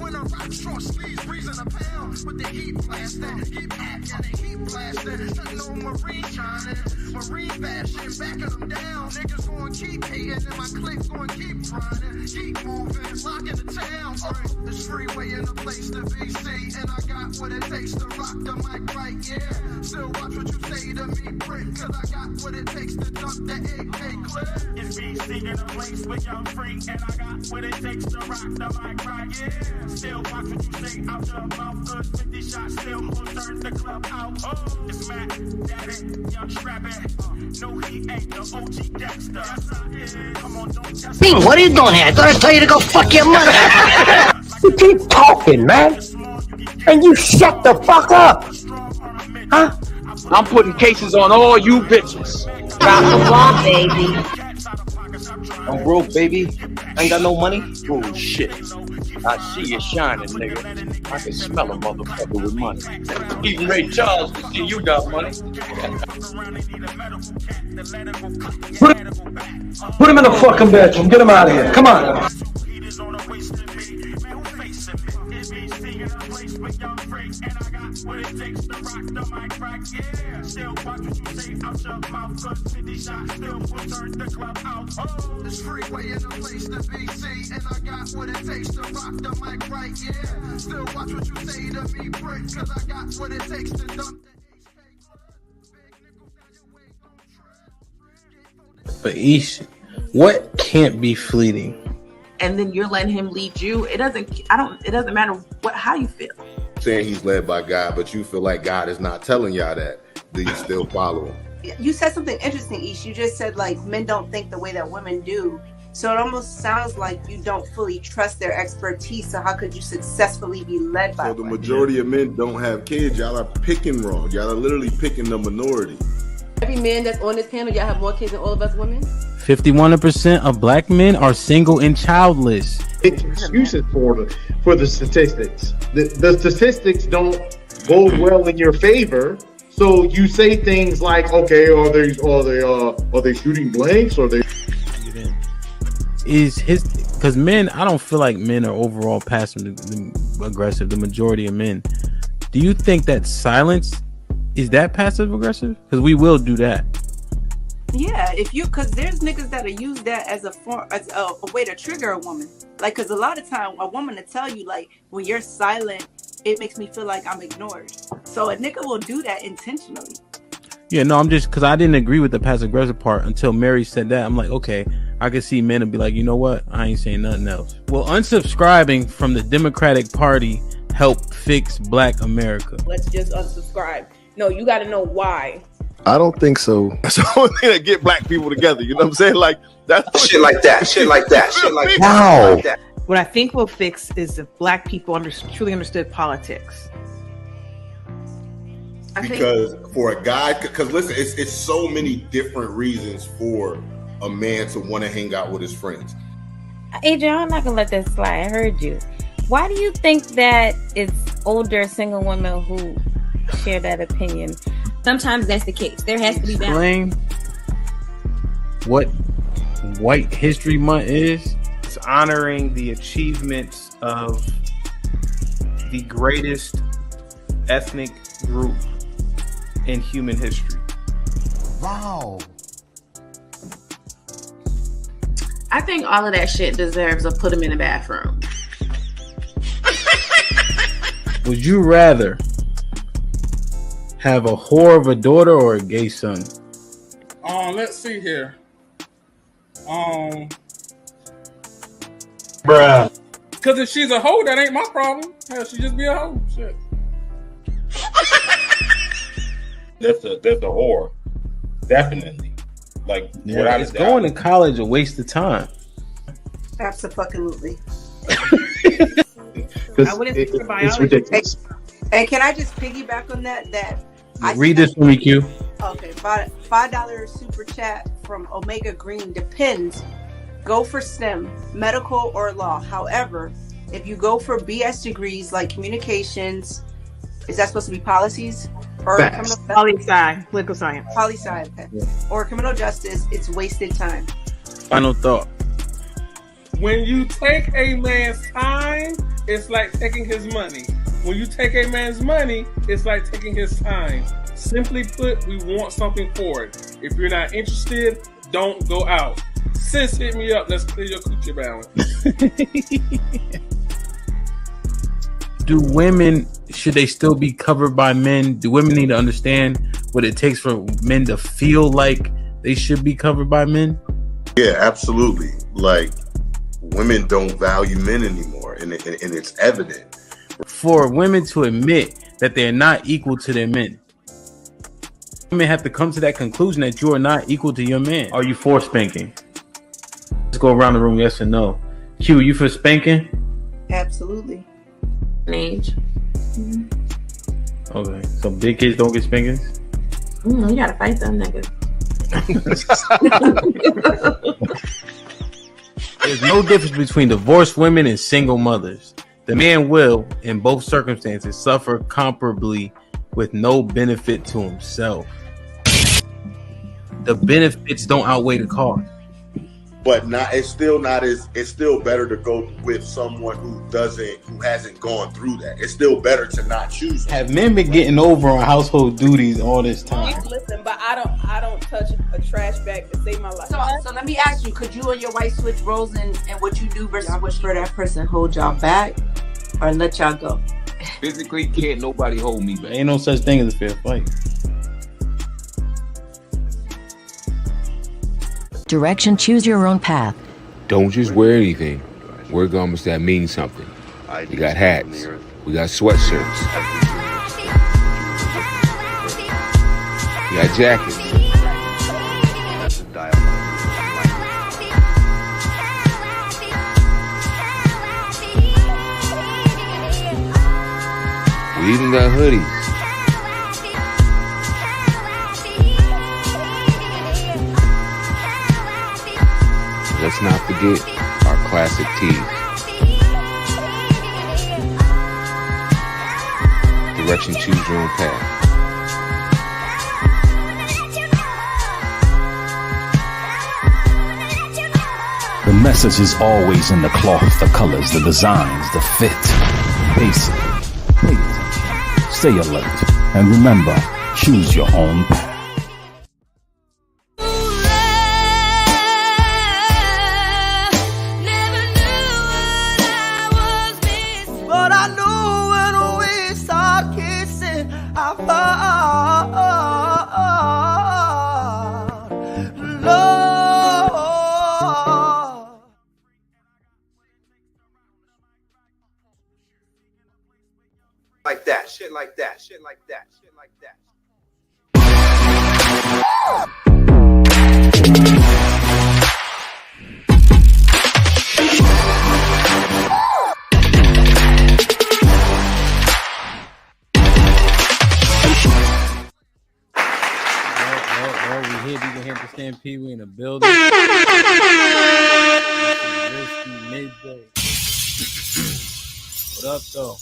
When I rock short sleeves, breezing a pound with the heat blasting, keep acting and keep blasting. Sitting on marine shining, marine fashion, backing them down. Niggas going keep hating and my cliques going keep running, keep moving, locking the town. This freeway in a place to be seen, and I got what it takes to rock the mic right, yeah. Still watch what you say to me, prick, cause I got what it takes to dunk the AK clip. It's BC in a place with young freak, and I got what it takes to rock the mic right, yeah. Still watch what you say out your mouth, cause 50 shots still will turn the club out. Oh, it's Matt, Daddy, young Strappin'. No, he ain't the OG Dexter. Yes, I is. Come on, don't test me. What are you doing here? I thought I told you to go fuck your mother. You keep talking, man. And you shut the fuck up. Huh? I'm putting cases on all you bitches. Drop the bomb, baby. I'm broke, baby. I ain't got no money. Oh, shit. I see you shining, nigga. I can smell a motherfucker with money. Even Ray Charles can see you got money. Put him in the fucking bedroom. Get him out of here. Come on. What it takes to rock the mic right, yeah. Still watch what you say out your mouth, cause 50 shots still will turn the club out. Oh, this freeway in a place to be seen, and I got what it takes to rock the mic right, yeah. Still watch what you say to me, prick, cause I got what it takes to dunk the But Ish, what can't be fleeting? And then you're letting him lead you. It doesn't matter how you feel. Saying he's led by God, but you feel like God is not telling y'all that. Do you still follow him? You said something interesting, Ish. You just said like men don't think the way that women do. So it almost sounds like you don't fully trust their expertise. So how could you successfully be led by So the majority of men don't have kids. Y'all are picking wrong. Y'all are literally picking the minority. Every man that's on this panel, y'all have more kids than all of us women? 51% of black men are single and childless. Excuses for the statistics. The statistics don't bode well in your favor. So you say things like, okay, are they shooting blanks? Or they because men, I don't feel like men are overall passive aggressive. The majority of men. Do you think that silence is that passive aggressive? Because we will do that. Yeah, because there's niggas that'll use that as a way to trigger a woman. Like, because a lot of time a woman will tell you, like, when you're silent, it makes me feel like I'm ignored. So a nigga will do that intentionally. Yeah, no, I'm just, because I didn't agree with the passive aggressive part until Mary said that. I'm like, okay, I can see men and be like, you know what? I ain't saying nothing else. Will unsubscribing from the Democratic Party help fix Black America? Let's just unsubscribe. No, you got to know why. I don't think so. That's the only thing that get black people together. You know what I'm saying? Like that's shit like that. Shit like that. Shit like that. Wow. What I think will fix is if black people truly understood politics. Because for a guy, because listen, it's so many different reasons for a man to want to hang out with his friends. Adrian, I'm not gonna let that slide. I heard you. Why do you think that it's older single women who share that opinion? Sometimes that's the case. There has to be balance. Explain what White History Month is. It's honoring the achievements of the greatest ethnic group in human history. Wow. I think all of that shit deserves a put him in the bathroom. Would you rather have a whore of a daughter or a gay son? Let's see here. Bruh. Because if she's a hoe, that ain't my problem. Hell, she just be a hoe. Shit. That's a whore. Definitely. Like, yeah, it's going to college a waste of time. Absolutely. I wouldn't think for biology. It's ridiculous. And can I just piggyback on that? Read this for me, Q. Okay, $5 super chat from Omega Green. Depends. Go for STEM, medical or law. However, if you go for BS degrees like communications, is that supposed to be policies? Or poli-sci, political science. Poli-sci, okay. Yeah. Or criminal justice, it's wasted time. Final thought. When you take a man's time it's like taking his money. When you take a man's money, it's like taking his time. Simply put, we want something for it. If you're not interested, don't go out. Sis, hit me up. Let's clear your coochie balance. Do women, should they still be covered by men? Do women need to understand what it takes for men to feel like they should be covered by men? Yeah, absolutely. Like, women don't value men anymore, and it's evident. For women to admit that they're not equal to their men, women have to come to that conclusion that you are not equal to your man. Are you for spanking? Let's go around the room, yes or no. Q, you for spanking? Absolutely. Age. Okay, so big kids don't get spankings? You gotta fight them niggas. There's no difference between divorced women and single mothers. The man will, in both circumstances, suffer comparably with no benefit to himself. The benefits don't outweigh the cost. But it's still better to go with someone who hasn't gone through that. It's still better to not choose them. Have men been getting over on household duties all this time? Listen, but I don't touch a trash bag to save my life. So let me ask you, could you and your wife switch roles in what you do versus what for that person hold y'all back or let y'all go? Physically, can't nobody hold me back. Ain't no such thing as a fair fight. Direction, choose your own path. Don't just wear anything. Wear garments that mean something. We got hats. We got sweatshirts. We got jackets. We even got hoodies. Let's not forget our classic tees. Direction, choose your own path. The message is always in the cloth, the colors, the designs, the fit. Basically, pay attention, stay alert, and remember, choose your own path. But I knew when we start kissing, I found love. Like that, shit like that, shit like that, shit like that. We can hit the stampede. We in the building. Midday. What up, though?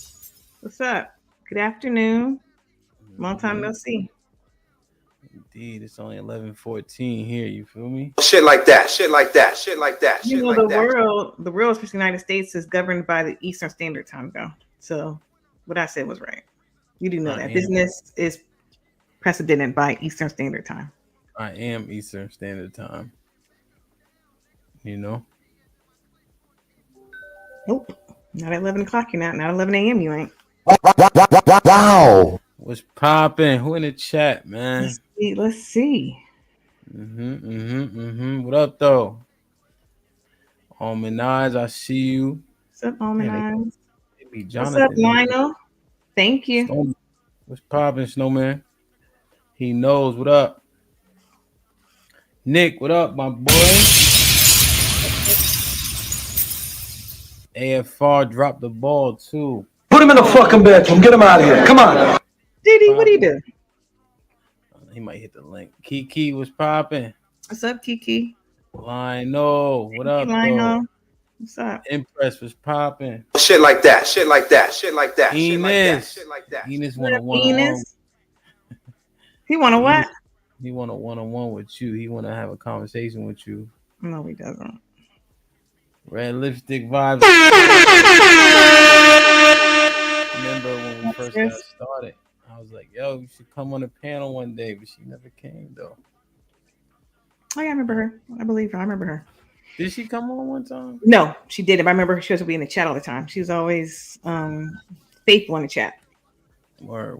What's up? Good afternoon. Long time no see. Indeed, it's only 11:14 here. You feel me? Shit like that, shit like that, shit like that, shit like that. The world, especially the United States, is governed by the Eastern Standard Time, though. So what I said was right. You do know that business is precedented by Eastern Standard Time. I am Eastern Standard Time. You know? Nope. Not at 11 o'clock, you're not. Not 11 a.m. you ain't. Wow. What's popping? Who in the chat, man? Let's see. What up, though? Almanaz, I see you. What's up, Almanaz? What's up, Lionel? Thank you. What's popping, Snowman? He knows. What up? Nick, what up, my boy? AFR dropped the ball, too. Put him in the fucking bedroom. Get him out of here. Come on. Diddy, what'd he do? He might hit the link. Kiki was popping. What's up, Kiki? Lionel, what up, Lionel? What's up? Impress was popping. Shit like that, shit like that, shit like that, Enos. shit like that, shit like that. Enos want a one-on-one. He want a what? He want a one-on-one with you. He want to have a conversation with you. No, he doesn't. Red lipstick vibes. about it. I was like, yo, you should come on a panel one day, but she never came though. Oh, yeah, I remember her. I believe her. I remember her. Did she come on one time? No, she didn't. I remember she was in the chat all the time. She was always faithful in the chat. Word.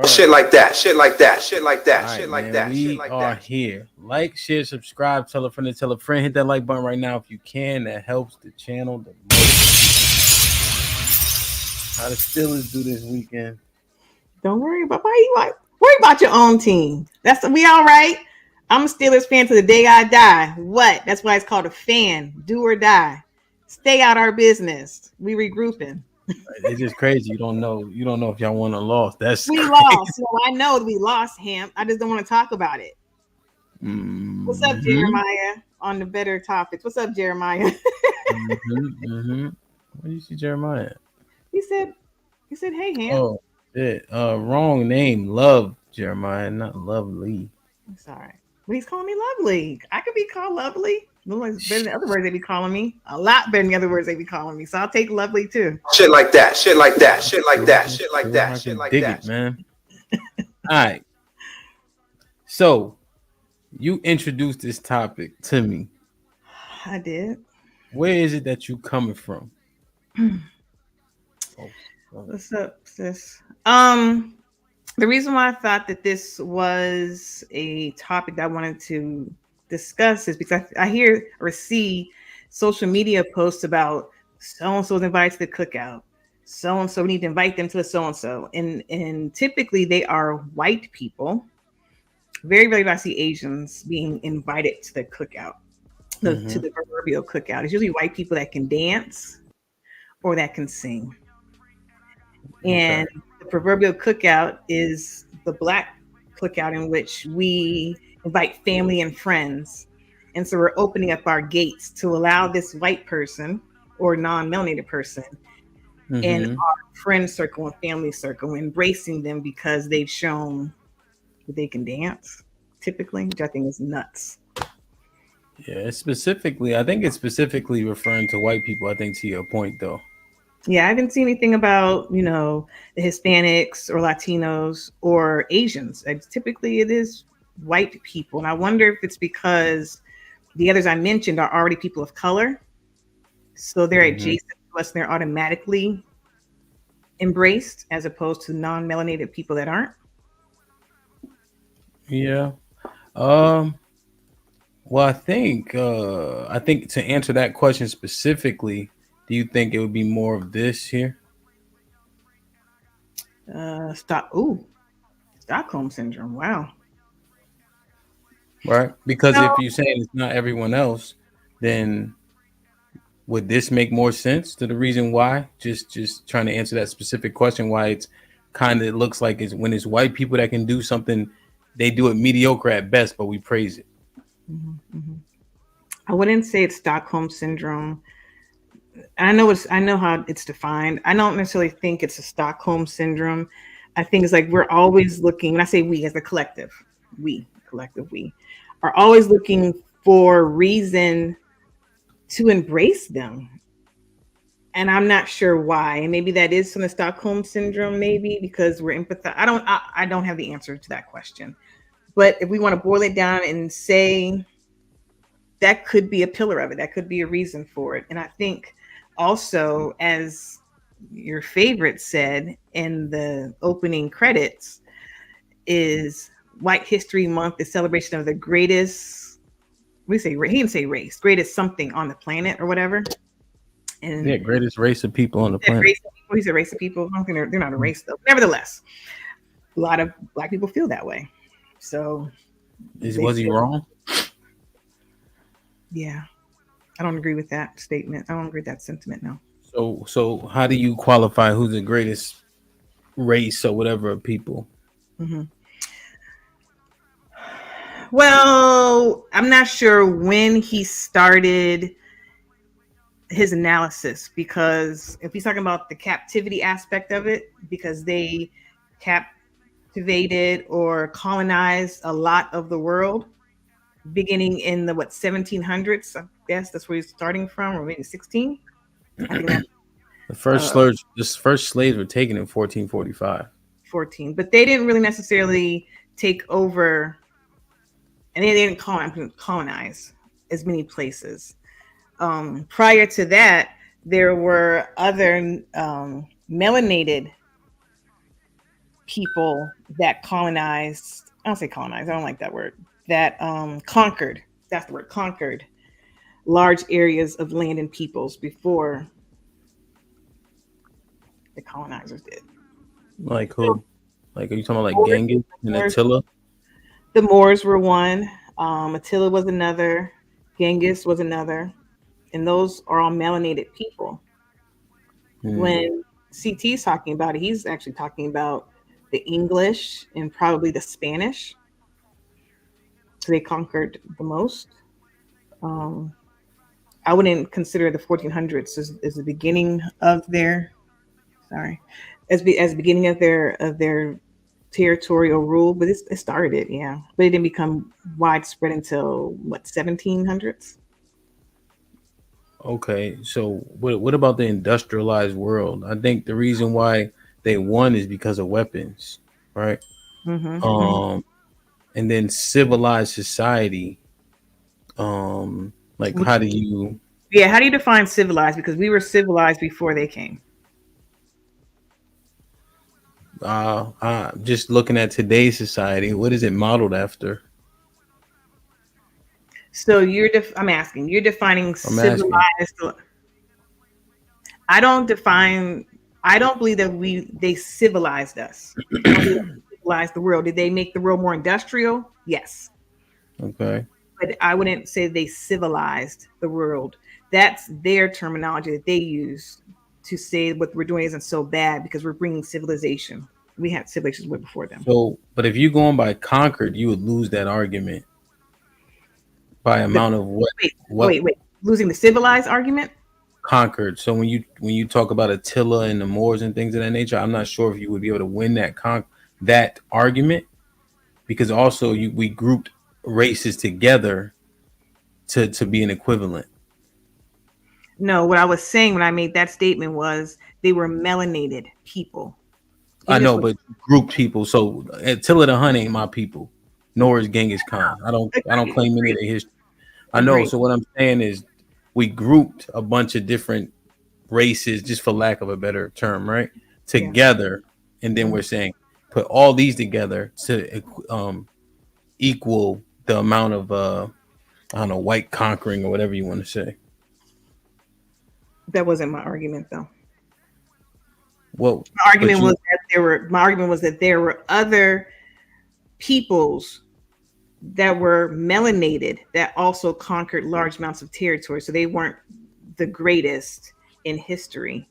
Shit like that. Shit like that. Shit like that. All Shit right, like man, that. we Shit like are that. here. Like, share, subscribe, tell a friend to tell a friend. Hit that like button right now if you can. That helps the channel the most. How the Steelers do this weekend? Don't worry about worry about your own team. We all right. I'm a Steelers fan to the day I die. What? That's why it's called a fan. Do or die. Stay out our business. We regrouping. It's just crazy. You don't know if y'all won or lost. That's we crazy. Lost. No, I know we lost him. I just don't want to talk about it. Mm-hmm. What's up, Jeremiah? On the better topics. What's up, Jeremiah? Where do you see Jeremiah? He said, hey, Ham. Oh, shit. Wrong name. Love Jeremiah, not Lovely. It's all right. But he's calling me Lovely. I could be called Lovely. Better than the other words they be calling me. A lot better than the other words they be calling me. So I'll take Lovely too. Shit like that. Shit like that. Shit like that. Shit like that. Shit like Dig that. it, man. All right. So you introduced this topic to me. I did. Where is it that you coming from? What's up, sis? The reason why I thought that this was a topic that I wanted to discuss is because I hear or see social media posts about so-and-so's invited to the cookout. So-and-so, we need to invite them to the so-and-so. And typically they are white people. Very rarely I see Asians being invited to the cookout, to the proverbial cookout. It's usually white people that can dance or that can sing. And the proverbial cookout is the Black cookout in which we invite family and friends. And so we're opening up our gates to allow this white person or non-melanated person in our friend circle and family circle, embracing them because they've shown that they can dance, typically, which I think is nuts. Yeah, I think it's specifically referring to white people, I think, to your point, though. Yeah, I haven't seen anything about, the Hispanics or Latinos or Asians. Typically, it is white people. And I wonder if it's because the others I mentioned are already people of color. So they're adjacent to us and they're automatically embraced as opposed to non-melanated people that aren't. Yeah. Well, I think to answer that question specifically, do you think it would be more of this here? Stockholm syndrome. Wow. Right. Because if you're saying it's not everyone else, then would this make more sense to the reason why? Just trying to answer that specific question, why it's kind of, it looks like it's when it's white people that can do something, they do it mediocre at best, but we praise it. I wouldn't say it's Stockholm syndrome. I know how it's defined. I don't necessarily think it's a Stockholm syndrome. I think it's like we're always looking, when I say we as a collective, we are always looking for reason to embrace them. And I'm not sure why. And maybe that is from the Stockholm syndrome, maybe because we're empathetic. I don't have the answer to that question. But if we want to boil it down and say that could be a pillar of it, that could be a reason for it. And I think also, as your favorite said in the opening credits, is White History Month, the celebration of the greatest, he didn't say race, greatest something on the planet or whatever. And yeah, greatest race of people on the planet. He's a race of people. I don't think they're not a race though. Nevertheless, a lot of Black people feel that way. So was he wrong? Yeah. I don't agree with that statement. I don't agree with that sentiment, no. So how do you qualify who's the greatest race or whatever of people? Well, I'm not sure when he started his analysis, because if he's talking about the captivity aspect of it, because they captivated or colonized a lot of the world beginning in the 1700s, I guess that's where he's starting from, or maybe 16. I think The first slaves were taken in 1445. 14, but they didn't really necessarily take over, and they didn't colonize as many places. Prior to that, there were other melanated people that colonized. I don't say colonized. I don't like that word. That conquered. That's the word. Conquered large areas of land and peoples before the colonizers did. Like who? Like, are you talking about like Genghis and Attila? The Moors were one. Attila was another. Genghis was another. And those are all melanated people. When CT's talking about it, he's actually talking about the English and probably the Spanish. So they conquered the most. I wouldn't consider the 1400s as the beginning of their, as beginning of their territorial rule, but it started, yeah. But it didn't become widespread until what, 1700s? Okay, so what about the industrialized world? I think the reason why they won is because of weapons, right? And then civilized society. Like, how do you? Yeah, how do you define civilized? Because we were civilized before they came. Just looking at today's society, what is it modeled after? So I'm asking, you're defining civilized. I don't believe that they civilized us. They civilized the world. Did they make the world more industrial? Yes. Okay. But I wouldn't say they civilized the world. That's their terminology that they use to say what we're doing isn't so bad because we're bringing civilization. We had civilizations way before them. So, but if you're going by conquered, you would lose that argument by amount of what? Wait. Losing the civilized argument? Conquered. So when you talk about Attila and the Moors and things of that nature, I'm not sure if you would be able to win that argument, because also we grouped races together to be an equivalent. No, what I was saying when I made that statement was they were melanated people. I know, but group people. So Attila the Hun ain't my people, nor is Genghis Khan. I don't claim any of their history. I know. So what I'm saying is we grouped a bunch of different races, just for lack of a better term, right? Together, and then we're saying put all these together to equal the amount of I don't know, white conquering or whatever you want to say. That wasn't my argument, though. Well, my argument was that there were other peoples that were melanated that also conquered large amounts of territory. So they weren't the greatest in history.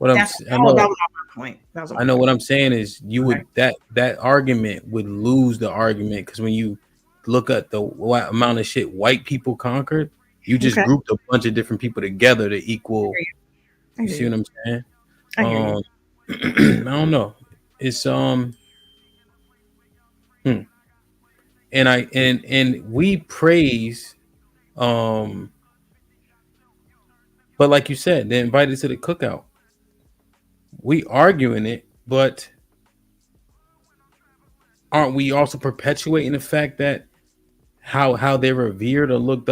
That was my point. I know what I'm saying is you would that argument would lose the argument, because when you look at the amount of shit white people conquered, you just grouped a bunch of different people together to equal. You see what I'm saying? I don't know. It's and we praise, but like you said, they're invited to the cookout. We arguing it, but aren't we also perpetuating the fact that how they're revered or looked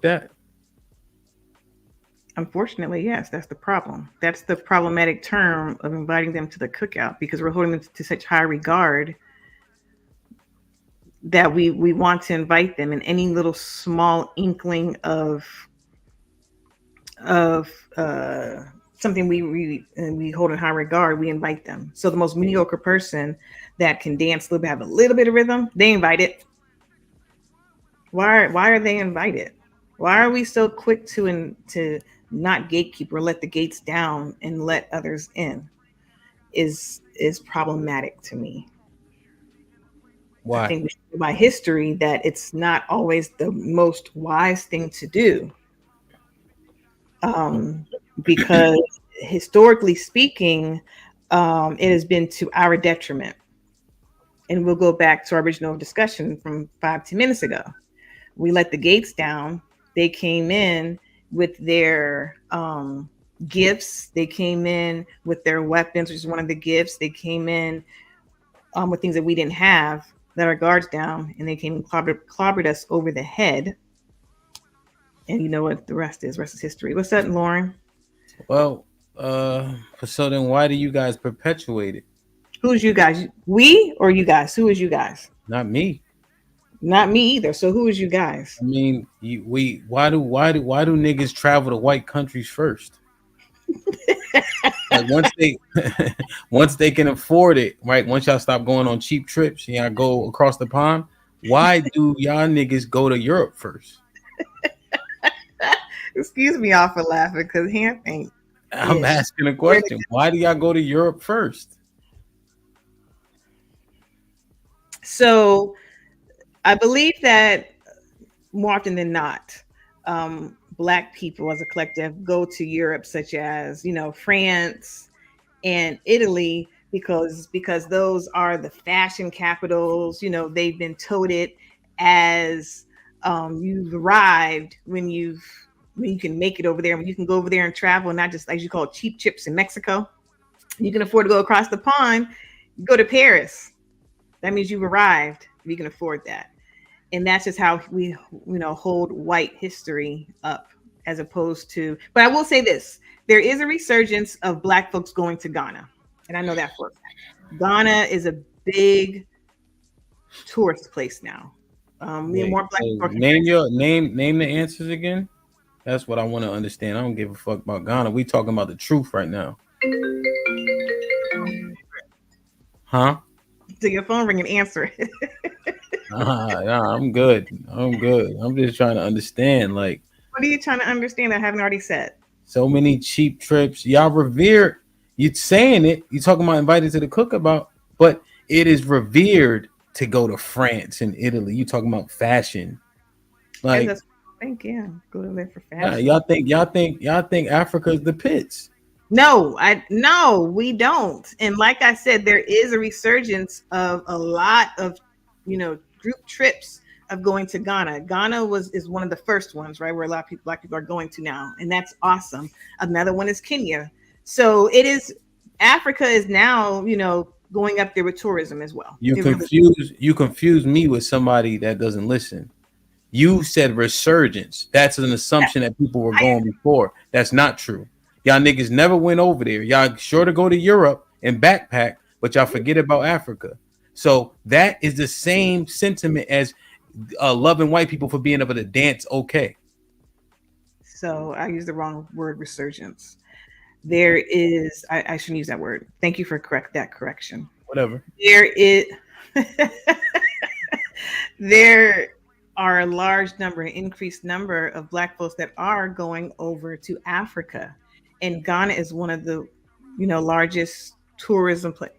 at? Unfortunately, yes, that's the problem. That's the problematic term of inviting them to the cookout, because we're holding them to such high regard that we want to invite them, and any little small inkling of something we hold in high regard, we invite them. So the most mediocre person that can dance a little bit, have a little bit of rhythm, they invite it. Why are they invited? Why are we so quick to not gatekeep or let the gates down and let others in? Is problematic to me. Why? I think we should know by history that it's not always the most wise thing to do. Because historically speaking, it has been to our detriment. And we'll go back to our original discussion from 5-10 minutes ago. We let the gates down. They came in with their gifts. They came in with their weapons, which is one of the gifts. They came in with things that we didn't have, let our guards down, and they came and clobbered us over the head. And you know what the rest is? Rest is history. What's that, Lauren? Well, so then why do you guys perpetuate it? Who's you guys? We or you guys? Who is you guys? Not me. Not me either. So who is you guys? I mean, why do niggas travel to white countries first? Like once they can afford it, right? Once y'all stop going on cheap trips and y'all go across the pond, why do y'all niggas go to Europe first? Excuse me, y'all for laughing because Hamp ain't. I'm asking a question. Why do y'all go to Europe first? So I believe that more often than not, Black people as a collective go to Europe, such as, France and Italy, because those are the fashion capitals. They've been touted as you've arrived when you can make it over there, when you can go over there and travel, not just, as you call it, cheap trips in Mexico. You can afford to go across the pond, go to Paris. That means you've arrived. You can afford that. And that's just how we, hold white history up, as opposed to, but I will say this, there is a resurgence of Black folks going to Ghana. And I know that for a fact. Ghana is a big tourist place now. More Black people. Name the answers again. That's what I want to understand. I don't give a fuck about Ghana. We talking about the truth right now. Huh? So your phone ring and answer it. I'm good. I'm just trying to understand. Like, what are you trying to understand that I haven't already said? So many cheap trips. Y'all revered. You saying it. You talking about invited to the cookout, but it is revered to go to France and Italy. You talking about fashion. Like, go to there for fashion. Y'all think Africa is the pits. No, we don't. And like I said, there is a resurgence of a lot of, group trips of going to Ghana. Ghana is one of the first ones, right, where a lot of Black people are going to now, and that's awesome. Another one is Kenya. So it is. Africa is now, going up there with tourism as well. You confuse me with somebody that doesn't listen. You said resurgence. That's an assumption that people were going before. That's not true. Y'all niggas never went over there. Y'all sure to go to Europe and backpack, but y'all forget about Africa. So that is the same sentiment as loving white people for being able to dance okay. So I used the wrong word, resurgence. There is, I shouldn't use that word. Thank you for that correction. Whatever. There are a large number, an increased number of Black folks that are going over to Africa. And Ghana is one of the, largest tourism places.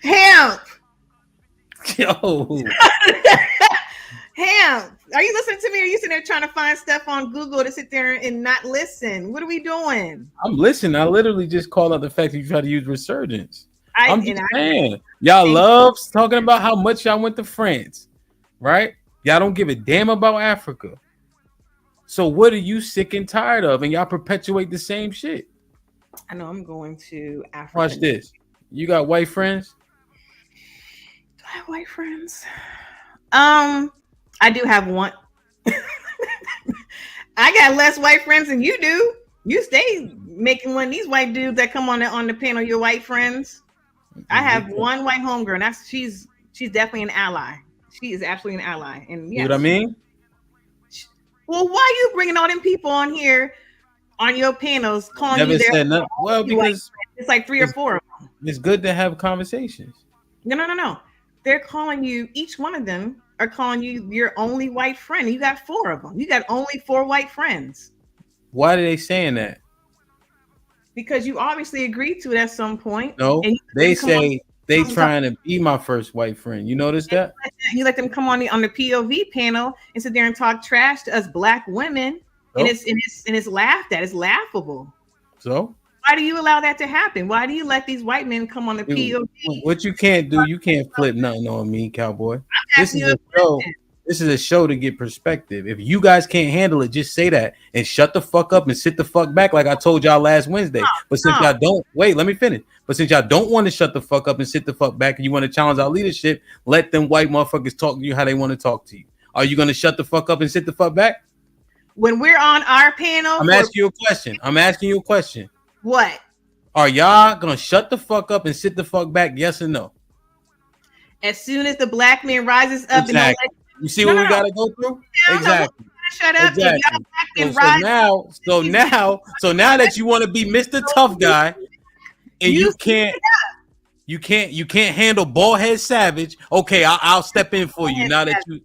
Hamp. Yo. Hamp. Are you listening to me? Or are you sitting there trying to find stuff on Google to sit there and not listen? What are we doing? I'm listening. I literally just called out the fact that you try to use resurgence. I'm just saying. Y'all love talking about how much y'all went to France, right? Y'all don't give a damn about Africa. So what are you sick and tired of? And y'all perpetuate the same shit. I know I'm going to Africa. Watch this. You got white friends? Do I have white friends? I do have one. I got less white friends than you do. You stay making one of these white dudes that come on the panel your white friends. I have one white homegirl, and she's definitely an ally. She is absolutely an ally. And yes, you know what I mean? Well, why are you bringing all them people on here on your panels calling Never you their said nothing. Well, because it's like 3 or 4 of them. It's good to have conversations. No. They're calling you, each one of them are calling you your only white friend. You got 4 of them. You got only 4 white friends. Why are they saying that? Because you obviously agreed to it at some point. No, they say they trying to be my first white friend. You notice that? You let them come on the POV panel and sit there and talk trash to us Black women, and it's laughed at. It's laughable. So why do you allow that to happen? Why do you let these white men come on the POV? What you can't do, you can't flip nothing on me, cowboy. This is a show. This is a show to get perspective. If you guys can't handle it, just say that and shut the fuck up and sit the fuck back, like I told y'all last Wednesday. But since y'all don't wait, let me finish. But since y'all don't want to shut the fuck up and sit the fuck back, and you want to challenge our leadership, let them white motherfuckers talk to you how they want to talk to you. Are you gonna shut the fuck up and sit the fuck back? When we're on our panel, I'm asking you a question. What? Are y'all gonna shut the fuck up and sit the fuck back? Yes or no? As soon as the black man rises up, exactly. You see what we gotta go through? Exactly. Shut up. Exactly. So now that you want to be Mr. Tough Guy, and you can't handle bald head savage. Okay, I'll step in for you now that you.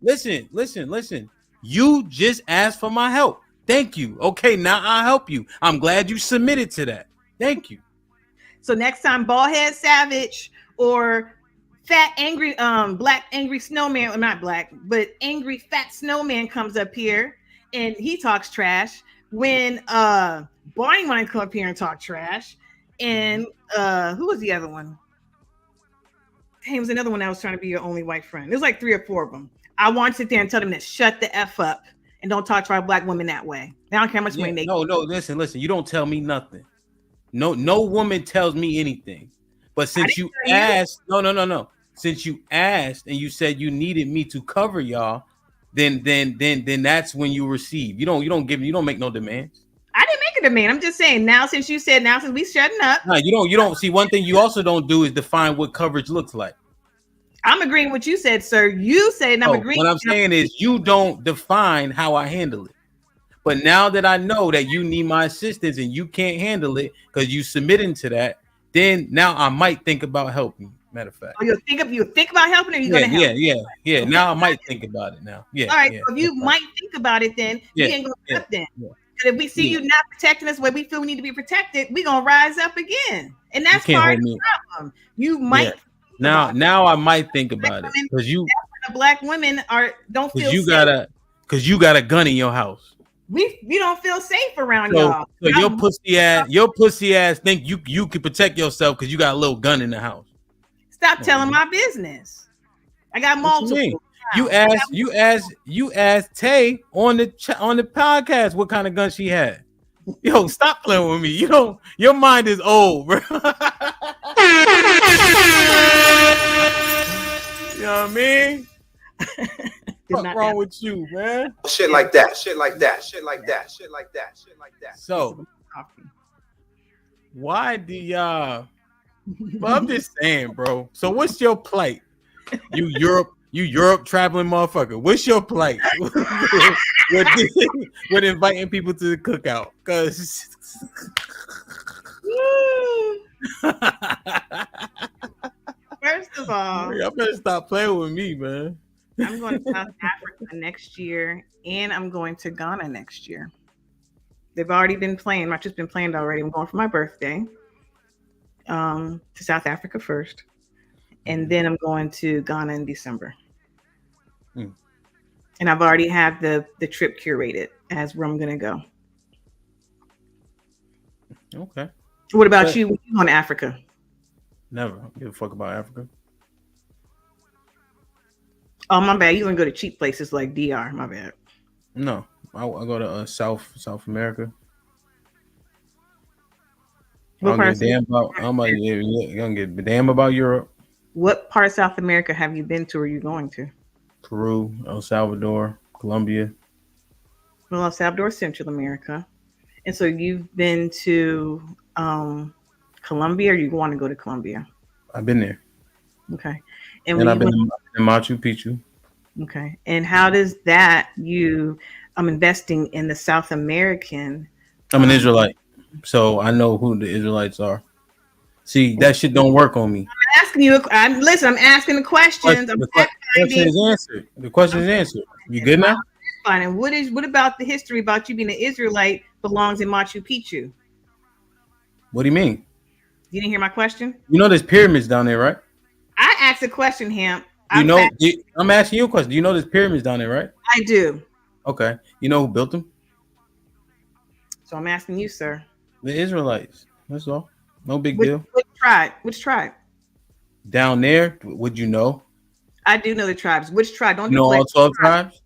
Listen. You just asked for my help. Thank you. Okay, now I'll help you. I'm glad you submitted to that. Thank you. So next time, bald head savage or fat angry black angry snowman, or not black, but angry fat snowman comes up here and he talks trash. When Barney might come up here and talk trash, and who was the other one? Hey, it was another one that was trying to be your only white friend. There's like 3 or 4 of them. I want to sit there and tell them to shut the F up and don't talk to our black women that way. I don't care how much money they. No, listen. You don't tell me nothing. No woman tells me anything. But since you asked, no. Since you asked and you said you needed me to cover y'all, then that's when you receive. You don't make no demands. I didn't make a demand. I'm just saying since we shutting up. No, you don't see one thing you also don't do is define what coverage looks like. I'm agreeing with what you said, sir. You said, and I'm agreeing. What I'm saying is you don't define how I handle it. But now that I know that you need my assistance and you can't handle it because you submitting to that, then now I might think about helping. Matter of fact. Oh, you think about helping, or you're gonna help? Yeah. Now I might think about it now. Yeah. All right. So if you might think about it, then we ain't gonna help then. Yeah. And if we see you not protecting us where we feel we need to be protected, we're gonna rise up again. And that's part of the problem. You might. Yeah. Now I might think about it because you the black women don't feel you safe. because you got a gun in your house. We don't feel safe around y'all. So your pussy ass think you can protect yourself because you got a little gun in the house. Stop telling my business. I got multiple. You asked Tay on the podcast what kind of gun she had. Yo, stop playing with me. Your mind is old, bro. You know what I mean? What's wrong with you, man? Shit like that. So, why do y'all? Well, I'm just saying, bro. So, what's your plight? You Europe traveling motherfucker. What's your plight with inviting people to the cookout? Cause. First of all, y'all better stop playing with me, man. I'm going to South Africa next year, and I'm going to Ghana next year. They've already been planned. My trip's been planned already. I'm going for my birthday to South Africa first, and then I'm going to Ghana in December. And I've already had the trip curated as where I'm going to go. Okay. What about you? When you going to Africa? Never. I don't give a fuck about Africa. Oh, my bad. You want to go to cheap places like DR. My bad. No. I go to South America. What part I don't give a damn about Europe. What part of South America have you been to or are you going to? Peru, El Salvador, Colombia. Well, El Salvador, Central America. And so you've been to Colombia, or you want to go to Colombia? I've been there. Okay. And I've been in Machu Picchu. Okay. And how does that I'm investing in the South American? I'm an Israelite, so I know who the Israelites are. See, that shit don't work on me. I'm asking you. I'm asking the questions. The question is answered. The question is answered. You good now? Fine. And what about the history about you being an Israelite belongs in Machu Picchu? What do you mean? You didn't hear my question? You know there's pyramids down there, right? I asked a question, Hamp. I'm asking you a question. Do you know there's pyramids down there, right? I do. Okay. You know who built them? So I'm asking you, sir. The Israelites. That's all. No big deal. Which tribe? Down there, would you know? I do know the tribes. Which tribe? Don't You know deflect. all 12 tribes?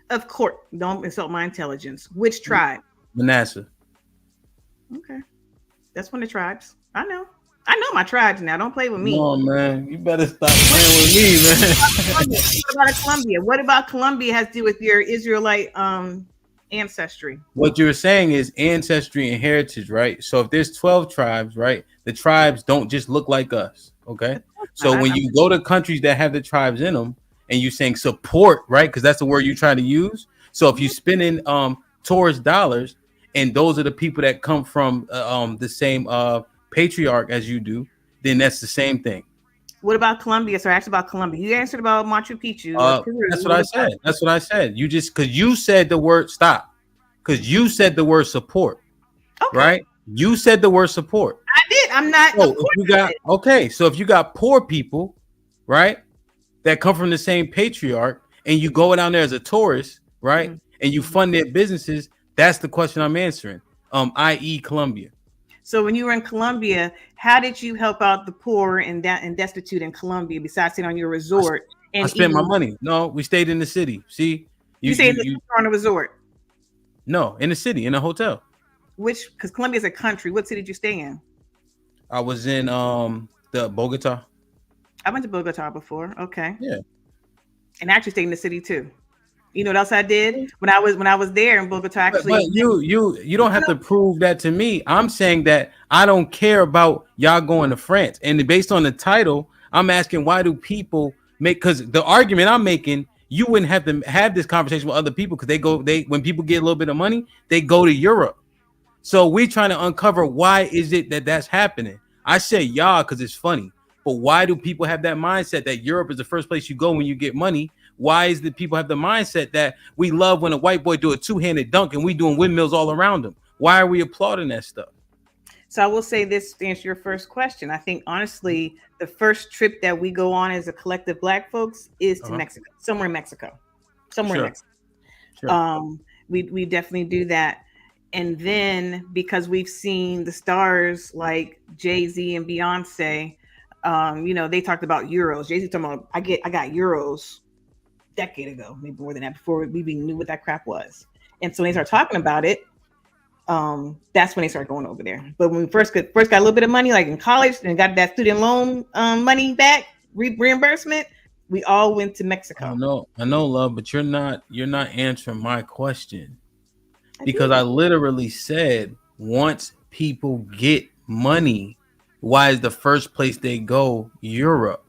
Of course. Don't insult my intelligence. Which tribe? Manasseh. Okay. That's one of the tribes. I know my tribes now. Don't play with me. No, man. You better stop playing with me, man. What about Colombia? What about Colombia has to do with your Israelite ancestry? What you're saying is ancestry and heritage, right? So if there's 12 tribes, right, the tribes don't just look like us, okay? So when you go to countries that have the tribes in them and you're saying support, right, because that's the word you're trying to use. So if you're spending tourist dollars and those are the people that come from the same patriarch as you do, then that's the same thing. What about Colombia? So I asked about Colombia. You answered about Machu Picchu. Or Peru. That's what I said. That's what I said. You just because you said the word stop, because you said the word support, right? You said the word support. I did. I'm not. So if you got so if you got poor people, right, that come from the same patriarch, and you go down there as a tourist, right, and you fund their businesses, that's the question I'm answering. I.e., Colombia. So when you were in Colombia, how did you help out the poor and destitute in Colombia besides sitting on your resort? I spent my money. No, we stayed in the city. See, you stayed on a resort? No, in the city, in a hotel. Because Colombia is a country. What city did you stay in? I was in the Bogota. I went to Bogota before. Okay. Yeah. And I actually stayed in the city too. You know what else I did when I was there in Bogota? Actually, but you don't have to prove that to me. I'm saying that I don't care about y'all going to France, and based on the title, I'm asking why do people make? Because the argument I'm making, you wouldn't have to have this conversation with other people because when people get a little bit of money, they go to Europe. So we're trying to uncover why is it that's happening. I say y'all because it's funny, but why do people have that mindset that Europe is the first place you go when you get money? Why is that people have the mindset that we love when a white boy do a two-handed dunk and we doing windmills all around him? Why are we applauding that stuff? So I will say this to answer your first question. I think honestly, the first trip that we go on as a collective Black folks is to Mexico, somewhere in Mexico. Sure. We definitely do that. And then because we've seen the stars like Jay-Z and Beyonce, they talked about euros. Jay-Z talking about I got euros decade ago, maybe more than that, before we even knew what that crap was. And so when they start talking about it, that's when they start going over there. But when we first got a little bit of money, like in college, and got that student loan money back, reimbursement, we all went to Mexico. I know, love, but you're not answering my question. Because I literally said once people get money, why is the first place they go Europe?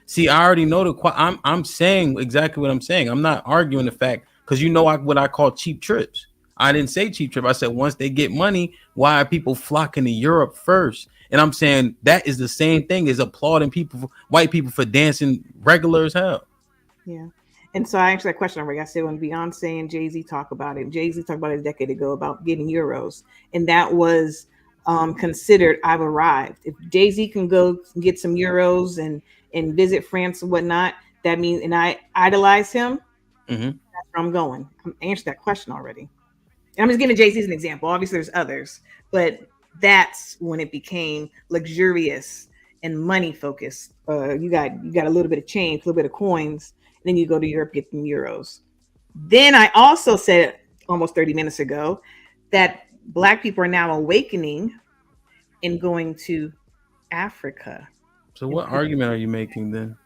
See, I already know I'm saying exactly what I'm saying. I'm not arguing the fact because what I call cheap trips. I didn't say cheap trip. I said once they get money, why are people flocking to Europe first? And I'm saying that is the same thing as applauding white people for dancing regular as hell. Yeah. And so I answered that question already. I said when Beyonce and Jay-Z talk about it, Jay-Z talked about it a decade ago about getting euros. And that was considered I've arrived. If Jay-Z can go get some euros and visit France and whatnot, that means, and I idolize him, that's where I'm going. I answered that question already. And I'm just giving Jay-Z as an example. Obviously there's others, but that's when it became luxurious and money focused. You got a little bit of change, a little bit of coins, then you go to Europe, get them euros. Then I also said almost 30 minutes ago that Black people are now awakening and going to Africa. So what argument are you making then?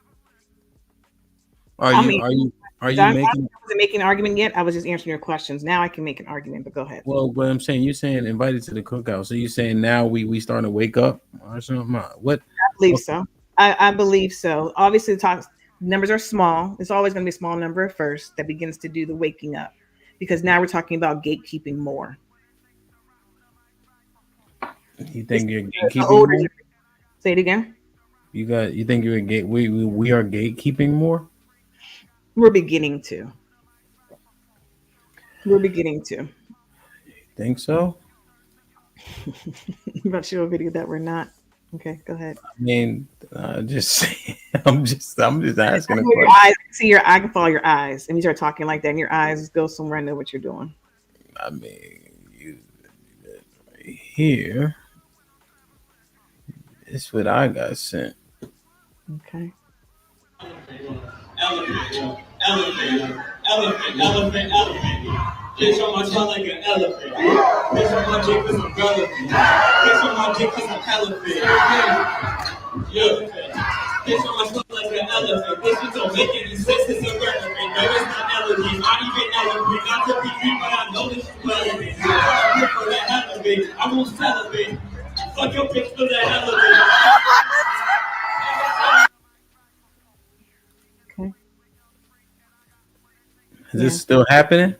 Are you making? I wasn't making an argument yet. I was just answering your questions. Now I can make an argument, but go ahead. Well, what I'm saying, you're saying invited to the cookout. So you're saying now we starting to wake up or something? What? I believe so. I believe so. Obviously, the numbers are small. It's always going to be a small number at first that begins to do the waking up, because now we're talking about gatekeeping more. You think you're gatekeeping more? Say it again. You think you're we are gatekeeping more? We're beginning to. Think so? I'm not sure video that we're not. Okay, go ahead. I mean, I'm just asking. I can follow your eyes, and you start talking like that, and your eyes go somewhere. I know what you're doing. I mean, you right here. It's what I got sent. Okay. Elephant, elephant, elephant, elephant, elephant. Bitch on my tongue like an elephant. Bitch on my dick cause I'm relevant. Bitch on my dick cause I'm elephant. Yeah. Bitch on my tongue like an elephant. Bitch, it don't make any sense, it's irrelevant. No, it's not elegant, not even eloquent. Not to be free, but I know this is relevant. I'm here for the hell of it. I won't celebrate. Fuck your bitch for the hell of it. Is this still happening?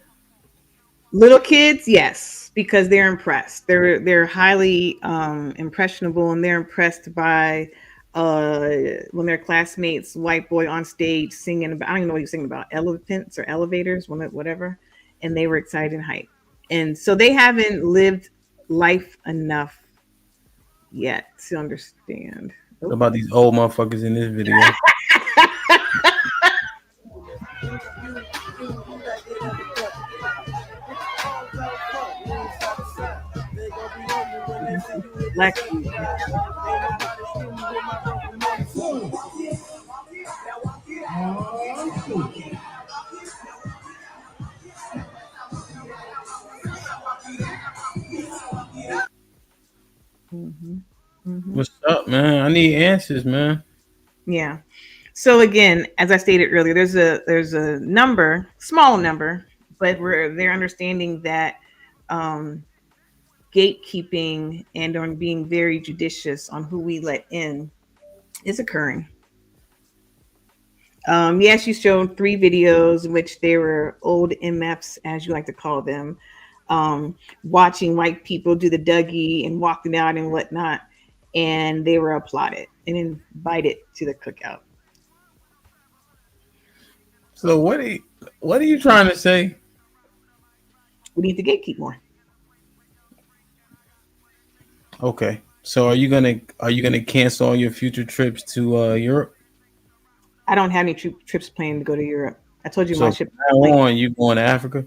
Little kids, yes, because they're impressed. They're highly impressionable, and they're impressed by when their classmates, white boy on stage singing about, I don't even know what he was singing about, elephants or elevators, whatever, and they were excited and hyped. And so they haven't lived life enough yet to understand. What about these old motherfuckers in this video? Black What's up, man? I need answers, man. Yeah. So again, as I stated earlier, there's a number, small number, but they're understanding that gatekeeping and on being very judicious on who we let in is occurring. Yes, you showed 3 videos in which they were old MFs, as you like to call them, watching white people do the Dougie and walking out and whatnot, and they were applauded and invited to the cookout. So what are you trying to say? We need to gatekeep more. Okay. So are you gonna cancel all your future trips to Europe? I don't have any trips planned to go to Europe. I told you So my ship. from now on, you going to Africa?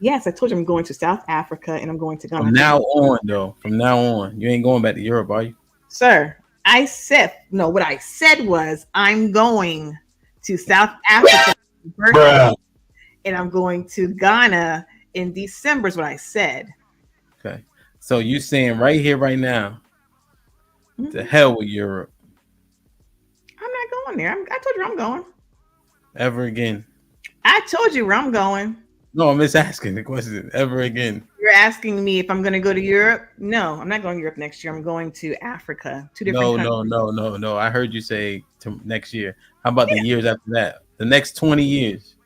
Yes, I told you I'm going to South Africa and I'm going to Ghana. From now on, you ain't going back to Europe, are you? Sir, what I said was I'm going to South Africa and I'm going to Ghana in December is what I said. Okay. So you saying right here, right now, to hell with Europe. I'm not going there. I told you I'm going. Ever again. I told you where I'm going. No, I'm just asking the question. Ever again. You're asking me if I'm going to go to Europe? No, I'm not going to Europe next year. I'm going to Africa. 2 different countries. No. I heard you say to next year. How about the years after that? The next 20 years.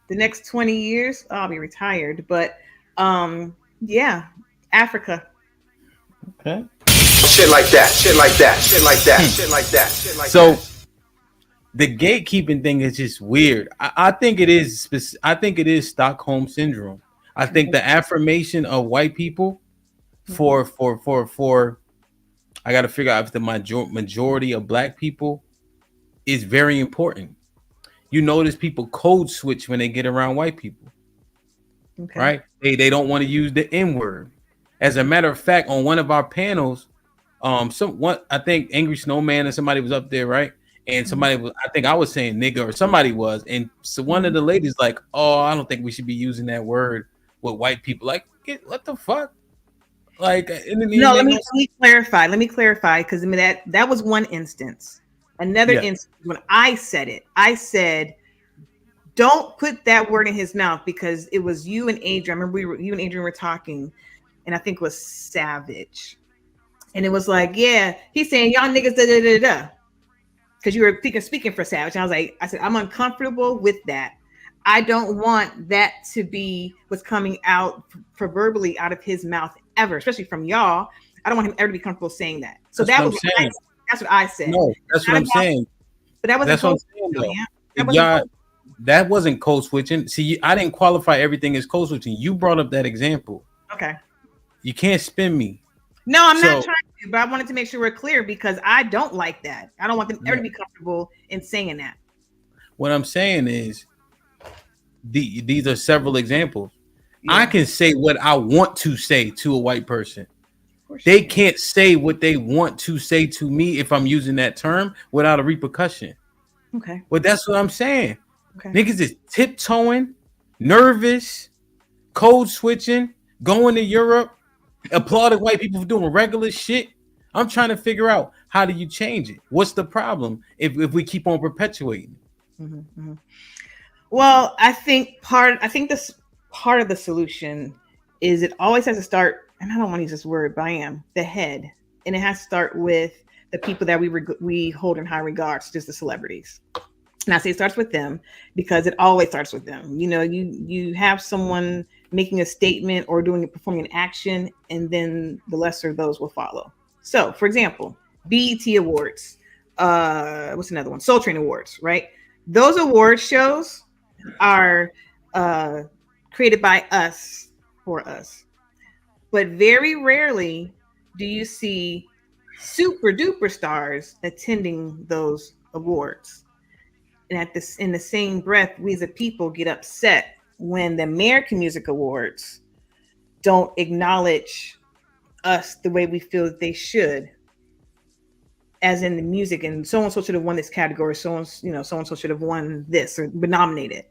The next 20 years, I'll be retired. But yeah, Africa. Okay. Shit like that. Shit like that. Shit like that. Shit like that. Shit like so, that. The gatekeeping thing is just weird. I think it is. I think it is Stockholm syndrome. I think the affirmation of white people for I got to figure out if the majority of black people is very important. You notice people code switch when they get around white people, right? They don't want to use the N word. As a matter of fact, on one of our panels, I think Angry Snowman and somebody was up there, right? And somebody was, I think I was saying nigga or somebody was, and so one of the ladies like, oh, I don't think we should be using that word with white people. Like, what the fuck? Like, no, let me clarify. Let me clarify because I mean that was one instance. Another instance when I said it, I said, don't put that word in his mouth because it was you and Adrian. I remember you and Adrian were talking, and I think it was savage, and it was like, yeah, he's saying y'all niggas da da da da. Because you were speaking for Savage. And I said, I'm uncomfortable with that. I don't want that to be what's coming out proverbially out of his mouth ever, especially from y'all. I don't want him ever to be comfortable saying that. So that's what I said. No, that's what I'm saying. But that wasn't code switching. That wasn't code switching. See, I didn't qualify everything as code switching. You brought up that example. Okay. You can't spin me. No, I'm not trying to, but I wanted to make sure we're clear because I don't like that. I don't want them ever to be comfortable in saying that. What I'm saying is, these are several examples. Yeah. I can say what I want to say to a white person. They can't say what they want to say to me if I'm using that term without a repercussion. Okay. But that's what I'm saying. Okay. Niggas is tiptoeing, nervous, code switching, going to Europe, applauding white people for doing regular shit. I'm trying to figure out, how do you change it? What's the problem if we keep on perpetuating? Well, I think this part of the solution is it always has to start, and I don't want to use this word, but I am, the head. And it has to start with the people that we hold in high regard, such as the celebrities. And I say it starts with them because it always starts with them. You know, you have someone making a statement or performing an action, and then the lesser of those will follow. So, for example, BET Awards, what's another one? Soul Train Awards, right? Those award shows are created by us for us. But very rarely do you see super duper stars attending those awards. And in the same breath, we as a people get upset when the American Music Awards don't acknowledge us the way we feel that they should, as in the music, and so and so should have won this category, so and so should have won this or been nominated.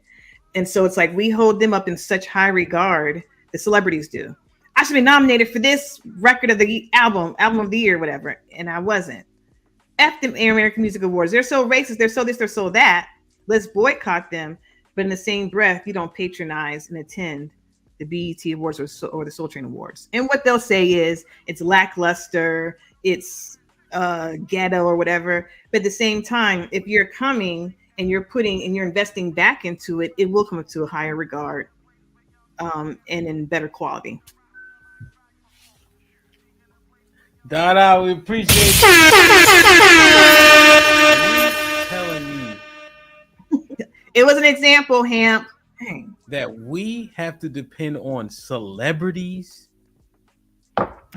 And so it's like we hold them up in such high regard, the celebrities do. I should be nominated for this record of the album of the year, whatever, and I wasn't. F the American Music Awards. They're so racist. They're so this. They're so that. Let's boycott them. But in the same breath, you don't patronize and attend the BET Awards or the Soul Train Awards. And what they'll say is it's lackluster, it's ghetto or whatever. But at the same time, if you're coming and you're investing back into it, it will come up to a higher regard and in better quality. Dada, we appreciate you telling me. It was an example, Hamp. Dang. That we have to depend on celebrities.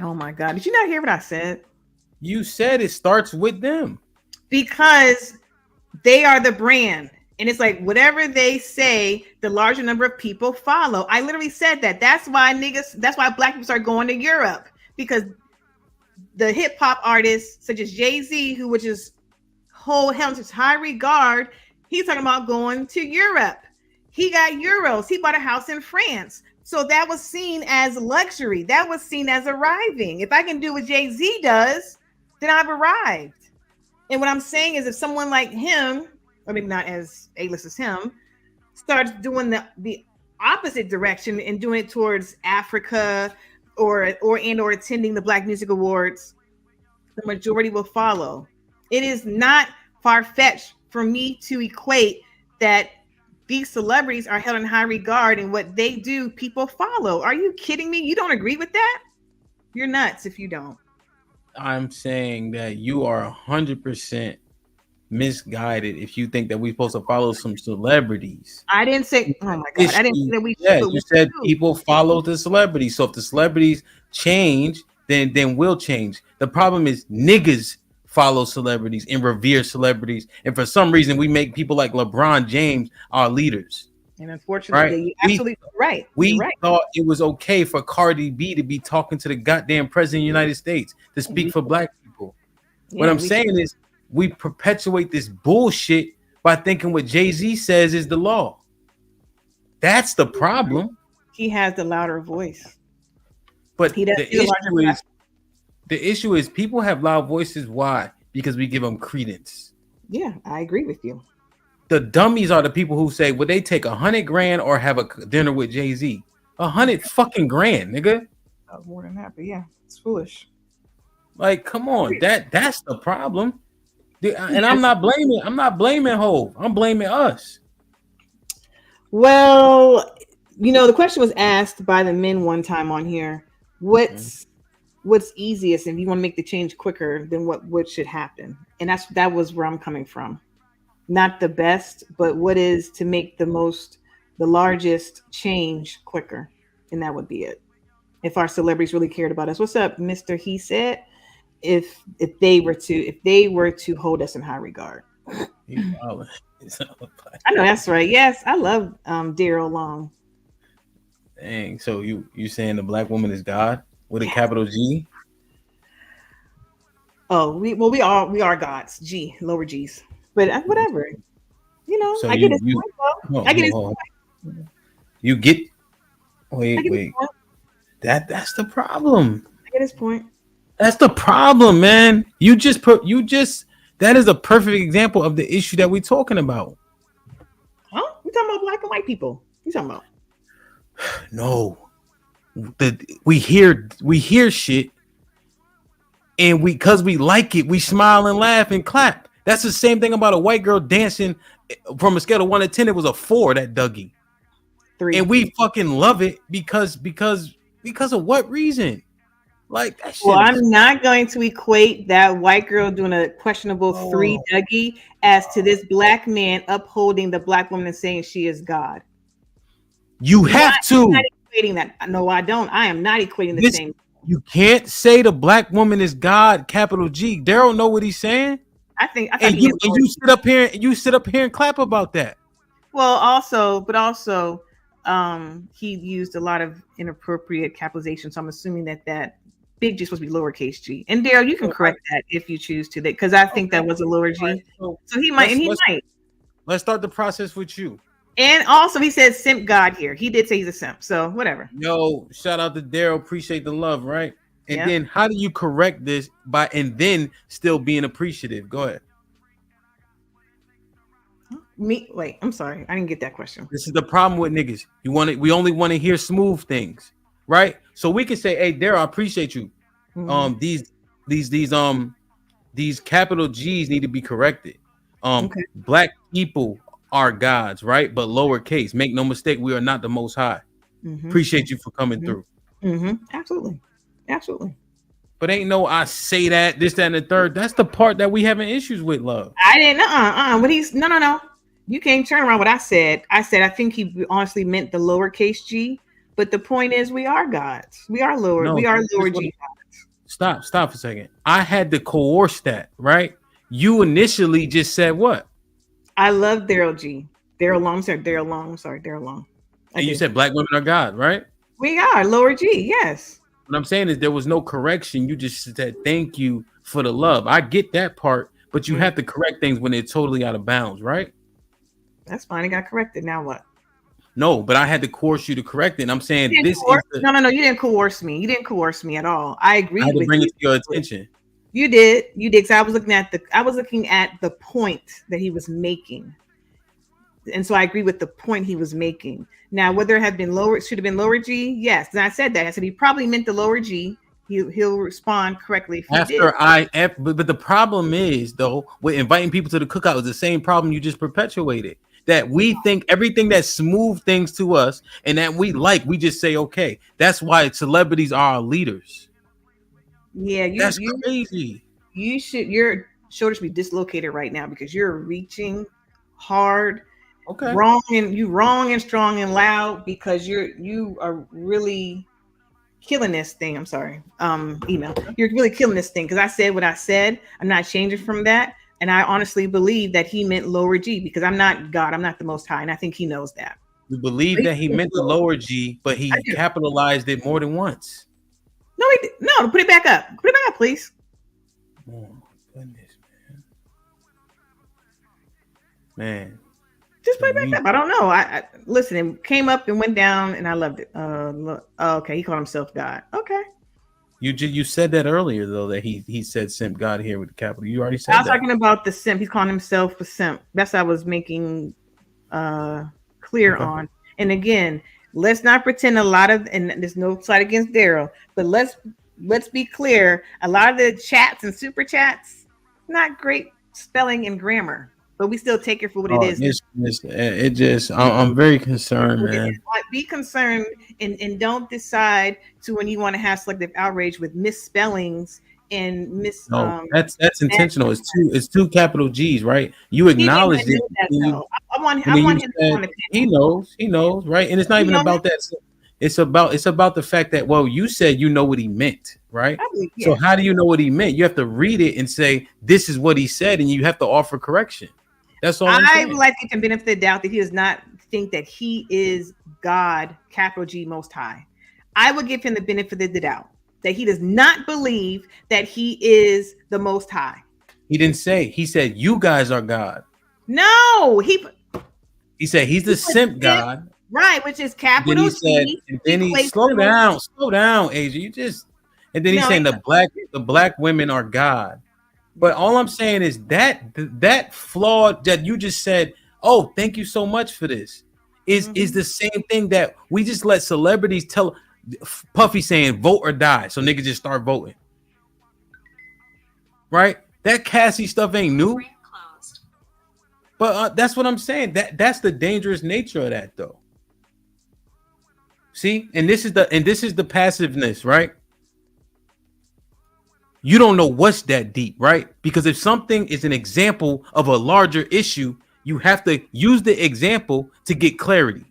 Oh my God. Did you not hear what I said? You said it starts with them. Because they are the brand. And it's like whatever they say, the larger number of people follow. I literally said that. That's why black people start going to Europe. Because the hip hop artists such as Jay-Z, who would just hold held in high regard, he's talking about going to Europe. He got euros. He bought a house in France. So that was seen as luxury. That was seen as arriving. If I can do what Jay-Z does, then I've arrived. And what I'm saying is if someone like him, or maybe not as A-list as him, starts doing the opposite direction and doing it towards Africa or attending the Black Music Awards, the majority will follow. It is not far-fetched for me to equate that these celebrities are held in high regard and what they do, people follow. Are you kidding me? You don't agree with that? You're nuts if you don't. I'm saying that you are 100% misguided if you think that we're supposed to follow some celebrities. I didn't say, oh my God, I didn't say that we should. Yeah, you said people follow the celebrities. So if the celebrities change, then we'll change. The problem is niggas follow celebrities and revere celebrities. And for some reason, we make people like LeBron James our leaders. And unfortunately, you're absolutely right. We thought it was okay for Cardi B to be talking to the goddamn president of the United States to speak for black people. What I'm saying is we perpetuate this bullshit by thinking what Jay-Z says is the law. That's the problem. He has the louder voice. But the issue is people have loud voices. Why? Because we give them credence. Yeah, I agree with you. The dummies are the people who say, would they take $100,000 or have a dinner with Jay-Z? $100 fucking grand, nigga. More than that, but yeah, it's foolish. Like, come on, that's the problem. And I'm not blaming Hov. I'm blaming us. Well, the question was asked by the men one time on here. What's easiest, and if you want to make the change quicker, then what should happen? And that was where I'm coming from. Not the best, but what is to make the largest change quicker, and that would be it. If our celebrities really cared about us, what's up, Mr. He said? If they were to hold us in high regard. I know that's right. Yes, I love Daryl Long. Dang, so you saying the black woman is God with a capital G? Oh, we are gods. G, lower G's. But whatever. You know, So I get his point, though. I get his point. You get I get his wait. point. That's the problem. I get his point. That's the problem, man. You just that is a perfect example of the issue that we're talking about. Huh? You talking about black and white people? You talking about? No. We hear shit, and because we like it, we smile and laugh and clap. That's the same thing about a white girl dancing. From a scale of 1 to 10, it was a 4, that Dougie. 3. And we fucking love it because of what reason? Like that shit. Well, I'm not going to equate that white girl doing a questionable 3 Dougie as to this black man upholding the black woman and saying she is God. You have to. I'm not equating that. No, I don't. I am not equating the same. You can't say the black woman is God, capital G. Daryl know what he's saying. I think you sit up here and clap about that. Well, also, he used a lot of inappropriate capitalization. So I'm assuming that big G is supposed to be lowercase g. And Daryl, you can correct that if you choose to, because I think that was a lower G. Right. So he might, and he might. Let's start the process with you. And also, he said simp God here. He did say he's a simp. So whatever. Yo, shout out to Daryl. Appreciate the love, right? And then how do you correct this and then still being appreciative? Go ahead. Wait, I'm sorry. I didn't get that question. This is the problem with niggas. We only want to hear smooth things, right? So we can say, hey, Daryl, I appreciate you. Mm-hmm. These capital G's need to be corrected. Black people are gods, right? But lowercase. Make no mistake, we are not the most high. Mm-hmm. Appreciate you for coming through. Mm-hmm. Absolutely. But ain't no I say that, this, that, and the third. That's the part that we having issues with, love. I didn't But he's no. You can't turn around what I said. I think he honestly meant the lowercase g. But the point is, we are gods. We are lower. We are lower G gods. Stop for a second. I had to coerce that, right? You initially just said what? I love Daryl G. Daryl Long. And you said black women are God, right? We are lower G, yes. What I'm saying is there was no correction. You just said thank you for the love. I get that part, but you have to correct things when they're totally out of bounds, right? That's fine. It got corrected. Now what? No, but I had to coerce you to correct it. And I'm saying this is no. You didn't coerce me. You didn't coerce me at all. I agree. I had to bring it to your attention. You did. Because I was looking at the point that he was making. And so I agree with the point he was making. Now, whether it had been lower, it should have been lower G. Yes. And I said that. I said he probably meant the lower G. He'll respond correctly. But the problem is, though, with inviting people to the cookout is the same problem you just perpetuated. That we think everything that's smooth things to us and that we like, we just say, okay. That's why celebrities are our leaders. Yeah, that's crazy. Your shoulders should be dislocated right now because you're reaching hard. Okay. Wrong and strong and loud because you are really killing this thing. I'm sorry. Email. You're really killing this thing because I said what I said. I'm not changing from that. And I honestly believe that he meant lower G because I'm not God. I'm not the most high. And I think he knows that. You believe that he meant the lower G, but he capitalized it more than once. No, he did. No, put it back up. Put it back up, please. Oh, goodness, man. Just put it back up. I don't know. I listen. It came up and went down, and I loved it. Okay, he called himself God. Okay. You said that earlier though that he said simp God here with the capital. You already said I was that. talking about the simp. He's calling himself a simp. That's what I was making clear on. And again, let's not pretend and there's no slight against Daryl, but let's be clear. A lot of the chats and super chats, not great spelling and grammar. But we still take it for what it is. I'm very concerned, man. Be concerned and don't decide to when you want to have selective outrage with misspellings and that's intentional. It's two capital G's, right? You acknowledge it. I want him to he knows, right? And it's not even about that. It's about the fact that, well, you said you know what he meant, right? So how do you know what he meant? You have to read it and say, this is what he said, and you have to offer correction. That's all I would like to give him benefit of the doubt that he does not think that he is God, capital G, most high. I would give him the benefit of the doubt that he does not believe that he is the most high. He didn't say, he said, you guys are God. No, He said he's the simp god. Right, which is Then capital he said, T. and then he equates slow to down, Asia. You just, and then he's No, saying the black women are God. But all I'm saying is that flawed that you just said, oh, thank you so much for this, is the same thing that we just let celebrities tell. Puffy saying vote or die, so niggas just start voting. Right? That Cassie stuff ain't new. But that's what I'm saying. That's the dangerous nature of that, though. See, and this is the passiveness, right? You don't know what's that deep, right? Because if something is an example of a larger issue, you have to use the example to get clarity.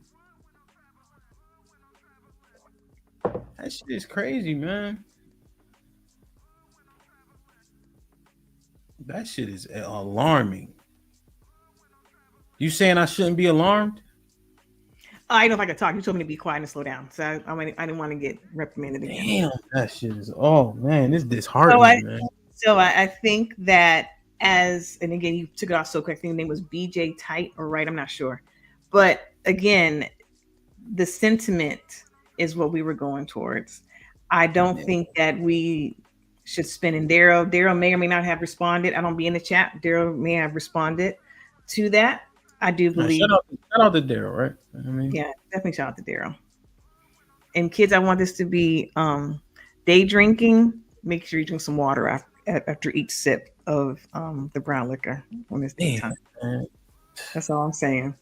That shit is crazy, man. That shit is alarming. You saying I shouldn't be alarmed? I don't know if I could talk. You told me to be quiet and slow down, so I didn't want to get reprimanded again. Damn, that shit is. Oh man, it's disheartening, man. So I think that and again, you took it off so quick. I think the name was BJ Tight or right. I'm not sure, but again, the sentiment is what we were going towards. I don't think that we should spin in Daryl. Daryl may or may not have responded. I don't be in the chat. Daryl may have responded to that. I do believe. Shout out to Daryl, right? I mean, yeah, definitely shout out to Daryl. And kids, I want this to be day drinking. Make sure you drink some water after each sip of the brown liquor when it's daytime. That's all I'm saying.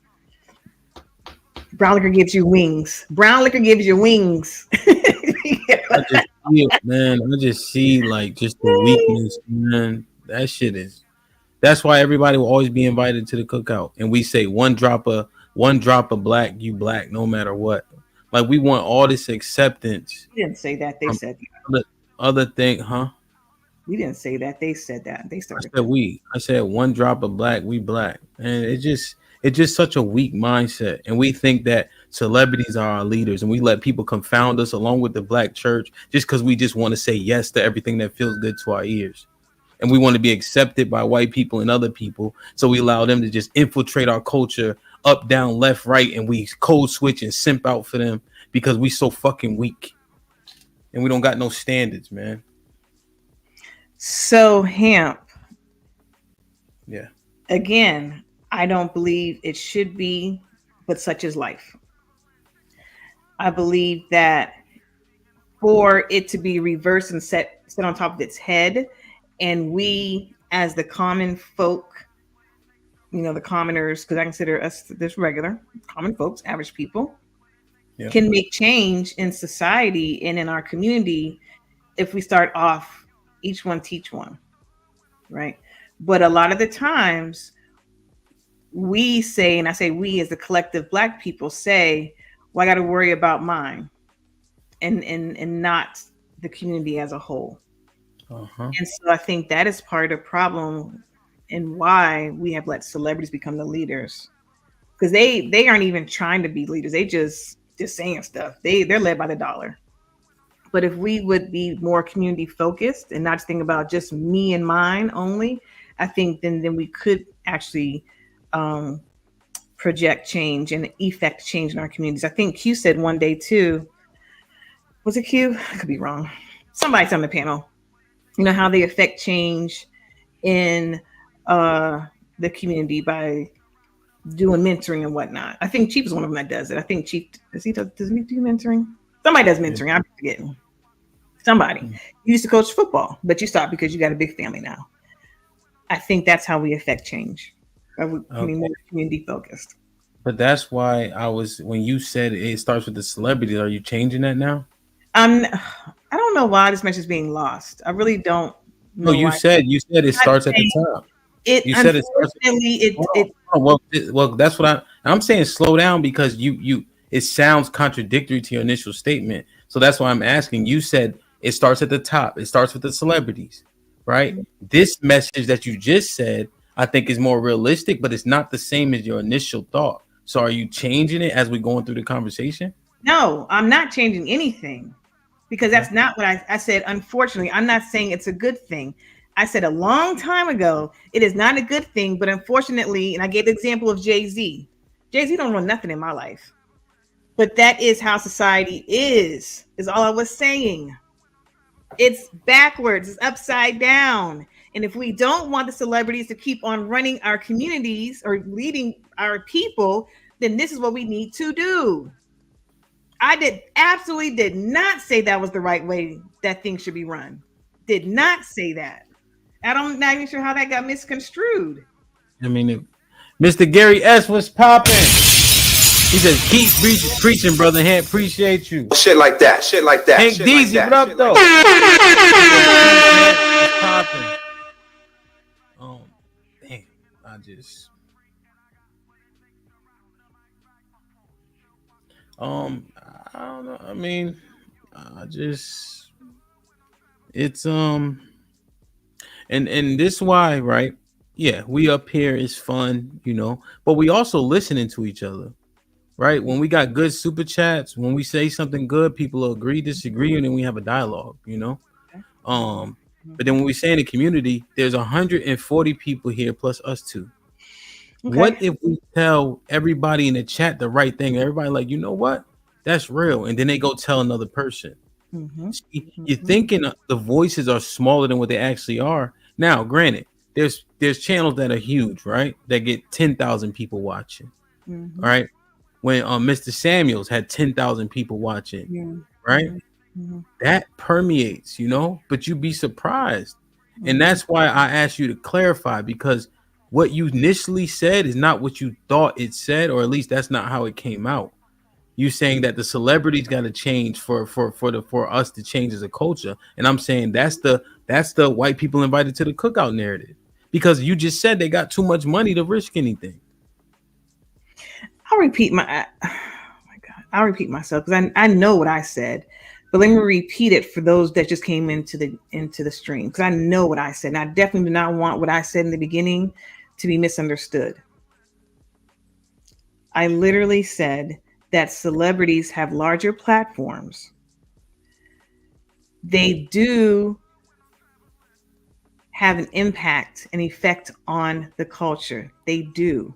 Brown liquor gives you wings. Brown liquor gives you wings. I just feel, man. I just see like just the weakness, man. That shit is. That's why everybody will always be invited to the cookout, and we say one drop of black, you black, no matter what. Like we want all this acceptance. We didn't say that. They said the other thing, huh? We didn't say that. They said that. They started. I said one drop of black, we black, and it's just such a weak mindset, and we think that celebrities are our leaders, and we let people confound us along with the black church just because we just want to say yes to everything that feels good to our ears. And we want to be accepted by white people and other people. So we allow them to just infiltrate our culture up, down, left, right. And we code switch and simp out for them because we so fucking weak. And we don't got no standards, man. So Hamp. Yeah. Again, I don't believe it should be, but such is life. I believe that for it to be reversed and set on top of its head, and we, as the common folk, the commoners, because I consider us this regular common folks, average people, can make change in society and in our community if we start off each one teach one, right? But a lot of the times we say, and I say we as the collective black people say, well, I got to worry about mine and not the community as a whole. And so I think that is part of the problem and why we have let celebrities become the leaders, because they aren't even trying to be leaders. They just saying stuff. They're led by the dollar. But if we would be more community focused and not just think about just me and mine only, I think then we could actually project change and effect change in our communities. I think Q said one day too. Was it Q? I could be wrong. Somebody's on the panel. How they affect change in the community by doing mentoring and whatnot. I think Chief is one of them that does it. I think Chief, does he do mentoring? Somebody does mentoring. I'm forgetting. Somebody. You used to coach football, but you stopped because you got a big family now. I think that's how we affect change. More community focused. But that's why when you said it starts with the celebrities, are you changing that now? I don't know why this message is being lost. I really don't know. No, you said it starts at the top. You said it starts. Well, that's what I'm saying. Slow down, because it sounds contradictory to your initial statement. So that's why I'm asking. You said it starts at the top. It starts with the celebrities, right? This message that you just said, I think, is more realistic, but it's not the same as your initial thought. So are you changing it as we're going through the conversation? No, I'm not changing anything, because that's not what I said. Unfortunately, I'm not saying it's a good thing. I said a long time ago, it is not a good thing, but unfortunately, and I gave the example of Jay-Z, Jay-Z don't run nothing in my life. But that is how society is all I was saying. It's backwards, it's upside down. And if we don't want the celebrities to keep on running our communities or leading our people, then this is what we need to do. I absolutely did not say that was the right way that things should be run. Did not say that. I'm not even sure how that got misconstrued. I mean, Mr. Gary S. was popping. He says, keep preaching, brother. Hank, appreciate you. Shit like that. Shit like that. Hank shit Deezy, like what up, though? Damn, I just... I don't know. I mean, it's and this why, right? Yeah, we up here is fun, you know, but we also listening to each other, right? When we got good super chats, when we say something good, people will agree, disagree, and then we have a dialogue, you know. But then when we say in the community, there's 140 people here plus us two. Okay. What if we tell everybody in the chat the right thing? Everybody like, you know what? That's real. And then they go tell another person. You're thinking the voices are smaller than what they actually are. Now, granted, there's channels that are huge, right? That get 10,000 people watching. All right. When Mr. Samuels had 10,000 people watching, right? That permeates, you know, but you'd be surprised. And that's why I asked you to clarify, because what you initially said is not what you thought it said, or at least that's not how it came out. You saying that the celebrities got to change for us to change as a culture, and I'm saying that's the white people invited to the cookout narrative, because you just said they got too much money to risk anything. I'll repeat myself because I know what I said, but let me repeat it for those that just came into the stream, because I know what I said, and I definitely do not want what I said in the beginning to be misunderstood. I literally said that celebrities have larger platforms. They do have an impact, an effect on the culture. They do.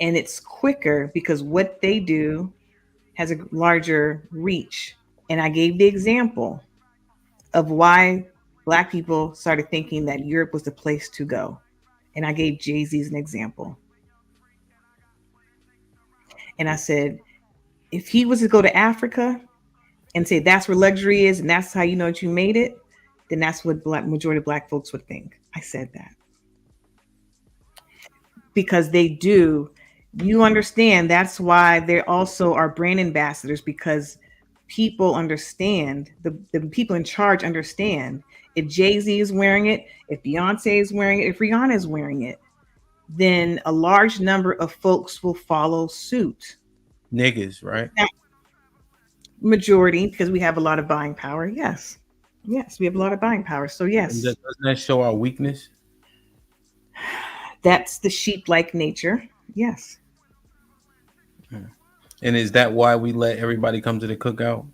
And it's quicker because what they do has a larger reach. And I gave the example of why Black people started thinking that Europe was the place to go. And I gave Jay-Z as an example. And I said, if he was to go to Africa and say that's where luxury is and that's how you know that you made it, then that's what majority of Black folks would think. I said that. Because they do. You understand, that's why there also are brand ambassadors, because people understand, the people in charge understand, if Jay-Z is wearing it, if Beyonce is wearing it, if Rihanna is wearing it, then a large number of folks will follow suit. Niggas, right? Now, majority, because we have a lot of buying power. Yes, we have a lot of buying power. So yes. Doesn't that show our weakness? That's the sheep-like nature. Yes. And is that why we let everybody come to the cookout?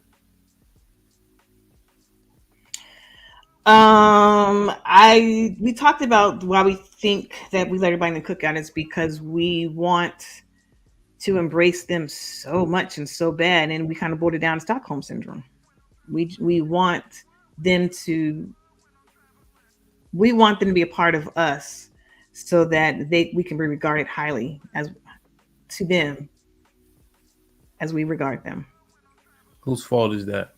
We talked about why we think that we let everybody in the cookout is because we want to embrace them so much and so bad, and we kind of boiled it down to Stockholm syndrome. We want them to be a part of us, so that we can be regarded highly as to them as we regard them. Whose fault is that?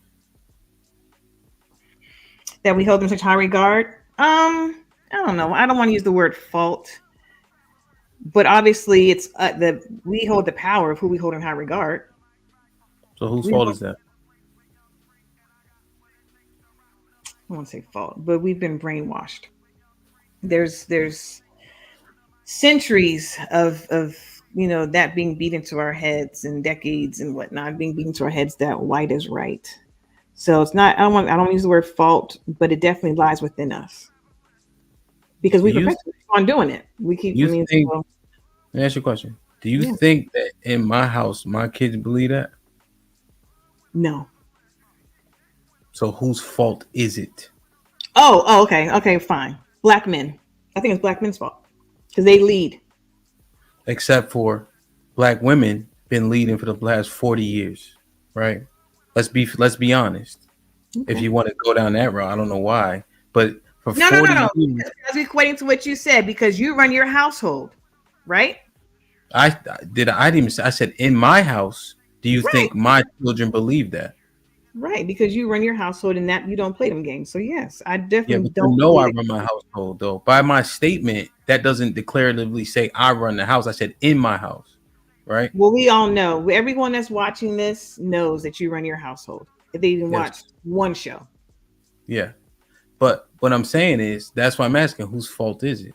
That we hold them in such high regard? I don't know. I don't want to use the word fault, but obviously it's we hold the power of who we hold in high regard. So whose fault is that? I won't say fault, but we've been brainwashed. There's centuries of that being beat into our heads, and decades and whatnot being beat into our heads that white is right. So it's not. I don't use the word fault, but it definitely lies within us because we keep on doing it. We keep. Let me ask you a question. Do you think that in my house my kids believe that? No. So whose fault is it? Oh, okay, fine. Black men. I think it's Black men's fault because they lead. except for black women been leading for the last 40 years, right? Let's be honest. Okay. If you want to go down that route, I don't know why, but for No. 40 years, I was equating to what you said because you run your household, right? I didn't even say, I said in my house. Do you think my children believe that? Right, because you run your household and that you don't play them games. So yes, I Yeah, definitely but don't. you know I run my household though. By my statement, that doesn't declaratively say I run the house. I said in my house, right? Well, we all know. Everyone that's watching this knows that you run your household. If they even watch one show. Yeah. But what I'm saying is that's why I'm asking, whose fault is it?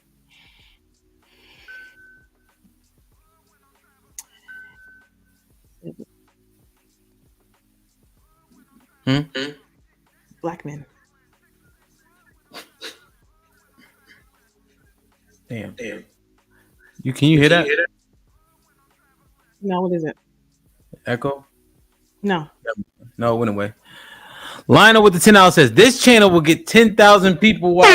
Black men. Damn. You hear that? No, what is it? Echo? No. No, it went away. Lionel with the $10 says this channel will get 10,000 people watching.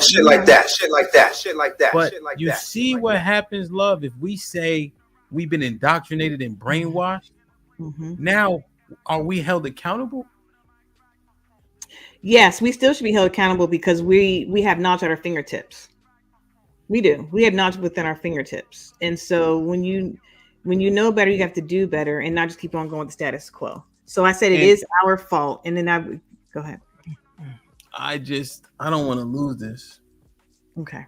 Shit like that. But you see what happens, love, if we say we've been indoctrinated and brainwashed. Now, are we held accountable? Yes, we still should be held accountable because we have knowledge at our fingertips. We do. We have knowledge within our fingertips. And so when you know better, you have to do better and not just keep on going with the status quo. So I said it is our fault. And then go ahead. I don't want to lose this. Okay.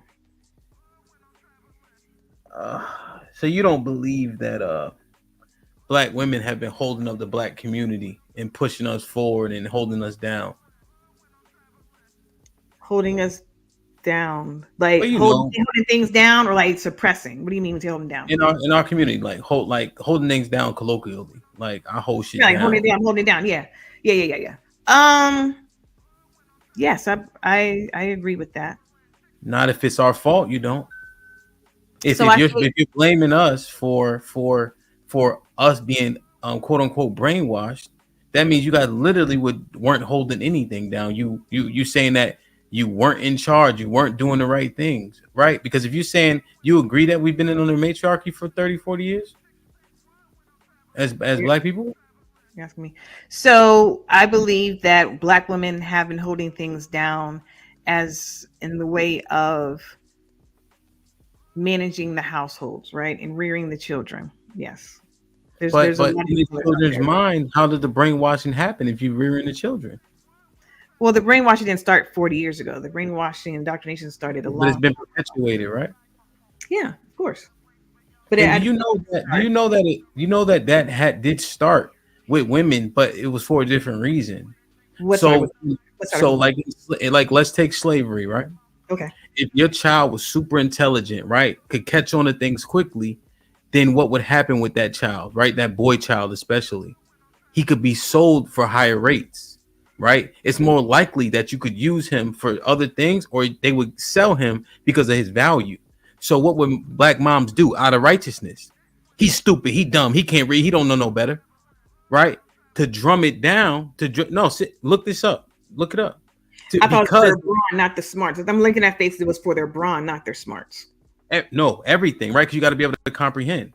So you don't believe that black women have been holding up the black community and pushing us forward and holding us down? Holding us down, like holding things down, or like suppressing? What do you mean with holding down? In our community, like holding things down colloquially, like I hold shit like down. holding it down. Yeah. Yes, I agree with that. Not if it's our fault, you don't. If you're blaming us for us being quote unquote brainwashed, that means you guys literally weren't holding anything down. You saying that you weren't in charge, you weren't doing the right things, right? Because if you're saying you agree that we've been in under matriarchy for 30, 40 years as black people. You're asking me. So I believe that black women have been holding things down as in the way of managing the households, right? And rearing the children. Yes. But in the children's mind, how did the brainwashing happen if you're rearing the children? Well, the brainwashing didn't start 40 years ago. The brainwashing and indoctrination started a long time. But it's been perpetuated, right? Yeah, of course. But you know that did start with women, but it was for a different reason. Let's take slavery, right? Okay. If your child was super intelligent, right, could catch on to things quickly, then what would happen with that child, right? That boy child, especially, he could be sold for higher rates. Right, it's more likely that you could use him for other things, or they would sell him because of his value. So, what would black moms do out of righteousness? He's stupid, he dumb, he can't read, he don't know no better, right? To drum it down, look this up, look it up. I thought it was their brawn, not the smarts. I'm looking at face. It was for their brawn, not their smarts. No, everything, right? Because you got to be able to comprehend,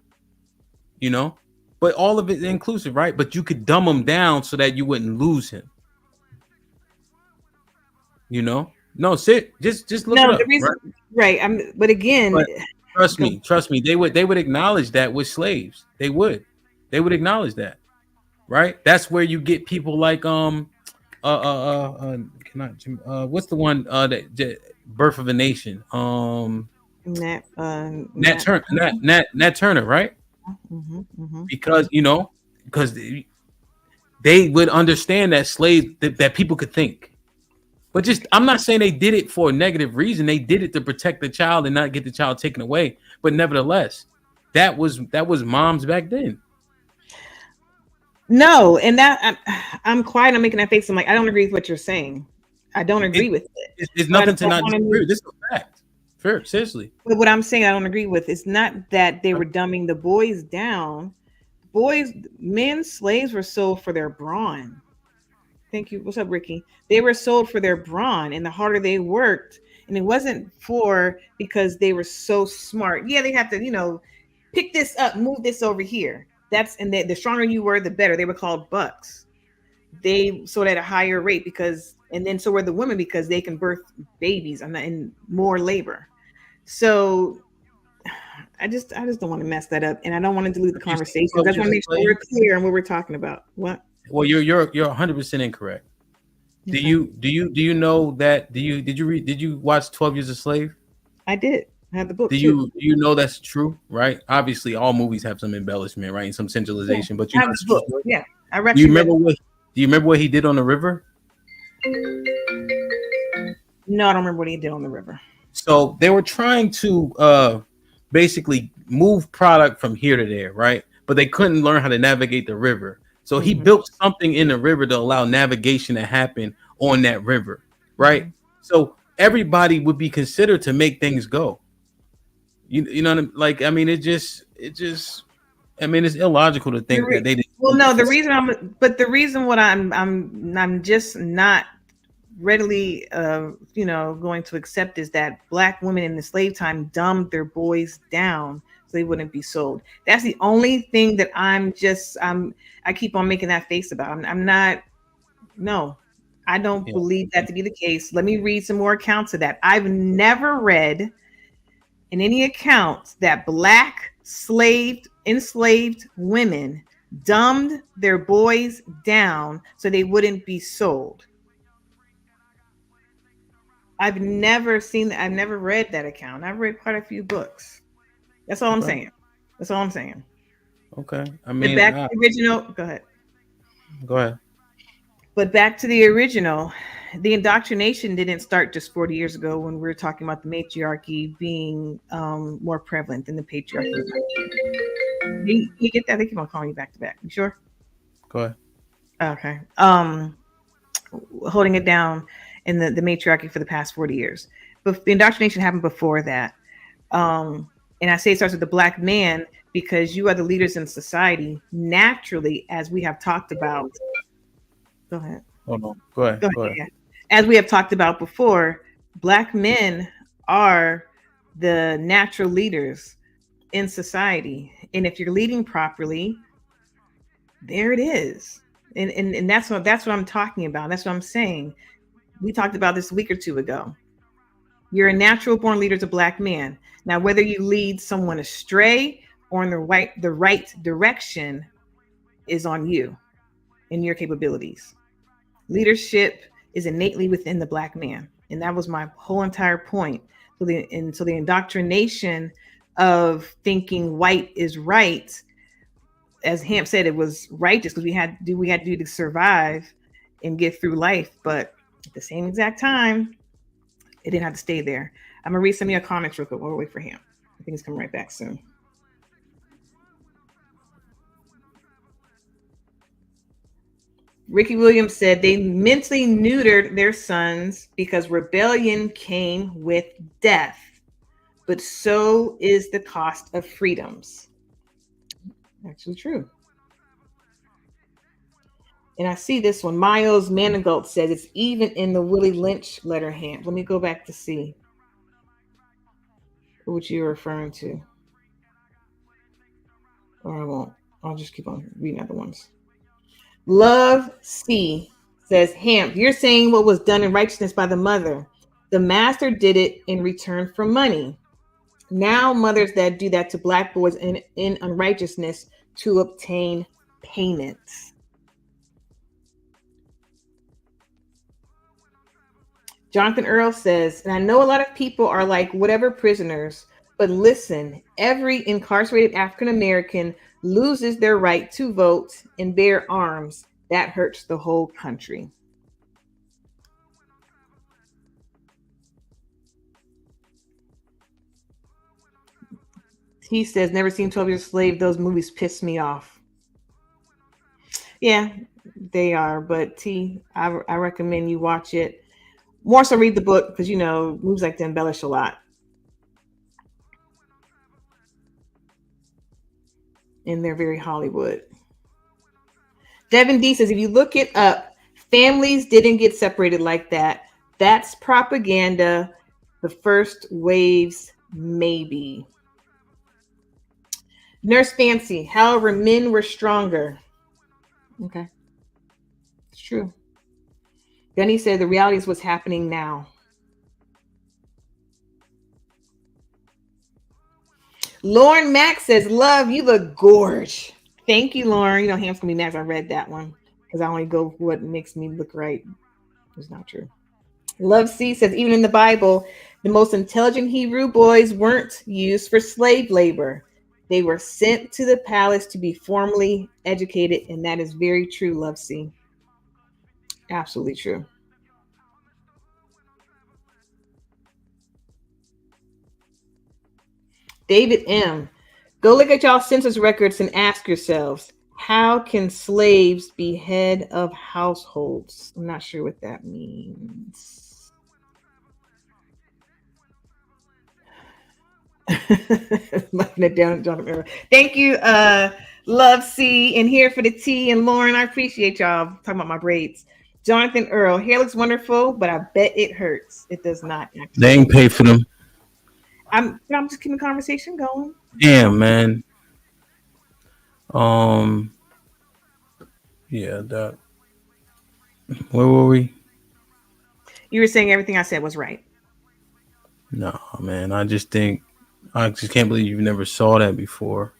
but all of it inclusive, right? But you could dumb him down so that you wouldn't lose him. Just look it up. The reason, right? But again, trust me, they would acknowledge that with slaves. They would acknowledge that, right? That's where you get people like what's the one that Birth of a Nation? Nat Turner, right? Because they would understand that slaves that people could think. But I'm not saying they did it for a negative reason. They did it to protect the child and not get the child taken away. But nevertheless, that was moms back then. No, and that I'm quiet. I'm making that face. I'm like, I don't agree with what you're saying. I don't agree with it. It's nothing to not disagree. This is a fact. Fair, seriously. But what I'm saying I don't agree with is not that they were dumbing the boys down. Men, slaves were sold for their brawn. Thank you. What's up, Ricky? They were sold for their brawn, and the harder they worked And it wasn't for because they were so smart. Yeah, they have to, pick this up, move this over here. And the stronger you were, the better. They were called bucks. They sold at a higher rate and then so were the women because they can birth babies and more labor. So I just don't want to mess that up, and I don't want to dilute the conversation. I just want to make sure we're clear on what we're talking about. What? Well, you're 100% incorrect. Do you know that? Did you watch 12 Years a Slave? I did. I had the book. Do you know that's true? Right. Obviously, all movies have some embellishment, right, and some centralization. But you have the book. Yeah, I do you remember what he did on the river? No, I don't remember what he did on the river. So they were trying to basically move product from here to there, right? But they couldn't learn how to navigate the river. So he built something in the river to allow navigation to happen on that river, right? So everybody would be considered to make things go. You know what I'm like? I mean, it's illogical to think that they didn't. Well, no, the reason what I'm just not readily going to accept is that Black women in the slave time dumbed their boys down so they wouldn't be sold. That's the only thing that I keep on making that face about. I don't believe that to be the case. Let me read some more accounts of that. I've never read in any account that Black enslaved women dumbed their boys down so they wouldn't be sold. I've never seen that. I've never read that account. I've read quite a few books. That's all I'm saying. That's all I'm saying. Okay. I mean, back to the original. Go ahead. Go ahead. But back to the original, the indoctrination didn't start just 40 years ago when we were talking about the matriarchy being more prevalent than the patriarchy. You get that? They keep on calling you back to back. You sure? Go ahead. Okay. Holding it down in the matriarchy for the past 40 years. But the indoctrination happened before that. And I say it starts with the Black man because you are the leaders in society naturally, as we have talked about. Go ahead. Hold on. Go ahead. Yeah. As we have talked about before, Black men are the natural leaders in society. And if you're leading properly, there it is. And that's what I'm talking about. That's what I'm saying. We talked about this a week or two ago. You're a natural born leader to Black man. Now, whether you lead someone astray or in the right direction is on you and your capabilities. Leadership is innately within the Black man. And that was my whole entire point. So the indoctrination of thinking white is right, as Hamp said, it was righteous because we had to do to survive and get through life. But at the same exact time, it didn't have to stay there. I'm gonna read some of your comments real quick while we wait for him. I think he's coming right back soon. Ricky Williams said they mentally neutered their sons because rebellion came with death, but so is the cost of freedoms. Actually true. And I see this one. Miles Manigault says it's even in the Willie Lynch letter hand. Let me go back to see what you're referring to. Or I won't. I'll just keep on reading other ones. Love C says, Hamp, you're saying what was done in righteousness by the mother. The master did it in return for money. Now mothers that do that to Black boys in unrighteousness to obtain payments. Jonathan Earl says, and I know a lot of people are like whatever prisoners, but listen, every incarcerated African American loses their right to vote and bear arms. That hurts the whole country. He says, never seen 12 Years a Slave. Those movies piss me off. Yeah, they are. But I recommend you watch it. More so read the book because, movies like to embellish a lot. And they're very Hollywood. Devin D says, if you look it up, families didn't get separated like that. That's propaganda. The first waves, maybe. Nurse Fancy, however, men were stronger. Okay. It's true. Gunny said the reality is what's happening now. Lauren Mack says, love, you look gorge. Thank you, Lauren. You know, Ham's gonna be mad if I read that one because I only go for what makes me look right. It's not true. Love C says, even in the Bible, the most intelligent Hebrew boys weren't used for slave labor. They were sent to the palace to be formally educated, and that is very true, Love C. Absolutely true. David M. Go look at y'all census records and ask yourselves, how can slaves be head of households? I'm not sure what that means. It down, thank you, Love C, and here for the tea. And Lauren, I appreciate y'all talking about my braids. Jonathan Earl, hair looks wonderful, but I bet it hurts. It does not. Actually. They ain't pay for them. I'm just keeping the conversation going. Damn, man. Yeah, that. Where were we? You were saying everything I said was right. No, man. I just can't believe you never saw that before.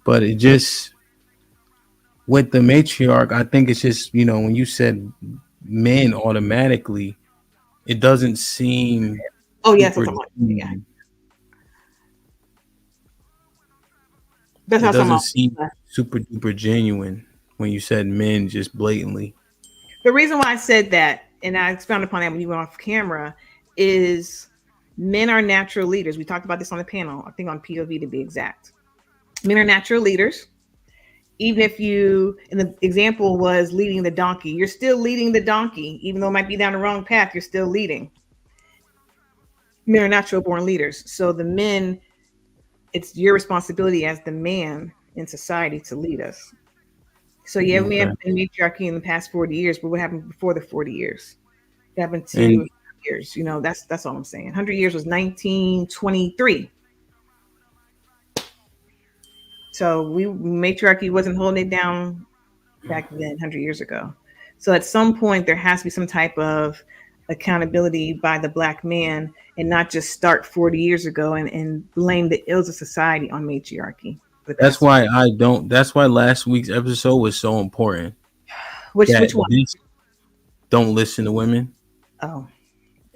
But it just, with the matriarch, I think it's just, you know, when you said men automatically, it doesn't seem. Oh, yes. Yeah. It doesn't seem super duper genuine when you said men just blatantly. The reason why I said that, and I expounded upon that when you went off camera, is men are natural leaders. We talked about this on the panel, I think on POV to be exact. Men are natural leaders. Even if you, and the example was leading the donkey, you're still leading the donkey. Even though it might be down the wrong path, you're still leading. Men are natural born leaders. So the men, it's your responsibility as the man in society to lead us. So yeah, we have been matriarchy in the past 40 years, but what happened before the 40 years? What happened to years? You know, that's all I'm saying. 100 years was 1923. So matriarchy wasn't holding it down back then, 100 years ago. So at some point there has to be some type of accountability by the Black man, and not just start 40 years ago and blame the ills of society on matriarchy. That's why last week's episode was so important. Which one? Don't listen to women. Oh.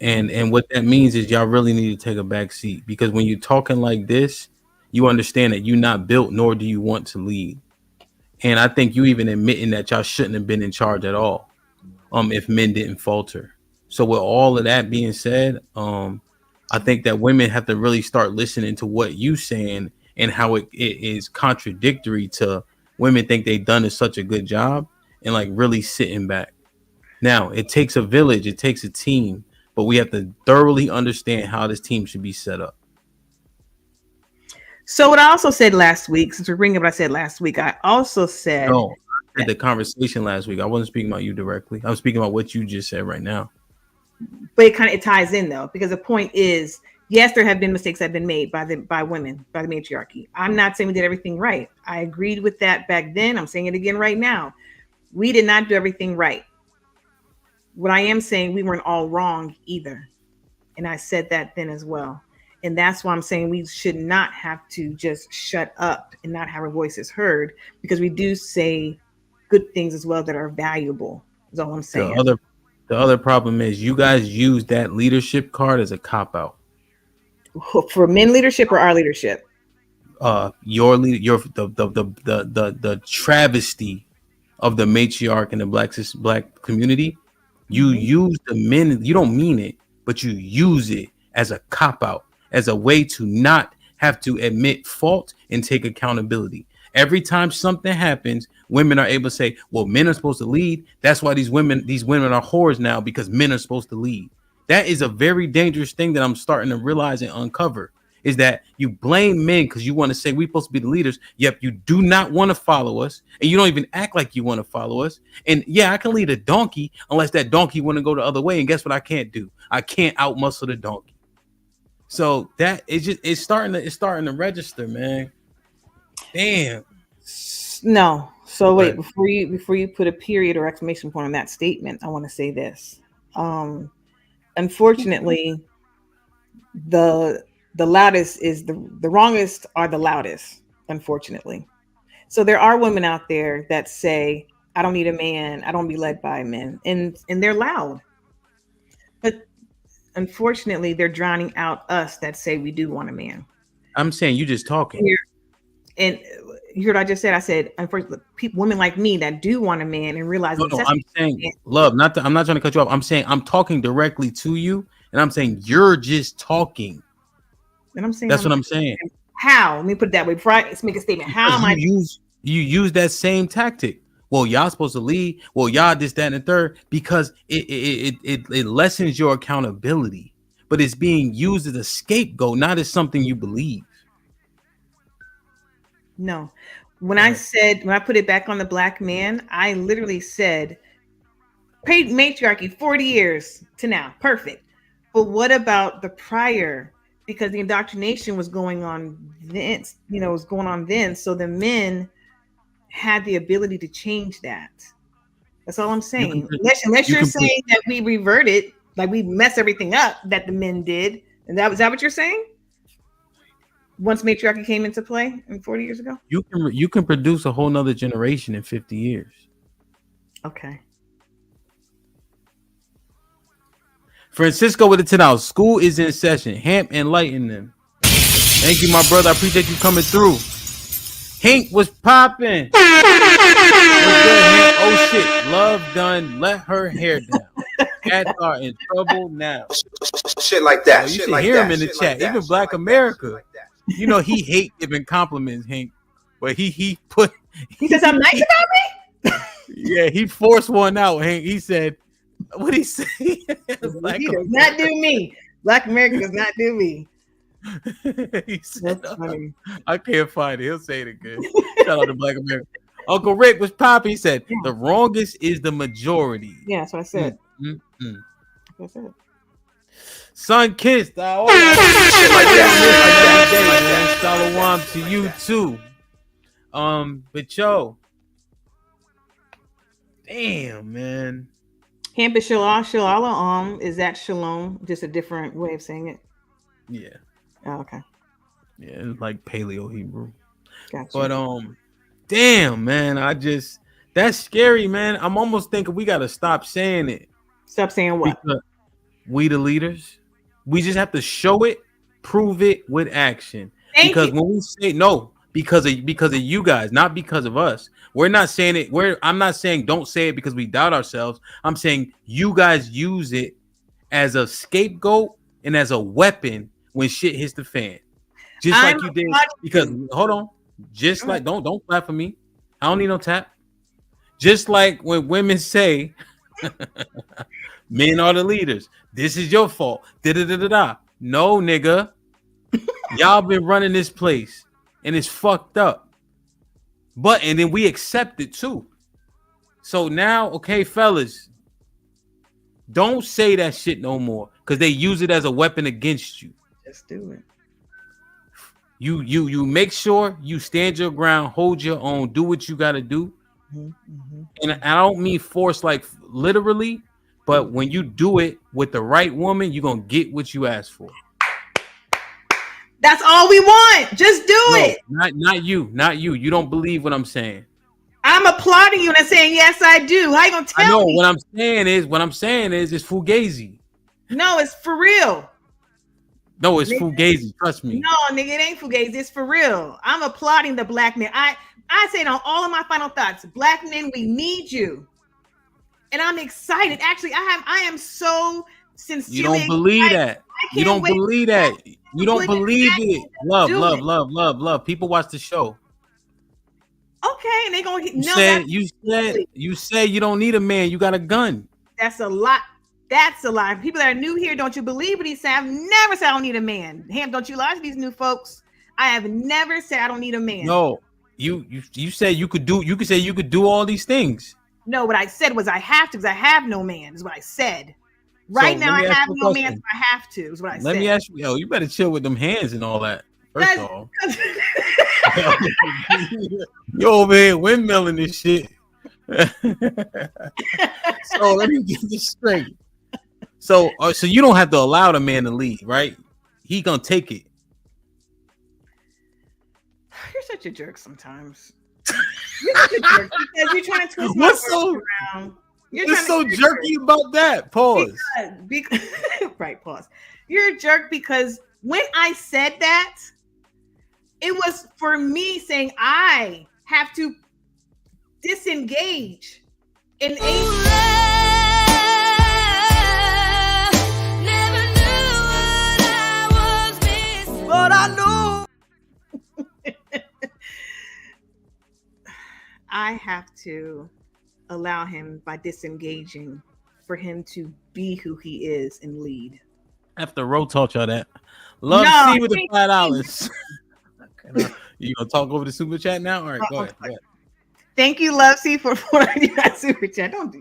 And what that means is y'all really need to take a back seat, because when you're talking like this, you understand that you're not built, nor do you want to lead. And I think you even admitting that y'all shouldn't have been in charge at all, if men didn't falter. So with all of that being said, I think that women have to really start listening to what you saying and how it is contradictory to women think they've done such a good job, and like really sitting back. Now, it takes a village, it takes a team, but we have to thoroughly understand how this team should be set up. So what I also said last week, since we're bringing up what I said last week, I also said... No, I had the conversation last week. I wasn't speaking about you directly. I was speaking about what you just said right now. But it ties in, though, because the point is, yes, there have been mistakes that have been made by women, by the matriarchy. I'm not saying we did everything right. I agreed with that back then. I'm saying it again right now. We did not do everything right. What I am saying, we weren't all wrong either. And I said that then as well. And that's why I'm saying we should not have to just shut up and not have our voices heard, because we do say good things as well that are valuable, is all I'm saying. The other problem is you guys use that leadership card as a cop-out. For men leadership or our leadership? Your the travesty of the matriarch and the black community. You use the men, you don't mean it, but you use it as a cop-out, as a way to not have to admit fault and take accountability. Every time something happens, women are able to say, well, men are supposed to lead. That's why these women are whores now, because men are supposed to lead. That is a very dangerous thing that I'm starting to realize and uncover, is that you blame men because you want to say we're supposed to be the leaders. Yep, you do not want to follow us, and you don't even act like you want to follow us. And yeah, I can lead a donkey unless that donkey want to go the other way. And guess what I can't do? I can't outmuscle the donkey. So that it's starting to register, man. Damn. No. So wait, But before you put a period or exclamation point on that statement, I want to say this. Unfortunately, the loudest is the wrongest are the loudest, unfortunately. So there are women out there that say, I don't need a man, I don't be led by men, and they're loud. But unfortunately, they're drowning out us that say we do want a man. I'm saying you just talking. And you heard what I just said. I said, unfortunately, women like me that do want a man and realize. No, I'm saying, love. I'm not trying to cut you off. I'm saying I'm talking directly to you, and I'm saying you're just talking. And I'm saying that's what I'm saying. How? Let me put it that way. Before I make a statement. How am I? You use that same tactic. Well, y'all supposed to lead. Well, y'all this, that, and the third, because it lessens your accountability, but it's being used as a scapegoat, not as something you believe. No. When I put it back on the black man, I literally said paid matriarchy 40 years to now. Perfect. But what about the prior? Because the indoctrination was going on then, So the men had the ability to change that. That's all I'm saying. Unless you're saying that we reverted, like we messed everything up that the men did. And is that what you're saying? Once matriarchy came into play 40 years ago? You can produce a whole nother generation in 50 years. Okay. Francisco with the $10. School is in session. Hamp, enlighten them. Thank you, my brother. I appreciate you coming through. Hank was popping. Oh shit. Love done. Let her hair down. Cats are in trouble now. Shit like that. You Shit should like hear that. him in the Shit chat. like Even Black America. You know he hate giving compliments, Hank. But he said something nice about me. Yeah, he forced one out. Hank. He said, "What he say?" He does not do me. Black America does not do me. He said, I can't find it. He'll say it again. Shout out to Black America. Uncle Rick was popping. He said, "The wrongest is the majority." Yeah, that's what I said. Mm-hmm. That's what I said. Sun kissed. Shalom to you too. But yo, damn man. Hamp is shalala. Is that shalom? Just a different way of saying it. Yeah. Oh, okay. Yeah, it's like Paleo Hebrew. Gotcha. But damn man, that's scary, man. I'm almost thinking we gotta stop saying it. Stop saying what? Because we the leaders. We just have to show it, prove it with action. When we say no, because of you guys, not because of us. We're not saying it. I'm not saying don't say it because we doubt ourselves. I'm saying you guys use it as a scapegoat and as a weapon when shit hits the fan. Just like you did. Because hold on. Just like don't clap for me. I don't need no tap. Just like when women say men are the leaders. This is your fault. Da-da-da-da-da. No, nigga. Y'all been running this place and it's fucked up. And then we accept it too. So now, okay, fellas, don't say that shit no more because they use it as a weapon against you. Just do it. You make sure you stand your ground, hold your own, do what you got to do. Mm-hmm. And I don't mean force like literally, but when you do it with the right woman, you're going to get what you ask for. That's all we want. Just do it. Not you. You don't believe what I'm saying. I'm applauding you and I'm saying, yes, I do. How you going to tell me? What I'm saying is it's fugazi. No, it's for real. No, it's fugazi. Trust me. No, nigga, it ain't fugazi. It's for real. I'm applauding the black men. I say it on all of my final thoughts. Black men, we need you. And I'm excited. Actually, I am so sincerely. You don't believe that. You don't believe that. You don't believe it. Love. People watch the show. Okay, and they gonna you say you don't need a man. You got a gun. That's a lot. That's a lie. People that are new here, don't you believe what he said? I've never said I don't need a man. Ham, don't you lie to these new folks. I have never said I don't need a man. No, you said you could do. You could say you could do all these things. No, what I said was I have to because I have no man. Is what I said. Right So now, let I me ask have you a no man, question. so I have to. Is what I Let said. me ask you, yo, you better chill with them hands and all that. First of all, you over here windmilling this shit. So let me get this straight. So you don't have to allow the man to lead, right? He gonna take it. You're such a jerk sometimes. You're such a jerk because you're trying to twist my What's words so around. What's so jerky about that? Pause. Because, right, pause. You're a jerk because when I said that, it was for me saying I have to disengage in But I knew I have to allow him by disengaging for him to be who he is and lead. After Ro taught y'all that. Love No, C with the I $5. You gonna talk over the super chat now? All right, go ahead. Thank you, Love C, for that super chat. Don't do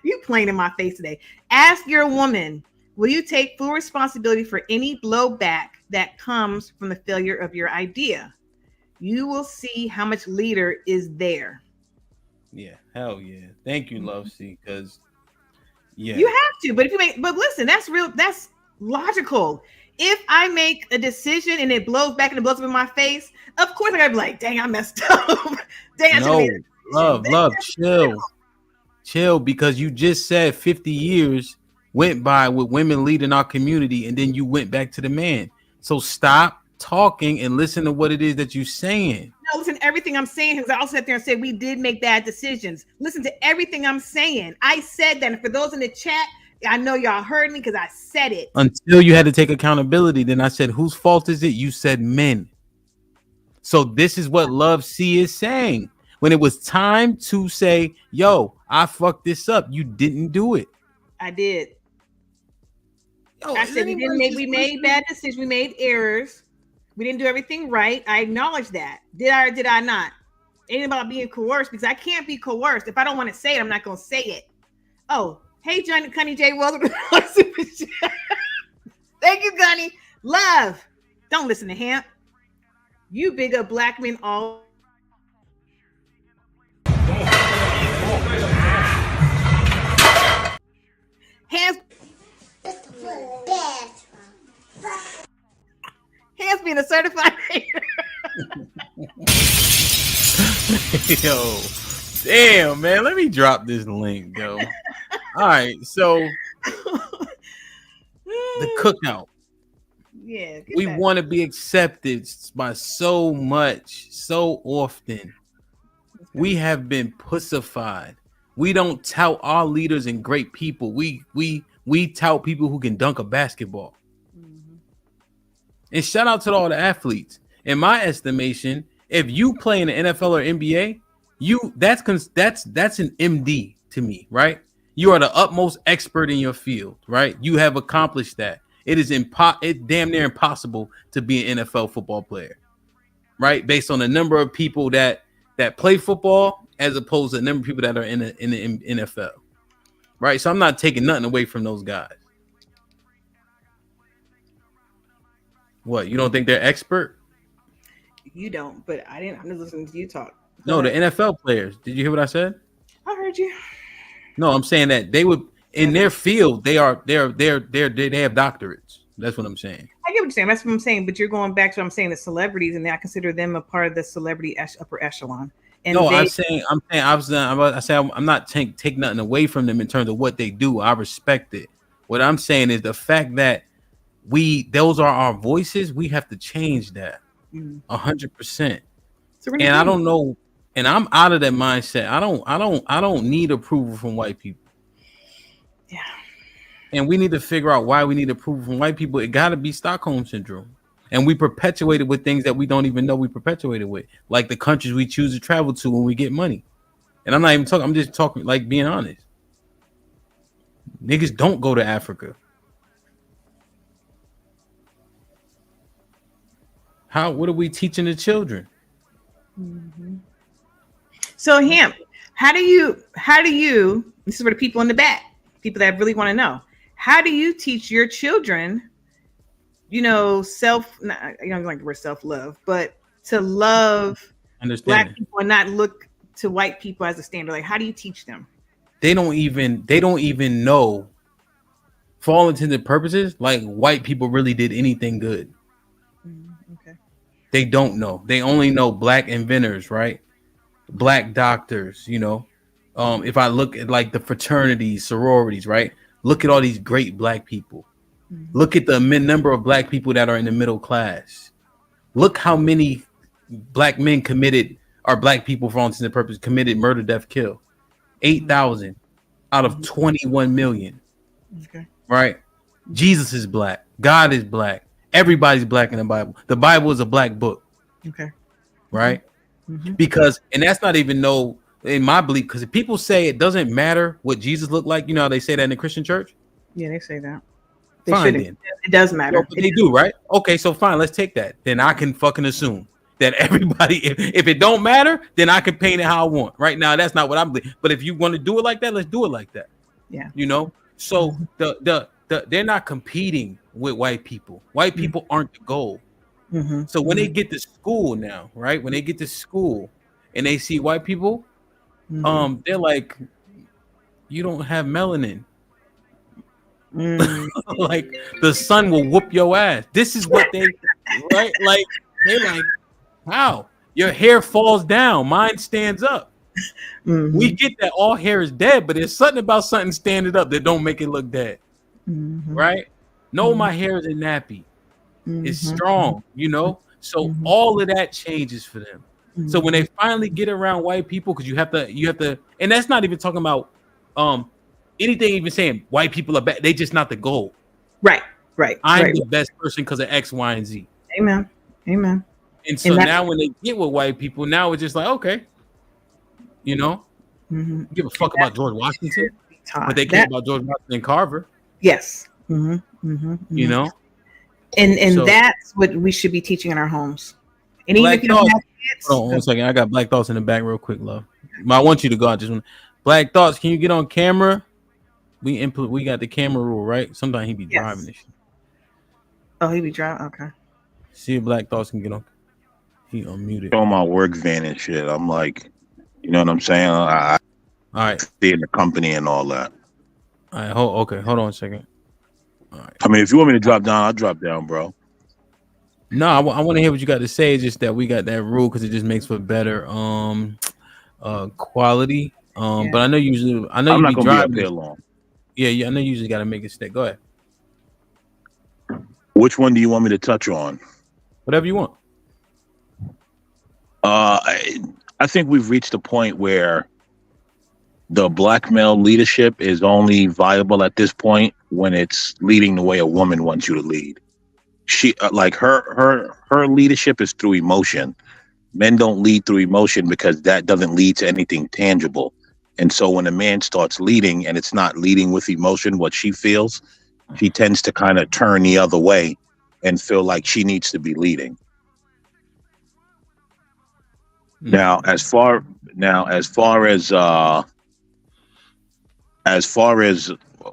you playing in my face today. Ask your woman, will you take full responsibility for any blowback that comes from the failure of your idea? You will see how much leader is there. Yeah, hell yeah. Thank you, Love C, because yeah. You have to, but listen, that's real, that's logical. If I make a decision and it blows back and it blows up in my face, of course I gotta be like, dang, I messed up. Dang, No, love, chill, because you just said 50 years went by with women leading our community, and then you went back to the man. So stop talking and listen to what it is that you're saying. No, listen, everything I'm saying, because I also sat there and said we did make bad decisions. Listen to everything I'm saying. I said that, and for those in the chat, I know y'all heard me because I said it. Until you had to take accountability, then I said, whose fault is it? You said men. So this is what Love C is saying. When it was time to say, yo, I fucked this up, you didn't do it. I did. I said we made bad decisions, we made errors, we didn't do everything right. I acknowledge that. Did I or did I not? It ain't about being coerced, because I can't be coerced. If I don't want to say it, I'm not gonna say it. Oh, hey, Johnny Cunny J. Welcome. Thank you, Gunny. Love. Don't listen to him. You big up black men all. Hands being a certified hater. Yo, damn, man. Let me drop this link, yo. All right, so the cookout. Yeah, we want to be accepted by so much, so often. We have been pussified. We don't tout our leaders and great people. We tout people who can dunk a basketball. And shout out to all the athletes. In my estimation, if you play in the NFL or NBA, that's an MD to me, right? You are the utmost expert in your field, right? You have accomplished that. It is it's damn near impossible to be an NFL football player, right? Based on the number of people that play football as opposed to the number of people that are in the NFL, right? So I'm not taking nothing away from those guys. What, you don't think they're expert? You don't, but I didn't. I'm just listening to you talk. No, the NFL players. Did you hear what I said? I heard you. No, I'm saying that they would in their field. They have doctorates. That's what I'm saying. I get what you're saying. That's what I'm saying. But you're going back to what I'm saying. The celebrities, and I consider them a part of the celebrity upper echelon. And no, I'm not taking nothing away from them in terms of what they do. I respect it. What I'm saying is the fact that those are our voices. We have to change that 100%. And I don't know. And I'm out of that mindset. I don't need approval from white people. Yeah. And we need to figure out why we need approval from white people. It got to be Stockholm syndrome. And we perpetuate it with things that we don't even know we perpetuated with, like the countries we choose to travel to when we get money. And I'm not even talking. I'm just talking like being honest. Niggas don't go to Africa. What are we teaching the children? Mm-hmm. So how do you, this is for the people in the back, people that really want to know, how do you teach your children, you know, like we're self-love, but to love Black people and not look to white people as a standard? Like, how do you teach them? They don't even know, for all intents and purposes, like white people really did anything good. Okay. They don't know. They only know Black inventors, right? Black doctors, you know. If I look at like the fraternities, sororities, right? Look at all these great Black people. Look at the number of Black people that are in the middle class. Look how many Black men Black people, for all intents and purposes, committed murder, death, kill. 8,000 out of 21 million. Okay. Right? Jesus is Black. God is Black. Everybody's Black in the Bible. The Bible is a Black book. Okay. Right? Because, and that's not even in my belief, because if people say it doesn't matter what Jesus looked like, you know how they say that in the Christian church? Yeah, they say that. Fine, then. It does matter. They do, right? Okay, so fine, let's take that. Then I can fucking assume that everybody, if it don't matter, then I can paint it how I want. Right now, that's not what I'm believing. But if you want to do it like that, let's do it like that. Yeah. You know? So they're not competing with white people. White people aren't the goal. So when they get to school now, right? When they get to school and they see white people, they're like, you don't have melanin. Like the sun will whoop your ass. This is what they right? Like they're like, how? Your hair falls down, mine stands up. We get that all hair is dead, but there's something about something standing up that don't make it look dead. Right? No, my hair is a nappy. It's strong, you know. So all of that changes for them. So when they finally get around white people, because you have to, and that's not even talking about anything even saying white people are bad. They just not the goal. Right. I'm the best person because of X, Y, and Z. Amen. And so now when they get with white people, now it's just like, okay, you know, give a fuck about George Washington, but they care about George Washington and Carver. Yes. You know, and so, that's what we should be teaching in our homes. And even Black if you don't Thoughts. have kids, Hold on 1 second. I got Black Thoughts in the back real quick, love. I want you to go out just one. Black Thoughts, can you get on camera? We got the camera rule, right? Sometimes he be driving this shit. Oh, he be driving. Okay. See if Black Thoughts can get on. He unmuted. On my work van and shit. I'm like, you know what I'm saying? I all right. Stay in the company and all that. All right. Hold on a second. All right. I mean, if you want me to drop down, I'll drop down, bro. No, I want to hear what you got to say. It's just that we got that rule because it just makes for better quality. But I know you be driving there long. Yeah, I know you usually got to make it stick. Go ahead. Which one do you want me to touch on? Whatever you want. I think we've reached a point where the Black male leadership is only viable at this point when it's leading the way a woman wants you to lead. She like her leadership is through emotion. Men don't lead through emotion because that doesn't lead to anything tangible. And so when a man starts leading and it's not leading with emotion, what she feels, she tends to kind of turn the other way and feel like she needs to be leading. Now, as far as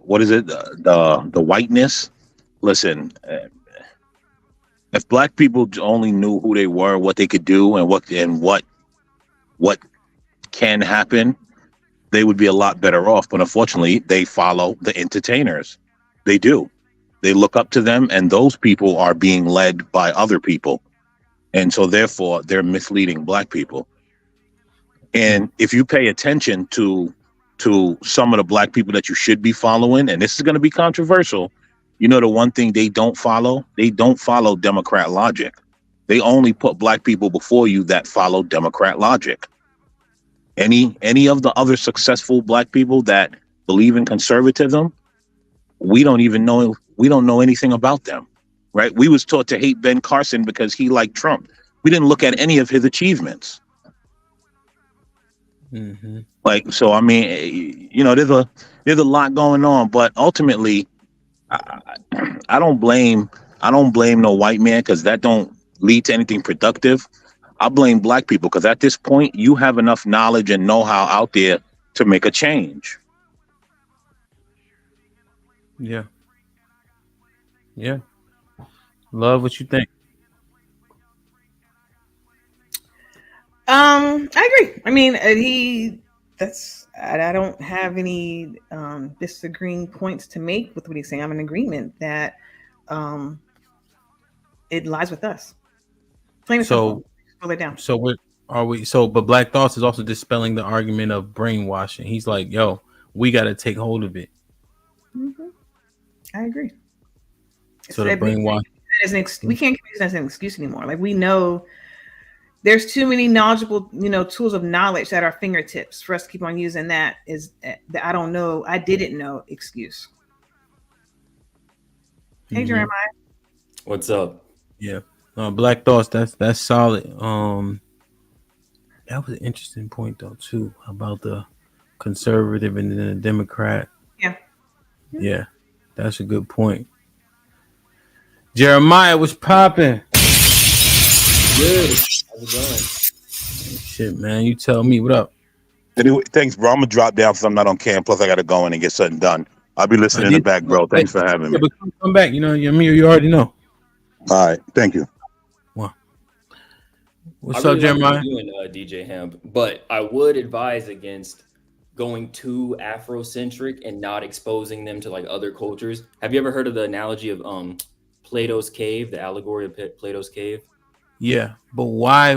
what is it, the whiteness? Listen, if Black people only knew who they were, what they could do, and what can happen, they would be a lot better off. But unfortunately, they follow the entertainers. They do. They look up to them, and those people are being led by other people. And so therefore, they're misleading Black people. And if you pay attention to some of the Black people that you should be following, and this is going to be controversial, you know, the one thing they don't follow Democrat logic. They only put Black people before you that follow Democrat logic. Any of the other successful Black people that believe in conservatism, we don't know anything about them, right? We was taught to hate Ben Carson because he liked Trump. We didn't look at any of his achievements. Like, so I mean, you know, there's a lot going on, but ultimately, I don't blame no white man because that don't lead to anything productive. I blame Black people because at this point, you have enough knowledge and know-how out there to make a change. Yeah. Yeah. Love what you think. I agree. I mean, I don't have any disagreeing points to make with what he's saying. I'm in agreement that it lies with us. Plain and simple. Pull it down. So but Black Thoughts is also dispelling the argument of brainwashing. He's like, yo, we got to take hold of it. Mm-hmm. I agree. So the brainwash. We can't use that as an excuse anymore. Like, we know there's too many knowledgeable, tools of knowledge at our fingertips for us to keep on using that I don't know, I didn't know excuse. Hey, Jeremiah. What's up? Yeah. Black Thoughts, that's solid. That was an interesting point though too about the conservative and then the Democrat. Yeah. Yeah. That's a good point. Jeremiah was popping. Good. How's it going? Shit, man. You tell me. What up? Anyway, thanks, bro. I'm gonna drop down because I'm not on cam. Plus, I gotta go in and get something done. I'll be listening in the back, bro. Thanks for having me. But come back. You already know. All right. Thank you. What's up, Jeremiah? Doing DJ Hemp, but I would advise against going too Afrocentric and not exposing them to like other cultures. Have you ever heard of the analogy of Plato's cave, the allegory of Plato's cave? Yeah, but why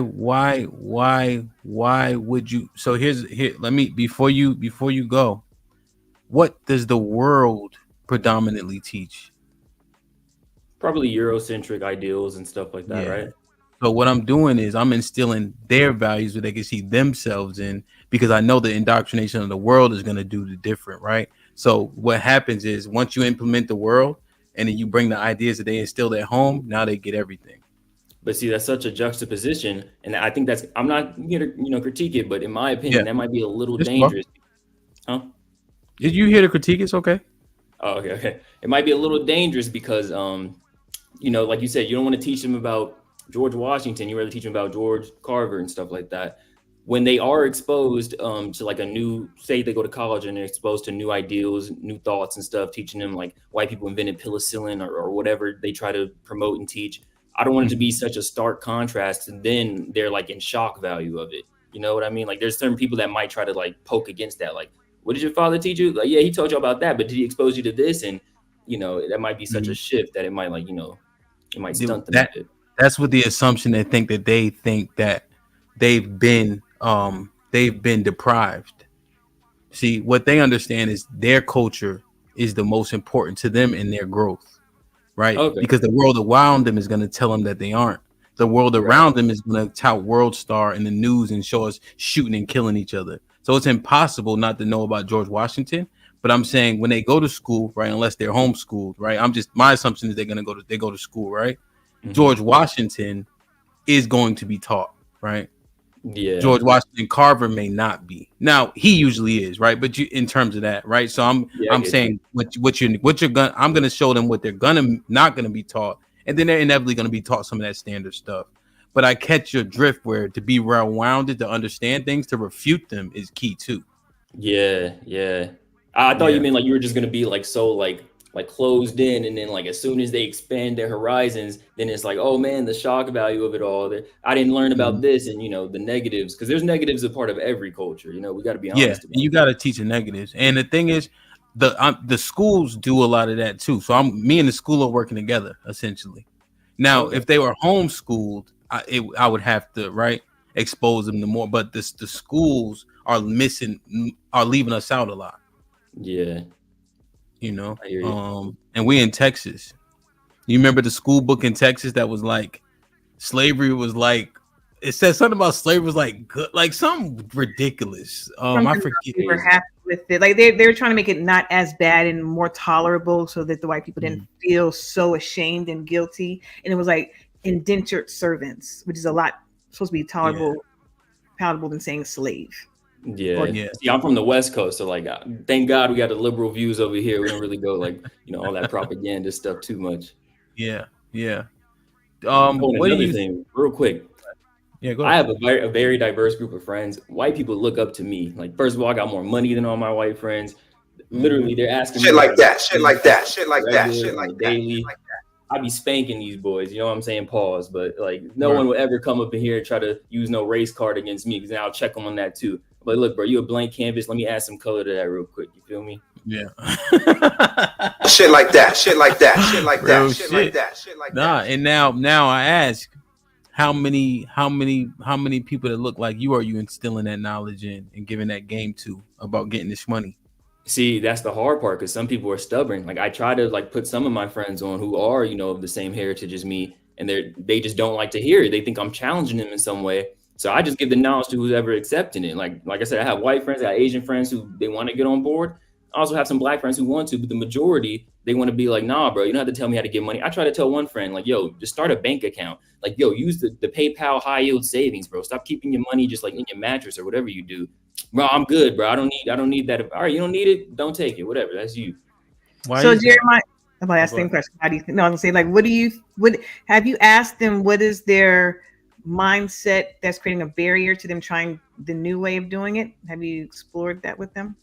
would you? So here. Let me before you go. What does the world predominantly teach? Probably Eurocentric ideals and stuff like that, right? So what I'm doing is I'm instilling their values so they can see themselves in, because I know the indoctrination of the world is going to do the different, right? So what happens is once you implement the world and then you bring the ideas that they instilled at home, now they get everything. But see, that's such a juxtaposition, and I think I'm not here to critique it, but in my opinion, that might be a little dangerous. Huh? Did you hear the critique? It's okay. Oh, okay. It might be a little dangerous because, like you said, you don't want to teach them about George Washington. You rather teach them about George Carver and stuff like that. When they are exposed to like a new, say they go to college and they're exposed to new ideals, new thoughts and stuff, teaching them like white people invented penicillin or whatever they try to promote and teach. I don't want it to be such a stark contrast, and then they're like in shock value of it. You know what I mean? Like there's certain people that might try to like poke against that. Like, what did your father teach you? Like, yeah, he told you about that, but did he expose you to this? And that might be such a shift that it might it might stunt them a bit. That's what the assumption they think that they've been deprived. See, what they understand is their culture is the most important to them in their growth, right? Okay. Because the world around them is going to tell them that they aren't. The world around them is going to tout World Star in the news and show us shooting and killing each other. So it's impossible not to know about George Washington. But I'm saying when they go to school, right, unless they're homeschooled, right? My assumption is they go to school, right? Mm-hmm. George Washington is going to be taught, right? Yeah. George Washington Carver may not be. Now he usually is, right? But in terms of that, right? So I'm saying what you're gonna. I'm gonna show them what they're not gonna be taught, and then they're inevitably gonna be taught some of that standard stuff. But I catch your drift where to be well-rounded, to understand things, to refute them is key too. Yeah. I thought you meant like you were just gonna be like so like closed in, and then like as soon as they expand their horizons, then it's like, oh man, the shock value of it all. I didn't learn about this, and the negatives, because there's negatives a part of every culture. We got to be honest. Yeah, you got to teach the negatives, and the thing is, the schools do a lot of that too. So me and the school are working together essentially. Now, if they were homeschooled, I would have to expose them to more, but the schools are leaving us out a lot. Yeah. I hear you. And we in Texas. You remember the school book in Texas that was like slavery was like, it said something about slavery was like good, like something ridiculous. I forget. We were happy with it. Like they were trying to make it not as bad and more tolerable, so that the white people didn't feel so ashamed and guilty. And it was like indentured servants, which is a lot supposed to be palatable than saying slave. Yeah. See, I'm from the West Coast, so like, thank God we got the liberal views over here. We don't really go like, all that propaganda stuff too much. Yeah. Another thing, real quick. Yeah, go ahead. I have a very diverse group of friends. White people look up to me. Like, first of all, I got more money than all my white friends. Literally, they're asking shit me like that, shit like that, shit like that, shit like daily. Like that. I be spanking these boys. You know what I'm saying? Pause. But like, no one will ever come up in here and try to use no race card against me, because then I'll check them on that too. But look, bro, you a blank canvas. Let me add some color to that real quick. You feel me? Yeah. Shit like that. Shit like that. Shit like that. Shit like that. Shit like that. Nah, and now I ask, how many people that look like you are you instilling that knowledge in and giving that game to about getting this money? See, that's the hard part, because some people are stubborn. Like, I try to like put some of my friends on who are, you know, of the same heritage as me, and they just don't like to hear it. They think I'm challenging them in some way. So I just give the knowledge to who's ever accepting it. Like I said, I have white friends, I got Asian friends who they want to get on board. I also have some black friends who want to, but the majority, they want to be like, nah, bro, you don't have to tell me how to get money. I try to tell one friend, like, yo, just start a bank account. Like, yo, use the PayPal high yield savings, bro. Stop keeping your money just like in your mattress or whatever you do. Bro, I'm good, bro. I don't need that. All right, you don't need it, don't take it. Whatever, that's you. So Jeremiah, I'm gonna ask the same question. How do you think? No, I'm gonna say, like, what have you asked them? What is their mindset that's creating a barrier to them trying the new way of doing it? Have you explored that with them?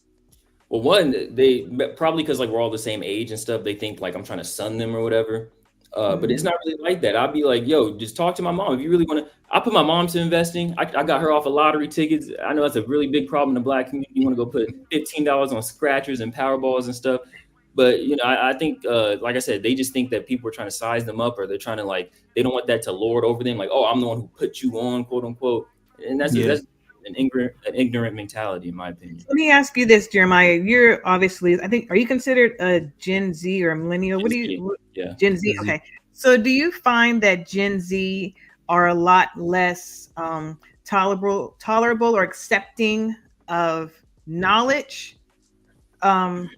Well, one, they probably, because like we're all the same age and stuff, they think like I'm trying to sun them or whatever. But it's not really like that. I'll be like, yo, just talk to my mom. If you really want to, I put my mom to investing. I got her off of lottery tickets. I know that's a really big problem in the black community. You want to go put $15 on scratchers and Powerballs and stuff. But, you know, I think, like I said, they just think that people are trying to size them up, or they're trying to like, they don't want that to lord over them. Like, oh, I'm the one who put you on, quote unquote. And that's an ignorant mentality, in my opinion. Let me ask you this, Jeremiah. You're obviously, I think, are you considered a Gen Z or a millennial? What do you? Yeah, Gen Z. Okay. So, do you find that Gen Z are a lot less tolerable or accepting of knowledge from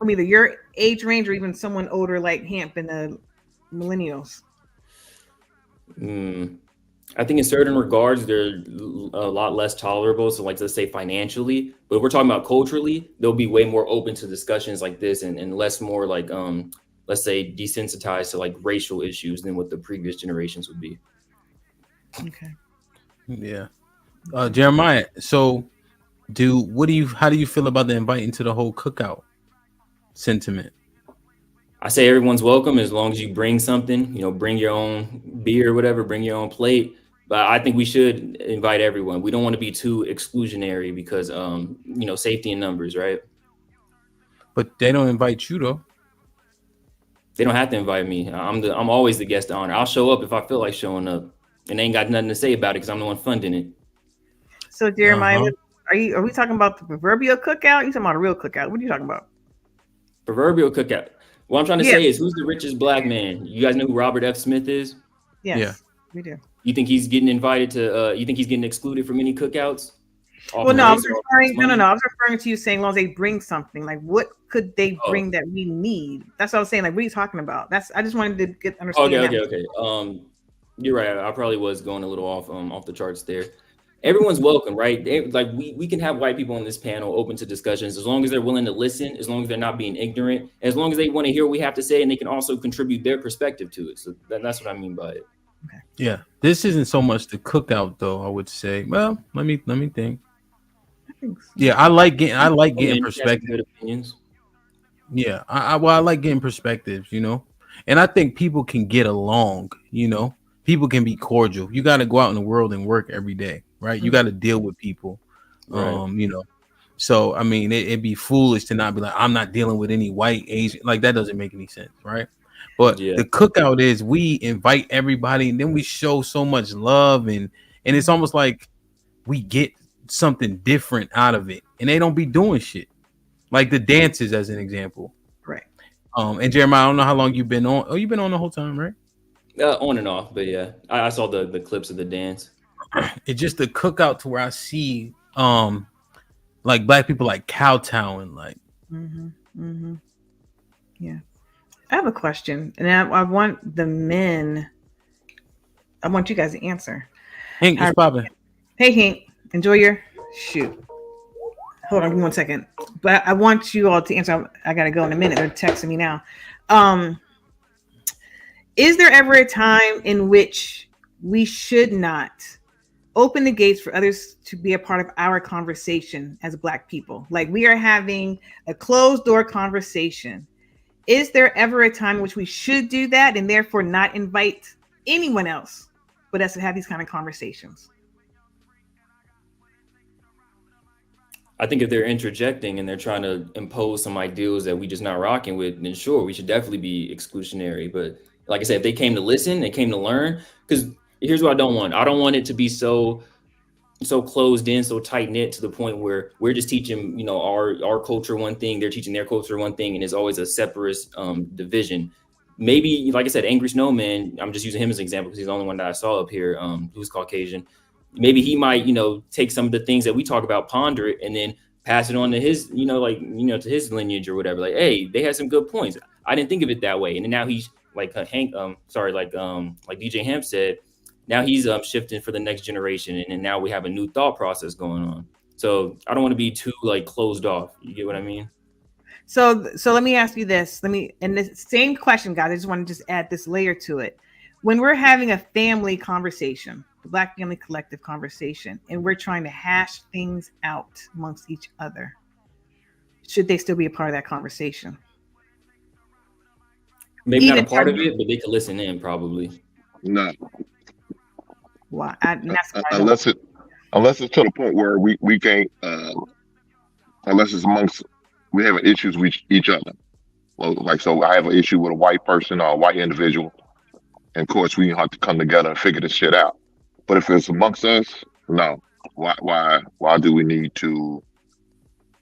either your age range or even someone older like Hamp and the millennials? I think in certain regards, they're a lot less tolerable. So like, let's say financially, but if we're talking about culturally, they'll be way more open to discussions like this and less more like, let's say, desensitized to like racial issues than what the previous generations would be. Okay. Yeah. Jeremiah, so how do you feel about the inviting to the whole cookout sentiment? I say everyone's welcome as long as you bring something, you know, bring your own beer or whatever, bring your own plate. But I think we should invite everyone. We don't want to be too exclusionary because, you know, safety in numbers, right? But they don't invite you though. They don't have to invite me. I'm always the guest of honor. I'll show up if I feel like showing up, and they ain't got nothing to say about it because I'm the one funding it. So Jeremiah, are we talking about the proverbial cookout? You talking about a real cookout? What are you talking about? Proverbial cookout. What I'm trying to say is, who's the richest black man? You guys know who Robert F. Smith is? Yes, we do. You think he's getting invited to? You think he's getting excluded from any cookouts? Well, no, I was referring to you saying, as long as they bring something, like what could they bring that we need? That's what I was saying. Like, what are you talking about? I just wanted to understand. Okay. You're right. I probably was going a little off the charts there. Everyone's welcome, right? Like we can have white people on this panel open to discussions as long as they're willing to listen, as long as they're not being ignorant, as long as they want to hear what we have to say, and they can also contribute their perspective to it. So that's what I mean by it. Okay. Yeah, this isn't so much the cookout though. I would say. Well, let me think. I think so. Yeah, I like getting perspective. Good opinions. Yeah, I like getting perspectives, you know, and I think people can get along, you know. People can be cordial. You got to go out in the world and work every day, right? You got to deal with people, you know. So, I mean, it'd be foolish to not be like, I'm not dealing with any white Asian. Like, that doesn't make any sense, right? But the cookout is we invite everybody, and then we show so much love, and it's almost like we get something different out of it, and they don't be doing shit. Like the dances, as an example. Right. And Jeremiah, I don't know how long you've been on. Oh, you've been on the whole time, right? On and off, but yeah, I saw the clips of the dance. It's just the cookout to where I see like black people like kowtowing, like. Yeah, I have a question, and I want the men. I want you guys to answer. Hank, it's popping. Hey, Hank, enjoy your shoot. Hold on, give me 1 second. But I want you all to answer. I gotta go in a minute. They're texting me now. Is there ever a time in which we should not open the gates for others to be a part of our conversation as Black people? Like we are having a closed door conversation, Is there ever a time in which we should do that and therefore not invite anyone else but us to have these kind of conversations? I think if they're interjecting and they're trying to impose some ideals that we just not rocking with, then sure, we should definitely be exclusionary. But like I said, if they came to listen, they came to learn, because here's what I don't want. I don't want it to be so closed in, so tight knit to the point where we're just teaching, you know, our culture one thing, they're teaching their culture one thing, and it's always a separate division. Maybe, like I said, Angry Snowman, I'm just using him as an example because he's the only one that I saw up here who's Caucasian. Maybe he might, you know, take some of the things that we talk about, ponder it, and then pass it on to his, you know, like, you know, to his lineage or whatever. Like, hey, they had some good points. I didn't think of it that way. And then now he's like like DJ Hamp said, now he's shifting for the next generation, and then now we have a new thought process going on. So I don't want to be too like closed off. You get what I mean? So let me ask you this. And the same question, guys. I just want to just add this layer to it. When we're having a family conversation, the Black Family Collective conversation, and we're trying to hash things out amongst each other, should they still be a part of that conversation? Maybe even not a part of it, but they could listen in probably. No. Why? Unless it's to the point where we can't, unless it's amongst, we have issues with each other. Well, like, so I have an issue with a white person or a white individual, and of course we have to come together and figure this shit out. But if it's amongst us, no. Why do we need to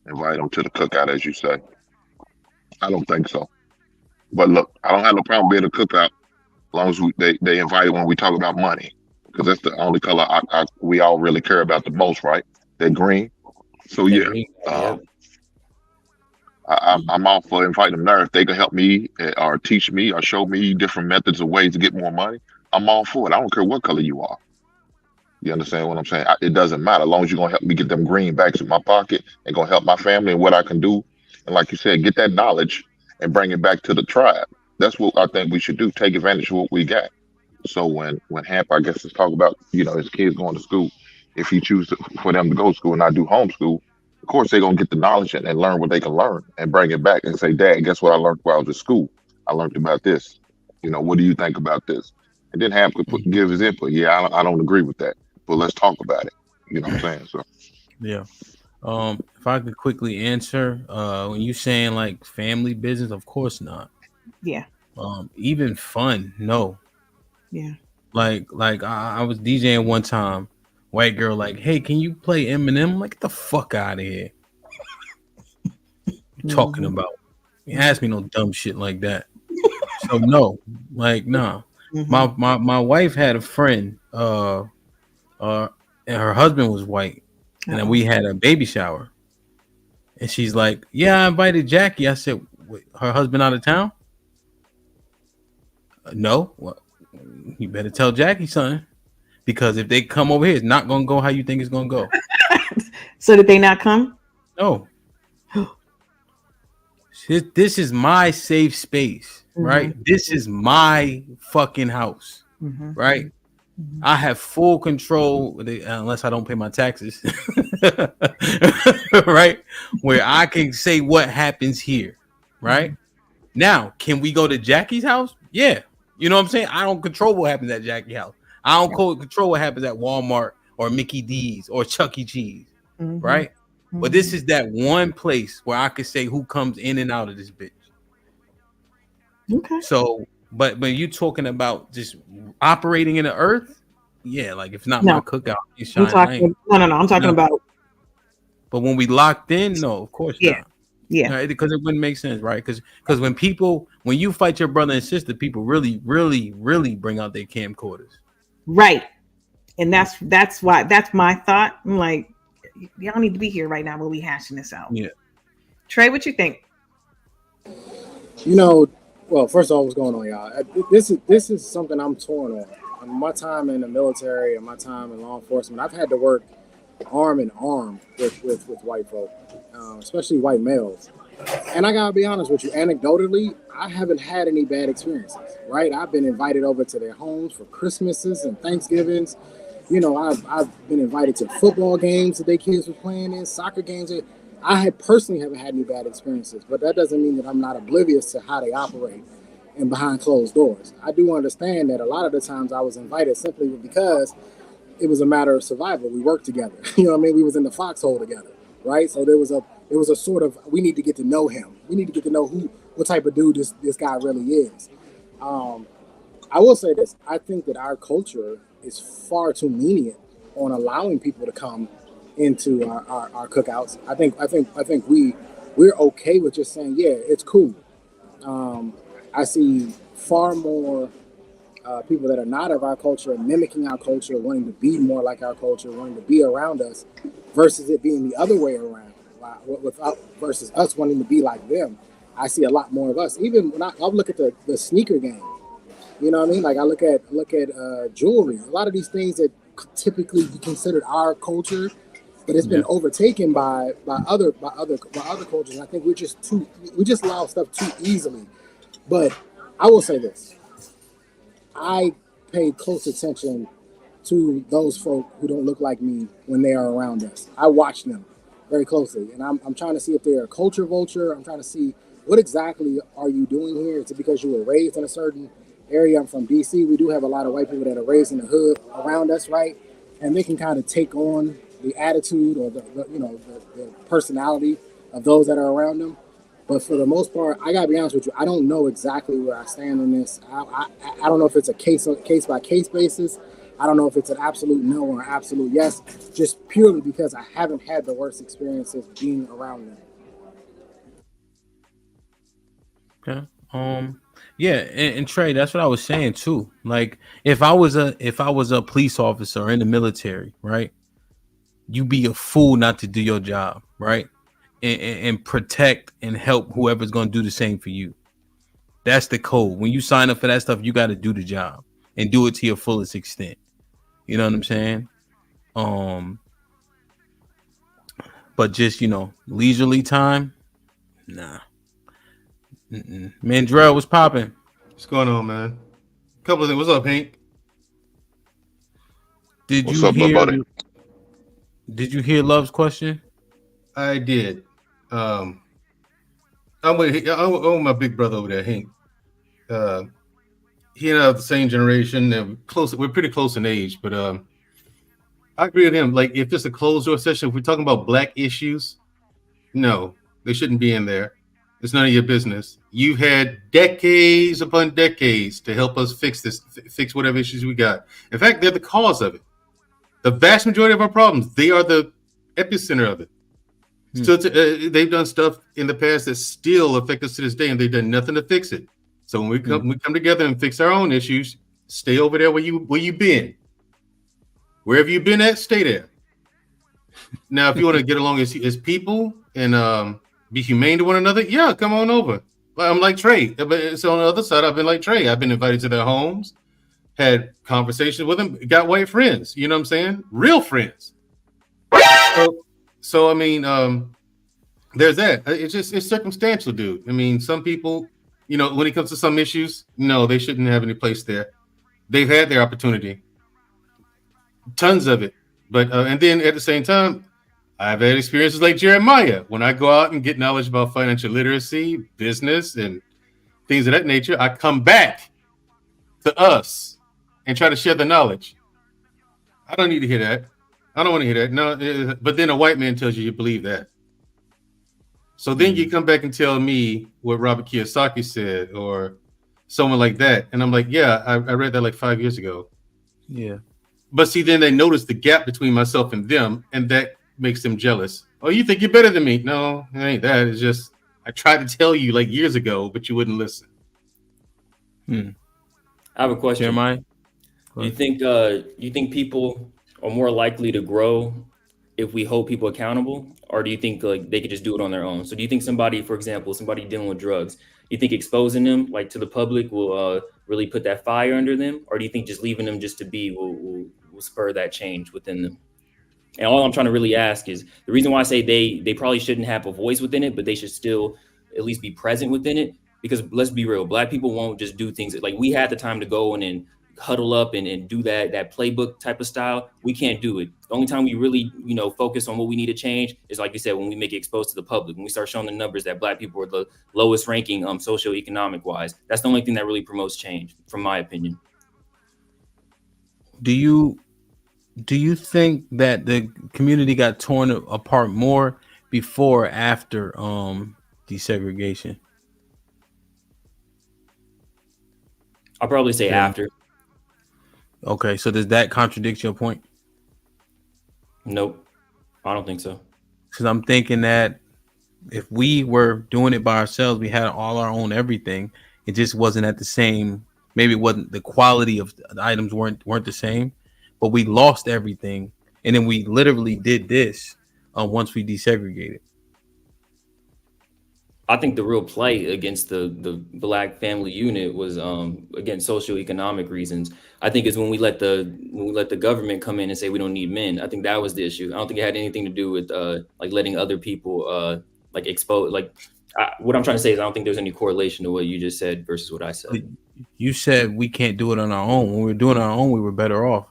invite them to the cookout, as you say? I don't think so. But look, I don't have no problem being a cookout as long as they invite when we talk about money, because that's the only color we all really care about the most, right? They're green. So yeah, I'm all for inviting them there. If they can help me or teach me or show me different methods or ways to get more money, I'm all for it. I don't care what color you are. You understand what I'm saying? It doesn't matter. As long as you're going to help me get them greenbacks in my pocket and going to help my family and what I can do. And like you said, get that knowledge and bring it back to the tribe. That's what I think we should do. Take advantage of what we got. So when Hamp, I guess, is talking about, you know, his kids going to school, if he chooses for them to go to school and not do homeschool, of course they're going to get the knowledge and learn what they can learn and bring it back and say, Dad, guess what I learned while I was at school? I learned about this. You know, what do you think about this? And then Hamp could give his input. Yeah, I don't agree with that, but let's talk about it. You know what I'm saying? So yeah. If I could quickly answer, when you saying like family business, of course not. Yeah. Even fun, no. Yeah. Like I was DJing one time, white girl like, hey, can you play Eminem? I'm like, get the fuck out of here. Talking about? You ask me no dumb shit like that. So no, like nah. My wife had a friend, and her husband was white, and then we had a baby shower. And she's like, yeah, I invited Jackie. I said, her husband out of town? No. Well, you better tell Jackie something, because if they come over here, it's not going to go how you think it's going to go. So did they not come? No. This is my safe space, right? This is my fucking house, right? I have full control, unless I don't pay my taxes, right? Where I can say what happens here, right? Now, can we go to Jackie's house? Yeah. You know what I'm saying? I don't control what happens at Jackie's house. I don't control what happens at Walmart or Mickey D's or Chuck E. Cheese, right? But this is that one place where I could say who comes in and out of this bitch. Okay. So, but you talking about just operating in the earth? Yeah, like if not my cookout, I'm talking about. But when we locked in, no, of course not. Yeah, right? Because it wouldn't make sense, right? Because when you fight your brother and sister, people really, really, really bring out their camcorders, right? And that's why that's my thought. I'm like, y'all need to be here right now when we hashing this out. Yeah. Trey, what you think? You know, well, first of all, what's going on, y'all? This is something I'm torn on. My time in the military and my time in law enforcement, I've had to work arm in arm with white folk, especially white males. And I gotta be honest with you, anecdotally, I haven't had any bad experiences, right? I've been invited over to their homes for Christmases and Thanksgivings. You know, I've been invited to football games that their kids were playing in, soccer games. I personally haven't had any bad experiences, but that doesn't mean that I'm not oblivious to how they operate and behind closed doors. I do understand that a lot of the times I was invited simply because it was a matter of survival. We worked together. You know what I mean? We was in the foxhole together, right? So there was a sort of, we need to get to know him. We need to get to know what type of dude this guy really is. I will say this. I think that our culture is far too lenient on allowing people to come into our cookouts. I think we're okay with just saying, yeah, it's cool. I see far more people that are not of our culture mimicking our culture, wanting to be more like our culture, wanting to be around us, versus it being the other way around, versus us wanting to be like them. I see a lot more of us. Even when I look at the sneaker game, you know what I mean? Like I look at jewelry. A lot of these things that typically be considered our culture, but it's been overtaken by other cultures. And I think we just allow stuff too easily. But I will say this: I pay close attention to those folk who don't look like me when they are around us. I watch them very closely, and I'm trying to see if they're a culture vulture. I'm trying to see what exactly are you doing here. Is it because you were raised in a certain area? I'm from DC. We do have a lot of white people that are raised in the hood around us, right? And they can kind of take on the attitude or the personality of those that are around them. But for the most part, I gotta be honest with you, I don't know exactly where I stand on this. I don't know if it's a case by case basis. I don't know if it's an absolute no or an absolute yes, just purely because I haven't had the worst experiences being around them. Okay. Yeah, and Trey, that's what I was saying too. Like, if I was a police officer in the military, right? You be a fool not to do your job, right? And protect and help whoever's going to do the same for you. That's the code. When you sign up for that stuff, you got to do the job and do it to your fullest extent. You know what I'm saying? But just, leisurely time, nah. Mandrell, what's popping? What's going on, man? Couple of things. What's up, Hank? Did What's you up, my hear? buddy? Did you hear Love's question? I did. I'm with my big brother over there, Hank. He and I are the same generation and close. We're pretty close in age, but I agree with him. Like, if it's a closed door session, if we're talking about black issues, no, they shouldn't be in there. It's none of your business. You've had decades upon decades to help us fix whatever issues we got. In fact, they're the cause of it. The vast majority of our problems, they are the epicenter of it. Still, they've done stuff in the past that still affect us to this day, and they've done nothing to fix it. So when we come together and fix our own issues, stay over there where you been. Wherever you've been at, stay there. Now, if you want to get along as people and be humane to one another, yeah, come on over. I'm like Trey. But so on the other side, I've been like Trey. I've been invited to their homes, had conversations with them, got white friends. You know what I'm saying? Real friends. So I mean, there's that. It's circumstantial, dude. I mean, some people, when it comes to some issues, no, they shouldn't have any place there. They've had their opportunity, tons of it. But and then at the same time, I've had experiences like Jeremiah. When I go out and get knowledge about financial literacy, business, and things of that nature, I come back to us and try to share the knowledge. I don't need to hear that. I don't want to hear that. No, but then a white man tells you believe that. So then you come back and tell me what Robert Kiyosaki said or someone like that. And I'm like, yeah, I read that like 5 years ago. Yeah. But see, then they notice the gap between myself and them, and that makes them jealous. Oh, you think you're better than me? No, it ain't that. It's just I tried to tell you like years ago, but you wouldn't listen. I have a question. Jeremiah? You think people are more likely to grow if we hold people accountable, or do you think like they could just do it on their own? So do you think somebody, for example, somebody dealing with drugs, you think exposing them like to the public will really put that fire under them, or do you think just leaving them just to be will spur that change within them? And all I'm trying to really ask is the reason why I say they probably shouldn't have a voice within it, but they should still at least be present within it. Because let's be real, Black people won't just do things like we had the time to go and huddle up and do that playbook type of style. We can't do it. The only time we really, focus on what we need to change is, like you said, when we make it exposed to the public, when we start showing the numbers that Black people are the lowest ranking socioeconomic wise. That's the only thing that really promotes change, from my opinion. Do you think that the community got torn apart more before or after desegregation? I'll probably say after. Okay, so does that contradict your point? Nope, I don't think so. Because I'm thinking that if we were doing it by ourselves, we had all our own everything. It just wasn't at the same. Maybe it wasn't, the quality of the items weren't the same, but we lost everything, and then we literally did this once we desegregated. I think the real plight against the Black family unit was again socioeconomic reasons. I think is when we let the government come in and say we don't need men. I think that was the issue. I don't think it had anything to do with like letting other people like expose. What I'm trying to say is I don't think there's any correlation to what you just said versus what I said. You said we can't do it on our own. When we were doing our own, we were better off.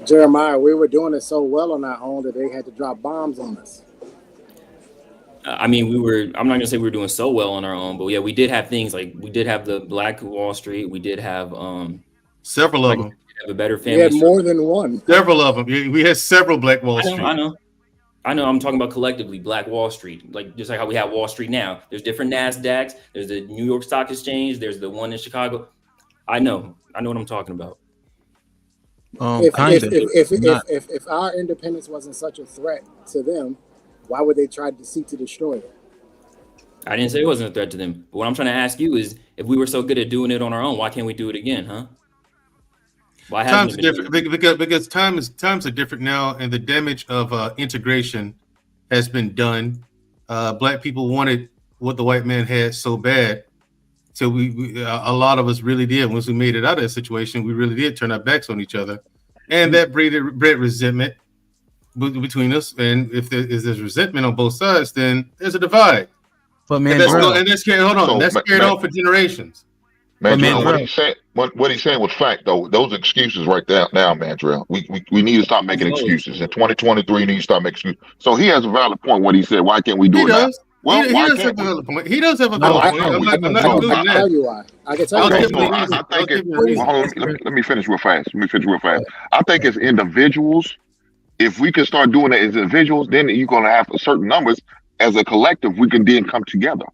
Jeremiah, we were doing it so well on our own that they had to drop bombs on us. I mean, I'm not gonna say we were doing so well on our own, but yeah, we did have things like we did have the Black Wall Street. We did have several of them. Have a better family. We had more than one. Several of them. We had several Black Wall Street. I know. I'm talking about collectively Black Wall Street, just like how we have Wall Street now. There's different NASDAQs. There's the New York Stock Exchange. There's the one in Chicago. I know what I'm talking about. If our independence wasn't such a threat to them, why would they try to seek to destroy it? I didn't say it wasn't a threat to them. But what I'm trying to ask you is, if we were so good at doing it on our own, why can't we do it again, huh? Why times are different because times are different now, and the damage of integration has been done. Black people wanted what the white man had so bad, so we a lot of us really did. Once we made it out of that situation, we really did turn our backs on each other, and that bred resentment between us. And if there's resentment on both sides, then there's a divide. But man, that's carried on for generations. Mandrell, what he's saying was fact, though. Those excuses right there now, Mandrell. We need to stop making excuses. In 2023, we need to stop making excuses. So he has a valid point when he said, why can't we do it now? Well, he does have a valid point. He does have a valid point. I'm not going to I'll tell you why. I can tell you. Let me finish real fast. I think as individuals, if we can start doing it as individuals, then you're going to have certain numbers. As a collective, we can then come together.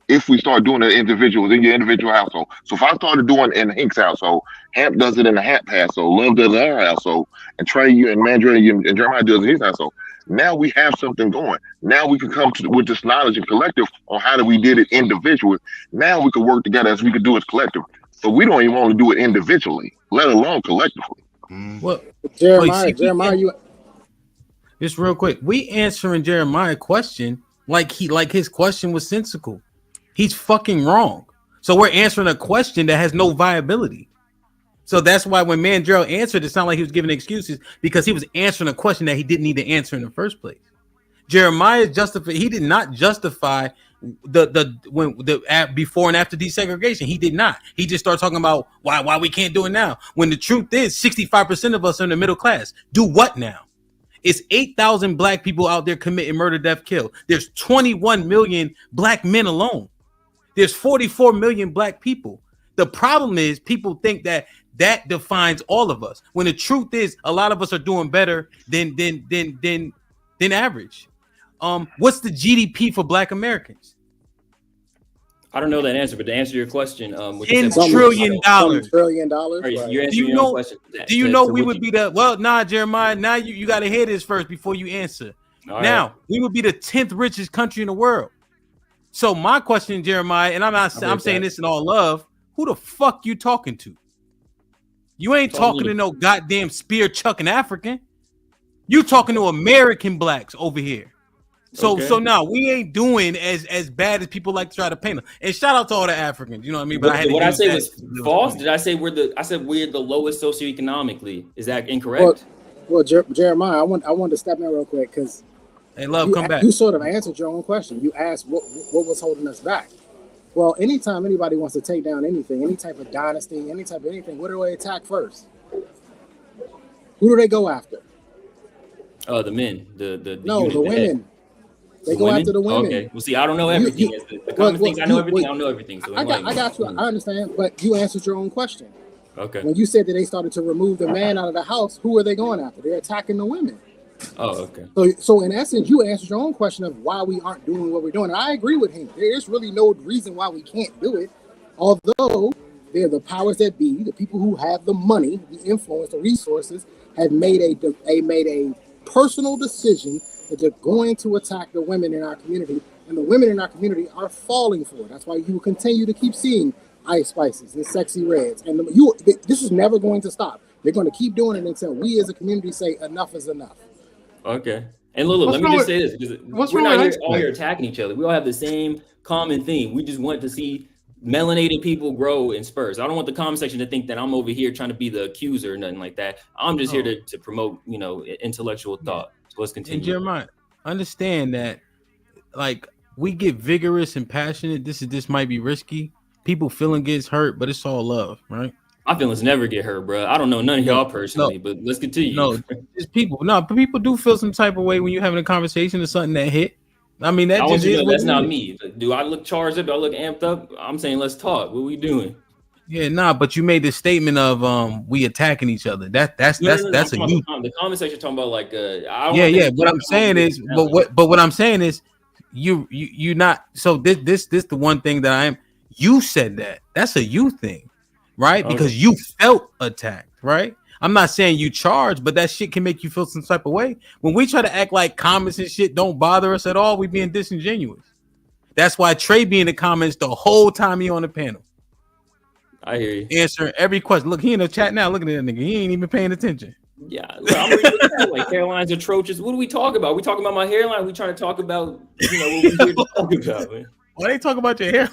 If we start doing it individuals in your individual household. So if I started doing it in Hank's household, Hamp does it in the Hamp household, Love does it in our household, and Trey, you and Mandrell and Jeremiah does it in his household. Now we have something going. Now we can come with this knowledge and collective on how we did it individually. Now we can work together as we could do it collective. So we don't even want to do it individually, let alone collectively. Well, Jeremiah, you. Just real quick, we answering Jeremiah's question like his question was sensical. He's fucking wrong. So we're answering a question that has no viability. So that's why when Mandrell answered, it sounded like he was giving excuses because he was answering a question that he didn't need to answer in the first place. Jeremiah he did not justify the before and after desegregation. He did not. He just started talking about why we can't do it now. When the truth is 65% of us are in the middle class. Do what now? It's 8,000 Black people out there committing murder, death, kill. There's 21 million Black men alone. There's 44 million Black people. The problem is people think that defines all of us. When the truth is, a lot of us are doing better than average. What's the GDP for Black Americans? I don't know that answer, but to answer your question, $10 trillion. $10 trillion. Do you know we would be Jeremiah, now you got to hear this first before you answer. We would be the 10th richest country in the world. So my question, Jeremiah, and I'm saying this in all love, who the fuck you talking to? You ain't talking to no goddamn spear chucking African. You talking to American Blacks over here. So now we ain't doing as bad as people like to try to paint us. And shout out to all the Africans, you know what I mean? But what I say was false. Did I say we're the lowest socioeconomically? Is that incorrect? Well, Jeremiah, I want to step in real quick because come back. You sort of answered your own question. You asked what was holding us back. Well, anytime anybody wants to take down anything, any type of dynasty, any type of anything, what do they attack first? Who do they go after? Oh, the men, the no, unit, the women. They go women? after the women. Okay. Well, see, I don't know everything. The common things, I know everything. I don't know everything. So I got you. I understand, but you answered your own question. Okay. When you said that they started to remove the man out of the house, who are they going after? They're attacking the women. Oh, okay. So in essence, you answered your own question of why we aren't doing what we're doing. And I agree with him. There is really no reason why we can't do it. Although they're the powers that be, the people who have the money, the influence, the resources, have made a personal decision that they're going to attack the women in our community, and the women in our community are falling for it. That's why you will continue to keep seeing Ice Spices and Sexy Reds, and this is never going to stop. They're going to keep doing it until we as a community say enough is enough. Okay. And look, let me just say this, because we're not all here attacking each other. We all have the same common theme. We just want to see melanated people grow in spurs. I don't want the comment section to think that I'm over here trying to be the accuser or nothing like that. I'm just here to promote, intellectual thought. So let's continue. And Jeremiah, understand that, like, we get vigorous and passionate. This might be risky. People feeling gets hurt, but it's all love, right? My feelings never get hurt, bro. I don't know none of y'all personally, but let's continue. No, it's people. No, but people do feel some type of way when you're having a conversation or something that hit. I mean, that just is. That's not me. Do I look charged up? Do I look amped up? I'm saying let's talk. What we doing? Yeah, nah. But you made the statement of we attacking each other. That's a you. The comment section talking about like yeah. What I'm saying is, what I'm saying is, you not. So this the one thing that I am. You said that. That's a you thing, right? Okay. Because you felt attacked, right? I'm not saying you charge, but that shit can make you feel some type of way. When we try to act like comments and shit don't bother us at all, we being disingenuous. That's why Trey be in the comments the whole time he on the panel. I hear you. Answering every question. Look, he in the chat now. Look at that nigga. He ain't even paying attention. Yeah, look, I'm reading like hairline's atrocious. What do we talk about? We talking about my hairline? We trying to talk about what we here to talk about, man. Why they talk about your hair?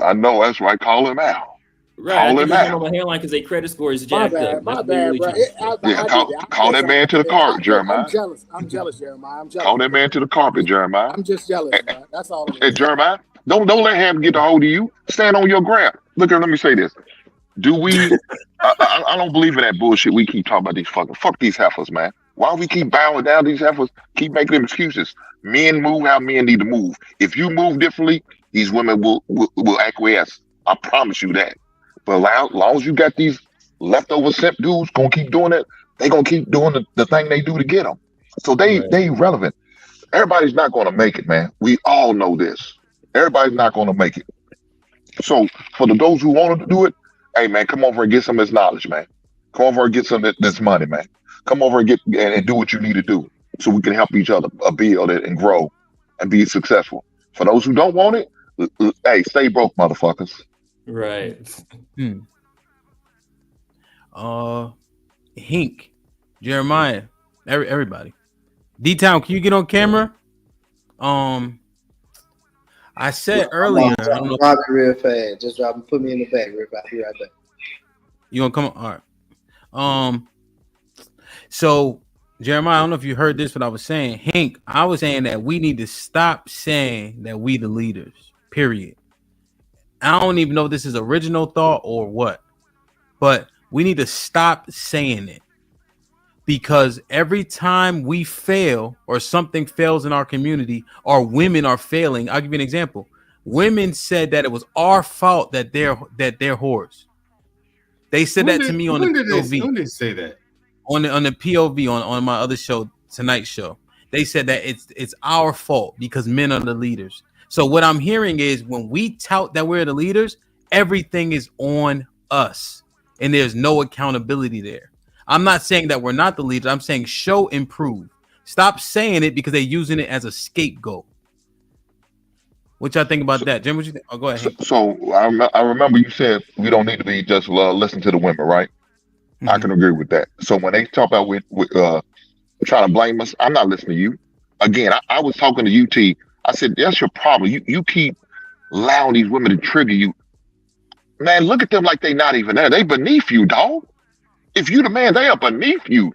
I know that's right. Call him out. Right, I think they're on my hairline because their credit score is jacked up. My bad, bro. Call that man to the carpet, Jeremiah. I'm jealous, Jeremiah. I'm jealous. Call that man to the carpet, Jeremiah. I'm just jealous, bro. That's all. Hey, Jeremiah, don't let him get a hold of you. Stand on your ground. Look, let me say this. Do we? I don't believe in that bullshit. We keep talking about these fuck these heifers, man. Why we keep bowing down these heifers? Keep making them excuses. Men move how men need to move. If you move differently, these women will acquiesce. I promise you that. But as long as you got these leftover simp dudes gonna keep doing it, they gonna keep doing the thing they do to get them. So they irrelevant. Everybody's not gonna make it, man. We all know this. Everybody's not gonna make it. So for those who wanted to do it, hey man, come over and get some of this knowledge, man. Come over and get some of this money, man. Come over and get and do what you need to do so we can help each other build it and grow and be successful. For those who don't want it, hey, stay broke, motherfuckers. Right. Hink, Jeremiah, everybody. D-Town, can you get on camera? I said earlier. I'm dropping real fast. Just drop and put me in the back real fast. Be right back. You gonna come on? All right. So Jeremiah, I don't know if you heard this, but I was saying, Hink, I was saying that we need to stop saying that we the leaders. Period. I don't even know if this is original thought or what, but we need to stop saying it, because every time we fail or something fails in our community, or women are failing. I'll give you an example. Women said that it was our fault that they're whores. They said that to me on the POV. When did they say that? On the POV on my other show, Tonight Show. They said that it's our fault because men are the leaders. So what I'm hearing is when we tout that we're the leaders, everything is on us and there's no accountability there. I'm not saying that we're not the leaders. I'm saying show improve. Stop saying it because they're using it as a scapegoat. What y'all think about that? Jim, what you think? Oh, go ahead. So I remember you said we don't need to be just listen to the women, right? Mm-hmm. I can agree with that. So when they talk about with trying to blame us, I'm not listening to you. Again, I was talking to UT. I said, that's your problem. You keep allowing these women to trigger you. Man, look at them like they not even there. They beneath you, dog. If you the man, they are beneath you.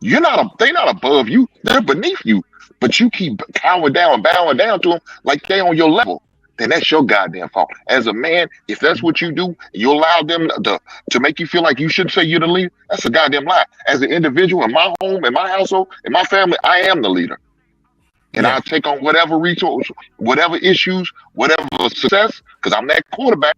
They not above you. They're beneath you. But you keep cowering down, bowing down to them like they on your level. then that's your goddamn fault. As a man, if that's what you do, you allow them to make you feel like you shouldn't say you're the leader, that's a goddamn lie. As an individual in my home, in my household, in my family, I am the leader. And I'll take on whatever resource, whatever issues, whatever success, because I'm that quarterback.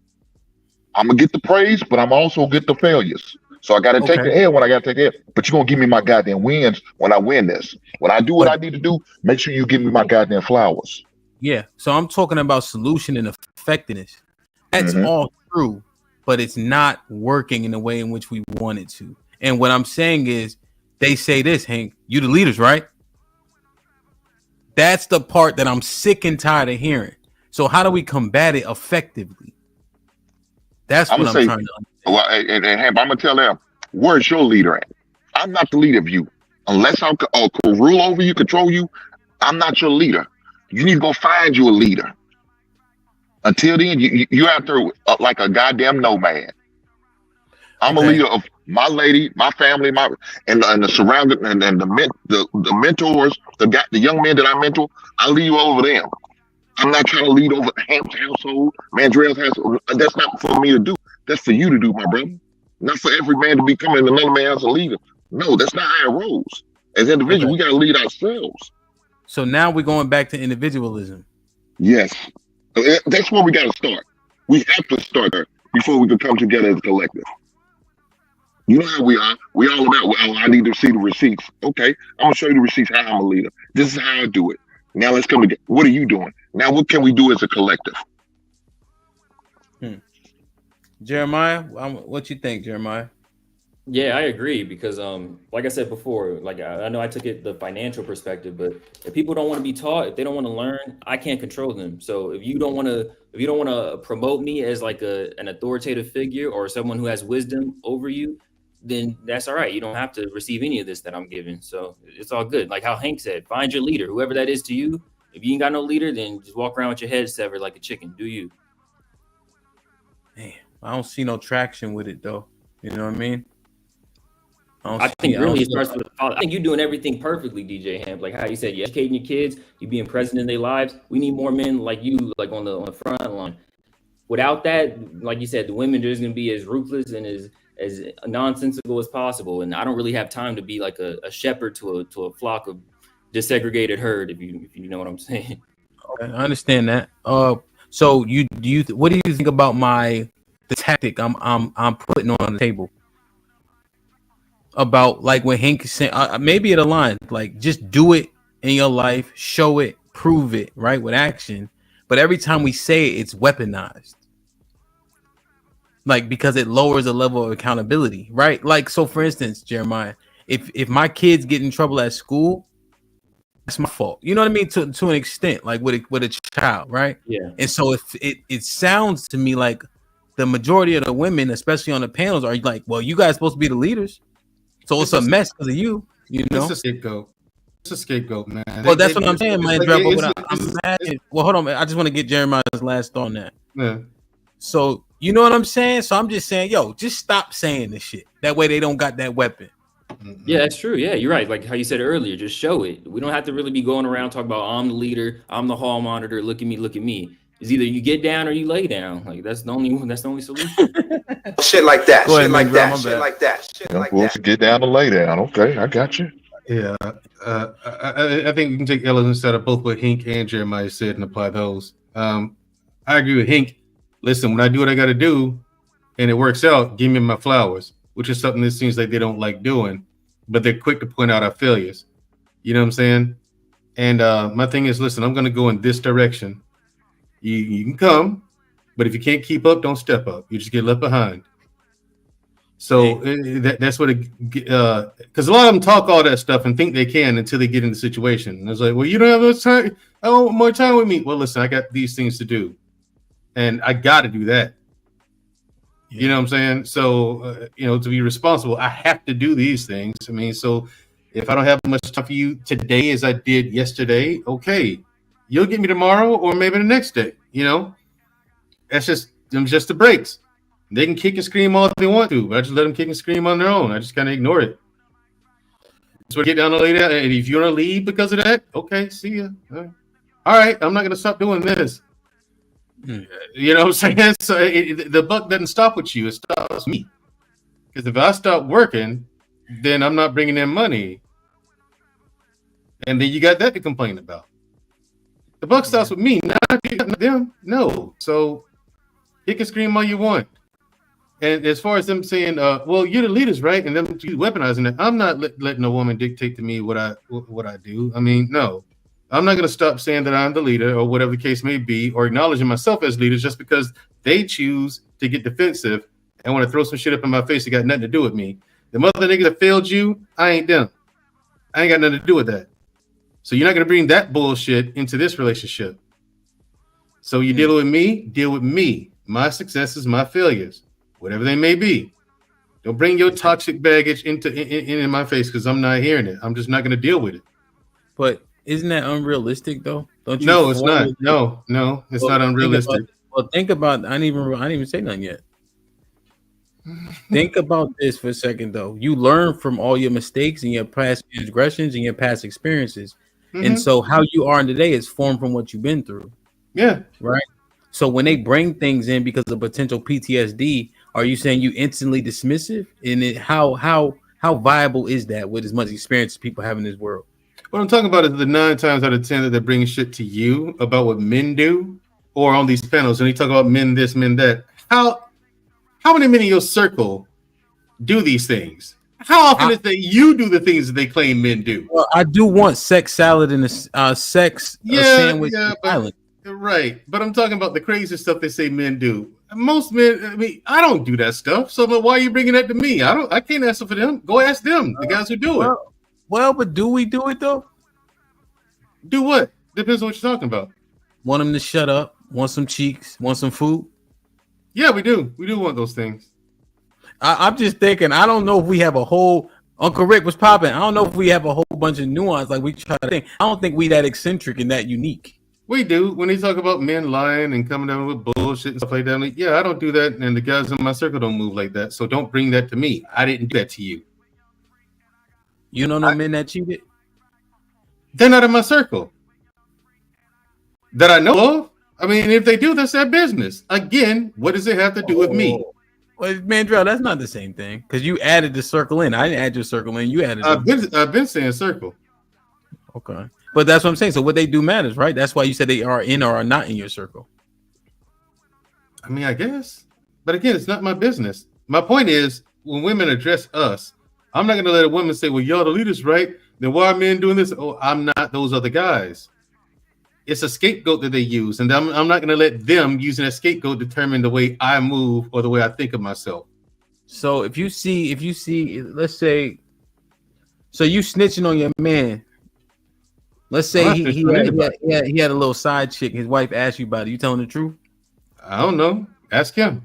I'm going to get the praise, but I'm also get the failures. So I got to take the L when I got to take the L. But you're going to give me my goddamn wins when I win this. When I do what I need to do, make sure you give me my goddamn flowers. Yeah. So I'm talking about solution and effectiveness. That's all true, but it's not working in the way in which we want it to. And what I'm saying is, they say this, Hank, you the leaders, right? That's the part that I'm sick and tired of hearing. So how do we combat it effectively? That's what I'm trying to understand. Well, and I'm going to tell them, where's your leader at? I'm not the leader of you. Unless I could rule over you, control you, I'm not your leader. You need to go find you a leader. Until then, you out there like a goddamn nomad. I'm a leader of my lady, my family, and the surrounding and the mentors, the young men that I mentor. I lead over them. I'm not trying to lead over Hamp's household, Mandrell's household. That's not for me to do. That's for you to do, my brother. Not for every man to become in another man's house a leader. No, that's not how it rolls. As individuals, we got to lead ourselves. So now we're going back to individualism. Yes. That's where we got to start. We have to start there before we can come together as a collective. You know how we are. We all about, well, I need to see the receipts. Okay, I'm going to show you the receipts how I'm a leader. This is how I do it. Now let's come together. What are you doing? Now what can we do as a collective? Jeremiah, what you think, Jeremiah? Yeah, I agree because like I said before, like I know I took it the financial perspective, but if people don't want to be taught, if they don't want to learn, I can't control them. So if you don't want to promote me as like an authoritative figure or someone who has wisdom over you, then that's all right. You don't have to receive any of this that I'm giving. So it's all good. Like how Hank said, find your leader, whoever that is to you. If you ain't got no leader, then just walk around with your head severed like a chicken. Do you? Man, I don't see no traction with it though. You know what I mean? I think really it starts with. I think you're doing everything perfectly, DJ Ham. Like how you said, you're educating your kids, you're being present in their lives. We need more men like you, like on the front line. Without that, like you said, the women are just gonna be as ruthless and as nonsensical as possible. And I don't really have time to be like a shepherd to a flock of desegregated herd. If you know what I'm saying. Okay, I understand that. So what do you think about the tactic I'm putting on the table? About like what Hank is saying, maybe it aligns. Like just do it in your life, show it, prove it, right, with action. But every time we say it, it's weaponized. Like because it lowers the level of accountability, right? Like so, for instance, Jeremiah, if my kids get in trouble at school, that's my fault. You know what I mean? To an extent, like with a child, right? Yeah. And so if it sounds to me like the majority of the women, especially on the panels, are like, well, you guys are supposed to be the leaders. So it's a mess because of you know. It's a scapegoat. It's a scapegoat, man. Well, that's what I'm saying, man. I'm mad. Well, hold on, man. I just want to get Jeremiah's last on that. Yeah. So you know what I'm saying? So I'm just saying, yo, just stop saying this shit. That way they don't got that weapon. Yeah, that's true. Yeah, you're right. Like how you said earlier, just show it. We don't have to really be going around talking about I'm the leader, I'm the hall monitor. Look at me, look at me. It's either you get down or you lay down. Like that's the only solution. Shit like that. Go ahead, Shit man, like bro, that. my Shit bad. like that. Shit like Supposed that. to get down and lay down. Okay, I got you. Yeah. I think we can take elements out of both what Hank and Jeremiah said and apply those. I agree with Hank. Listen, when I do what I got to do and it works out, give me my flowers, which is something that seems like they don't like doing, but they're quick to point out our failures. You know what I'm saying? And my thing is, listen, I'm going to go in this direction. You can come, but if you can't keep up, don't step up. You just get left behind. So that's what because a lot of them talk all that stuff and think they can until they get in the situation. And it's like, well, you don't have much time. I want more time with me. Well, listen, I got these things to do, and I got to do that. You know what I'm saying? So, to be responsible, I have to do these things. I mean, so if I don't have much time for you today as I did yesterday, okay, you'll get me tomorrow or maybe the next day. That's just the breaks. They can kick and scream all they want to, but I just let them kick and scream on their own. I just kind of ignore it. So get down and lay down. And if you want to leave because of that, okay, see ya. All right, I'm not going to stop doing this. You know what I'm saying? So the buck doesn't stop with you; it stops me. Because if I stop working, then I'm not bringing in money, and then you got that to complain about. The buck stops with me, not them. No, so you can scream all you want. And as far as them saying, "Well, you're the leaders, right?" and them weaponizing it, I'm not letting a woman dictate to me what I do. I mean, no, I'm not going to stop saying that I'm the leader or whatever the case may be, or acknowledging myself as leader just because they choose to get defensive and want to throw some shit up in my face that got nothing to do with me. The mother niggas that failed you, I ain't them. I ain't got nothing to do with that. So you're not going to bring that bullshit into this relationship. So you deal with me, deal with me. My successes, my failures, whatever they may be. Don't bring your toxic baggage in my face because I'm not hearing it. I'm just not going to deal with it. But isn't that unrealistic though? Don't you? No, it's not. No, it's not unrealistic. Think about. I didn't even say nothing yet. Think about this for a second though. You learn from all your mistakes and your past transgressions and your past experiences, and so how you are today is formed from what you've been through. Yeah. Right. So when they bring things in because of potential PTSD, are you saying you instantly dismissive? And how viable is that with as much experience as people have in this world? What I'm talking about is the 9 times out of 10 that they're bringing shit to you about what men do, or on these panels, and they talk about men this, men that. How many men in your circle do these things? How often is that you do the things that they claim men do? Well, I do want sex salad and a sandwich. Right. But I'm talking about the crazy stuff they say men do. Most men, I mean, I don't do that stuff. So why are you bringing that to me? I can't answer for them. Go ask them, the guys who do it. Well, but do we do it though? Do what? Depends on what you're talking about. Want them to shut up? Want some cheeks? Want some food? Yeah, we do. We do want those things. I'm just thinking, I don't know if we have a whole Uncle Rick was popping. I don't know if we have a whole bunch of nuance like we try to think. I don't think we that eccentric and that unique. We do. When they talk about men lying and coming down with bullshit and stuff like that, I'm like, yeah, I don't do that, and the guys in my circle don't move like that. So don't bring that to me. I didn't do that to you. You don't know men that cheated? They're not in my circle. That I know of. I mean, if they do, that's their business. Again, what does it have to do with me? Well, Mandrell, that's not the same thing because you added the circle in. I didn't add your circle in. You added. I've been saying circle. Okay, but that's what I'm saying. So what they do matters, right? That's why you said they are in or are not in your circle. I mean, I guess, but again, it's not my business. My point is, when women address us, I'm not going to let a woman say, "Well, y'all the leaders, right? Then why are men doing this?" Oh, I'm not those other guys. It's a scapegoat that they use, and I'm not going to let them using a scapegoat determine the way I move or the way I think of myself. So if you see, let's say, so you snitching on your man. Let's say he had a little side chick. His wife asked you about it. You telling the truth? I don't know. Ask him.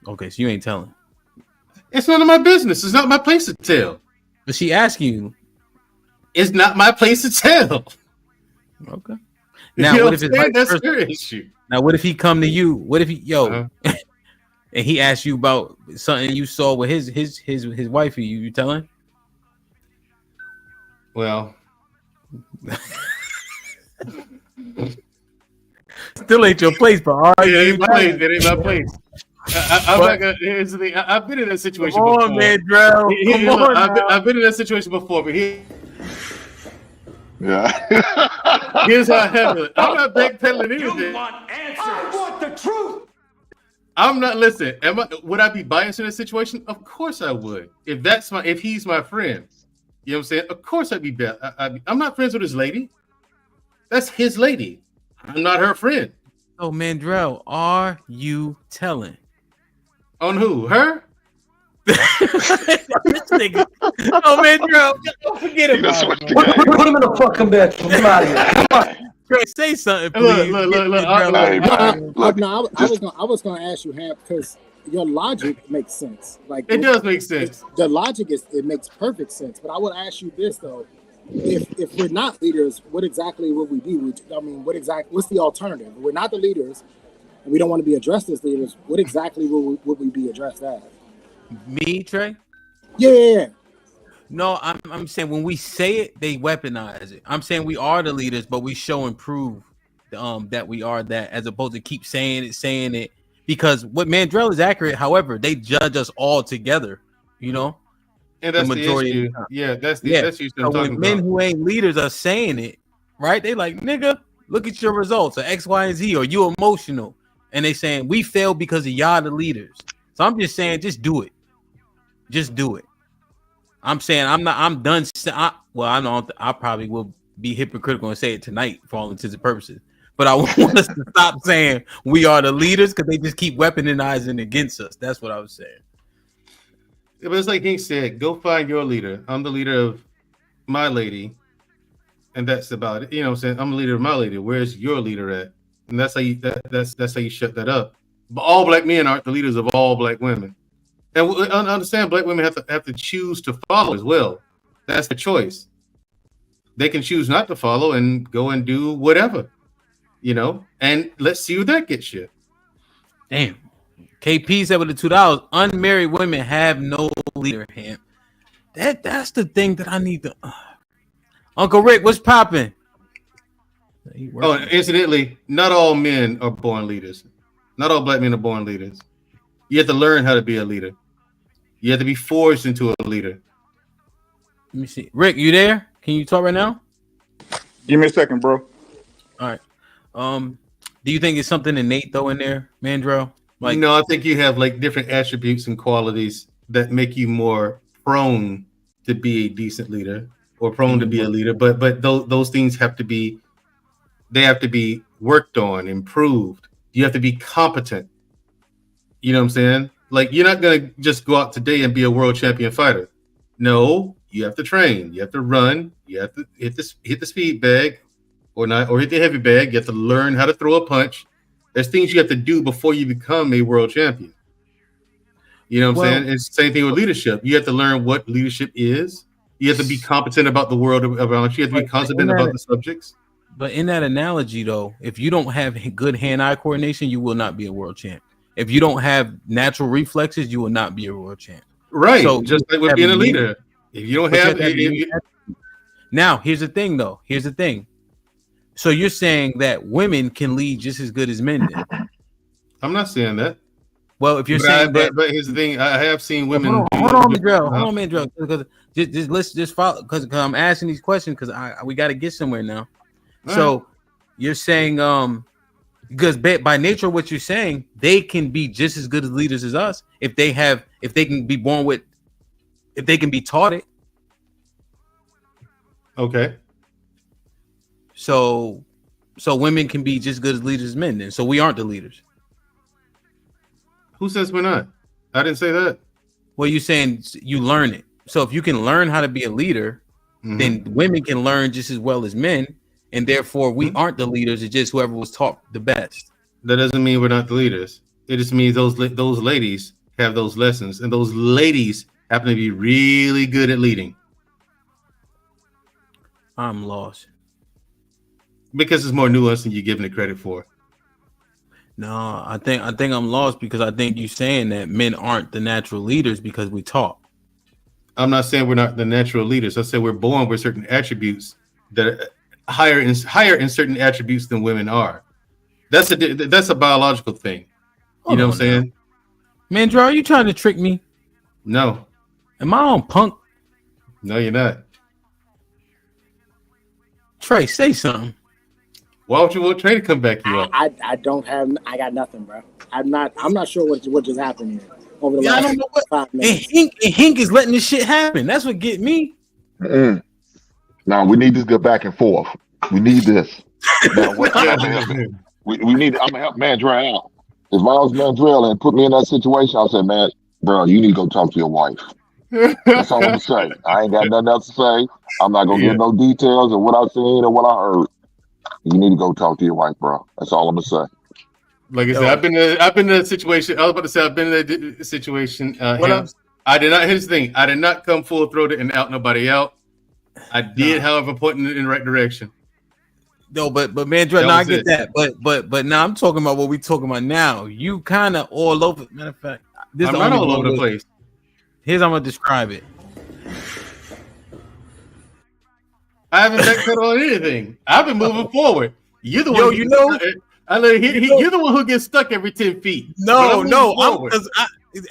Okay, so you ain't telling. It's none of my business. It's not my place to tell. But she asked you. It's not my place to tell. Okay. Now, what if it's vice that's versa? your issue? Now, what if he come to you? What if he and he asked you about something you saw with his wifey? You telling? Well, still ain't your place, but it ain't my place. It ain't my place. I'm not gonna, here's the thing. I've been in that situation before. Come on, man, Drell. I've been in that situation before, but here. Yeah. Here's how I handle it. I'm not backpedaling anything. You want answers. I want the truth. I'm not. Listen, would I be biased in this situation? Of course I would. If he's my friend, you know what I'm saying? Of course I'd be bad. I'm not friends with his lady. That's his lady. I'm not her friend. Oh, Mandrell, are you telling? On who? Her? Oh, Mandrell, don't forget about it. Put him in the fucking bedroom. Come out of here. Come on. Say something, please. Look. I was gonna ask you, Hap, because your logic makes sense. Like it does make sense. The logic makes perfect sense. But I would ask you this though: if we're not leaders, what exactly would we be? What's the alternative? If we're not the leaders, and we don't want to be addressed as leaders. What exactly would we be addressed as? Me, Trey? Yeah. No, I'm saying when we say it, they weaponize it. I'm saying we are the leaders, but we show and prove that we are that, as opposed to keep saying it. Because what Mandrell is accurate. However, they judge us all together. You know, And that's the majority issue. of the time. Yeah, that's the issue So I'm talking when men about. who ain't leaders are saying it, right? They like, nigga, look at your results, or X, Y, and Z, or you emotional, and they saying we failed because of y'all the leaders. So I'm just saying, just do it. Just do it. I'm saying I'm done. I know I probably will be hypocritical and say it tonight for all intents and purposes. But I want us to stop saying we are the leaders because they just keep weaponizing against us. That's what I was saying. It was like he said, go find your leader. I'm the leader of my lady. And that's about it. You know what I'm saying? I'm the leader of my lady. Where's your leader at? And that's how you that's how you shut that up. But all black men aren't the leaders of all black women. And understand, black women have to choose to follow as well. That's the choice. They can choose not to follow and go and do whatever, you know. And let's see who that gets you. Damn. KP said with the $2, unmarried women have no leader. Him. That's the thing that I need to. Uncle Rick, what's popping? Oh, incidentally, not all men are born leaders. Not all black men are born leaders. You have to learn how to be a leader. You have to be forged into a leader. Let me see. Rick, you there? Can you talk right now? Give me a second, bro. All right. Do you think it's something innate though in there, Mandrell? Like, no, I think you have like different attributes and qualities that make you more prone to be a decent leader or prone to be a leader. But those things have to be worked on, improved. You have to be competent. You know what I'm saying? Like, you're not gonna just go out today and be a world champion fighter. No, you have to train. You have to run. You have to hit the speed bag, or hit the heavy bag. You have to learn how to throw a punch. There's things you have to do before you become a world champion. You know what I'm saying? It's the same thing with leadership. You have to learn what leadership is. You have to be competent about the world around you. You have to be confident about the subjects. But in that analogy, though, if you don't have good hand-eye coordination, you will not be a world champ. If you don't have natural reflexes, you will not be a world champ. Right. So just like with being a leader. If you don't have now, here's the thing, though. Here's the thing. So you're saying that women can lead just as good as men then? I'm not saying that. Well, if you're saying that, but here's the thing. I have seen women. Hold on, Mandrell. Because let's just follow. Because I'm asking these questions because we got to get somewhere now. All so you're saying because by nature of what you're saying, they can be just as good as leaders as us if they can be born with, if they can be taught it. Okay. So women can be just good as leaders as men then. So we aren't the leaders. Who says we're not? I didn't say that. Well, you're saying you learn it. So if you can learn how to be a leader, then women can learn just as well as men. And therefore, we aren't the leaders. It's just whoever was taught the best. That doesn't mean we're not the leaders. It just means those ladies have those lessons, and those ladies happen to be really good at leading. I'm lost. Because it's more nuanced than you're giving it credit for. No, I think I'm lost because I think you're saying that men aren't the natural leaders because we taught. I'm not saying we're not the natural leaders. I said we're born with certain attributes that are higher in certain attributes than women are. That's a biological thing. You know what I'm saying? Mandra, are you trying to trick me? No. Am I on punk? No, you're not. Trey, say something. Why would you want Trey to come back to you? I got nothing, bro. I'm not sure what just happened here over the last I don't know 5 minutes. And Hink is letting this shit happen. That's what get me. Now we need to go back and forth. We need this. Now, we need. I'm gonna help Mandrell out. If I was Mandrell and put me in that situation, I'll say, man, bro, you need to go talk to your wife. That's all I'm gonna say. I ain't got nothing else to say. I'm not gonna give no details of what I've seen or what I heard. You need to go talk to your wife, bro. That's all I'm gonna say. Like I said, I've been in a situation. I was about to say I've been in a situation. I did not. Here's the thing. I did not come full throated and out nobody out. I did, however, pointing it in the right direction. No, but Mandra, I get that. But now I'm talking about what we talking about now. You kind of all over. Matter of fact, I'm not all over the place. Here's how I'm gonna describe it. I haven't backpedaled on anything. I've been moving forward. You're the one. You're the one who gets stuck every 10 feet. No,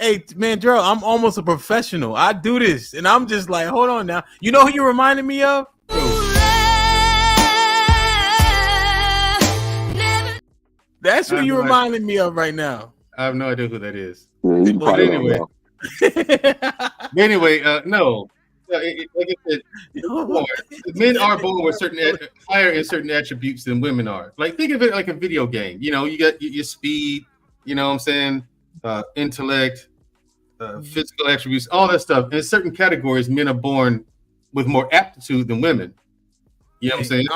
hey, man, Gerald, I'm almost a professional. I do this, and I'm just like, hold on now. You know who you reminded me of? That's who you reminded me of right now. I have no idea who that is. Yeah, but anyway, no. Like I said, men are born with higher in certain attributes than women are. Like, think of it like a video game. You know, you got your speed. You know what I'm saying? Intellect, physical attributes, all that stuff. In certain categories, men are born with more aptitude than women. You know what I'm saying?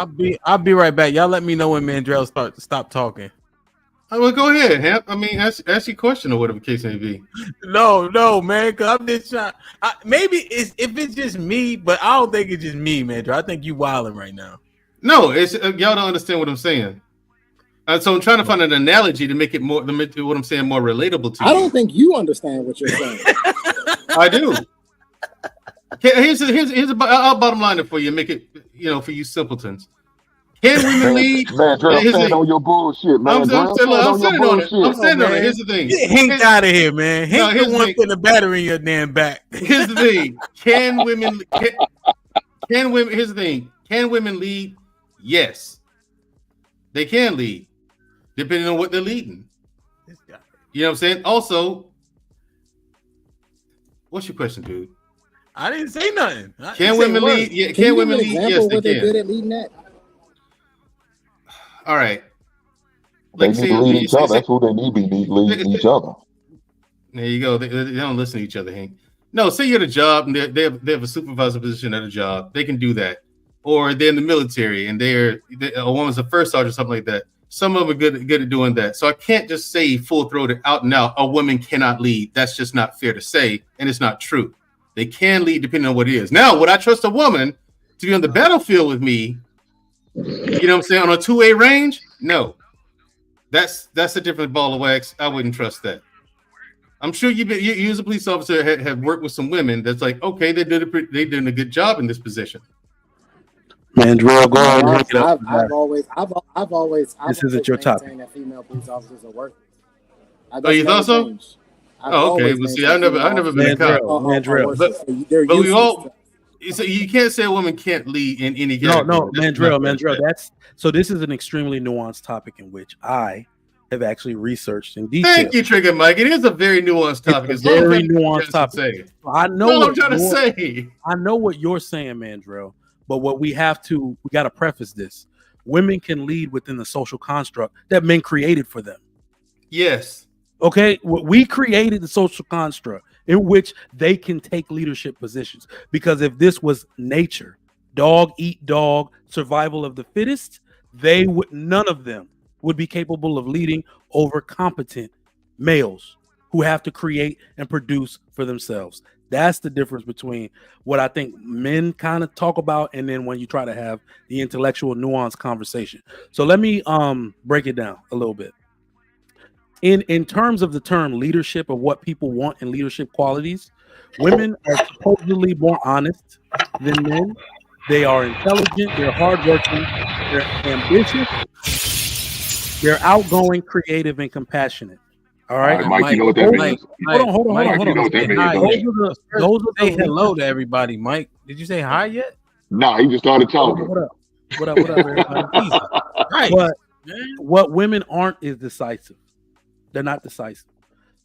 I'll be right back. Y'all let me know when Mandrell stop talking. Well, go ahead, Hamp. I mean, ask your question or whatever the case may be. No, man. Cause I'm just trying. Maybe if it's just me, but I don't think it's just me, Mandrell. I think you wilding right now. No, it's y'all don't understand what I'm saying. So I'm trying to find an analogy to make it more, what I'm saying, more relatable to you. I don't think you understand what you're saying. I do. Here's I'll bottom line it for you. Make it, for you simpletons. Can women lead? Man, stand on your bullshit, man. I'm standing on it. I'm standing on it. Here's the thing. Get Hank out of here, man. Hank the one putting the battery in your damn back. Here's the thing. Can women? Here's the thing. Can women lead? Yes, they can lead, depending on what they're leading. You know what I'm saying? Also, what's your question, dude? I didn't say nothing. Can women lead? Yeah, can women lead? Yes, they can. Good at leading that? All right. They need to lead each other. That's who they need to lead each other. There you go. They don't listen to each other, Hank. No, say you're at a job and they have a supervisor position at a job. They can do that. Or they're in the military and a woman's a first sergeant or something like that. Some of them are good at doing that. So I can't just say full-throated out and out, a woman cannot lead. That's just not fair to say, and it's not true. They can lead depending on what it is. Now, would I trust a woman to be on the battlefield with me? You know what I'm saying? On a 2A range? No. That's a different ball of wax. I wouldn't trust that. I'm sure you as a police officer have worked with some women that's like, okay, they're doing a good job in this position. Man, Drew, go ahead. I've always. This isn't your topic. That female police officers are worthless. Oh, you thought so? Oh, okay. Well, see, I've never been a cop. Mandrill. But we all. So you can't say a woman can't lead in any category. No, Mandrill. So this is an extremely nuanced topic in which I have actually researched in detail. Thank you, Trigger Mike. It is a very nuanced topic. It's a very nuanced topic. I know what I'm trying to say. I know what you're saying, Mandrill. But what we got to preface this. Women can lead within the social construct that men created for them. Yes. Okay. We created the social construct in which they can take leadership positions. Because if this was nature, dog eat dog, survival of the fittest, none of them would be capable of leading over competent males who have to create and produce for themselves. That's the difference between what I think men kind of talk about and then when you try to have the intellectual nuanced conversation. So let me break it down a little bit. In terms of the term leadership, of what people want in leadership qualities, women are supposedly more honest than men. They are intelligent, they're hardworking, they're ambitious, they're outgoing, creative, and compassionate. All right, Mike, you know what that means? Hold on. You know what that means? Those are say hello to everybody, Mike. Did you say hi yet? No, he just started talking. What up, everybody? Right. But what women aren't is decisive. They're not decisive.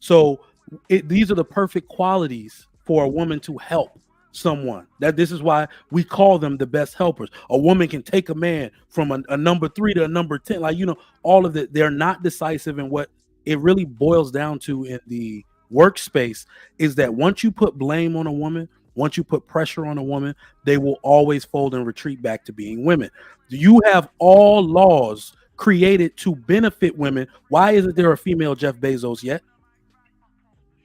So these are the perfect qualities for a woman to help someone. This is why we call them the best helpers. A woman can take a man from a number 3 to a number 10. All of it. They're not decisive, and what it really boils down to in the workspace is that once you put blame on a woman, once you put pressure on a woman, they will always fold and retreat back to being women. You have all laws created to benefit women. Why isn't there a female Jeff Bezos yet?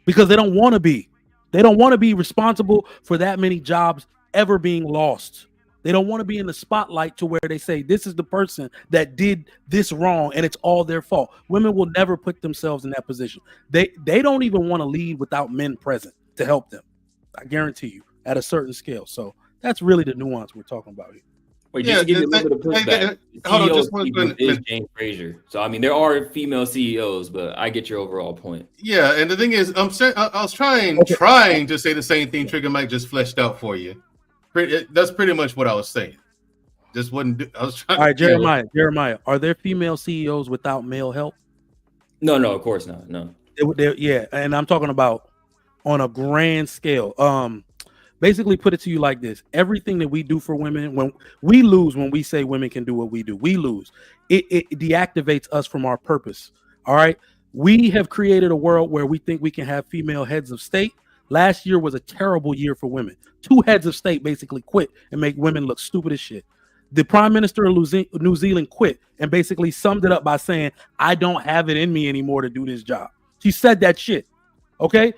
Because they don't want to be. They don't want to be responsible for that many jobs ever being lost. They don't want to be in the spotlight to where they say this is the person that did this wrong and it's all their fault. Women will never put themselves in that position. They don't even want to lead without men present to help them. I guarantee you, at a certain scale. So that's really the nuance we're talking about here. Wait, just to give you a little bit of pushback, hold on, CEO just one is minute. James Frazier. So I mean, there are female CEOs, but I get your overall point. Yeah, and the thing is, I was trying to say the same thing Trigger Mike just fleshed out for you. That's pretty much what I was saying. Just wouldn't. I was trying. All right, Jeremiah, are there female CEOs without male help? No, of course not. No. Yeah, and I'm talking about on a grand scale. Basically put it to you like this: everything that we do for women, when we lose, when we say women can do what we do, we lose. It deactivates us from our purpose. All right, we have created a world where we think we can have female heads of state. Last year was a terrible year for women. 2 heads of state basically quit and make women look stupid as shit. The prime minister of New Zealand quit and basically summed it up by saying, "I don't have it in me anymore to do this job." She said that shit. Okay.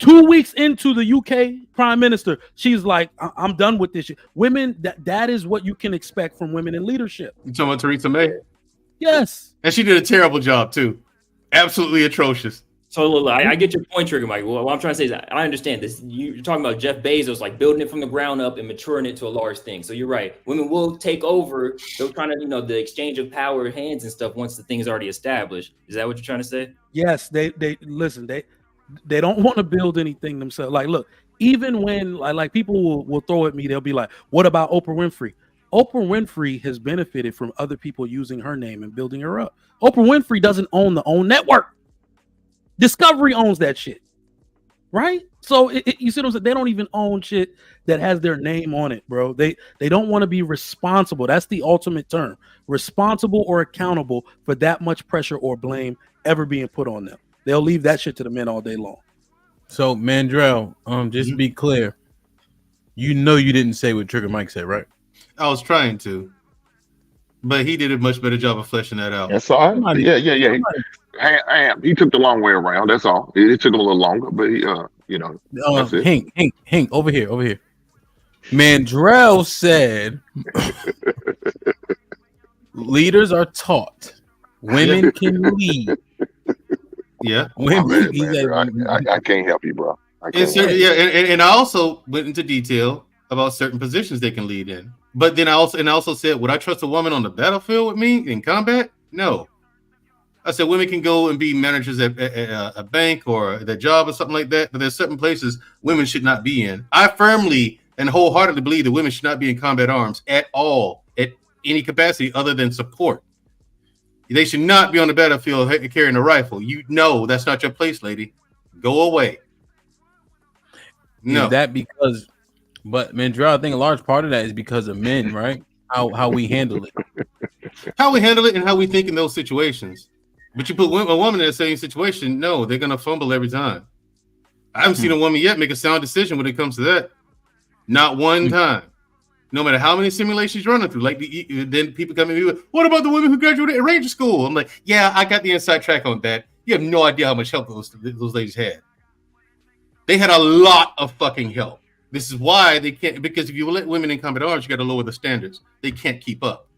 2 weeks into the UK prime minister, she's like, "I'm done with this shit." Women, that is what you can expect from women in leadership. You talking about Theresa May? Yes. And she did a terrible job too. Absolutely atrocious. So I get your point, Trigger Mike. What I'm trying to say is I understand this. You're talking about Jeff Bezos, like building it from the ground up and maturing it to a large thing. So you're right. Women will take over. They're trying to, the exchange of power, hands and stuff once the thing is already established. Is that what you're trying to say? Yes. They listen, they don't want to build anything themselves. Like, look, even when like people will throw at me, they'll be like, "What about Oprah Winfrey?" Oprah Winfrey has benefited from other people using her name and building her up. Oprah Winfrey doesn't own the OWN network. Discovery owns that shit, right? So you see what I'm saying? They don't even own shit that has their name on it, bro. They don't want to be responsible. That's the ultimate term: responsible or accountable for that much pressure or blame ever being put on them. They'll leave that shit to the men all day long. So Mandrell, just to be clear, you didn't say what Trigger Mike said, right? I was trying to, but he did a much better job of fleshing that out. That's all right. Yeah. He took the long way around. That's all. It took him a little longer, but he, that's it. Hank, over here. Mandrell said, "Leaders are taught. Women can lead." Yeah. Women. I can't help you, bro. And I also went into detail about certain positions they can lead in. But then I also said, would I trust a woman on the battlefield with me in combat? No. I said women can go and be managers at a bank or their job or something like that, but there's certain places women should not be in. I firmly and wholeheartedly believe that women should not be in combat arms at all, at any capacity other than support. They should not be on the battlefield carrying a rifle. That's not your place, lady. Go away. No. But Mandrell, I think a large part of that is because of men, right? How we handle it. How we handle it and how we think in those situations. But you put a woman in the same situation, no, they're going to fumble every time. I haven't seen a woman yet make a sound decision when it comes to that. Not one time. No matter how many simulations you're running through. Then people come in and be like, "What about the women who graduated at Ranger School?" I'm like, yeah, I got the inside track on that. You have no idea how much help those ladies had. They had a lot of fucking help. This is why they can't, because if you let women in combat arms, you got to lower the standards. They can't keep up.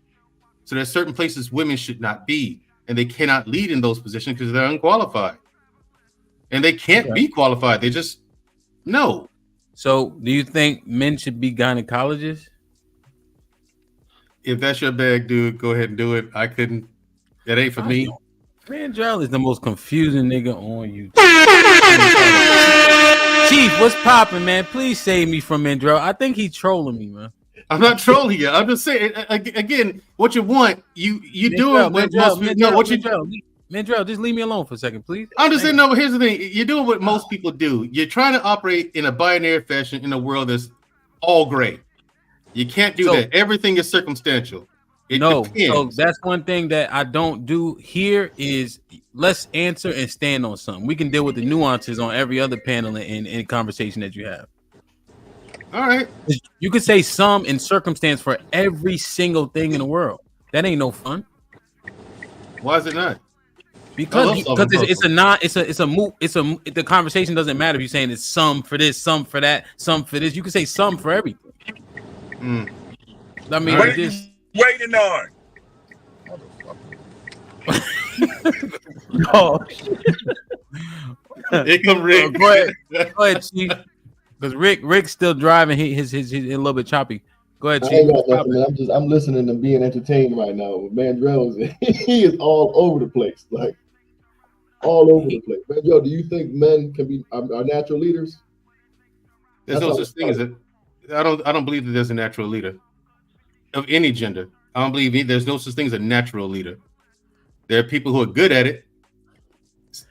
So there's certain places women should not be, and they cannot lead in those positions because they're unqualified. And they can't be qualified. They just, no. So do you think men should be gynecologists? If that's your bag, dude, go ahead and do it. I couldn't. That ain't for me. Mandrell is the most confusing nigga on you. Chief, what's popping, man? Please save me from Mandrell. I think he's trolling me, man. I'm not trolling you. I'm just saying, again, what you want, you doing what most people know. What you do. Mandrell, just leave me alone for a second, please. I'm just saying, no, but here's the thing. You're doing what most people do. You're trying to operate in a binary fashion in a world that's all gray. You can't do that. Everything is circumstantial. So that's one thing that I don't do here is let's answer and stand on something. We can deal with the nuances on every other panel and conversation that you have. All right. You could say some in circumstance for every single thing in the world. That ain't no fun. Why is it not? Because the conversation doesn't matter if you're saying it's some for this, some for that, some for this. You can say some for everything. I mean, waiting on. Oh, here come Rick. Go ahead, Chief. Because Rick's still driving. He's a little bit choppy. Go ahead, I Chief. ain't got nothing, man. I'm listening and being entertained right now. Mandrell he is all over the place, like all over the place. Mandrell, do you think men can be are natural leaders? There's no such thing as a. I don't believe that there's a natural leader of any gender. I don't believe there's no such thing as a natural leader. There are people who are good at it.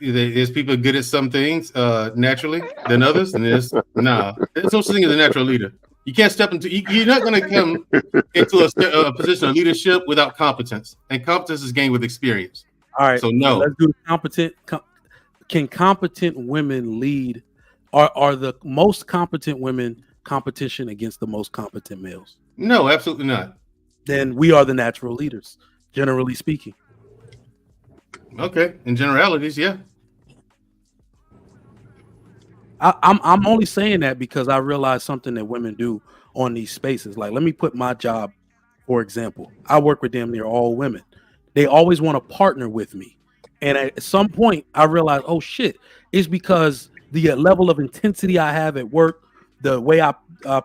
There's people good at some things naturally than others, and there's no such thing as a natural leader. You can't step into. You're not going to come into a position of leadership without competence, and competence is gained with experience. All right, so no. Let's do the competent. Can competent women lead? Are the most competent women competition against the most competent males? No, absolutely not. Then we are the natural leaders, generally speaking. Okay, in generalities, yeah. I'm only saying that because I realize something that women do on these spaces. Like, let me put my job, for example. I work with damn near all women. They always want to partner with me. And at some point, I realized, oh, shit, it's because the level of intensity I have at work, the way I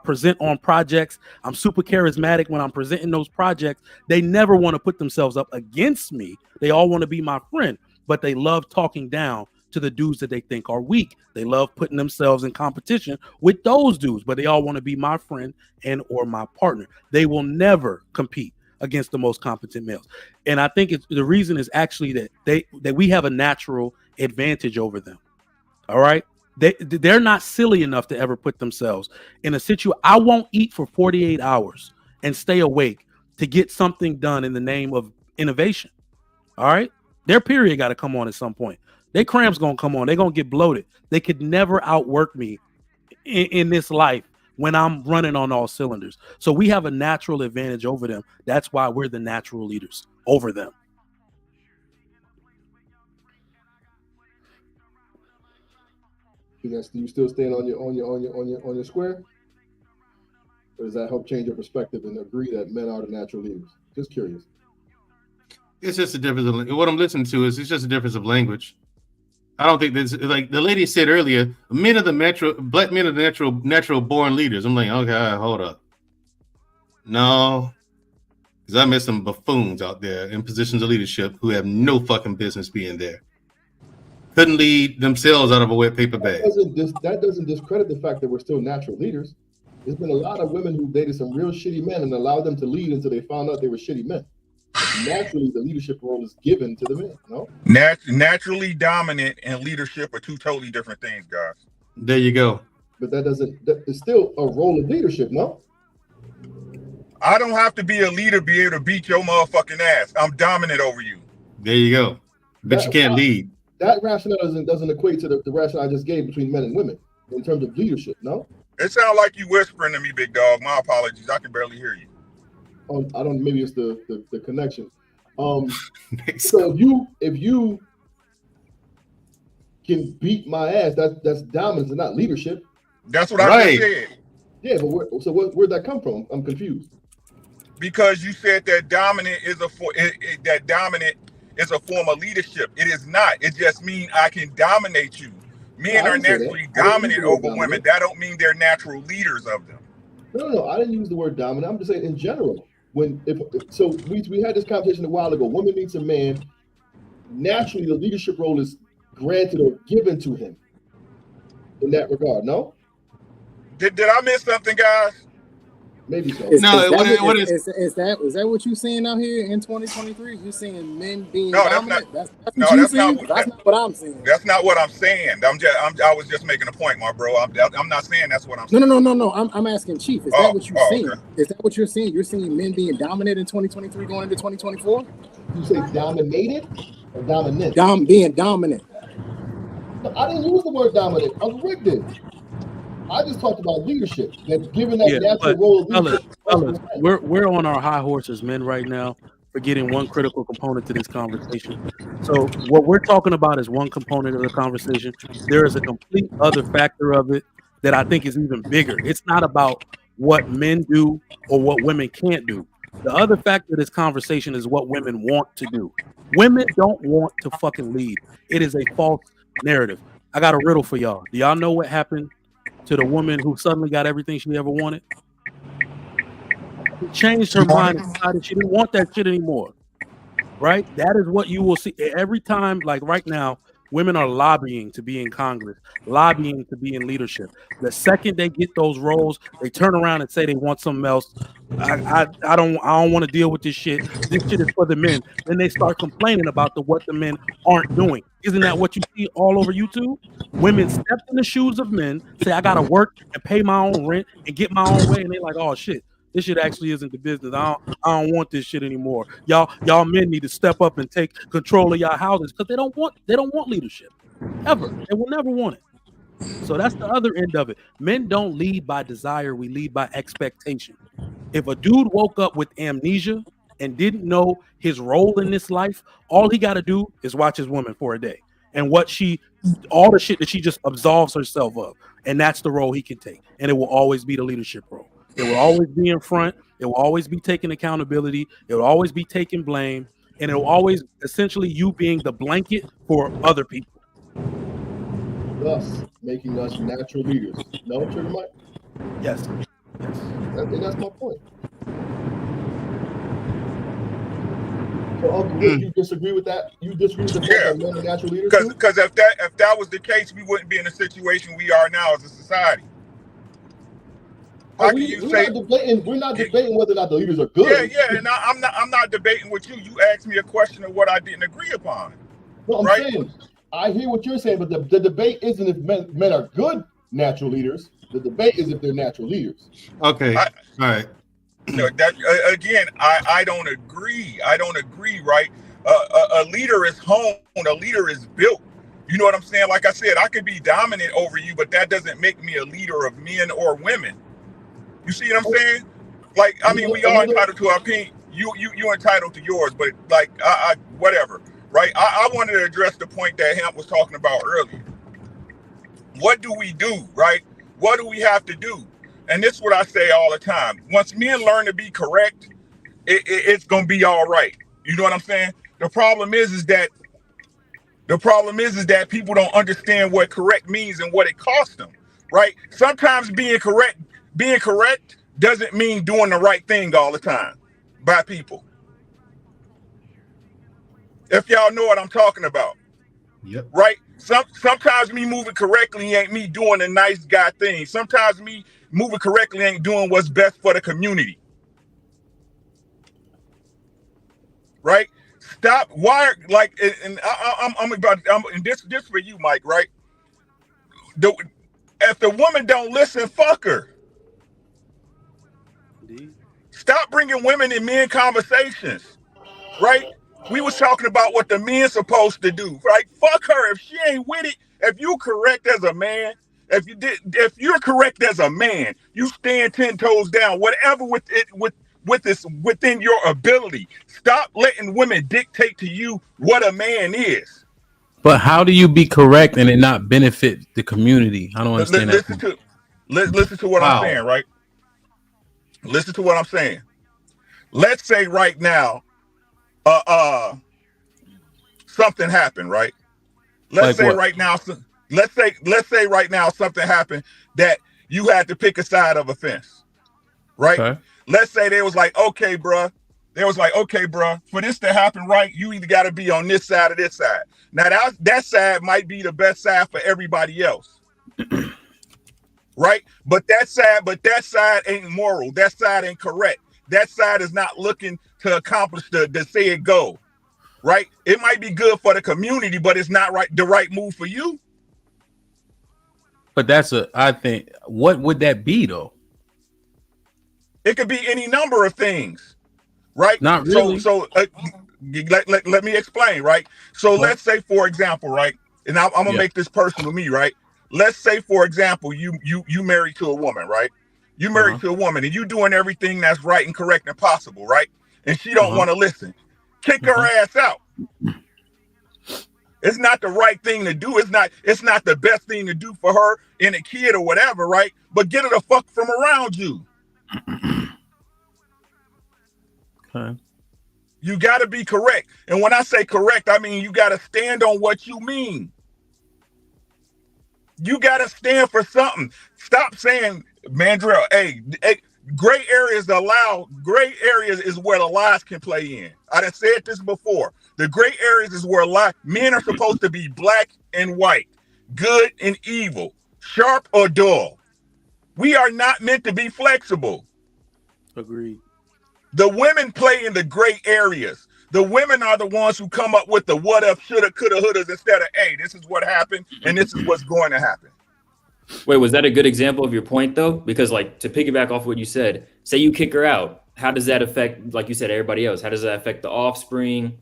present on projects, I'm super charismatic when I'm presenting those projects. They never want to put themselves up against me. They all want to be my friend, but they love talking down to the dudes that they think are weak. They love putting themselves in competition with those dudes, but they all want to be my friend and or my partner. They will never compete against the most competent males. And I think the reason is actually that we have a natural advantage over them. All right. They're not silly enough to ever put themselves in a situation. I won't eat for 48 hours and stay awake to get something done in the name of innovation. All right. Their period got to come on at some point. Their cramps going to come on. They're going to get bloated. They could never outwork me in this life when I'm running on all cylinders. So we have a natural advantage over them. That's why we're the natural leaders over them. Do you still stand on your square? Or does that help change your perspective and agree that men are the natural leaders? Just curious. It's just a difference of what I'm listening to it's just a difference of language. I don't think there's like the lady said earlier, black men are the natural born leaders. I'm like, okay, hold up. No, because I met some buffoons out there in positions of leadership who have no fucking business being there. Couldn't lead themselves out of a wet paper bag. That doesn't discredit the fact that we're still natural leaders. There's been a lot of women who dated some real shitty men and allowed them to lead until they found out they were shitty men. Naturally, the leadership role is given to the men, no? Naturally dominant and leadership are two totally different things, guys. There you go. But it's still a role of leadership, no? I don't have to be a leader to be able to beat your motherfucking ass. I'm dominant over you. There you go. But you can't lead. That rationale doesn't equate to the rationale I just gave between men and women in terms of leadership, no? It sounds like you whispering to me, big dog. My apologies. I can barely hear you. I don't. Maybe it's the connection. So if you can beat my ass, that's dominance and not leadership. That's what I just said. Yeah, but where'd that come from? I'm confused. Because you said that dominant is a form of leadership. It is not. It just means I can dominate you. Men are naturally dominant over women. That don't mean they're natural leaders of them. No. I didn't use the word dominant. I'm just saying in general. We had this conversation a while ago. Woman meets a man. Naturally, the leadership role is granted or given to him. In that regard, no. Did I miss something, guys? Maybe so. Is that what you're seeing out here in 2023? You're seeing men being dominant? That's what you're seeing? That's not what I'm saying. That's not what I'm saying. I was just making a point, my bro. I'm not saying that's what I'm saying. No. I'm asking Chief. Is that what you're seeing? Okay. Is that what you're seeing? You're seeing men being dominant in 2023 going into 2024? You say dominated or dominant? Being dominant. No, I didn't use the word dominant. Rick did. I just talked about leadership. That given that natural role of leadership. Fellas, we're on our high horses, men, right now, forgetting one critical component to this conversation. So what we're talking about is one component of the conversation. There is a complete other factor of it that I think is even bigger. It's not about what men do or what women can't do. The other factor of this conversation is what women want to do. Women don't want to fucking lead. It is a false narrative. I got a riddle for y'all. Do y'all know what happened to the woman who suddenly got everything she ever wanted? changed her mind and decided she didn't want that shit anymore. Right? That is what you will see every time. Like right now, women are lobbying to be in Congress, lobbying to be in leadership. The second they get those roles, they turn around and say they want something else. I don't want to deal with this shit. This shit is for the men. Then they start complaining about what the men aren't doing. Isn't that what you see all over YouTube? Women step in the shoes of men, say I gotta work and pay my own rent and get my own way, and they're like, oh shit, this shit actually isn't the business. I don't want this shit anymore. Y'all men need to step up and take control of y'all houses because they don't want leadership ever. They will never want it. So that's the other end of it. Men don't lead by desire. We lead by expectation. If a dude woke up with amnesia and didn't know his role in this life, all he got to do is watch his woman for a day and all the shit that she just absolves herself of. And that's the role he can take. And it will always be the leadership role. It will always be in front. It will always be taking accountability. It will always be taking blame. And it will always essentially you being the blanket for other people. Thus making us natural leaders. No, Trigger Mike? Yes. I think that's my point. So, Uncle Rick, you disagree with that? You disagree with the fact that men are natural leaders? Because if that was the case, we wouldn't be in the situation we are now as a society. We're not debating whether or not the leaders are good. Yeah, and I'm not debating with you. You asked me a question of what I didn't agree upon. No, I'm saying I hear what you're saying, but the debate isn't if men are good natural leaders. The debate is if they're natural leaders. Okay. All right. Again, I don't agree. Right? A leader is honed. A leader is built. You know what I'm saying? Like I said, I could be dominant over you, but that doesn't make me a leader of men or women. You see what I'm saying? Like, I mean, we are entitled to our opinion. You entitled to yours, but like, I whatever, right? I wanted to address the point that Hamp was talking about earlier. What do we do, right? What do we have to do? And this is what I say all the time. Once men learn to be correct, it's gonna be all right. You know what I'm saying? The problem is that people don't understand what correct means and what it costs them, right? Sometimes being correct doesn't mean doing the right thing all the time by people. If y'all know what I'm talking about. Yep. Right? Sometimes me moving correctly ain't me doing a nice guy thing. Sometimes me moving correctly ain't doing what's best for the community. Right? Stop. Why? Like, and and this for you, Mike. Right? If the woman don't listen, fuck her. Stop bringing women in men conversations, right? We was talking about what the men's supposed to do, right? Fuck her if she ain't with it. If you correct as a man, if you're correct as a man, you stand 10 toes down, whatever within your ability. Stop letting women dictate to you what a man is. But how do you be correct and it not benefit the community? I don't understand that. Listen to what I'm saying, right? Listen to what I'm saying. Let's say right now, something happened, right? Let's say right now something happened that you had to pick a side of a fence, right? Okay. Let's say they was like, okay, bruh. For this to happen, right, you either got to be on this side or this side. Now that side might be the best side for everybody else. Right? But that side ain't moral. That side ain't correct. That side is not looking to accomplish the said goal. Right? It might be good for the community, but it's not the right move for you. But I think, what would that be though? It could be any number of things. Right? Not really. So let me explain, right? So let's say, for example, right? And I'm gonna make this personal to me, right? Let's say, for example, you married to a woman, right? You married to a woman and you doing everything that's right and correct and possible, right? And she don't want to listen. Kick her ass out. It's not the right thing to do. It's not the best thing to do for her and a kid or whatever, right? But get her the fuck from around you. Okay. You got to be correct. And when I say correct, I mean you got to stand on what you mean. You got to stand for something. Stop saying, Mandrell, hey, Gray areas is where the lies can play in. I done said this before. The gray areas is where men are supposed to be black and white, good and evil, sharp or dull. We are not meant to be flexible. Agreed. The women play in the gray areas. The women are the ones who come up with the what if, shoulda, coulda, wouldas instead of, hey, this is what happened and this is what's going to happen. Wait, was that a good example of your point though? Because like to piggyback off what you said, say you kick her out, how does that affect, like you said, everybody else? How does that affect the offspring?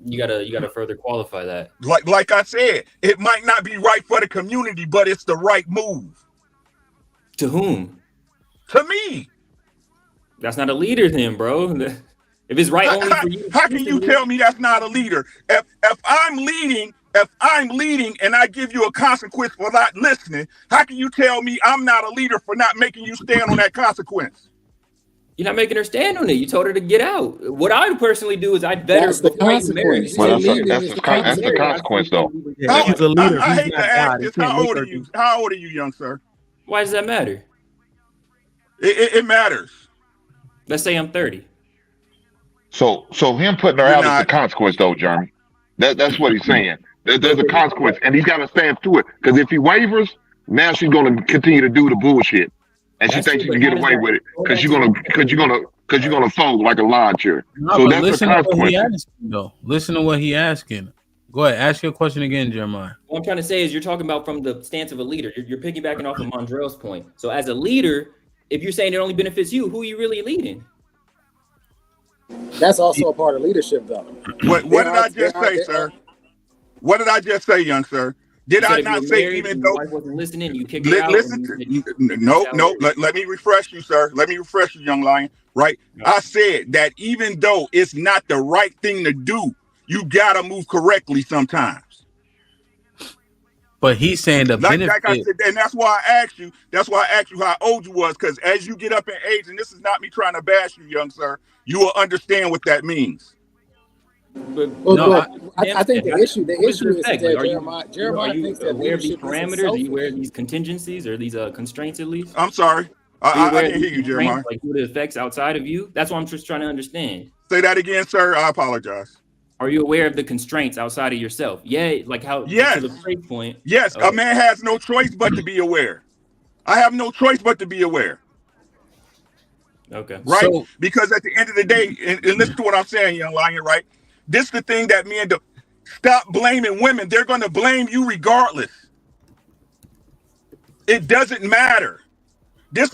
You gotta further qualify that. Like I said, it might not be right for the community, but it's the right move. To whom? To me. That's not a leader then, bro. If it's right only for you. How can you tell me that's not a leader? If I'm leading and I give you a consequence for not listening, how can you tell me I'm not a leader for not making you stand on that consequence? You're not making her stand on it. You told her to get out. What I would personally do is I'd better That's the consequence. Well, that's the consequence, though. He's a leader. I He's hate not to ask God. this. He can't How make old her are you? do- How old are you, young sir? Why does that matter? It matters. Let's say I'm 30. So him putting her out is the consequence, though, Jeremy. That's what he's saying. There's a consequence, and he's got to stand through it. Because if he wavers, now she's going to continue to do the bullshit, and she thinks she can get away with it because you're gonna fold like a lawn chair. No, So but that's the listen to what he consequence. asking, though. Listen to what he asking. Go ahead, ask your question again, Jeremiah. What I'm trying to say is you're talking about from the stance of a leader. You're piggybacking off of Mondrell's point. So as a leader, if you're saying it only benefits you, who are you really leading? That's also a part of leadership, though. What did I just say, sir? What did I just say, young sir? Did I not say even though I wasn't listening, you kicked her out? No. Let me refresh you, sir. Let me refresh you, young lion. Right? I said that even though it's not the right thing to do, you gotta move correctly sometimes. But he's saying the benefit. Like I said, and that's why I asked you. That's why I asked you how old you was, because as you get up in age, and this is not me trying to bash you, young sir, you will understand what that means. Well, I think the issue is that Jeremiah thinks that aware of these leadership isn't parameters? Are selfish. you aware of these contingencies or these constraints at least? I'm sorry. I didn't hear you, Jeremiah. Like what it affects outside of you? That's what I'm just trying to understand. Say that again, sir. I apologize. Are you aware of the constraints outside of yourself? Yeah, like how Yes. to the break point. Yes, a man has no choice but to be aware. I have no choice but to be aware. Okay. Right? So- because at the end of the day, and listen to what I'm saying, young lion, right? This is the thing that men do. Stop blaming women. They're going to blame you regardless. It doesn't matter. This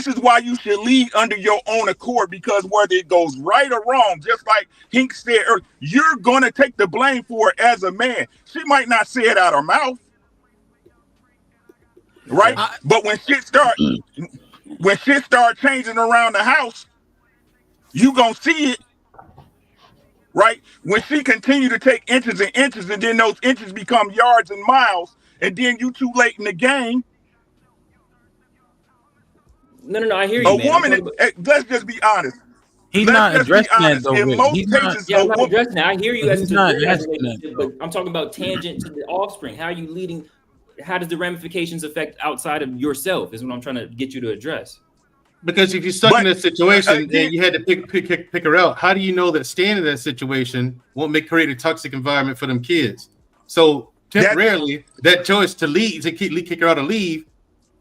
is why you should lead under your own accord, because whether it goes right or wrong, just like Hink said earlier, you're going to take the blame for it as a man. She might not say it out her mouth. Right? But when shit start changing around the house, you going to see it. Right? When she continue to take inches and inches, and then those inches become yards and miles, and then you too late in the game. No, I hear you, A man. woman, let's just be honest. He's Let's not just be addressing that honest. though. In Rick. most He's not. cases, Yeah, a I'm not woman, addressing that. I hear you as He's to not the asking relationship, but I'm talking about tangent to the offspring. How are you leading? How does the ramifications affect outside of yourself? Is what I'm trying to get you to address. Because if you're stuck in that situation and you had to pick her out, how do you know that staying in that situation won't create a toxic environment for them kids? So temporarily, that choice to leave, to kick her out and leave,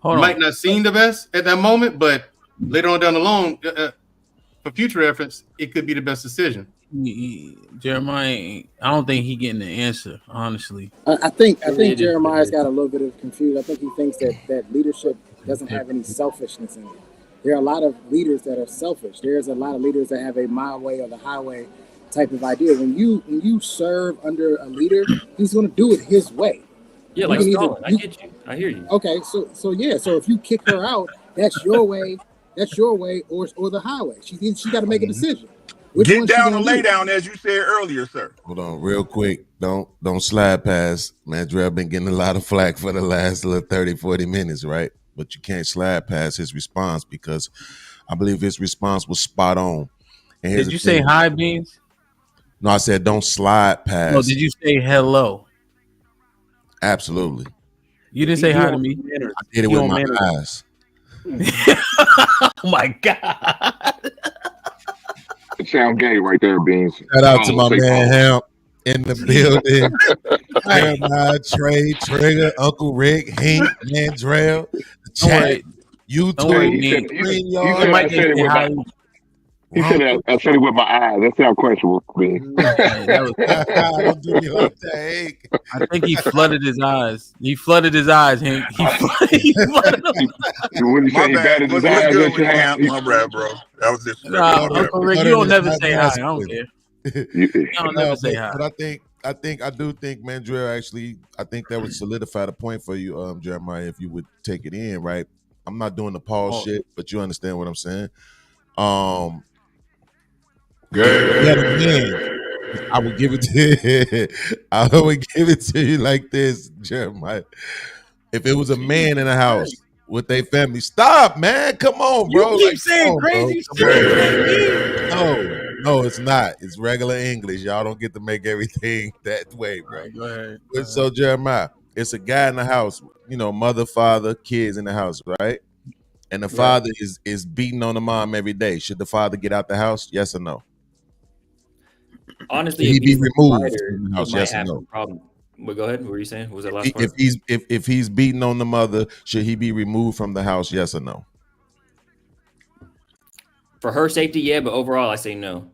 might not seem the best at that moment, but later on down the line, for future reference, it could be the best decision. Jeremiah, I don't think he getting the answer, honestly. I think Jeremiah's got a little bit of confusion. I think he thinks that leadership doesn't have any selfishness in it. There are a lot of leaders that are selfish. There's a lot of leaders that have a my way or the highway type of idea. When you serve under a leader, he's going to do it his way. Yeah, like Stalin. I get you. I hear you. Okay, so if you kick her out, that's your way. That's your way, or the highway. She got to make a decision. Get down and lay down, as you said earlier, sir. Hold on, real quick. Don't slide past. Man, Drell been getting a lot of flack for the last 30, 40 minutes, right? But you can't slide past his response, because I believe his response was spot on. And did you say hi, Beans? No, I said don't slide past. No, did you say hello? Absolutely. You didn't say hi to me. I did it with my eyes. Oh my God. It sound gay right there, Beans. Shout out to my Say man pause. Hemp in the building. Jeremiah, Trey, Trigger, Uncle Rick, Hank, Mandrell, the Don't chat, worry. YouTube, Don't worry, He said, Bean. he said, Green he Yard. said I Mike said didn't it say with hi. my. He said I said it with my eyes. That sound questionable, Beans. That was, Don't do me like that, Hank. I think he flooded his eyes. He flooded his eyes, Hank. He flooded them. When you My say he bad. batted his What's eyes good at with your you, house, Amp? My bad, bro. That was disrespectful. Nah, My bad, Uncle bro. Rick, you don't never say hi. I don't care. You don't No, never say hi. but I do think Mandrell actually, I think that would solidify the point for you, Jeremiah, if you would take it in, right? I'm not doing the pause shit, but you understand what I'm saying. Yeah, man, I would give it to I would give it to you like this, Jeremiah. If it was a man in a house with their family, stop, man. Come on, You bro. keep Like, saying come on, bro. crazy Come on, shit. bro. No, it's not. It's regular English. Y'all don't get to make everything that way, bro. All right, go ahead. But so Jeremiah, it's a guy in the house, mother, father, kids in the house, right? And the father is beating on the mom every day. Should the father get out the house? Yes or no? Honestly, Should he if be he's the removed provider, from the he house? might Yes or have no? some problem. But go ahead. What were you saying? What was that last part? If he's beating on the mother, should he be removed from the house? Yes or no? For her safety, yeah, but overall, I say no.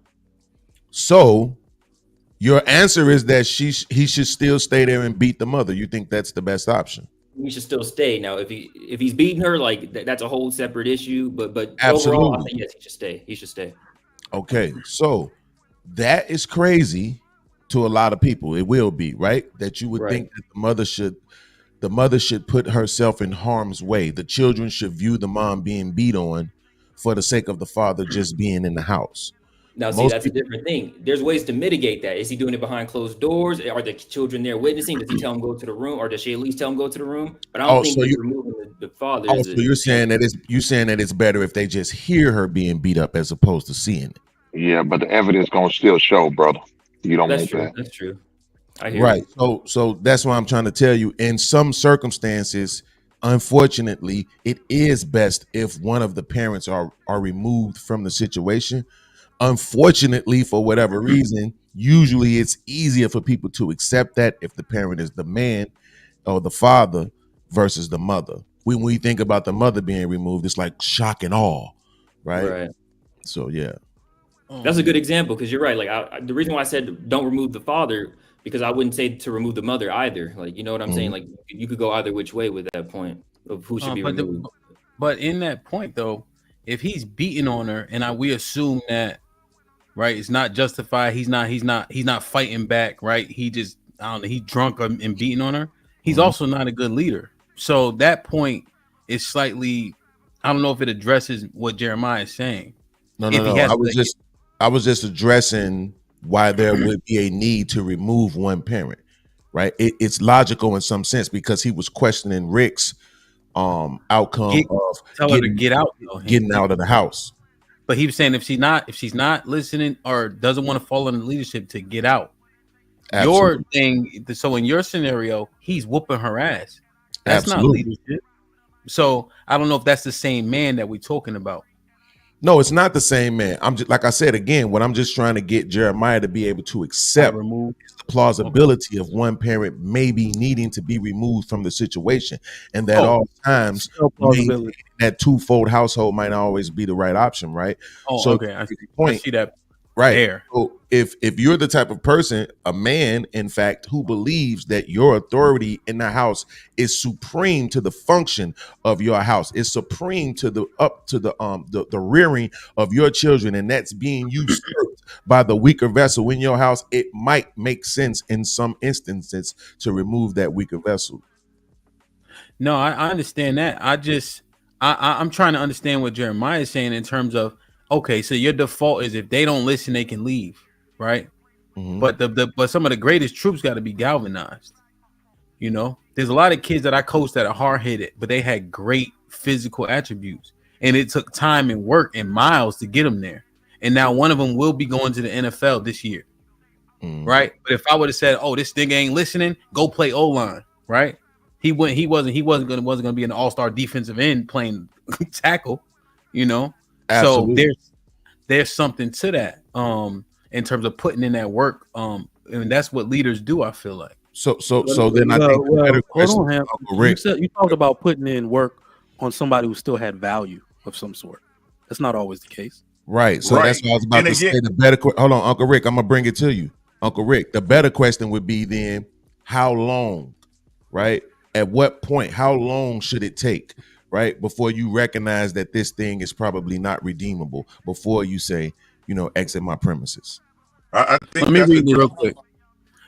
So your answer is that he should still stay there and beat the mother. You think that's the best option? He should still stay. Now, if he's beating her, like that's a whole separate issue. But Absolutely. overall, I think yes, he should stay. He should stay. Okay, so that is crazy to a lot of people. It will be, right? That you would think that the mother should put herself in harm's way. The children should view the mom being beat on for the sake of the father just being in the house. Now, see, that's a different thing. There's ways to mitigate that. Is he doing it behind closed doors? Are the children there witnessing? Does he tell them go to the room, or does she at least tell them go to the room? But I don't think he's removing the father. So you're saying that it's better if they just hear her being beat up as opposed to seeing it. Yeah, but the evidence gonna still show, brother. You don't want that. That's true. I hear Right. So that's why I'm trying to tell you. In some circumstances, unfortunately, it is best if one of the parents are removed from the situation. Unfortunately, for whatever reason, usually it's easier for people to accept that if the parent is the man or the father versus the mother. When we think about the mother being removed, it's like shock and awe, right? So yeah. That's a good example because you're right. Like the reason why I said don't remove the father, because I wouldn't say to remove the mother either. Like, you know what I'm saying? Like you could go either which way with that point of who should be removed. But in that point though, if he's beating on her and we assume that, right, it's not justified. He's not fighting back, right? He just, I don't know, he's drunk and beating on her. He's also not a good leader. So that point is slightly, I don't know if it addresses what Jeremiah is saying. No. I was just addressing why there would be a need to remove one parent, right? It's logical in some sense because he was questioning Rick's outcome of getting out of the house. But he was saying if she's not listening or doesn't want to follow in the leadership to get out. Absolutely. Your thing, so in your scenario, he's whooping her ass. That's not leadership. So I don't know if that's the same man that we're talking about. No, it's not the same man. I'm just, like I said again, what I'm just trying to get Jeremiah to be able to accept is the plausibility of one parent maybe needing to be removed from the situation, and that all times that twofold household might not always be the right option, right? So okay, I see that. Right. There. So if you're the type of person, a man, in fact, who believes that your authority in the house is supreme to the function of your house, is supreme to the rearing of your children, and that's being usurped by the weaker vessel in your house, it might make sense in some instances to remove that weaker vessel. No, I understand that. I'm trying to understand what Jeremiah is saying in terms of, okay, so your default is if they don't listen, they can leave, right? But but some of the greatest troops got to be galvanized. You know, there's a lot of kids that I coached that are hard-headed, but they had great physical attributes, and it took time and work and miles to get them there. And now one of them will be going to the NFL this year, right? But if I would have said, "Oh, this thing ain't listening, go play O-line," right? He wasn't gonna be an all-star defensive end playing tackle. You know, Absolutely. so there's something to that. In terms of putting in that work. And that's what leaders do. I feel like. So then I think the better question, hold on, Ham. Uncle Rick. You talked about putting in work on somebody who still had value of some sort. That's not always the case. Right. So that's what I was about to say. The better hold on, Uncle Rick, I'm gonna bring it to you. Uncle Rick, the better question would be then, how long, right? At what point, how long should it take, right? Before you recognize that this thing is probably not redeemable, before you say, exit my premises. I think Let me read it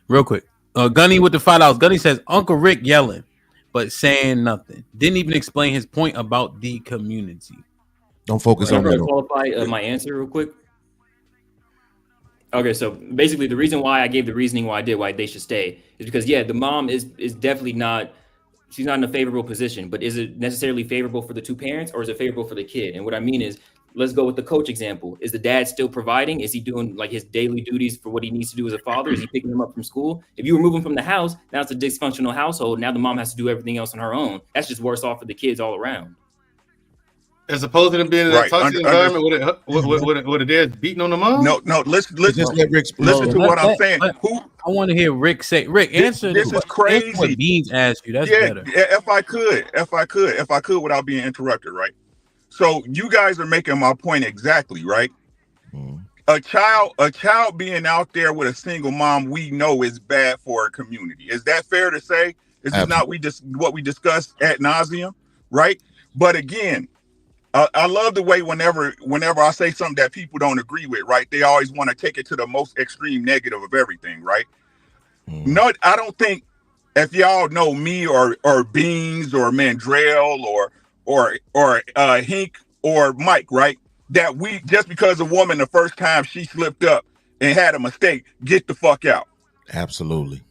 real quick. Gunny with the $5. Gunny says Uncle Rick yelling, but saying nothing. Didn't even explain his point about the community. Don't focus on that. Qualify my answer real quick. Okay, so basically the reason why I gave the reasoning why they should stay is because the mom is definitely not, she's not in a favorable position, but is it necessarily favorable for the two parents or is it favorable for the kid? And what I mean is, let's go with the coach example. Is the dad still providing? Is he doing like his daily duties for what he needs to do as a father? Is he picking them up from school? If you remove him from the house, now it's a dysfunctional household. Now the mom has to do everything else on her own. That's just worse off for the kids all around. As opposed to them being in a toxic environment with a dad beating on the mom? No, listen to what I'm saying. I want to hear Rick say. Rick, answer this is crazy. Answer what Beans asked you. That's better. If I could, without being interrupted, right? So you guys are making my point exactly, right? A child being out there with a single mom, we know is bad for a community. Is that fair to say? This is not what we discussed ad nauseum, right? But again, I love the way whenever I say something that people don't agree with, right? They always want to take it to the most extreme negative of everything, right? No, I don't think, if y'all know me or Beans or Mandrell or Hink or Mike, right? That we, just because a woman the first time she slipped up and had a mistake, get the fuck out. Absolutely.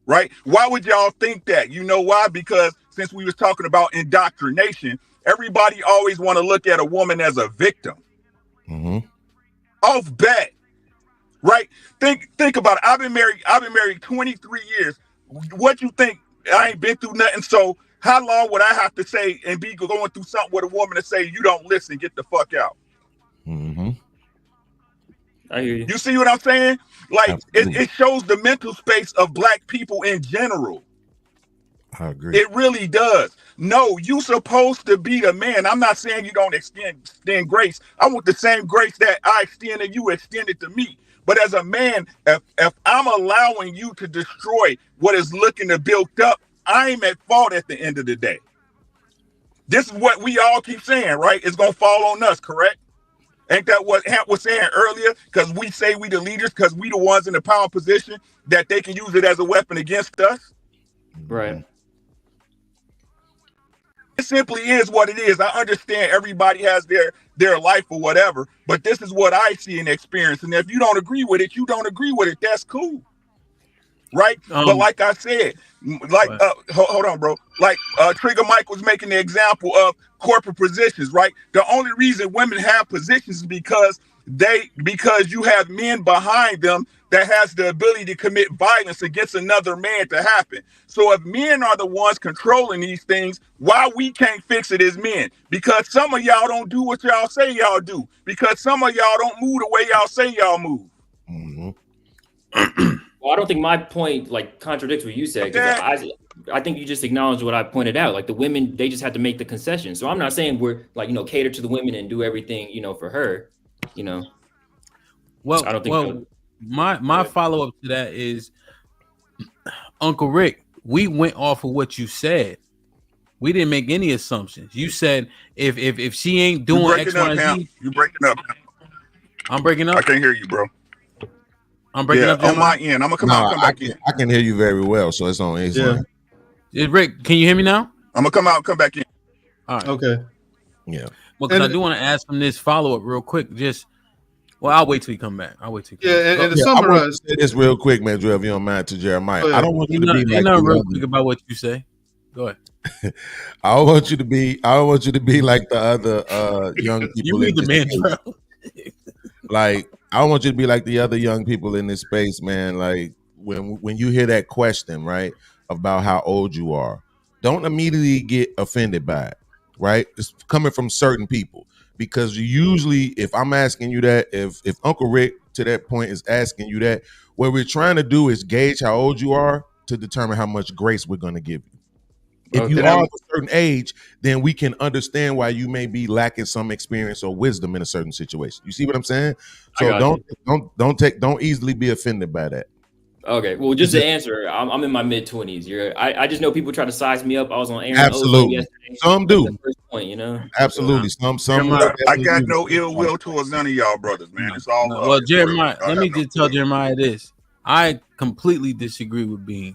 Right? Why would y'all think that? You know why? Because since we was talking about indoctrination, everybody always want to look at a woman as a victim. Off bat. Right? Think about it. I've been married 23 years. What you think? I ain't been through nothing. So how long would I have to say and be going through something with a woman to say, you don't listen, get the fuck out? I hear you. You see what I'm saying? Like, it shows the mental space of Black people in general. I agree. It really does. No, you supposed to be the man. I'm not saying you don't extend grace. I want the same grace that I extend to you extended to me. But as a man, if I'm allowing you to destroy what is looking to build up, I'm at fault at the end of the day. This is what we all keep saying, right? It's going to fall on us, correct? Ain't that what Hamp was saying earlier? Because we say we the leaders, because we the ones in the power position, that they can use it as a weapon against us? Right. It simply is what it is. I understand everybody has their life or whatever, but this is what I see and experience. And if you don't agree with it, you don't agree with it. That's cool. Right? But like I said, like, hold on, bro. Like Trigger Mike was making the example of corporate positions, right? The only reason women have positions is because you have men behind them that has the ability to commit violence against another man to happen. So if men are the ones controlling these things, why we can't fix it as men? Because some of y'all don't do what y'all say y'all do. Because some of y'all don't move the way y'all say y'all move. Well, I don't think my point contradicts what you said, because I think you just acknowledged what I pointed out. Like, the women, they just have to make the concession. So I'm not saying we're cater to the women and do everything for her. Well, I don't think so. My follow up to that is, Uncle Rick, we went off of what you said. We didn't make any assumptions. You said if she ain't doing X, Y, and Z, you breaking up. I'm breaking up. I can't hear you, bro. I'm breaking up on my end. I'm gonna come back in. I can hear you very well, so it's on his line. Rick, can you hear me now? I'm gonna come out and come back in. All right. Okay. Yeah. Well, because I do want to ask him this follow up real quick. I'll wait till he come back. And to summarize this real quick, man, Drew, if you don't mind, to Jeremiah. I don't want you to be like real quick about what you say. Go ahead. I don't want you to be like the other young people. You read the man, bro. Like, I don't want you to be like the other young people in this space, man. Like, when you hear that question, right, about how old you are, don't immediately get offended by it. right? It's coming from certain people. Because usually, if I'm asking you that, if Uncle Rick to that point is asking you that, what we're trying to do is gauge how old you are to determine how much grace we're going to give you. If you are of a certain age, then we can understand why you may be lacking some experience or wisdom in a certain situation. You see what I'm saying? So don't easily be offended by that. Okay, well, just to answer, I'm in my mid-20s. I just know people try to size me up. I was on Aaron Absolutely. yesterday. Some do. That's the first point, you know. Absolutely. Some. I got no ill will towards none of y'all brothers, man. It's all love. Well, Jeremiah, let me just tell Jeremiah this. I completely disagree with Beans.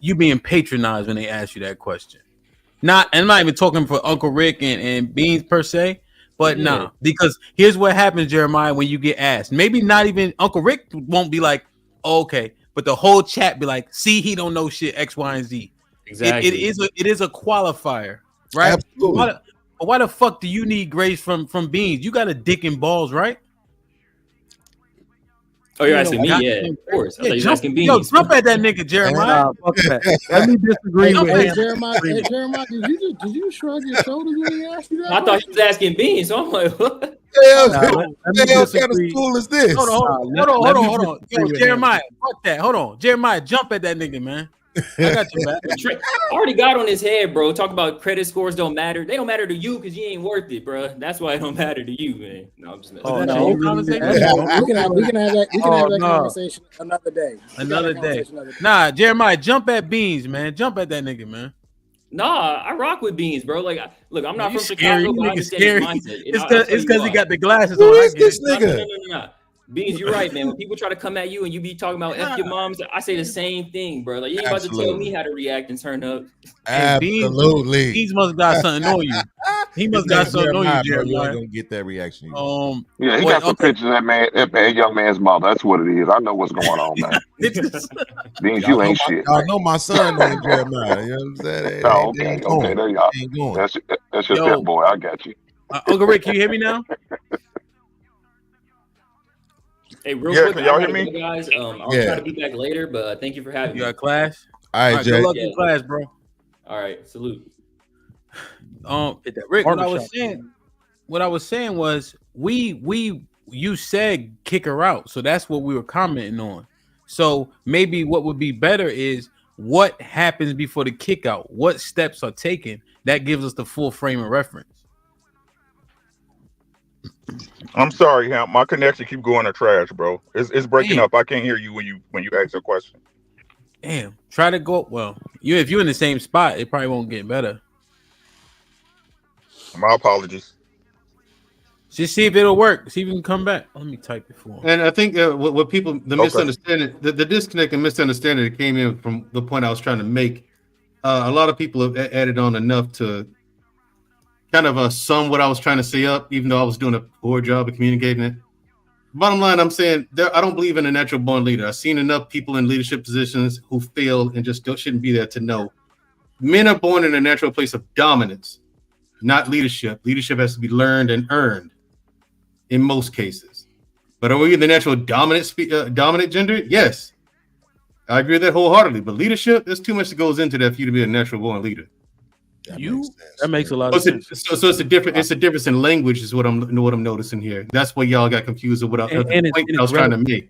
You being patronized when they ask you that question. I'm not even talking for Uncle Rick and Beans per se, but nah, because here's what happens, Jeremiah, when you get asked. Maybe not even Uncle Rick won't be like, oh, okay, but the whole chat be like, see, he don't know shit X, Y, and Z. Exactly. It is a qualifier, right? Absolutely. Why the fuck do you need grace from Beans? You got a dick and balls, right? Oh, you're asking me? Yeah, of course. I thought you were asking Beans. Yo, jump at that nigga, Jeremiah. Fuck that. Let me disagree with him. Jeremiah, did you shrug your shoulders when he asked you that? I thought he was asking Beans, so I'm like, what? What kind of school is this? Hold on. Yo, Jeremiah, fuck that. Hold on. Jeremiah, jump at that nigga, man. I got you back. I already got on his head, bro. Talk about credit scores don't matter. They don't matter to you because you ain't worth it, bro. That's why it don't matter to you, man. No, I'm just messing. Oh, no, we can have that conversation another day. Another day. Nah, Jeremiah, jump at Beans, man. Jump at that nigga, man. Nah, I rock with Beans, bro. Like, look, I'm not from scary. Chicago, but I understand his mindset. It's because he got the glasses Who on. is this nigga? No. Beans, you're right, man. When people try to come at you and you be talking about F your moms, I say the same thing, bro. Like, you ain't about to tell me how to react and turn up. Absolutely. Beans must got something on you. He must got something on you, Jeremiah. You ain't gonna get that reaction. Yeah, he got some pictures of that young man's mother. That's what it is. I know what's going on, man. Beans, you ain't shit. I know my son named Jeremiah. You know what I'm saying? Oh, okay, there you are. That's your step boy. I got you. Uncle Rick, can you hear me now? Hey, real quick, can y'all hear me? Guys, I'll try to be back later, but thank you for having me. You got class? All right, Jay. Good luck in class, bro. All right, salute. Rick, what I was saying was you said kick her out, so that's what we were commenting on. So maybe what would be better is what happens before the kick out, what steps are taken. That gives us the full frame of reference. I'm sorry, Ham. My connection keep going to trash, bro. It's breaking up. I can't hear you when you ask a question. Damn. Try to go. Well, if you're in the same spot, it probably won't get better. My apologies. Just see if it'll work. See if you can come back. Let me type it for him. And I think what people misunderstanding, the disconnect and misunderstanding that came in from the point I was trying to make. A lot of people have added on enough to kind of sum what I was trying to say up, even though I was doing a poor job of communicating it. Bottom line, I'm saying I don't believe in a natural born leader. I've seen enough people in leadership positions who fail and just shouldn't be there to know. Men are born in a natural place of dominance, not leadership. Leadership has to be learned and earned in most cases. But are we in the natural dominant gender? Yes. I agree with that wholeheartedly. But leadership, there's too much that goes into that for you to be a natural born leader. That makes a lot of sense. So it's a difference in language is what I'm noticing here. That's why y'all got confused with what I was trying to make.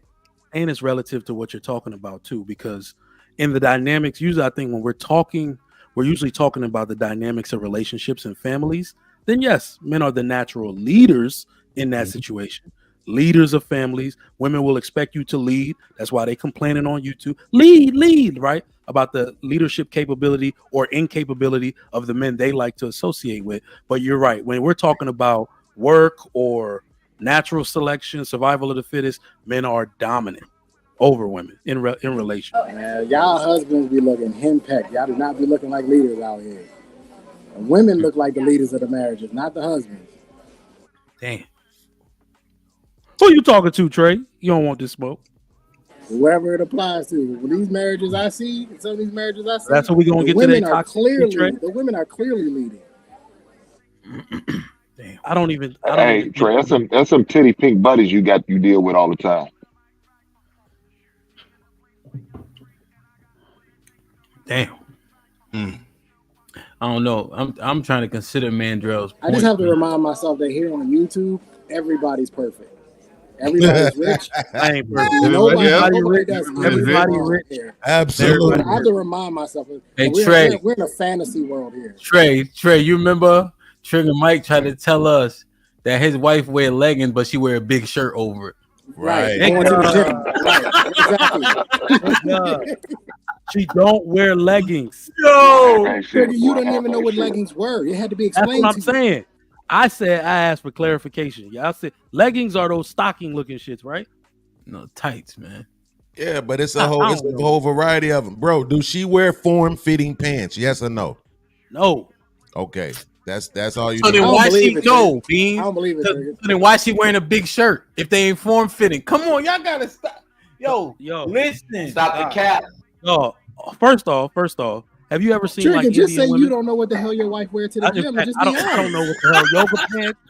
And it's relative to what you're talking about too, because in the dynamics, usually I think when we're usually talking about the dynamics of relationships and families. Then yes, men are the natural leaders in that situation. Leaders of families. Women will expect you to lead. That's why they complaining on you to lead, right? About the leadership capability or incapability of the men they like to associate with. But you're right. When we're talking about work or natural selection, survival of the fittest, men are dominant over women in relation. Y'all husbands be looking henpecked. Y'all do not be looking like leaders out here. And women look like the leaders of the marriages, not the husbands. Damn. Who you talking to, Trey? You don't want this smoke. Whoever it applies to. With these marriages I see, some of these marriages I see, that's what we're gonna get today. The women are clearly leading. Damn. I don't even Trey, that's some titty pink buddies you deal with all the time. Damn. I don't know. I'm trying to consider Mandrell's point. I just have to remind myself that here on YouTube, everybody's perfect. Everybody's rich. I ain't perfect. Nobody rich. does Everybody rich. here. Absolutely. I have to remind myself. Hey, we're in a fantasy world here. Trey, you remember Trigger Mike tried to tell us that his wife wear leggings, but she wear a big shirt over it. Right. Going to the gym. Right. Exactly. She don't wear leggings. Yo, you don't even know what leggings were. It had to be explained. That's what I'm saying. I asked for clarification. Yeah, I said leggings are those stocking looking shits, right? No, tights, man. Yeah, but it's a whole variety of them, bro. Do she wear form-fitting pants? Yes or no? No. Okay, that's all you. So then why she no? Beans? I don't believe it. So then why she wearing a big shirt if they ain't form-fitting? Come on, y'all gotta stop. Yo, listen. Stop the cap. No, first off, have you ever seen Trigger, like just Indian say women? you don't know what the hell your wife wear to the gym. I don't know what the hell yoga pants.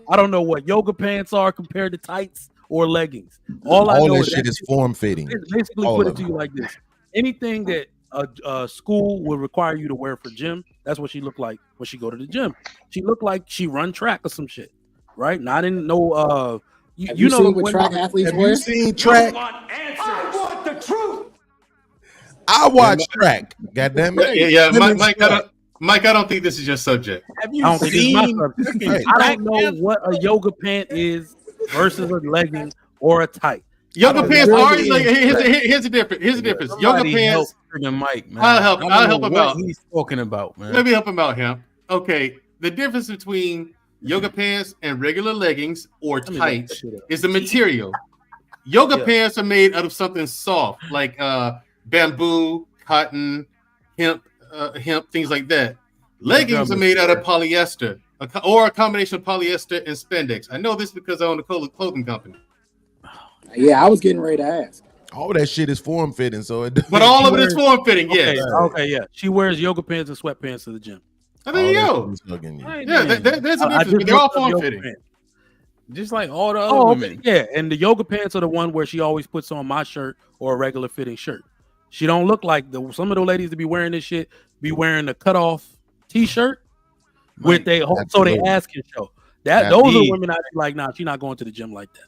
I don't know what yoga pants are compared to tights or leggings. All I know that is shit is form fitting. Basically, put it to you like this: anything that a school would require you to wear for gym, that's what she looked like when she go to the gym. She looked like she run track or some shit, right? Not in no. You know seen what track athletes wear? You seen track? I want the truth. I watch track. Goddamn it. Yeah. Mike, I don't think this is your subject. Have you I don't think it's my seen? subject. I don't know what a yoga pant is versus a legging or a tight. Yoga pants are like here's the difference. Here's the difference. Yoga pants. Mike, man. I'll help him out. He's talking about, man. Let me help him out, him. Okay, the difference between yoga pants and regular leggings or tights is the material. Yoga pants are made out of something soft, like bamboo, cotton, hemp, things like that. Leggings are made out of polyester, or a combination of polyester and spandex. I know this because I own a clothing company. Yeah, I was getting ready to ask. All that shit is form fitting, so it. But all of it is form fitting. Yes. Okay, yeah. She wears yoga pants and sweatpants to the gym. Oh, there you go. Yeah, there's a difference, but they're all form fitting. Just like all the other women. Yeah, and the yoga pants are the one where she always puts on my shirt or a regular fitting shirt. She don't look like some of the ladies that be wearing this shit be wearing a cut off t-shirt with so they ass can show. Those are women I be like, nah, she's not going to the gym like that.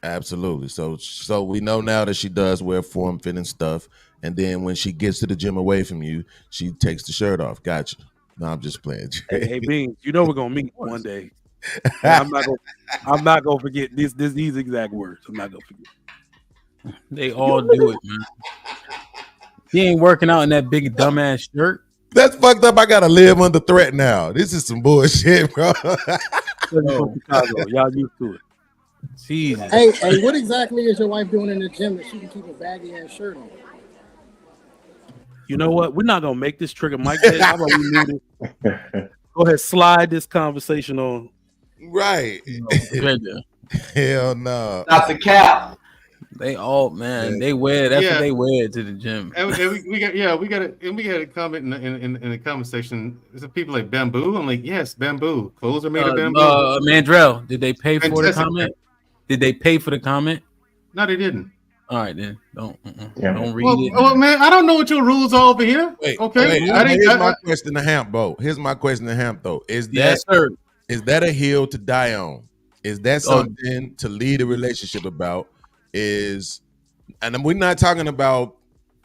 Absolutely. So we know now that she does wear form fitting stuff, and then when she gets to the gym away from you, she takes the shirt off. Gotcha. No, I'm just playing. Hey, Beans, you know we're gonna meet one day. I'm not gonna forget these exact words. I'm not gonna forget. They all do it, man. He ain't working out in that big dumbass shirt. That's fucked up. I gotta live under threat now. This is some bullshit, bro. Chicago. Y'all used to it. Jesus. Hey, what exactly is your wife doing in the gym that she can keep a baggy ass shirt on? You know what? We're not gonna make this trigger Mike. How about we move this? Go ahead, slide this conversation on. Right. Hell no. Not the cap. They all they wear what they wear to the gym. And we got a comment in the comment section. There's people like bamboo. I'm like, yes, bamboo. Clothes are made of bamboo. Mandrell, did they pay for the comment? Did they pay for the comment? No, they didn't. All right, then don't read it. Well, man, I don't know what your rules are over here. Wait, okay. Here's my question to Hamp, though. Is that a hill to die on? Is that something to lead a relationship about? And we're not talking about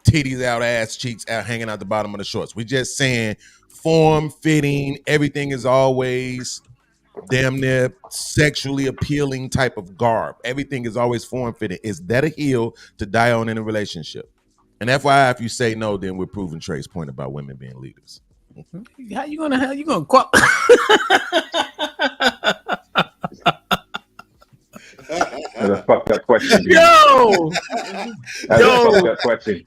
titties out, ass cheeks out, hanging out the bottom of the shorts. We're just saying form fitting. Everything is always damn near sexually appealing type of garb. Everything is always form fitting. Is that a hill to die on in a relationship? And FYI, if you say no, then we're proving Trey's point about women being leaders. How you gonna quote? That's a fucked up question. Dude. That's a fucked up question.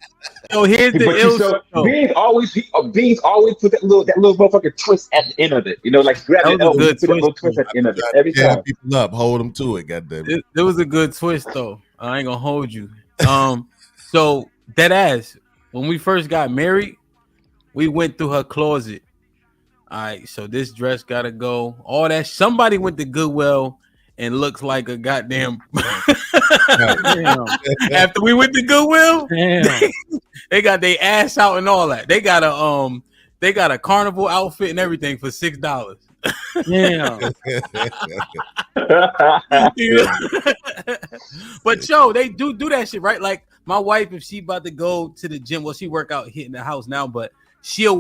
Yo, here's the Beans always put that little motherfucking twist at the end of it. You know, like grab it, put that little twist at the end of it every time. People up, hold them to it. Goddamn it. It was a good twist though. I ain't gonna hold you. So that ass. When we first got married, we went through her closet. All right, so this dress gotta go. All that. Somebody went to Goodwill and looks like a goddamn. After we went to Goodwill, they got their ass out and all that. They got They got a carnival outfit and everything for $6. Yeah. But yo, they do that shit, right? Like my wife, if she about to go to the gym, well, she work out here in the house now, but she'll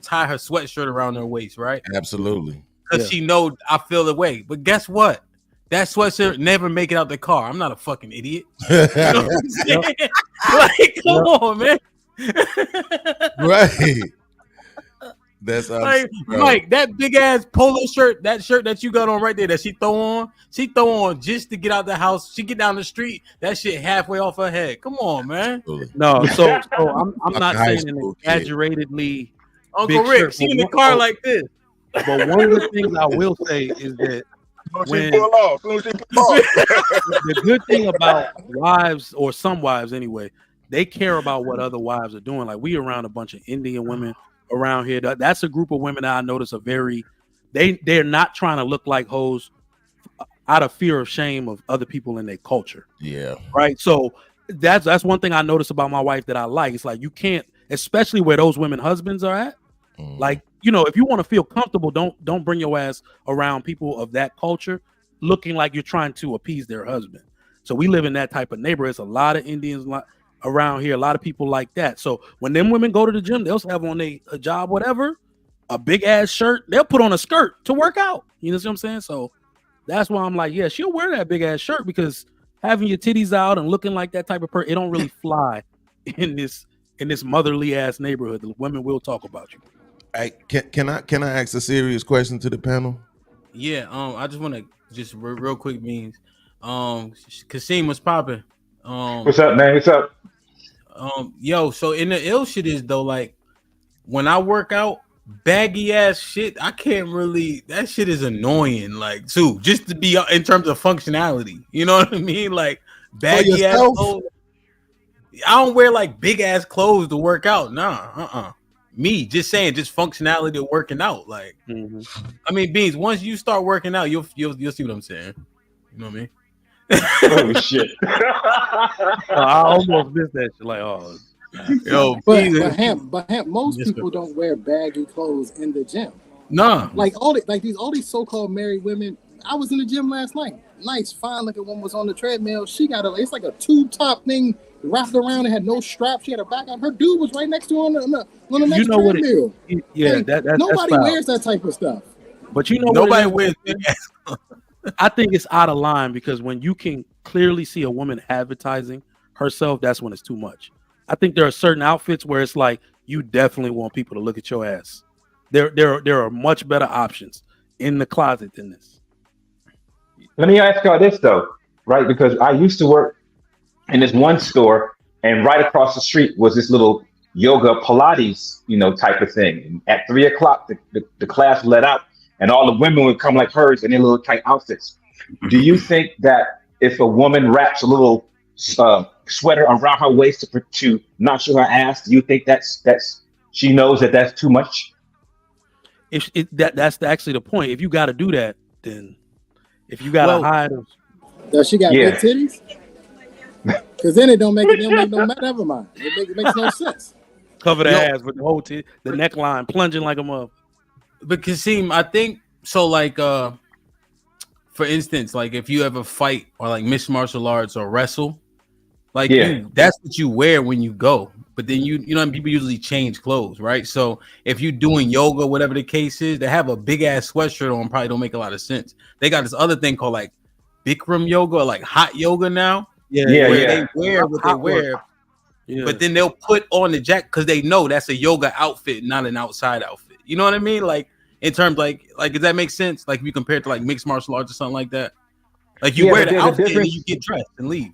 tie her sweatshirt around her waist, right? Absolutely. Because she know I feel the way. But guess what? That sweatshirt never make it out the car. I'm not a fucking idiot. You know what I'm saying? Like, come on, man. Right. That's like Mike, that big ass polo shirt, that shirt that you got on right there that she throw on just to get out the house. She get down the street, that shit halfway off her head. Come on, man. No, so I'm not saying an exaggeratedly. Uncle big Rick, shirt, she in the car like this. But one of the things I will say is that the good thing about wives, or some wives anyway, they care about what other wives are doing. Like we around a bunch of Indian women around here. That's a group of women that I notice are they're not trying to look like hoes out of fear of shame of other people in their culture. Yeah. Right. So that's one thing I notice about my wife that I like. It's like you can't, especially where those women husbands are at. Like, you know, if you want to feel comfortable, don't bring your ass around people of that culture looking like you're trying to appease their husband. So we live in that type of neighborhood. It's a lot of Indians around here, a lot of people like that. So when them women go to the gym, they'll have on a job, whatever, a big ass shirt. They'll put on a skirt to work out. You know what I'm saying? So that's why I'm like, yeah, she'll wear that big ass shirt, because having your titties out and looking like that type of person, it don't really fly in this motherly ass neighborhood. The women will talk about you. Can I ask a serious question to the panel? Yeah, I just want to real quick, Beans. Kasim was popping. What's up, man? What's up? Yo, so in the ill shit is though, like when I work out, baggy ass shit, I can't really. That shit is annoying. Like, too, just to be in terms of functionality. You know what I mean? Like baggy ass clothes. I don't wear like big ass clothes to work out. Nah, Me just saying, just functionality of working out. Like, I mean, Beans. Once you start working out, you'll see what I'm saying. You know what I mean? Oh shit! I almost missed that shit. Like, oh, yo, but most people don't wear baggy clothes in the gym. Nah, like all these so-called married women. I was in the gym last night. Nice, fine looking woman was on the treadmill. She got it's like a tube top thing wrapped around and had no strap. She had her back on. Her dude was right next to her on the next treadmill. Nobody wears that type of stuff. But you know, nobody wears big ass. I think it's out of line, because when you can clearly see a woman advertising herself, that's when it's too much. I think there are certain outfits where it's like you definitely want people to look at your ass. There are much better options in the closet than this. Let me ask y'all this though, right? Because I used to work in this one store, and right across the street was this little yoga Pilates, type of thing. And at 3:00, the class let out, and all the women would come like hers in their little tight outfits. Do you think that if a woman wraps a little sweater around her waist to not show her ass, do you think that's she knows that that's too much? That's actually the point. If you got to do that, then if you got to hide them, does she got big titties? Because then it don't make no matter. Never mind. It makes no sense. Cover the ass with the whole the neckline plunging like a mother. But Kasim, I think so. Like, for instance, like if you ever fight or like mixed martial arts or wrestle, like that's what you wear when you go. But then you know people usually change clothes, right? So if you're doing yoga, whatever the case is, they have a big ass sweatshirt on probably don't make a lot of sense. They got this other thing called like Bikram yoga or like hot yoga now. Where they wear what they wear. Yeah. But then they'll put on the jacket because they know that's a yoga outfit, not an outside outfit. You know what I mean? Like in terms like does that make sense? Like if you compare it to like mixed martial arts or something like that. Like you wear the outfit and then you get dressed and leave,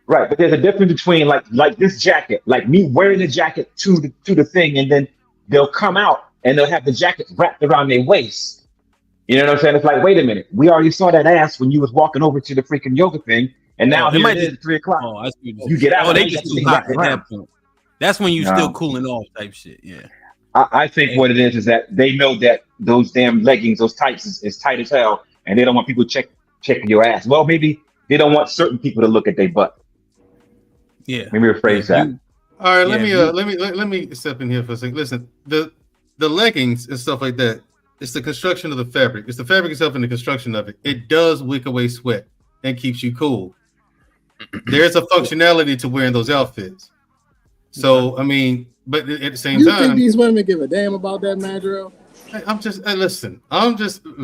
Right, but there's a difference between like this jacket, like me wearing the jacket to the thing, and then they'll come out and they'll have the jacket wrapped around their waist. You know what I'm saying? It's like, wait a minute, we already saw that ass when you was walking over to the freaking yoga thing, and now it might be 3:00. Oh, I see. You get out. Oh, they just too hot at that point. That's when you still cooling off type shit. Yeah. I think what it is that they know that those damn leggings, those tights is tight as hell, and they don't want people checking your ass. Well, maybe they don't want certain people to look at their butt. Yeah. Maybe rephrase that. All right, Yeah, let me step in here for a second. Listen, the leggings and stuff like that. It's the construction of the fabric. It's the fabric itself and the construction of it. It does wick away sweat and keeps you cool. There's a functionality to wearing those outfits. So I mean, but at the same You time, think these women give a damn about that, Madrill?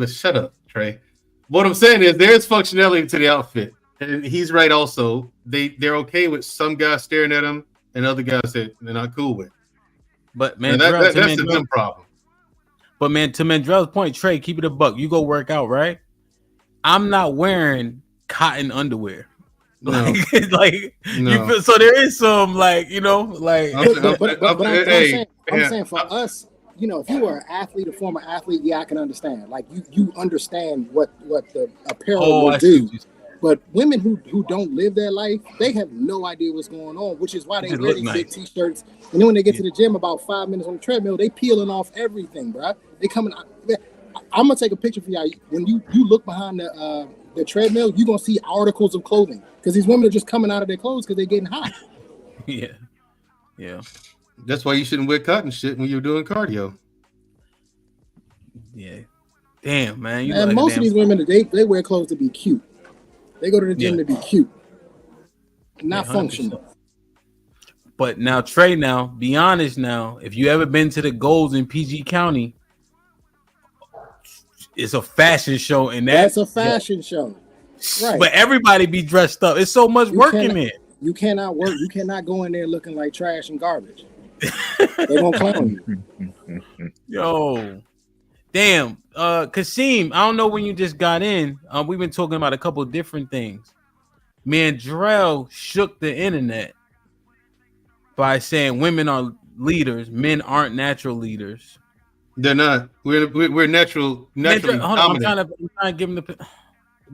Shut up, Trey. What I'm saying is there's functionality to the outfit, and he's right. Also, they're okay with some guys staring at them and other guys that they're not cool with. But man, that's a them problem. But man, to Mandrell's point, Trey, keep it a buck. You go work out, right? I'm not wearing cotton underwear. No. You feel, so there is some I'm saying for us, if you were an athlete, a former athlete, yeah, I can understand. Like you understand what the apparel will do. But women who don't live their life, they have no idea what's going on, which is why they wear these big t-shirts. And then when they get to the gym, about 5 minutes on the treadmill, they peeling off everything, bro. They coming. I'm gonna take a picture for y'all. When you look behind the treadmill, you're gonna see articles of clothing because these women are just coming out of their clothes because they're getting hot. Yeah. That's why you shouldn't wear cotton shit when you're doing cardio. Yeah. Damn, man. And most of these women, they wear clothes to be cute. They go to the gym to be cute, not functional. But now, Trey, be honest now. If you ever been to the Golds in PG County, it's a fashion show, and that's a fashion show, right? But everybody be dressed up. It's so much work in there. You cannot work. You cannot go in there looking like trash and garbage. They gonna clown you. Yo, damn. Kasim, I don't know when you just got in. We've been talking about a couple of different things. Mandrell shook the internet by saying women are leaders, men aren't natural leaders. They're not. We're naturally dominant. I'm trying to give him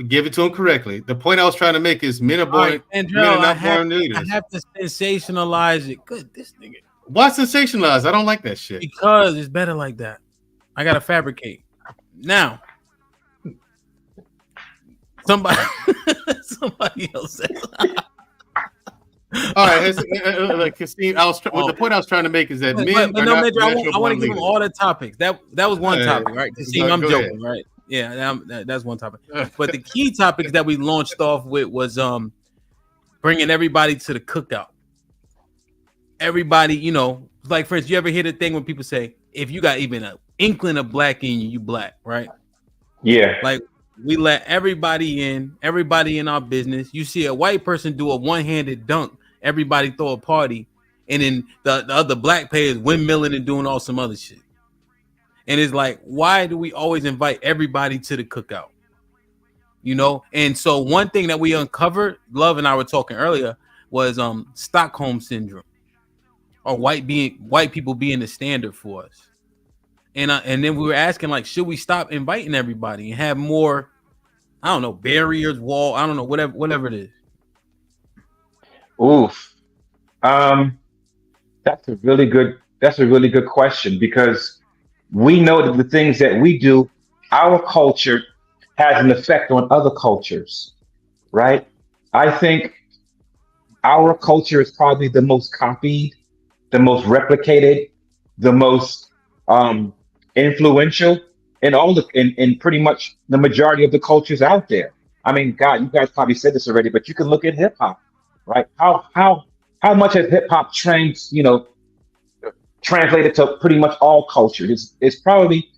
give it to him correctly. The point I was trying to make is men are born. Men are not born leaders. I have to sensationalize it. Good, this nigga. Why sensationalize? I don't like that shit. Because it's better like that. I gotta fabricate. Now, somebody else said. All right, the point I was trying to make is that men. I want to give them all the topics. That was one topic, right? Kasim, I'm joking, right? Yeah, that's one topic. But the key topics that we launched off with was bringing everybody to the cookout. Everybody, like for instance, you ever hear the thing when people say, if you got even an inkling of black in you, you black, right? Yeah. Like we let everybody in our business. You see a white person do a one-handed dunk, everybody throw a party, and then the other black players windmilling and doing all some other shit. And it's like, why do we always invite everybody to the cookout? And so one thing that we uncovered, Love and I were talking earlier, was Stockholm syndrome, or white people being the standard for us. And then we were asking, like, should we stop inviting everybody and have more, I don't know, barriers, wall, I don't know, whatever it is. Oof. That's a really good question, because we know that the things that we do, our culture has an effect on other cultures, right? I think our culture is probably the most copied, the most replicated, the most influential in pretty much the majority of the cultures out there. I mean, God, you guys probably said this already, but you can look at hip hop, right? How much has hip hop translated to pretty much all cultures? It's probably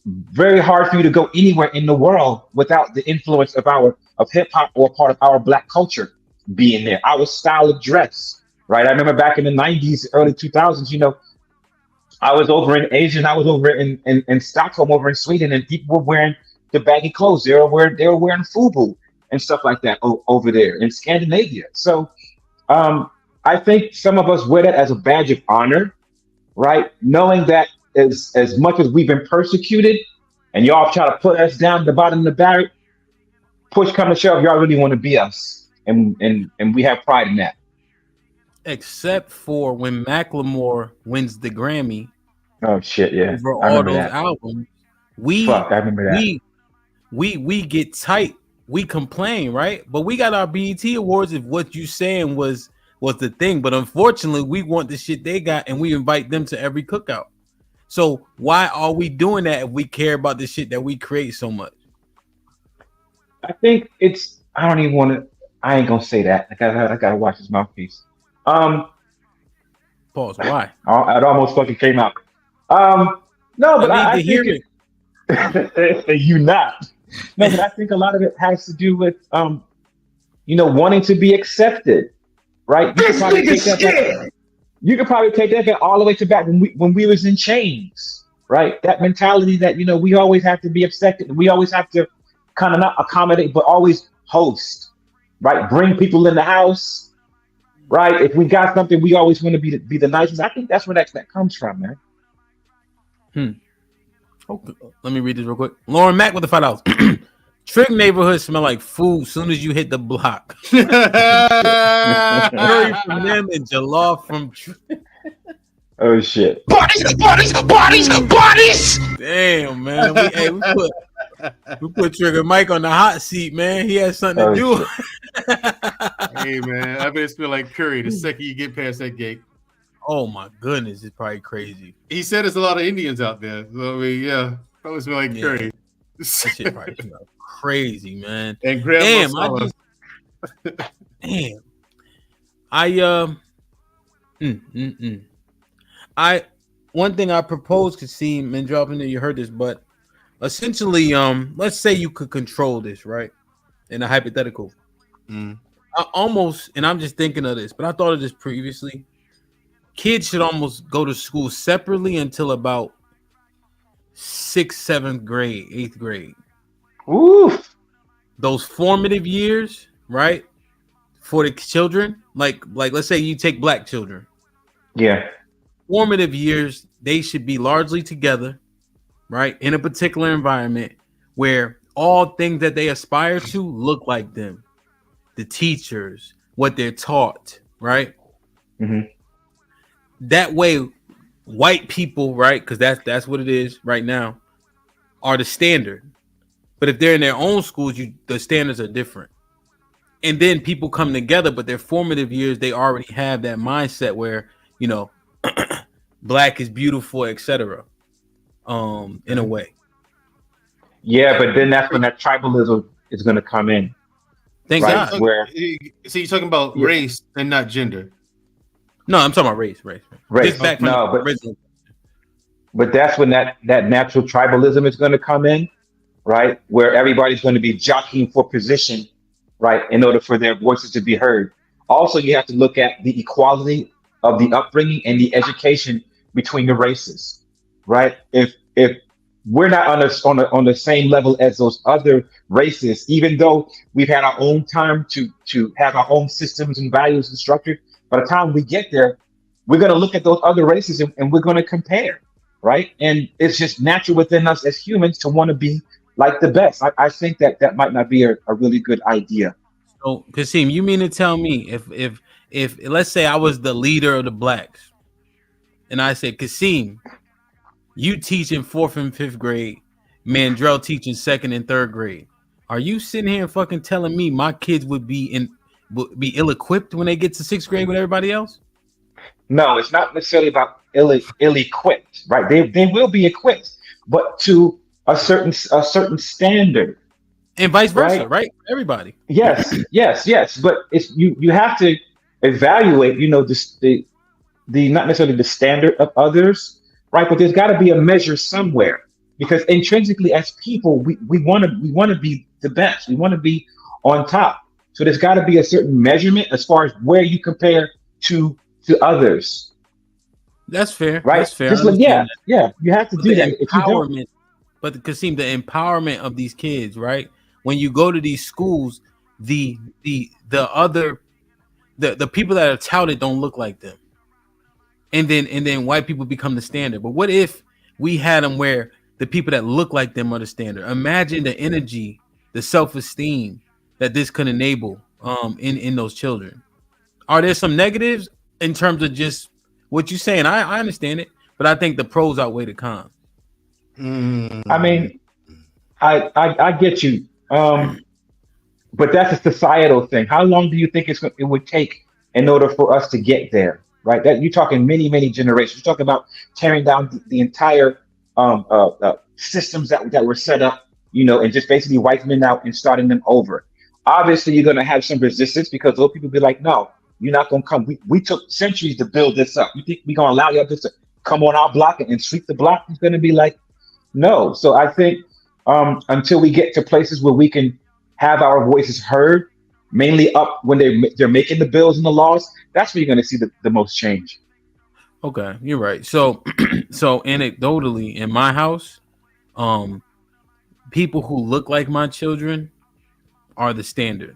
very hard for you to go anywhere in the world without the influence of hip hop or part of our black culture being there. Our style of dress, right? I remember back in the 90s, early 2000s, I was over in Asia, and I was over in Stockholm, over in Sweden, and people were wearing the baggy clothes. They were wearing FUBU and stuff like that over there in Scandinavia. So I think some of us wear that as a badge of honor, right? Knowing that as much as we've been persecuted and y'all try to put us down at the bottom of the barrel, push come to shove, y'all really want to be us. And we have pride in that. Except for when Macklemore wins the Grammy. Oh shit, yeah. For all those albums. I remember that. We get tight. We complain, right? But we got our BET Awards if what you saying was was the thing. But unfortunately, we want the shit they got, and we invite them to every cookout. So why are we doing that if we care about the shit that we create so much? I think it's. I don't even want to. I ain't gonna say that. I gotta watch his mouthpiece. Pause. Why? It almost fucking came out. No, but I hear think it. You not. No, but I think a lot of it has to do with wanting to be accepted, right? You could probably take that back all the way to back when we was in chains, right? That mentality that we always have to be accepted. We always have to kind of not accommodate, but always host, right? Bring people in the house, right? If we got something, we always want to be the nicest. I think that's where that comes from, man. Okay. Let me read this real quick. Lauren Mack with the $5. Trick neighborhood smell like food soon as you hit the block. Curry from them and jollof from. Oh shit! Bodies! Damn, man. We put Trigger Mike on the hot seat, man. He had something to do. Hey, man, I bet it smell like curry the second you get past that gate. Oh my goodness, it's probably crazy. He said there's a lot of Indians out there. So I mean, yeah, probably smell like curry. That shit probably smell crazy, man. And damn, one thing I proposed to see, and dropping that you heard this, but essentially, let's say you could control this, right? In a hypothetical. I almost, and I'm just thinking of this, but I thought of this previously. Kids should almost go to school separately until about 6th, 7th grade, 8th grade. Oof. Those formative years, right? For the children, like let's say you take black children. Yeah. Formative years, they should be largely together, right? In a particular environment where all things that they aspire to look like them. The teachers, what they're taught, right? Mm-hmm. That way, white people, right? Because that's what it is right now, are the standard. But if they're in their own schools, the standards are different. And then people come together, but their formative years, they already have that mindset where, black is beautiful, etc. In a way. Yeah, but then that's when that tribalism is going to come in. Thank right? God. Where, so you're talking about race and not gender. No, I'm talking about race. But that's when that natural tribalism is going to come in, right? Where everybody's going to be jockeying for position, right? In order for their voices to be heard. Also, you have to look at the equality of the upbringing and the education between the races, right? If we're not on the same level as those other races, even though we've had our own time to have our own systems and values and structure, by the time we get there, we're going to look at those other races and we're going to compare, right? And it's just natural within us as humans to want to be like the best. I think that might not be a really good idea. So, Kasim, you mean to tell me if let's say I was the leader of the blacks, and I said, Kasim, you teach in 4th and 5th grade, Mandrell teaching 2nd and 3rd grade. Are you sitting here and fucking telling me my kids would be ill-equipped when they get to 6th grade with everybody else? No, it's not necessarily about ill-equipped, right? They will be equipped, but to a certain standard, and vice versa, right? Everybody. Yes. But it's you have to evaluate, the not necessarily the standard of others, right? But there's got to be a measure somewhere, because intrinsically as people, we want to be the best. We want to be on top. So there's got to be a certain measurement as far as where you compare to others. That's fair. Right? That's fair. Just you have to do that. If you don't, but Kasim, the empowerment of these kids, right? When you go to these schools, the people that are touted don't look like them, and then white people become the standard. But what if we had them where the people that look like them are the standard? Imagine the energy, the self-esteem that this could enable in those children. Are there some negatives in terms of just what you're saying? I understand it, but I think the pros outweigh the cons. I mean, I get you, but that's a societal thing. How long do you think it would take in order for us to get there, right? That you're talking many, many generations. You're talking about tearing down the entire systems that were set up, and just basically wiping them out and starting them over. Obviously, you're going to have some resistance because those people be like, no, you're not going to come. We took centuries to build this up. You think we're going to allow you just to come on our block and sweep the block? It's going to be like, no. So I think until we get to places where we can have our voices heard, mainly up when they're making the bills and the laws, that's where you're going to see the most change. Okay, you're right. So, so anecdotally, in my house, people who look like my children are the standard.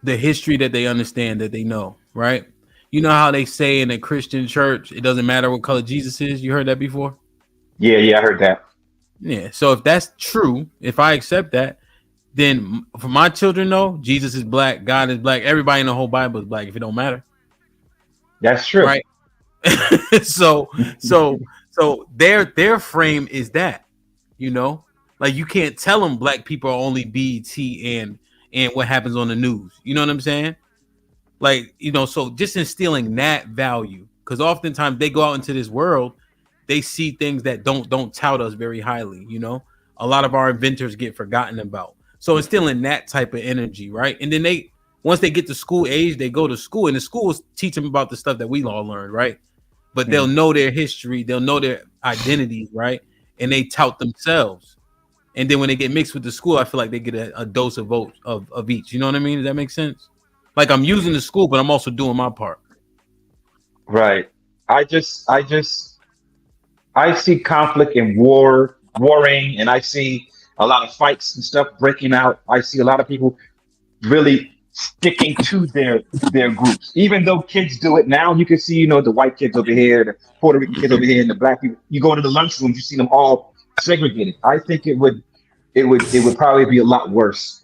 The history that they understand, that they know, right? You know how they say in a Christian church, it doesn't matter what color Jesus is. You heard that before? Yeah, I heard that. Yeah. So if that's true, if I accept that, then for my children, though, Jesus is black, God is black, everybody in the whole Bible is black. If it don't matter, that's true, right? so their frame is that, like you can't tell them black people are only BET and what happens on the news. You know what I'm saying? Like, so just instilling that value, because oftentimes they go out into this world, they see things that don't tout us very highly. A lot of our inventors get forgotten about. So instilling that type of energy, right? And then once they get to school age, they go to school, and the schools teach them about the stuff that we all learned, right? But they'll know their history, they'll know their identities, right? And they tout themselves. And then when they get mixed with the school, I feel like they get a dose of each. You know what I mean? Does that make sense? Like I'm using the school, but I'm also doing my part. Right. I see conflict and warring, and I see a lot of fights and stuff breaking out. I see a lot of people really sticking to their groups, even though kids do it now. You can see, the white kids over here, the Puerto Rican kids over here, and the black people. You go to the lunchrooms, you see them all segregated. I think it would probably be a lot worse.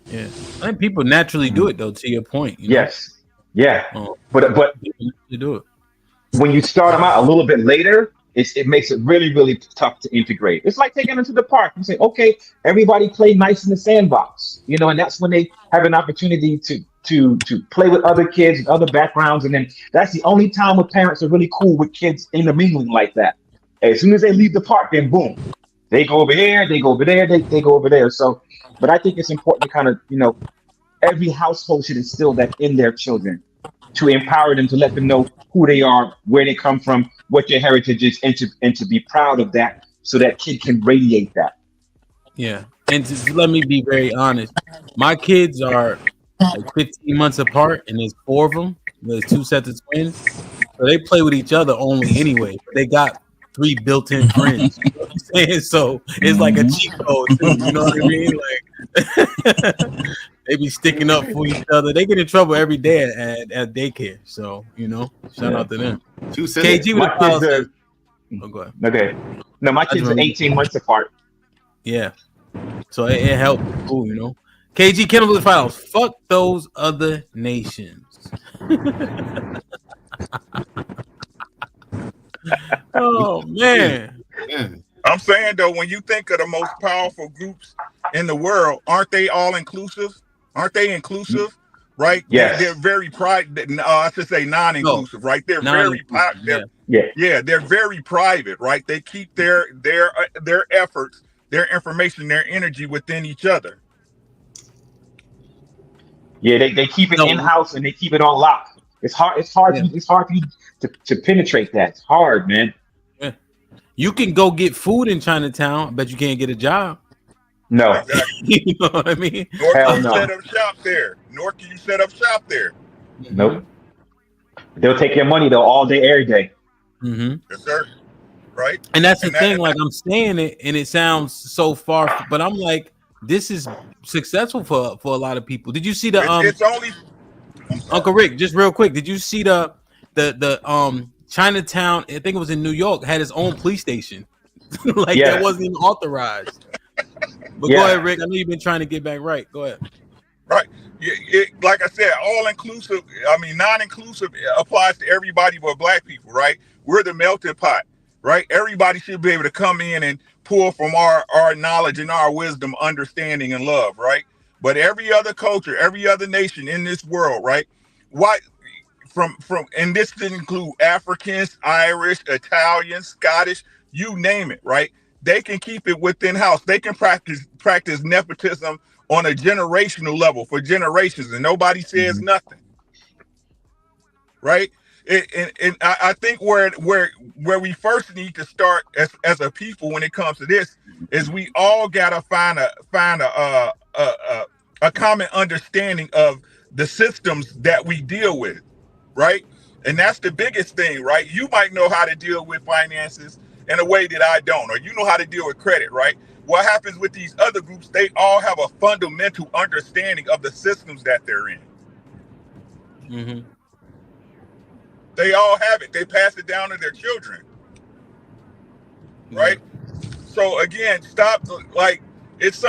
Yeah, I think people naturally do it though. To your point, yes, yeah, but you do it when you start them out a little bit later. It makes it really, really tough to integrate. It's like taking them to the park and say, okay, everybody play nice in the sandbox, and that's when they have an opportunity to play with other kids and other backgrounds. And then that's the only time where parents are really cool with kids intermingling like that. As soon as they leave the park, then boom, they go over here, they go over there, they go over there. So, but I think it's important to kind of, every household should instill that in their children, to empower them, to let them know who they are, where they come from, what their heritage is, and to be proud of that, so that kid can radiate that. Yeah, and let me be very honest. My kids are like 15 months apart, and there's 4 of them. There's 2 sets of twins, so they play with each other only anyway. But they got 3 built-in friends. You know what I'm saying? So it's like a cheat code too. You know what I mean? Like they be sticking up for each other. They get in trouble every day at daycare. So shout out to them. 2 sets. KG with the go ahead. Okay. No, my kids are 18 months apart. Yeah. So it helped. Cool, KG Kendall with the files. Fuck those other nations. Oh man. I'm saying though, when you think of the most powerful groups in the world, aren't they all inclusive? Aren't they inclusive? Right? Yes. They're very private. I should say non-inclusive, right? They're very private. They're very private, right? They keep their efforts, their information, their energy within each other. Yeah, they keep it in-house and they keep it on lock. It's hard. It's hard for you to penetrate that. It's hard, man. Yeah. You can go get food in Chinatown, but you can't get a job. No. Exactly. You know what I mean? Nor can you set up shop there. Nope. They'll take your money though all day, every day. Mm-hmm. Yes, sir. Right. And that's the thing. Like I'm saying it, and it sounds so far, but I'm like, this is successful for a lot of people. Did you see the It's only Uncle Rick? Just real quick, did you see the Chinatown? I think it was in New York. Had its own police station. That wasn't even authorized. But go ahead, Rick. I know you've been trying to get back right. Go ahead. Right. Like I said, all inclusive. I mean, non-inclusive applies to everybody but black people, right? We're the melting pot, right? Everybody should be able to come in and pull from our knowledge and our wisdom, understanding, and love, right? But every other culture, every other nation in this world, right? Why from and this didn't include Africans, Irish, Italian, Scottish, you name it, right? They can keep it within house. They can practice nepotism on a generational level for generations, and nobody says nothing, right? And I think where we first need to start as a people when it comes to this is we all gotta find a common understanding of the systems that we deal with, right? And that's the biggest thing, right? You might know how to deal with finances in a way that I don't, or you know how to deal with credit, right? What happens with these other groups, they all have a fundamental understanding of the systems that they're in. Mm-hmm. They all have it. They pass it down to their children, right? So again, stop. Like it's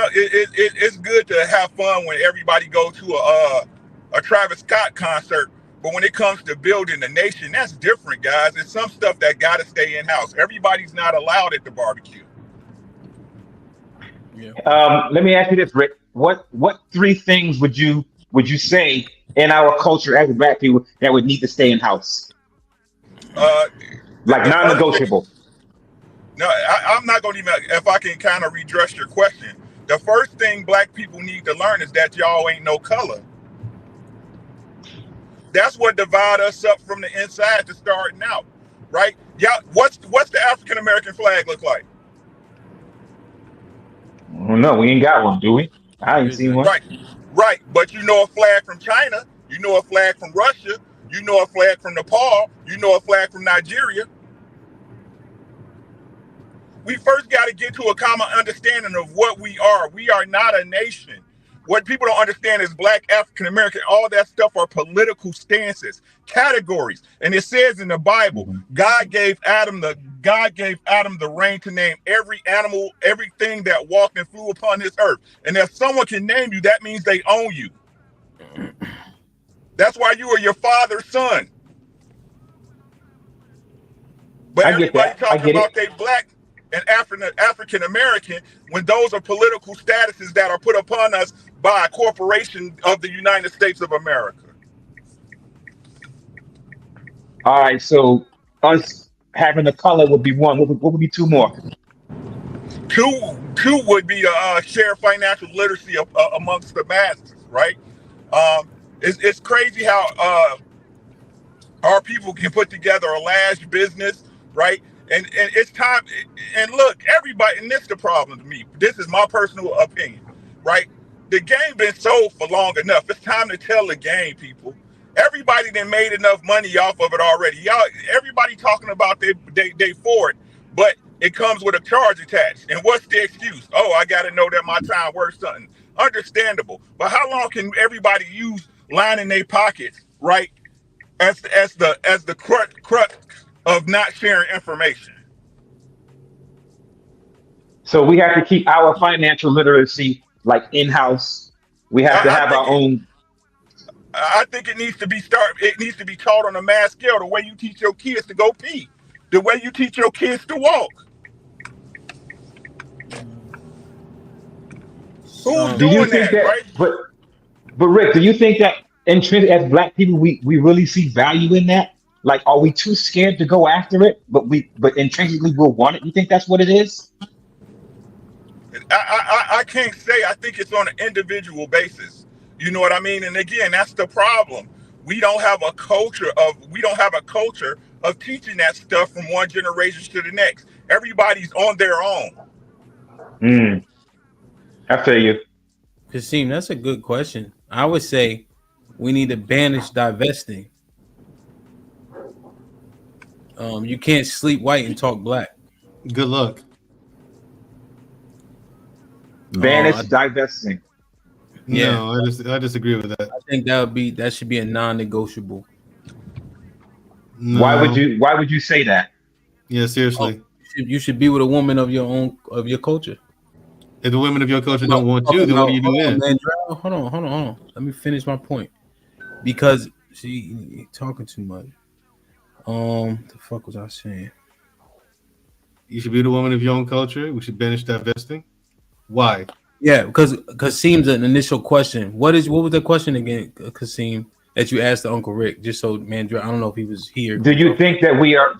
good to have fun when everybody go to a Travis Scott concert, but when it comes to building the nation, that's different, guys. It's some stuff that got to stay in house. Everybody's not allowed at the barbecue. Let me ask you this, Rick. What 3 things would you say in our culture as Black people that would need to stay in house? Like non-negotiable. No, I'm not going to even, if I can kind of redress your question. The first thing Black people need to learn is that y'all ain't no color. That's what divide us up from the inside to starting out, right? Y'all, what's the African American flag look like? No, we ain't got one, do we? I ain't seen one. Right. But you know a flag from China, you know a flag from Russia, you know a flag from Nepal, you know a flag from Nigeria. We first got to get to a common understanding of what we are. We are not a nation. What people don't understand is Black, African American, all that stuff are political stances, categories. And it says in the Bible, God gave Adam the reign to name every animal, everything that walked and flew upon this earth. And if someone can name you, that means they own you. That's why you are your father's son. But everybody talking about they Black and African American when those are political statuses that are put upon us by a corporation of the United States of America. All right, so us having a color would be one. What would be 2 more? Two would be share financial literacy amongst the masses, right? It's crazy how our people can put together a large business, right? And it's time. And look, everybody, and this is the problem to me. This is my personal opinion, right? The game been sold for long enough. It's time to tell the game, people. Everybody done made enough money off of it already. Y'all, everybody talking about they for it, but it comes with a charge attached. And what's the excuse? Oh, I got to know that my time worth something. Understandable. But how long can everybody use lining their pockets, right? As the crux of not sharing information. So we have to keep our financial literacy like in-house. We have to have our own. I think it needs to be It needs to be taught on a mass scale. The way you teach your kids to go pee, the way you teach your kids to walk. Who's doing that, right? But Rick, do you think that as Black people, we really see value in that? Like, are we too scared to go after it? But intrinsically we'll want it. You think that's what it is? I can't say. I think it's on an individual basis. You know what I mean? And again, that's the problem. We don't have a culture of teaching that stuff from one generation to the next. Everybody's on their own. I feel you. Kasim, that's a good question. I would say we need to banish divesting. You can't sleep white and talk Black. Good luck. Banish divesting. Yeah, no, I disagree with that. I think that should be a non-negotiable. No. Why would you say that? Yeah, seriously. You should be with a woman of your culture. If the women of your culture don't want you, then what do you do then? Hold on. Let me finish my point. Because she talking too much. The fuck was I saying? You should be the woman of your own culture. We should banish divesting. Why? Yeah, because Kasim's an initial question. What was the question again, Kasim, that you asked to Uncle Rick? Just so Mandra, I don't know if he was here. Do you think that we are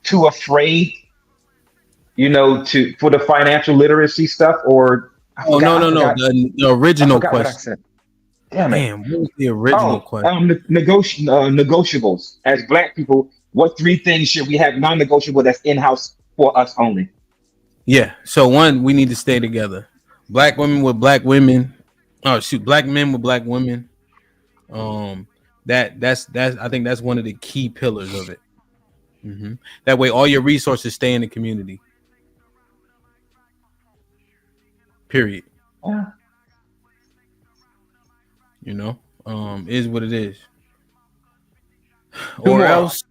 too afraid, for the financial literacy stuff? Or no. The original question. Damn it. Damn, what was the original question? Negotiables. As Black people, what 3 things should we have non-negotiable that's in-house for us only? Yeah. So 1, we need to stay together. Black women with Black women. Oh shoot, Black men with Black women. That's I think that's one of the key pillars of it. Mm-hmm. That way, all your resources stay in the community. Period. Yeah. Is what it is. Or else.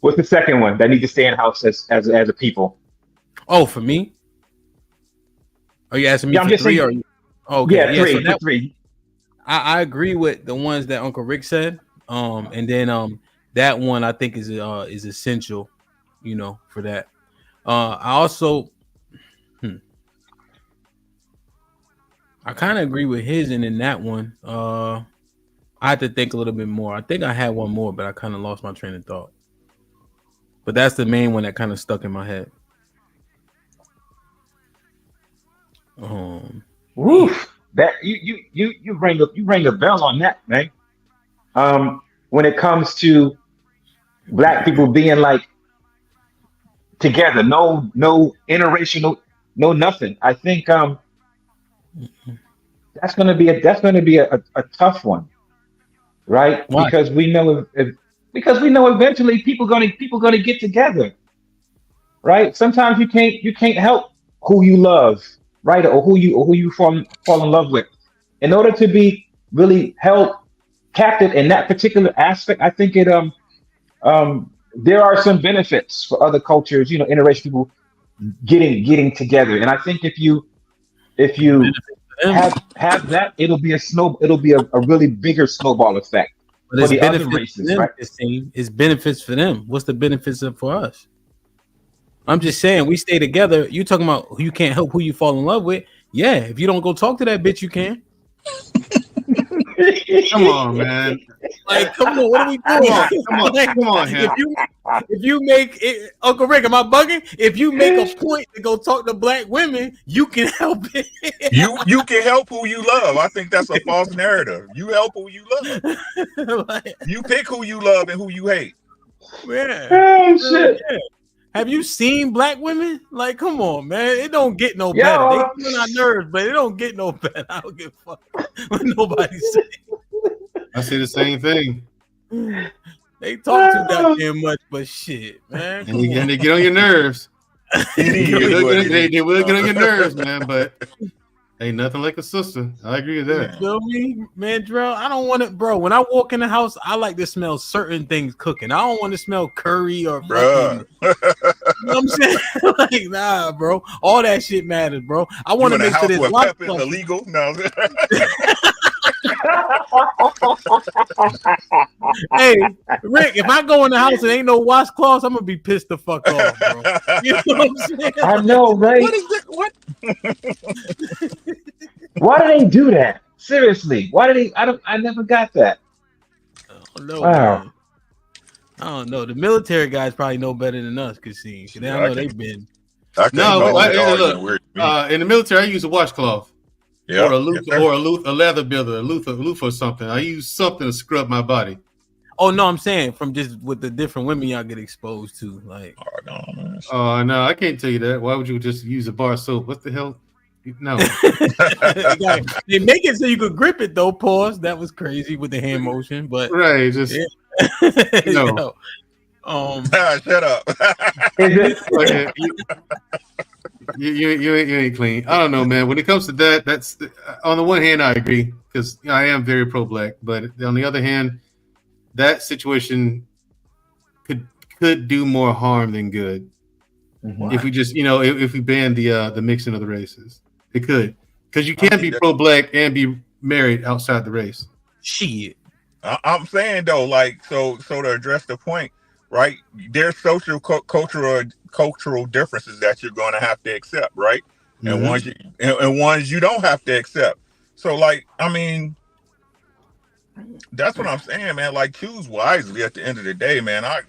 What's the second one that need to stay in house as a people? Oh, for me? Are you asking me for 3 or? Okay, yeah, 3. So 3. I agree with the ones that Uncle Rick said. And then that one I think is essential, for that. I also I kind of agree with his, and in that one, I had to think a little bit more. I think I had one more, but I kind of lost my train of thought. But that's the main one that kind of stuck in my head. Woof. That you rang a bell on that, man. When it comes to Black people being like together, no interracial, no nothing. I think that's gonna be a tough one, right? Why? Because we know eventually people gonna get together, right? Sometimes you can't help who you love, right, or who you fall in love with. In order to be really held captive in that particular aspect, I think there are some benefits for other cultures, interracial people getting together. And I think if you have that, it'll be a really bigger snowball effect But for it's the other benefits for races, them. right? It's benefits for them. What's the benefits for us? I'm just saying, we stay together. You talking about you can't help who you fall in love with? Yeah, if you don't go talk to that bitch, you can. Come on, man. Like, come on, what are we doing? Come on, Hemp. If you make it, Uncle Rick, am I bugging? If you make a point to go talk to Black women, you can help it. You can help who you love. I think that's a false narrative. You help who you love. You pick who you love and who you hate. Yeah. Oh shit. Yeah. Have you seen Black women? Like, come on, man. It don't get no Yo. better. They get on our nerves, but it don't get no better. I don't give a fuck what nobody say. I say the same thing. They talk too goddamn much, but shit, man. And they get on your nerves. They will get on your nerves, man, but ain't nothing like a sister. I agree with that. You feel me, man, Drell? I don't want it, bro. When I walk in the house, I like to smell certain things cooking. I don't want to smell curry or fucking. You know what I'm saying? Like, nah, bro. All that shit matters, bro. I want to make sure this pep is illegal. No. Hey, Rick, if I go in the house and ain't no washcloths, I'm gonna be pissed the fuck off, bro. You know what I'm saying? I know, right? What is it? What? Why do they do that? Seriously, why do they? I never got that. I don't know. Wow. Man. I don't know. The military guys probably know better than us, cause I know they've been. Look, in the military, I use a washcloth. Yeah, or a leather builder, a loofah or something. I use something to scrub my body. Oh no, I'm saying from just with the different women y'all get exposed to, like. Oh no, I can't tell you that. Why would you just use a bar soap? What the hell? No. They make it so you could grip it though. Pause. That was crazy with the hand motion, but right, just no. Shut up. You ain't clean. I don't know, man. When it comes to that, that's on the one hand I agree because I am very pro-Black, but on the other hand, that situation could do more harm than good. Mm-hmm. If we just if we ban the mixing of the races, it could, because you can't be pro-Black and be married outside the race. Shit. I'm saying though, like so to address the point, right? There's cultural differences that you're going to have to accept, right? And ones you don't have to accept. So, like, I mean, that's what I'm saying, man. Like, choose wisely at the end of the day, man. I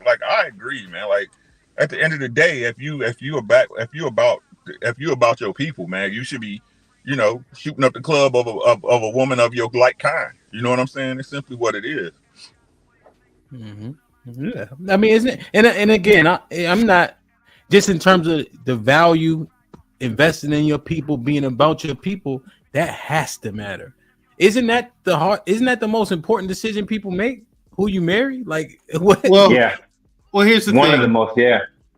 agree, man. Like, at the end of the day, if you about your people, man, you should be, shooting up the club of a woman of your like kind. You know what I'm saying? It's simply what it is. Mm-hmm. Yeah, I mean, isn't it? And again, I'm not just in terms of the value investing in your people, being about your people. That has to matter. Isn't that the most important decision people make? Who you marry? Like, what? Well, here's the thing. One of the most,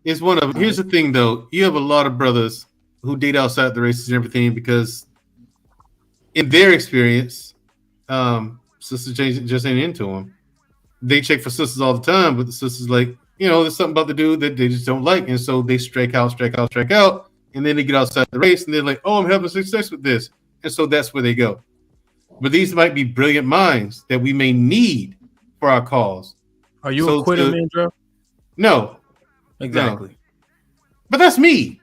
It's one of. Here's the thing, though. You have a lot of brothers who date outside the races and everything because, in their experience, sisters just ain't into them. They check for sisters all the time, but the sisters like, there's something about the dude that they just don't like, and so they strike out, and then they get outside the race, and they're like, oh, I'm having success with this, and so that's where they go. But these might be brilliant minds that we may need for our cause. Are you a quitter, Mandro? No. Exactly. No. But that's me.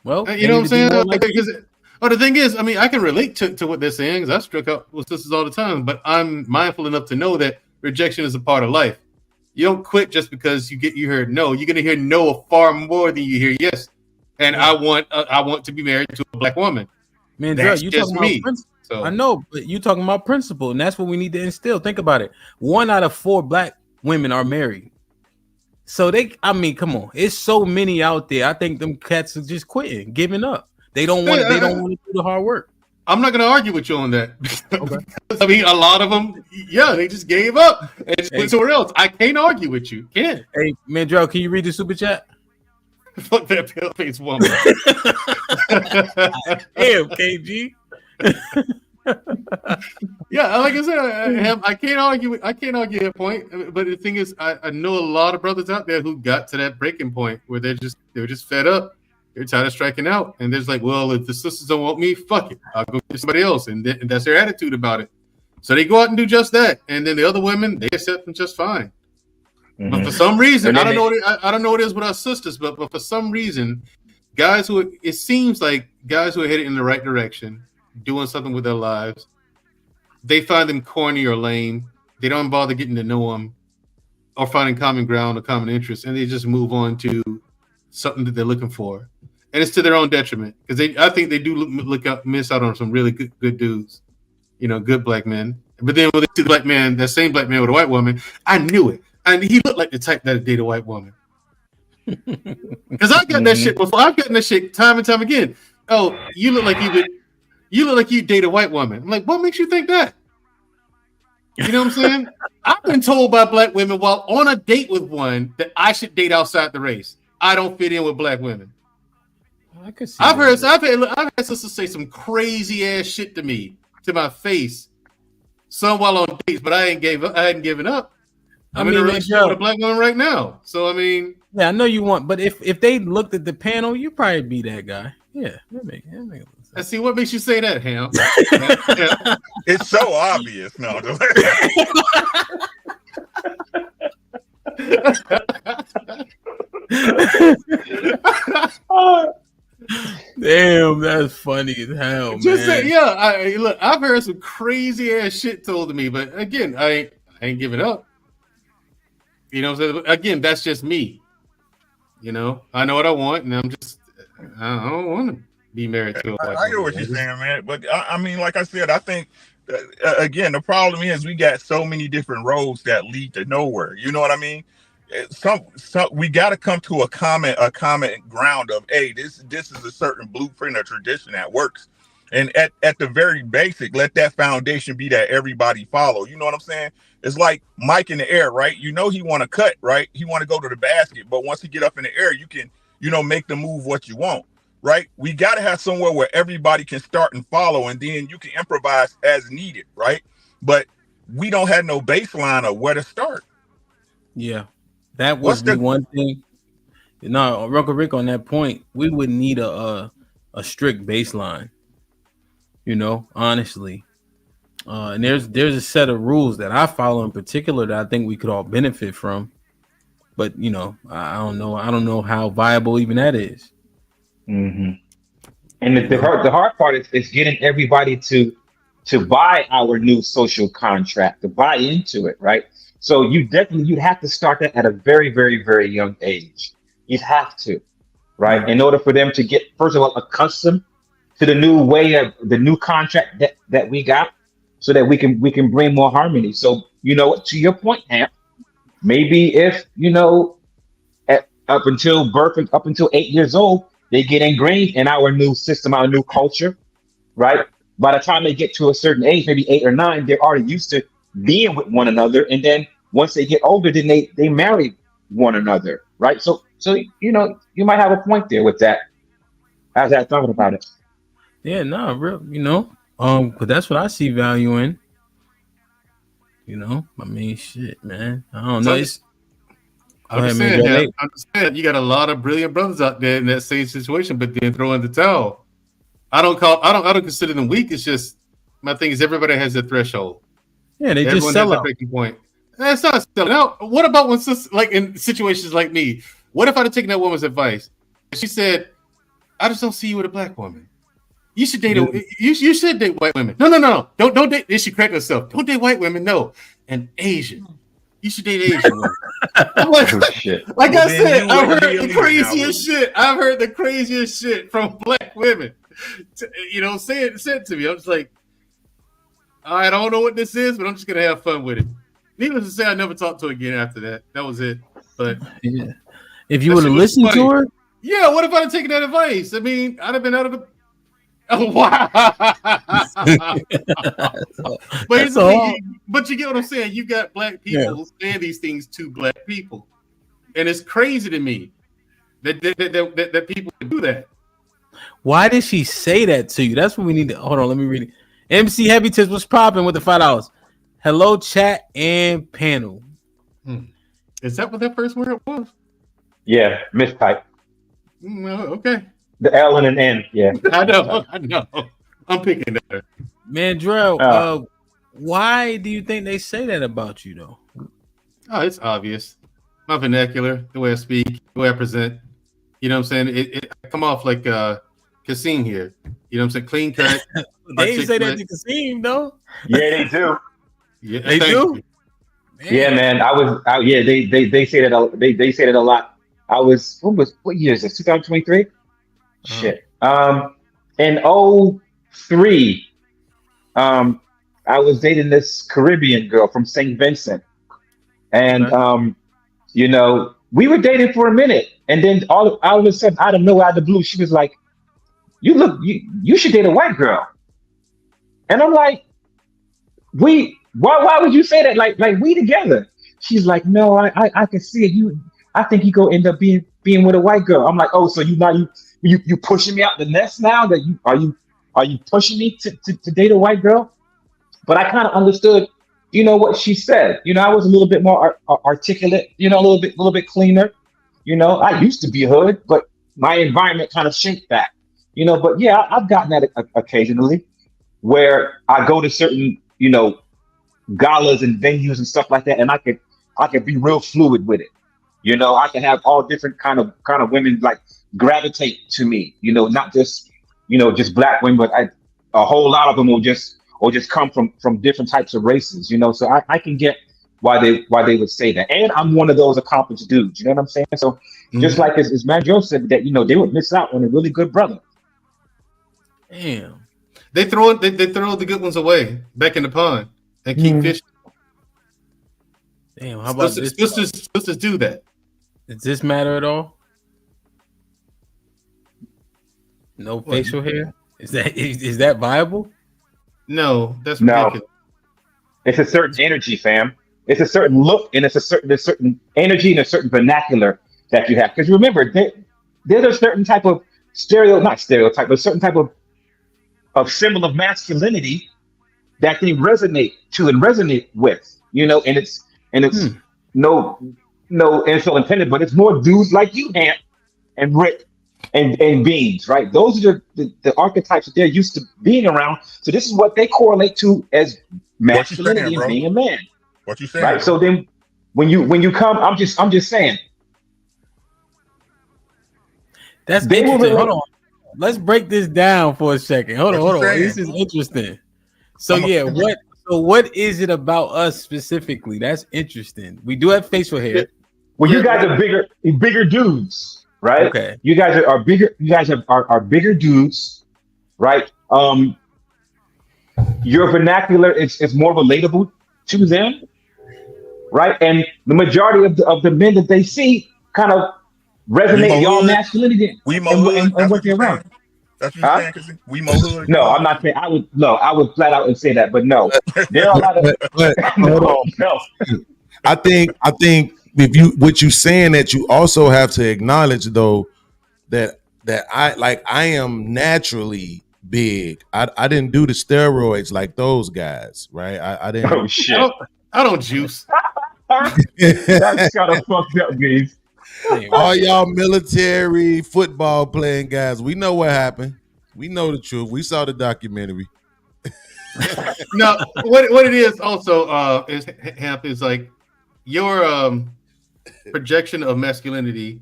Well, you know what I'm saying? The thing is, I mean, I can relate to what they're saying because I struck out with sisters all the time, but I'm mindful enough to know that rejection is a part of life. You don't quit just because you heard no. You're gonna hear no far more than you hear yes. And I want to be married to a black woman. Man, that's you just talking me. About so. I know, but you talking about principle, and that's what we need to instill. Think about it. 1 out of 4 black women are married. So come on. It's so many out there. I think them cats are just quitting, giving up. They don't want to do the hard work. I'm not going to argue with you on that. Okay. I mean, a lot of them, they just gave up and went somewhere else. I can't argue with you. Can't. Hey, Mandrell, can you read the super chat? Fuck that pale face woman. Damn, KG. Yeah, like I said, I can't argue that point. But the thing is, I know a lot of brothers out there who got to that breaking point where they're just fed up. They're tired of striking out, and they're just like, well, if the sisters don't want me, fuck it, I'll go get somebody else, and that's their attitude about it. So they go out and do just that, and then the other women, they accept them just fine. Mm-hmm. But for some reason, I don't know what it is with our sisters, but for some reason, it seems like guys who are headed in the right direction, doing something with their lives, they find them corny or lame. They don't bother getting to know them or finding common ground or common interest, and they just move on to something that they're looking for. And it's to their own detriment because I think they do miss out on some really good dudes, good black men. But then when they see the black man, that same black man with a white woman, I knew it. And he looked like the type that would date a white woman. Because I've gotten that shit before. I've gotten that shit time and time again. Oh, you look like you date a white woman. I'm like, what makes you think that? You know what I'm saying? I've been told by black women while on a date with one that I should date outside the race. I don't fit in with black women. I could see. I've had sisters say some crazy ass shit to me, to my face, some while on dates, but I hadn't given up. I'm in a relationship with a black woman right now. So I mean, yeah, I know you want, but if they looked at the panel, you'd probably be that guy. Yeah, that makes sense. Let's see what makes you say that, Ham. It's so obvious. No. Damn, that's funny as hell, Just man. Say, look, I've heard some crazy ass shit told to me, but again, I ain't giving up. You know what I'm saying? Again, that's just me. I know what I want, and I don't want to be married to a white woman. I hear what you're saying, man. But I mean, like I said, I think again, the problem is we got so many different roads that lead to nowhere. You know what I mean? We got to come to a common ground of, hey, this is a certain blueprint or tradition that works. And at the very basic, let that foundation be that everybody follow. You know what I'm saying? It's like Mike in the air, right? He want to cut, right? He want to go to the basket, but once he get up in the air, you can, make the move what you want, right? We got to have somewhere where everybody can start and follow, and then you can improvise as needed, right? But we don't have no baseline of where to start. Yeah, that was the one thing. No, Uncle Rick, on that point, we would need a strict baseline. Honestly, and there's a set of rules that I follow in particular that I think we could all benefit from. But you know, I don't know. I don't know how viable even that is. Mm-hmm. And the hard part is getting everybody to buy our new social contract, to buy into it, right? So you'd have to start that at a very, very, very young age. You'd have to, right? In order for them to get, first of all, accustomed to the new way of the new contract that we got, so that we can bring more harmony. So, you know, to your point, Hamp, maybe if, you know, up until birth, up until 8 years old, they get ingrained in our new system, our new culture, right? By the time they get to a certain age, maybe 8 or 9, they're already used to being with one another. And then once they get older, then they marry one another, right? So you know, you might have a point there with that. As I thought about it. Yeah, no, real, you know, but that's what I see value in. You know, I mean, shit, man. I don't know. I'm just saying, you got a lot of brilliant brothers out there in that same situation, but then throw in the towel. I don't consider them weak. It's just my thing is everybody has a threshold. Yeah, they Everyone just sell has out. a breaking point. That's not selling out. What about when, like in situations like me? What if I'd have taken that woman's advice? She said, "I just don't see you with a black woman. You should date you should date white women. No. Don't date." She correct herself. Don't date white women. No, and Asian. You should date Asian women. I'm like, like I said, I've heard the craziest shit. I've heard the craziest shit from black women. You know, say it to me. I'm just like, I don't know what this is, but I'm just gonna have fun with it. Needless to say, I never talked to her again after that. That was it. But yeah, if you would have listened to her, yeah. What if I'd have taken that advice? I mean, I'd have been out of the. Oh wow! But here's the thing, but you get what I'm saying. You got black people who saying these things to black people, and it's crazy to me that people do that. Why did she say that to you? That's what we need to. Hold on, let me read it. MC Heavy Tips was popping with the $5. Hello, chat and panel. Is that what that first word was? Yeah, mistype. Okay. The L and an N, yeah. I know. I'm picking that. Mandrell, why do you think they say that about you, though? Oh, it's obvious. My vernacular, the way I speak, the way I present. You know what I'm saying? I come off like Kasim here. You know what I'm saying? Clean cut. They didn't say that to Kasim, though. Yeah, they do. Yeah, they do. Yeah, man. They say that. They say that a lot. What year is this? 2023. Shit. In 2003, I was dating this Caribbean girl from St. Vincent, and you know, we were dating for a minute, and then all of a sudden, out of nowhere, out of the blue, she was like, you should date a white girl," and I'm like, why would you say that? Like we together? She's like, "No, I can see it. I think you go end up being with a white girl." I'm like, "Oh, so you pushing me out the nest now? That are you pushing me to date a white girl?" But I kind of understood, you know, what she said. You know, I was a little bit more articulate, you know, a little bit cleaner. You know, I used to be hood, but my environment kind of shaped that. You know, but yeah, I've gotten that occasionally, where I go to certain, you know, galas and venues and stuff like that, and I could be real fluid with it. You know, I can have all different kind of women like gravitate to me. You know, not just, you know, just black women, but a whole lot of them will just come from different types of races. You know, so I can get why they would say that. And I'm one of those accomplished dudes. You know what I'm saying? So just like as Mandrell said, that, you know, they would miss out on a really good brother. Damn. They throw the good ones away back in the pond and keep fishing. Damn, how about this? Let's just do that. Does this matter at all? No facial hair? Is that viable? No, that's ridiculous. It's a certain energy, fam. It's a certain look, and there's a certain energy and a certain vernacular that you have. Because remember, there's a certain type of not stereotype, but a certain type of symbol of masculinity that they resonate with, you know, and it's no insult intended, but it's more dudes like you, Hamp, and Rick, and Beans, right? Those are the archetypes that they're used to being around. So this is what they correlate to as masculinity and being a man. What you saying? Right. So then when you come, I'm just saying. That's They interesting. will. Hold on. Let's break this down for a second. Hold on. This is interesting. So what is it about us specifically? That's interesting. We do have facial hair. Well, you guys are bigger dudes, right? Okay. You guys are bigger. You guys are bigger dudes, right? Your vernacular is more relatable to them, right? And the majority of the men that they see kind of resonate y'all masculinity and what they're around. That's what you're saying, we more hood. No, I'm not saying. I would flat out and say that, but no, there are a lot of. Hold on. I think if what you saying that you also have to acknowledge though that I am naturally big. I didn't do the steroids like those guys, right? I didn't. Oh shit! I don't juice. That's kind of fucked up, guys. All y'all military football playing guys, we know what happened. We know the truth. We saw the documentary. No, what it is also is like your projection of masculinity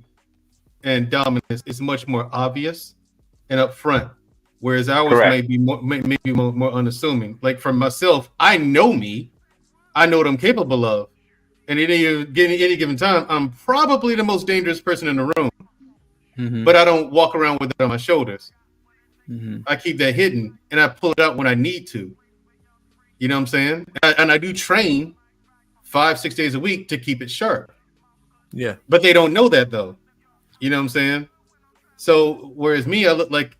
and dominance is much more obvious and upfront, whereas ours may be more unassuming. Like for myself, I know me, I know what I'm capable of, and at any given time, I'm probably the most dangerous person in the room. But I don't walk around with it on my shoulders. I keep that hidden, and I pull it out when I need to. You know what I'm saying? And I do train 5-6 days a week to keep it sharp. Yeah. But they don't know that though. You know what I'm saying? So whereas me, I look like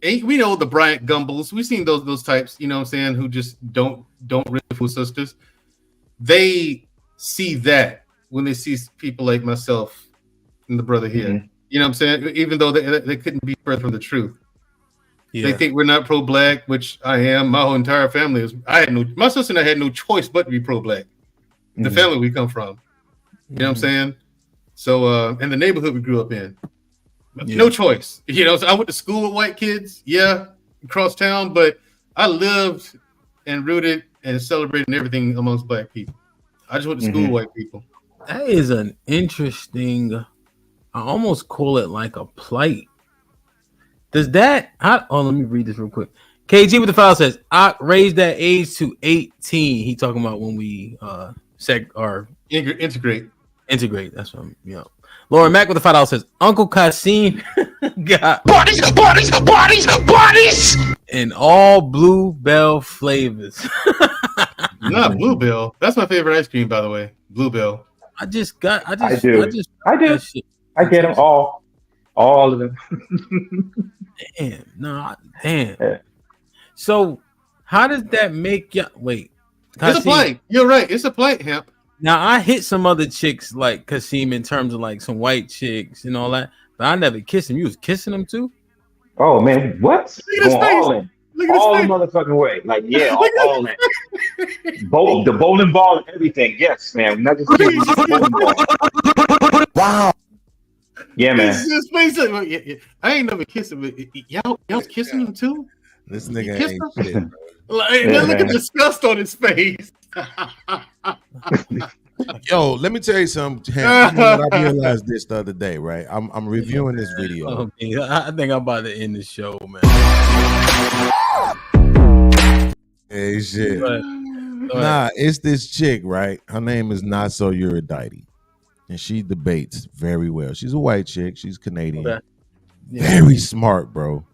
we know the Bryant Gumbles. We've seen those types, you know what I'm saying, who just don't really fool sisters. They see that when they see people like myself and the brother here. You know what I'm saying? Even though they couldn't be further from the truth. Yeah. They think we're not pro-black, which I am. My whole entire family is. My sister and I had no choice but to be pro-black. The family we come from. You know what I'm saying? So, and the neighborhood we grew up in. No choice. You know, so I went to school with white kids, across town, but I lived and rooted and celebrated everything amongst black people. I just went to school with white people. That is an interesting, I almost call it like a plight. Does that, let me read this real quick. KG with the file says, I raised that age to 18. He talking about when we integrate. That's what Lauren Mack with the $5 says, Uncle Kasim got bodies in all Bluebell flavors. Not Bluebell. That's my favorite ice cream, by the way. Bluebell. I do. I get them all of them. Damn. Yeah. So how does that make you wait? It's a plate. You're right. It's a plate, Hemp. Now I hit some other chicks like Kasim in terms of like some white chicks and all that, but I never kissed him. You was kissing them too? Oh man, what? Going all in. All the motherfucking way. Like, all in. The bowling ball and everything. Yes, man. Not just bowling ball. Wow. Yeah, man. I ain't never kissed him, but y'all kissing him too? This nigga ain't shit. Look at the disgust on his face. Yo, let me tell you something. I realized this the other day, right? I'm reviewing this video. Okay, I think I'm about to end the show, man. Hey, shit. Nah, it's this chick, right? Her name is Not So Eurydice. And she debates very well. She's a white chick. She's Canadian. Okay. Very smart, bro.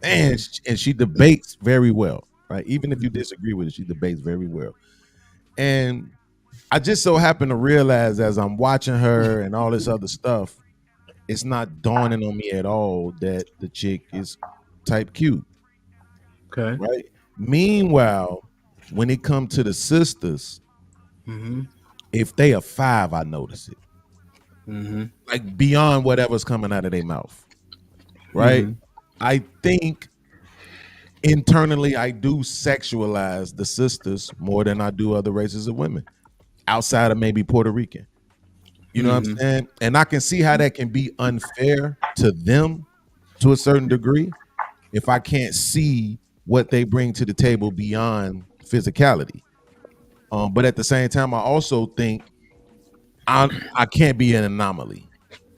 And she debates very well, right? Even if you disagree with it, she debates very well. And I just so happen to realize as I'm watching her and all this other stuff, it's not dawning on me at all that the chick is type Q. Okay. Right? Meanwhile, when it comes to the sisters, if they are 5, I notice it. Like beyond whatever's coming out of their mouth. Right? I think internally I do sexualize the sisters more than I do other races of women outside of maybe Puerto Rican. You know what I'm saying? And I can see how that can be unfair to them to a certain degree if I can't see what they bring to the table beyond physicality. But at the same time, I also think I can't be an anomaly.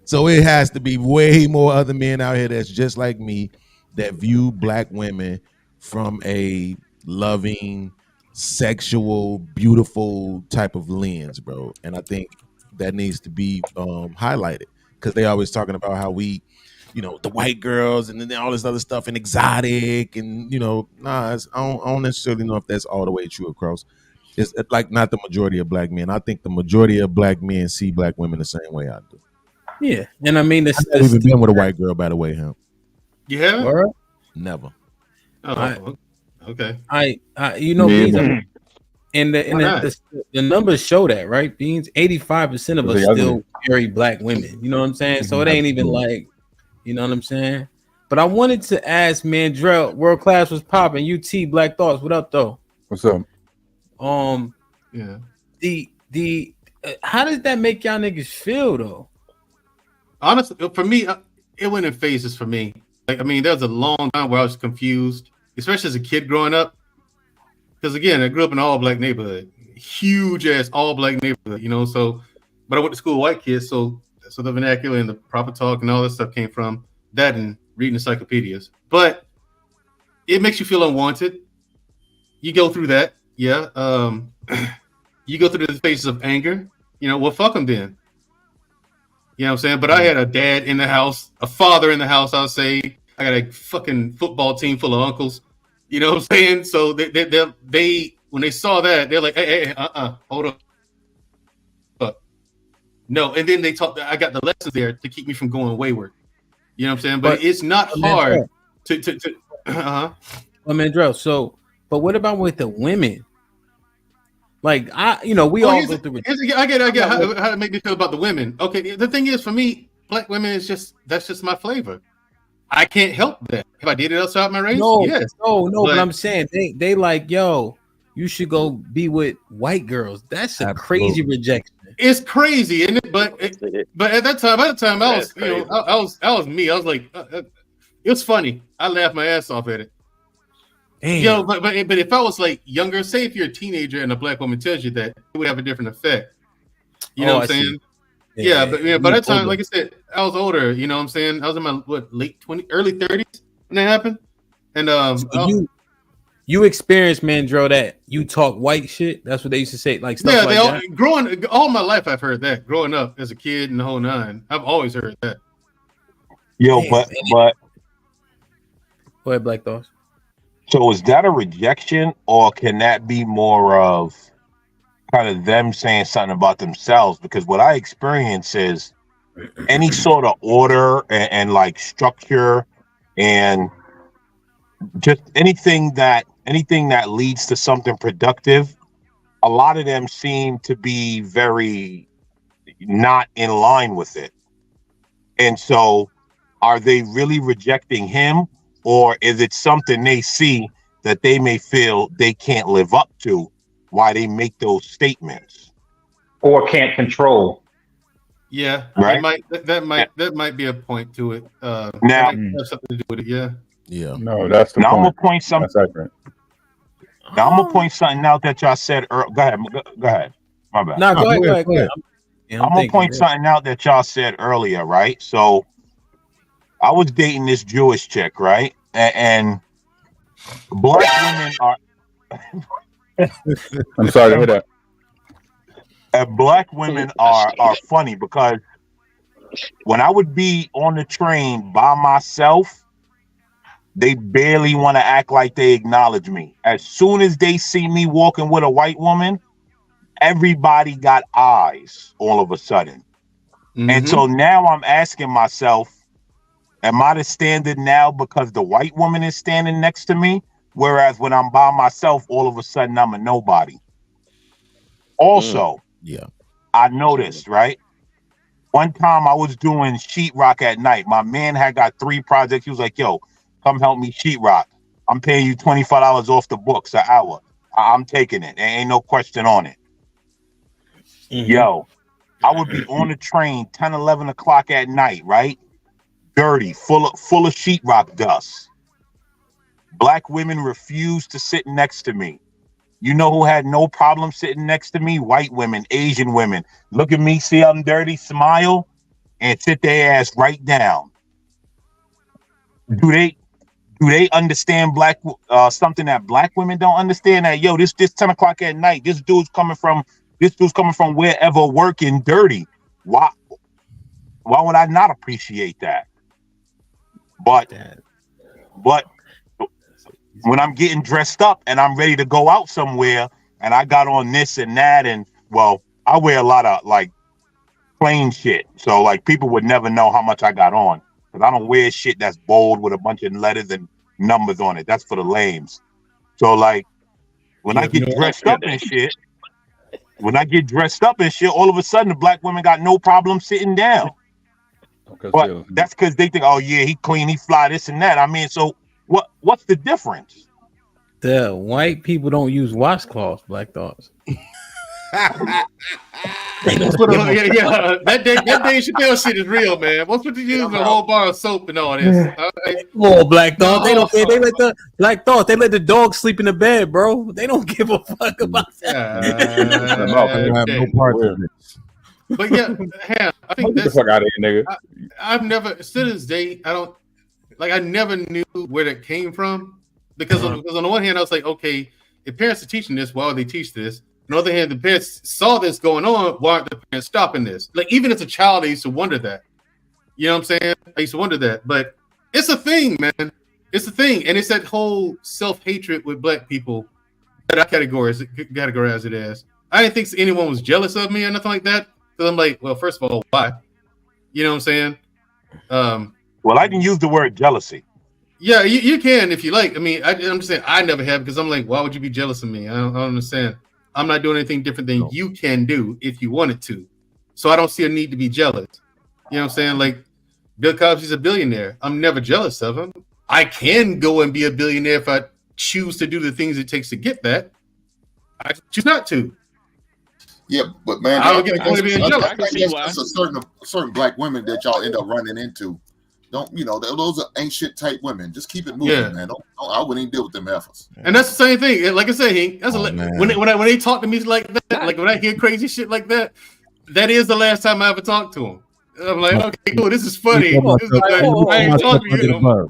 So it has to be way more other men out here that's just like me that view black women from a loving, sexual, beautiful type of lens, bro. And I think that needs to be highlighted because they always talking about how we, the white girls and then all this other stuff and exotic and I don't necessarily know if that's all the way true across. It's like not the majority of black men. I think the majority of black men see black women the same way I do. Yeah, and I mean, I've never even been with a white girl, by the way, him. You haven't? Or, Never. Oh, okay. Beans, and the numbers show that, right? Beans, 85% of us still marry black women. You know what I'm saying? So it ain't even like, you know what I'm saying? But I wanted to ask Mandrell, World Class was popping. UT Black Thoughts, what up though? What's up? Yeah. The how does that make y'all niggas feel though? Honestly, for me, it went in phases for me. Like, I mean, there was a long time where I was confused, especially as a kid growing up. Because again, I grew up in an all-black neighborhood, huge ass all-black neighborhood, So, but I went to school with white kids, so the vernacular and the proper talk and all that stuff came from that and reading encyclopedias. But it makes you feel unwanted. You go through that, yeah. You go through the phases of anger. Well, fuck them then. You know what I'm saying? But I had a dad in the house, a father in the house, I'll say. I got a fucking football team full of uncles. You know what I'm saying? So they when they saw that, they're like, hey, hold up. No, and then I got the lessons there to keep me from going wayward. You know what I'm saying? But it's not hard to Well, Mandrell, but what about with the women? Like we all go through it. I get how it make me feel about the women. Okay, the thing is, for me, black women that's just my flavor. I can't help that. If I did it outside my race, yes. No, but I'm saying they like, yo, you should go be with white girls. That's a crazy rejection. It's crazy, isn't it? But at that time, I was, I was me. I was like, it was funny. I laughed my ass off at it. Damn. But if I was like younger, say if you're a teenager and a black woman tells you that, it would have a different effect. You know what I'm saying? Yeah, but by that time, like I said, I was older. You know what I'm saying? I was in my late 20s, early 30s when that happened. And so you experienced, Mandrell, that you talk white shit. That's what they used to say, like stuff like that. Growing all my life, I've heard that. Growing up as a kid and the whole nine, I've always heard that. Yo, but go ahead, Black Thoughts. So is that a rejection, or can that be more of kind of them saying something about themselves? Because what I experience is any sort of order and like structure and just anything that leads to something productive, a lot of them seem to be very not in line with it. And so are they really rejecting him? Or is it something they see that they may feel they can't live up to why they make those statements? Or can't control. Yeah, right. That might be a point to it. Now, that might have something to do with it. Yeah. No, that's the now point. I'm gonna point something. Now I'm gonna point something out that y'all said. Go ahead. My bad. No, go ahead. I'm gonna point something out that y'all said earlier, right? So I was dating this Jewish chick, right? And black women are. I'm sorry to hear that. And black women are funny because when I would be on the train by myself, they barely want to act like they acknowledge me. As soon as they see me walking with a white woman, everybody got eyes all of a sudden. Mm-hmm. And so now I'm asking myself, am I the standard now because the white woman is standing next to me? Whereas when I'm by myself, all of a sudden I'm a nobody. Also, I noticed, right? One time I was doing sheetrock at night. My man had got 3 projects. He was like, yo, come help me sheetrock. I'm paying you $25 off the books an hour. I'm taking it. There ain't no question on it. Mm-hmm. Yo, I would be on the train 10, 11 o'clock at night, right? Dirty, full of sheetrock dust. Black women refused to sit next to me. You know who had no problem sitting next to me? White women, Asian women. Look at me, see I'm dirty, smile, and sit their ass right down. Do they understand something that black women don't understand? That yo, this 10 o'clock at night, this dude's coming from wherever working dirty. Why would I not appreciate that? But when I'm getting dressed up and I'm ready to go out somewhere and I got on this and that, and well, I wear a lot of like plain shit. So like people would never know how much I got on. Because I don't wear shit that's bold with a bunch of letters and numbers on it. That's for the lames. So like when I get dressed up and shit, all of a sudden the black women got no problem sitting down. But that's because they think, oh yeah, he clean, he fly, this and that. I mean, so what's the difference? The white people don't use washcloths, Black Thoughts. That Dave Chappelle shit is real, man. What's with you using a whole bar of soap and all this? Oh, Black Thought. They don't. They let the Black Thought. They let the dog sleep in the bed, bro. They don't give a fuck about that. No part of this. But yeah, I think Get the fuck out of here, nigga. I've never, to this day, I never knew where that came from because on the one hand, I was like, okay, if parents are teaching this, why would they teach this? On the other hand, the parents saw this going on. Why aren't the parents stopping this? Like, even as a child, I used to wonder that. You know what I'm saying? I used to wonder that. But it's a thing, man. It's a thing. And it's that whole self-hatred with black people that I categorize it as. I didn't think anyone was jealous of me or nothing like that. Because I'm like, well, first of all, why? You know what I'm saying? Well, I can use the word jealousy. Yeah, you can if you like. I mean, I'm just saying I never have because I'm like, why would you be jealous of me? I don't understand. I'm not doing anything different than you can do if you wanted to. So I don't see a need to be jealous. You know what I'm saying? Like Bill Cosby's a billionaire. I'm never jealous of him. I can go and be a billionaire if I choose to do the things it takes to get that. I choose not to. Yeah, but man, I don't get the point of being jealous. I can see why. That's a certain black women that y'all end up running into. Those are ain't shit type women. Just keep it moving, man. I wouldn't even deal with them efforts. And that's the same thing. Like I say, when they talk to me like that, like when I hear crazy shit like that, that is the last time I ever talked to them. I'm like, okay, cool. This is funny. I ain't talking to you no more.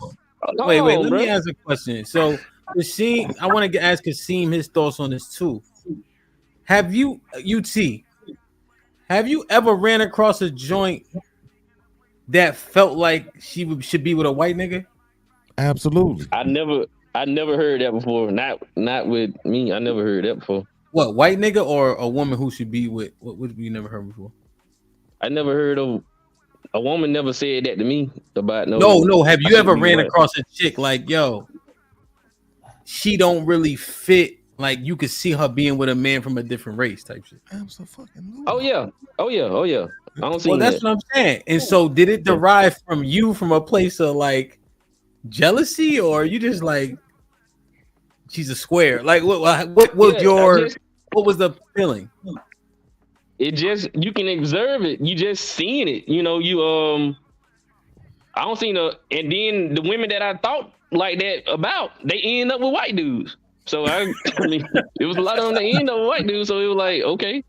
Wait. Let me ask a question. So, Kasim, I want to ask Kasim his thoughts on this too. Have you ever ran across a joint that felt like she should be with a white nigga? Absolutely. I never heard that before. Not with me. I never heard that before. What, white nigga or a woman who should be with? What you never heard before? I never heard of a woman never said that to me about no. No. Have you ever ran across a chick like, yo, she don't really fit? Like you could see her being with a man from a different race type shit. Absolutely. Oh yeah. I don't see. Well, that's what I'm saying. And so, did it derive from you from a place of like jealousy, or you just like she's a square? Like, what was what was the feeling? It just you can observe it. You just seeing it. I don't see no. And then the women that I thought like that about, they end up with white dudes. So I mean, it was a lot of them that end up with white dudes. So it was like, okay.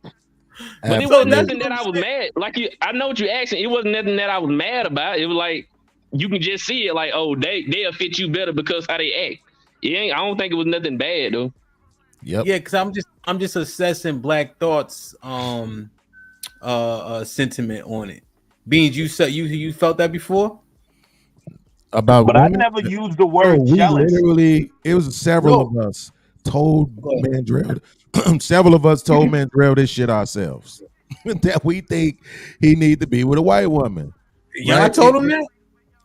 But it wasn't nothing that I was mad. Like I know what you're asking. It wasn't nothing that I was mad about. It was like you can just see it. Like, oh, they'll fit you better because how they act. I don't think it was nothing bad though. Yep. Yeah, because I'm just assessing Black Thought's sentiment on it. Beans, you felt that before? But I never used the word jealous. It was several of us told Mandrell. Several of us told Mandrell this shit ourselves. That we think he need to be with a white woman. Y'all told him that?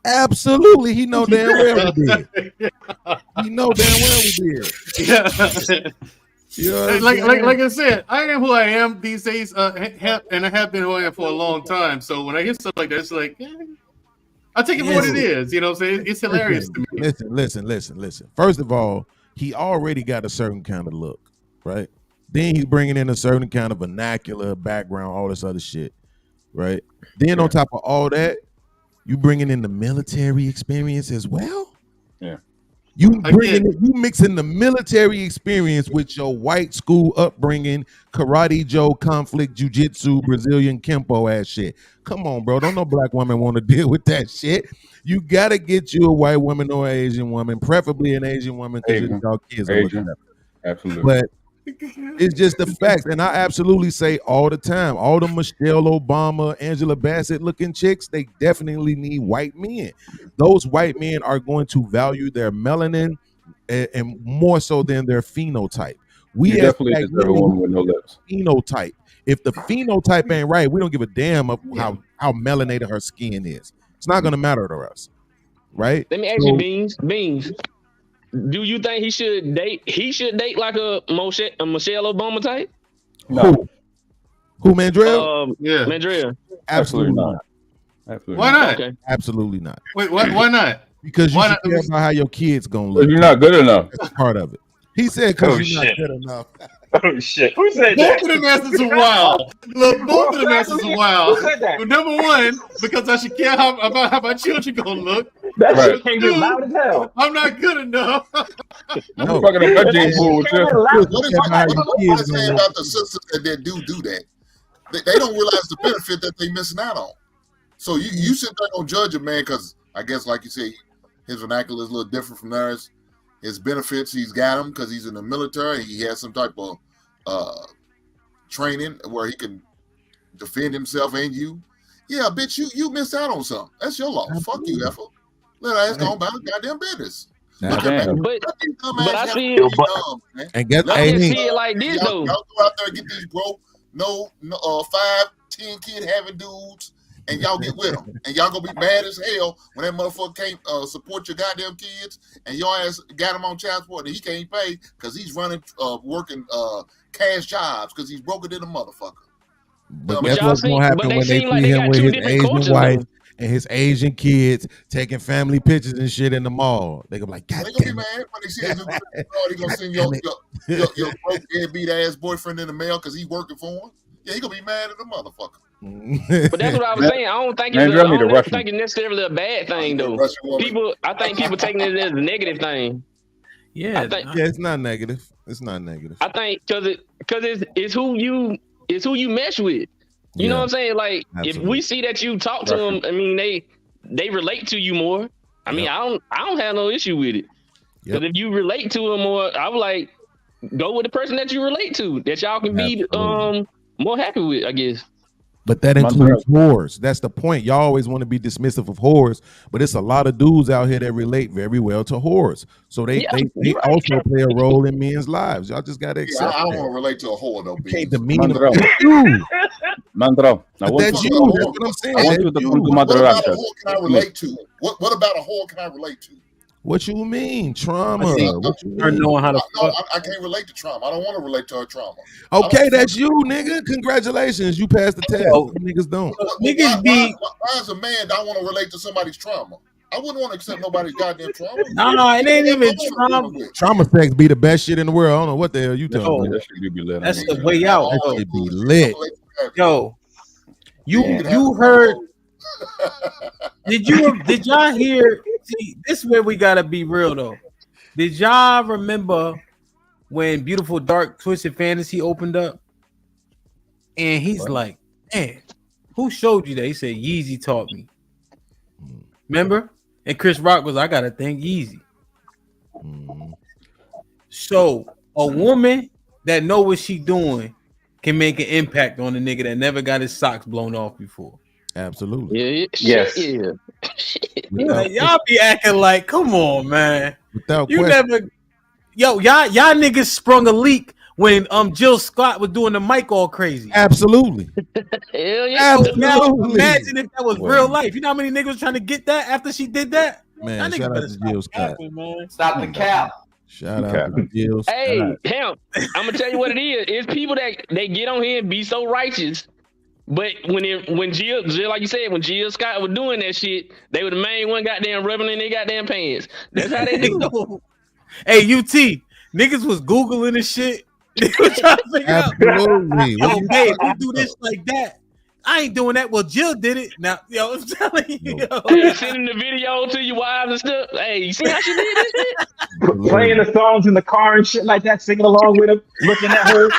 Absolutely. He know damn well we did. He know damn well we did. Yeah. You know like I said, I am who I am these days, and I have been who I am for a long time. So when I hear stuff like that, it's like, I take it for what it is. You know what I'm saying? It's hilarious to me. Listen. First of all, he already got a certain kind of look, right? Then he's bringing in a certain kind of vernacular background, all this other shit, right? Then on top of all that, you bringing in the military experience as well. Yeah. You mixing the military experience with your white school upbringing, karate Joe, conflict, jujitsu, Brazilian kempo ass shit. Come on, bro. Don't no black woman want to deal with that shit. You gotta get you a white woman or an Asian woman, preferably an Asian woman, because y'all kids are looking at her. Absolutely. But it's just the facts. And I absolutely say all the time, all the Michelle Obama, Angela Bassett looking chicks, they definitely need white men. Those white men are going to value their melanin and more so than their phenotype. We You definitely deserve a woman with no lips. Phenotype. If the phenotype ain't right, we don't give a damn of how melanated her skin is. It's not gonna matter to us, right? Let me ask you, Beans. Do you think he should date? He should date like a Michelle Obama type? No. Who Mandrell? Mandrell. Absolutely not. Absolutely. Why not? Okay. Absolutely not. Wait, why not? Because you should care about how your kids gonna look. You're not good enough. That's part of it. He said because you're not good enough. Oh shit! Who said Both that? of them answers are wild. Look, both of them answers are wild. Who said that? But number one, because I should care about how my children gonna look. That Right. shit came in loud as hell. I'm not good enough. I'm fucking a good gene pool with you. What is saying about the sisters that do that? They don't realize the benefit that they missing out on. So you sit there and judge a man because I guess, like you say, his vernacular is a little different from theirs. His benefits, he's got them because he's in the military. He has some type of training where he can defend himself and you. Yeah, bitch, you missed out on something. That's your loss. Fuck you, effer. Let her ass go about his goddamn business. But I feel, and get I just see it like this y'all though. go out there and get these broke, 5, 10 kid having dudes, and y'all get with them, and y'all gonna be mad as hell when that motherfucker can't support your goddamn kids, and your ass got him on child support and he can't pay because he's running working cash jobs because he's broken than a motherfucker. But guess what's gonna happen when they see him with his Asian wife and his Asian kids taking family pictures and shit in the mall? They gonna be like, God they gonna be mad when they see his new they gonna send your broke deadbeat ass boyfriend in the mail because he's working for him. Yeah, he gonna be mad at the motherfucker. But that's what I was saying. I don't think it's necessarily a bad thing though. I think people taking it as a negative thing. Yeah, it's not negative. It's not negative. I think because it's who you mesh with. You know what I'm saying? Like if we see that you talk to them, I mean they relate to you more. I mean I don't have no issue with it. Because if you relate to them more, I would like go with the person that you relate to, that y'all can be more happy with, I guess. But that includes whores. That's the point. Y'all always want to be dismissive of whores, but it's a lot of dudes out here that relate very well to whores. So they also play a role in men's lives. Y'all just gotta accept. I don't want to relate to a whore though. You can't demean them. Mandro. But that's you. That's what I'm saying. What about a whore can I relate to? What about a whore can I relate to? What you mean? Trauma. What you mean? Knowing how to I can't relate to trauma. I don't want to relate to her trauma. Okay, that's you, nigga. Congratulations. You passed the test. Niggas don't. Why as a man don't want to relate to somebody's trauma? I wouldn't want to accept nobody's goddamn trauma. No, it ain't even trauma. Trauma sex be the best shit in the world. I don't know what the hell you talking about. That's the way out. That shit be lit. Yo, you heard? Did y'all hear? See, this is where we gotta be real though. Did y'all remember when Beautiful Dark Twisted Fantasy opened up? And he's like, man, who showed you that? He said, Yeezy taught me. Remember? And Chris Rock was, I gotta thank Yeezy. So a woman that know what she doing can make an impact on a nigga that never got his socks blown off before. Absolutely. Yes. Y'all be acting like, come on, man. Without you question. never, y'all niggas sprung a leak when Jill Scott was doing the mic all crazy. Absolutely. Hell yeah. Absolutely. Now, imagine if that was real life. You know how many niggas was trying to get that after she did that? Man, that shout out to Jill Scott. Stop the cap. Shout out to Jill Scott. Hey, him. I'm gonna tell you what it is. It's people that they get on here and be so righteous. But when Jill, like you said, when Jill Scott was doing that shit, they were the main one goddamn rubbing in their goddamn pants. That's how they do. Hey, UT, niggas was Googling this shit. They were trying to figure out, yo, hey, if we do this like that, I ain't doing that. Well, Jill did it. Now, yo, I'm telling you. Sending the video to your wives and stuff. Hey, you see how she did this shit? Playing the songs in the car and shit like that, singing along with him, looking at her.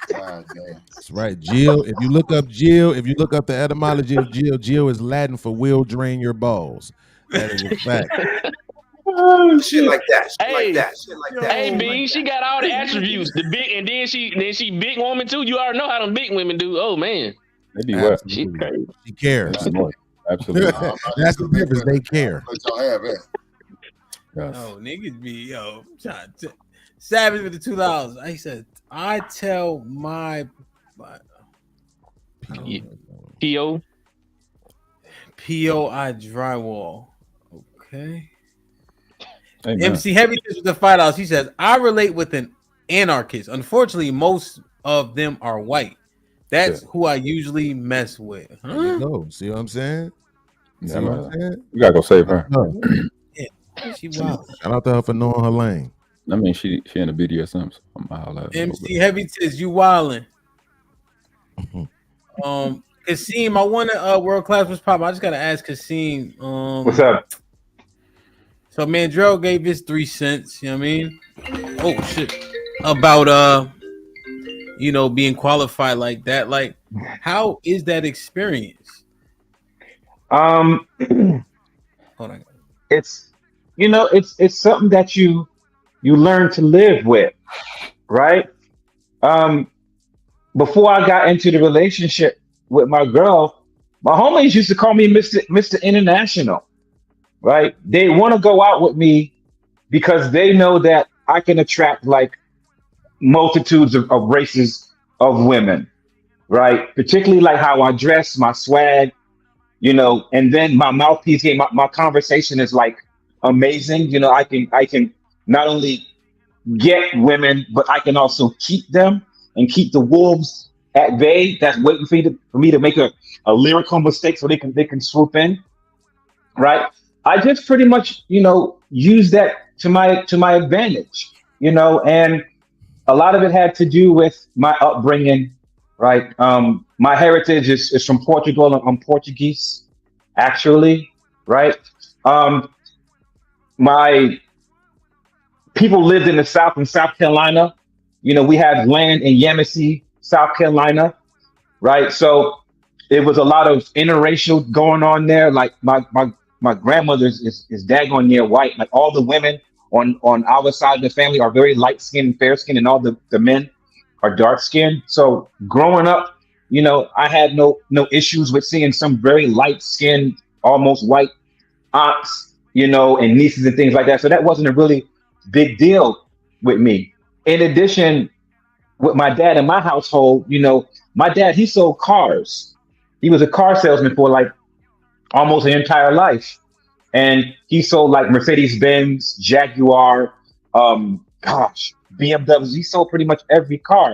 That's right, Jill. If you look up the etymology of Jill is Latin for will drain your balls. That is a fact. Shit like that. Shit like that. Hey, B, she got all the attributes. The big, and then she big woman too. You already know how them big women do. Oh man, They do what? she crazy. She cares. Absolutely. That's the difference. They care. Let y'all have it. Yes. Oh, niggas be Savage with the $2. I said, I tell my P.O. POI drywall. Okay. Amen. MC Heavy with the $5. He says, I relate with an anarchist. Unfortunately, most of them are white. That's who I usually mess with. There you go. See what I'm saying? Yeah, you gotta go save her. Yeah, she wild. Shout out to her for knowing her lane. I mean, she in the BDSM. So I'm out. MC Heavy says you wildin'. Kasim, I want to world class was popping. I just gotta ask Kasim. What's up? So Mandrell gave his 3 cents. You know what I mean? Oh shit! About being qualified like that. Like, how is that experience? Hold on. It's it's something that you learn to live with, right? Before I got into the relationship with my girl, my homies used to call me Mr. International, right? They want to go out with me because they know that I can attract like multitudes of races of women, right? Particularly like how I dress, my swag, and then my mouthpiece game, my conversation is like amazing. I can not only get women, but I can also keep them and keep the wolves at bay that's waiting for me to make a lyrical mistake so they can swoop in, right? I just pretty much use that to my advantage, and a lot of it had to do with my upbringing, right? My heritage is from Portugal. I'm Portuguese, actually, right? My people lived in the South in South Carolina. We had land in Yamasee, South Carolina, right? So it was a lot of interracial going on there. Like my grandmother is daggone near white. Like all the women on our side of the family are very light skinned and fair skinned, and all the men are dark skinned. So growing up, I had no issues with seeing some very light skinned, almost white aunts, and nieces and things like that. So that wasn't a really big deal with me. In addition, with my dad in my household, my dad, he sold cars. He was a car salesman for like almost an entire life. And he sold like Mercedes-Benz, Jaguar, BMWs. He sold pretty much every car.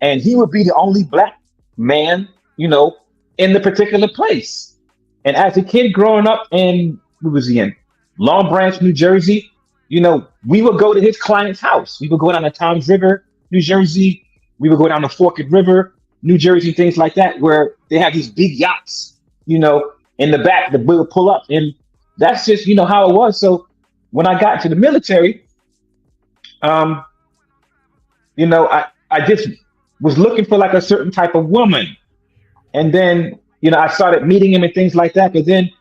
And he would be the only black man, in the particular place. And as a kid growing up in, where was he in? Long Branch, New Jersey, we would go to his client's house. We would go down to Toms River, New Jersey. We would go down to Forked River, New Jersey, things like that, where they have these big yachts, in the back that we would pull up. And that's just, how it was. So when I got to the military, I just was looking for like a certain type of woman. And then, I started meeting him and things like that. But then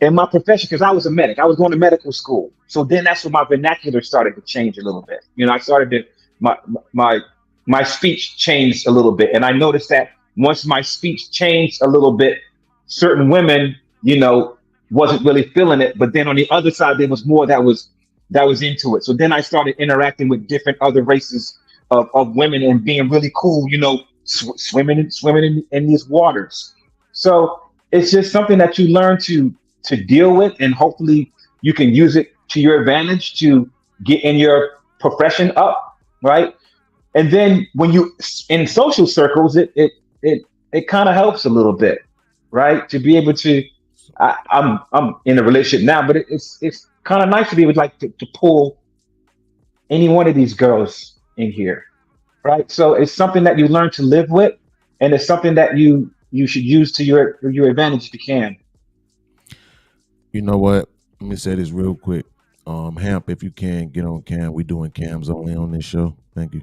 in my profession, because I was a medic, I was going to medical school. So then that's when my vernacular started to change a little bit. I started to, my speech changed a little bit. And I noticed that once my speech changed a little bit, certain women, wasn't really feeling it. But then on the other side, there was more that was into it. So then I started interacting with different other races of women and being really cool, swimming in these waters. So it's just something that you learn to deal with, and hopefully you can use it to your advantage to get in your profession up, right? And then when you in social circles, it kind of helps a little bit, right? To be able to, I'm in a relationship now, but it's kind of nice to be able to pull any one of these girls in here, right? So it's something that you learn to live with, and it's something that you you should use to your advantage if you can. You know what? Let me say this real quick. Hamp, if you can get on cam, we doing cams only on this show. Thank you.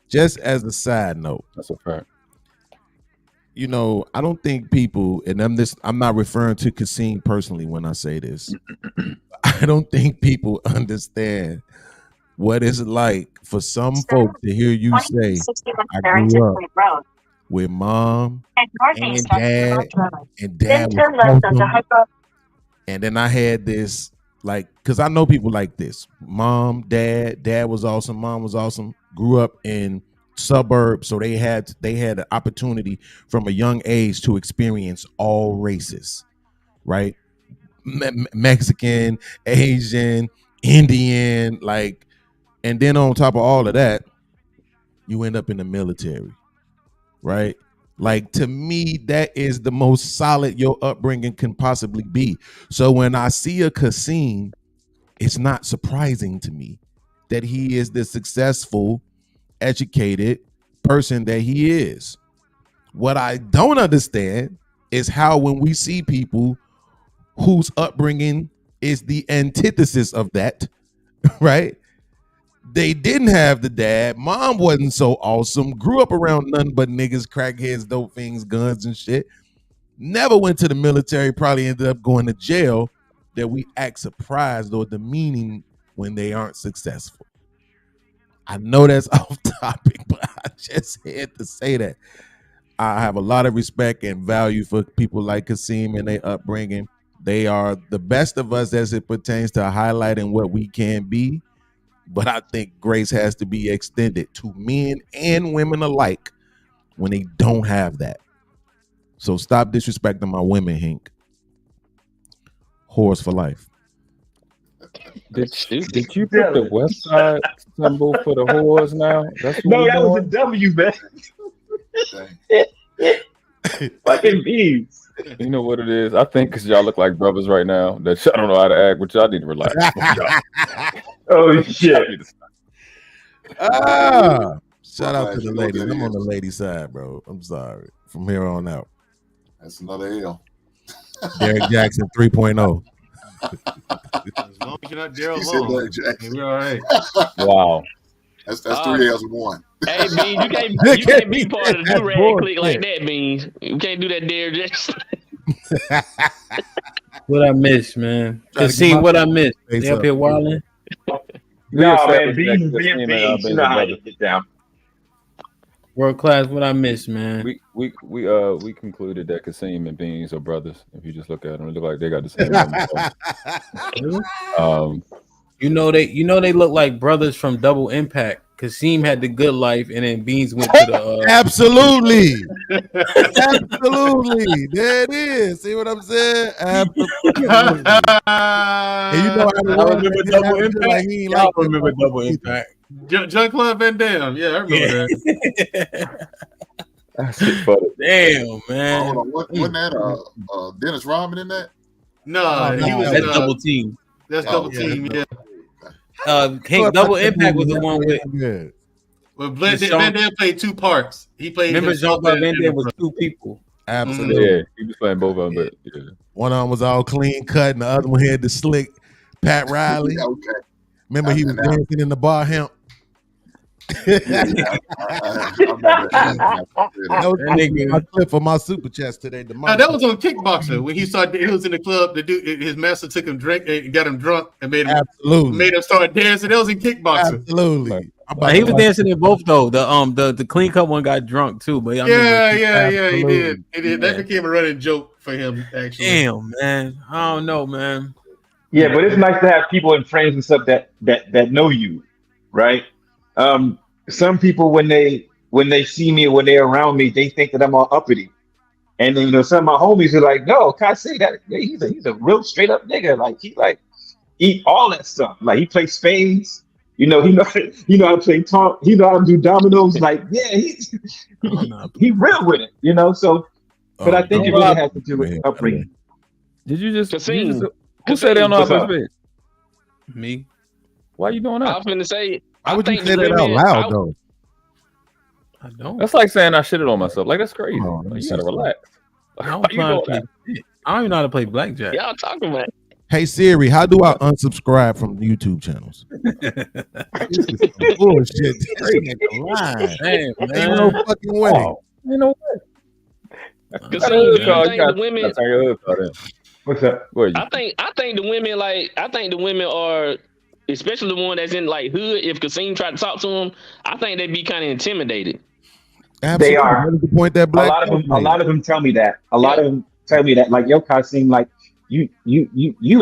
Just as a side note, that's a fact. You know, I don't think people, and I'm not referring to Kasim personally when I say this. I don't think people understand what it's like for some folk to hear you say, I grew up with mom and dad was awesome. And then I had this, like, because I know people like this. Mom, dad was awesome, mom was awesome, grew up in suburbs, so they had an opportunity from a young age to experience all races, right? Mexican, Asian, Indian, like, and then on top of all of that, you end up in the military, right? Like, to me, that is the most solid your upbringing can possibly be. So when I see a Kasim, it's not surprising to me that he is the successful, educated person that he is. What I don't understand is how when we see people whose upbringing is the antithesis of that, right? They didn't have the dad. Mom wasn't so awesome. Grew up around nothing but niggas, crackheads, dope things, guns and shit. Never went to the military, probably ended up going to jail, that we act surprised or demeaning when they aren't successful. I know that's off topic, but I just had to say that. I have a lot of respect and value for people like Kasim and their upbringing. They are the best of us as it pertains to highlighting what we can be. But I think grace has to be extended to men and women alike when they don't have that. So stop disrespecting my women, Hink. Whores for life. Did you put the West Side symbol for the whores now? That's what no, that was a W, man. Fucking bees. You know what it is? I think because y'all look like brothers right now that y'all don't know how to act, but y'all need to relax. Oh shit! Shout out to the ladies. I'm on the lady side, bro. I'm sorry. From here on out. That's another L. Derek Jackson 3.0. As long as you're not Daryl Long, we're all right. Wow. That's 3 L's in one. Hey, Beans, you can't be part of the do-rag clique like that, Beans. You can't do that, Derek Jackson. What I missed, man. Kasim, what I missed. They up here wilding. No, man, Beans is being Beans. You know how you get down. World class, what I missed, man. We concluded that Kasim and Beans are brothers. If you just look at them, it look like they got the same. You know they look like brothers from Double Impact. Kasim had the good life, and then Beans went to the absolutely. There it is. See what I'm saying? Absolutely. And you know how I remember Double Impact. Like he ain't remember Double Impact. Jean-Claude Van Damme. Yeah, I remember that. That's funny. Damn, man. Hold on. Wasn't that Dennis Rodman in that? No, he was that's Double Team. That's Double Team. Yeah. Double Impact was the one with. Well, Van Damme played two parts. He played. Remember, Jean-Claude Van Damme was two people. Absolutely. Yeah, he was playing both of them. But yeah. One of them was all clean cut, and the other one had the slick Pat Riley. Okay. Remember, he was dancing in the bar, Hemp. That was my clip for my super chest today. That was on Kickboxer when he was in the club. The dude, his master took him drink and got him drunk and made him start dancing. That was in Kickboxer. Absolutely. He was dancing in both though. The clean cut one got drunk too. But yeah, he did. That became a running joke for him. Actually, damn, man, I don't know, man. Yeah, but it's nice to have people in frames and stuff that know you, right? Some people when they see me or when they're around me, they think that I'm all uppity. And then some of my homies are like, no, can I say that? Yeah, he's a real straight up nigga. Like he eat all that stuff. Like he plays spades. He know how to play talk. He know how to do dominoes. Like, yeah, he real with it, So but I think it really has to do with upbringing. Did you just who said they don't know how to play spades? Me. Why you doing that? I was gonna say Why would you say that out loud though? I don't. That's like saying I shitted on myself. Like that's crazy. Oh, Like, you gotta relax. I don't, Why you know how to doing play that? shit. I don't even know how to play blackjack. Y'all talking about? Hey Siri, how do I unsubscribe from YouTube channels? Bullshit. This nigga lying. Damn, Ain't man. no fucking way. Oh, you know what? Cause Got a see, hood you card. think You the gotta women? turn your hood card in. What's up? What, you- I think the women I think the women are, especially the one that's in like hood. If Kasim tried to talk to them, I think they'd be kind of intimidated. Absolutely. They are. That is the point that A Black lot of them. A made. lot of them tell me that. A lot of them tell me that. Like, yo, Kasim, like you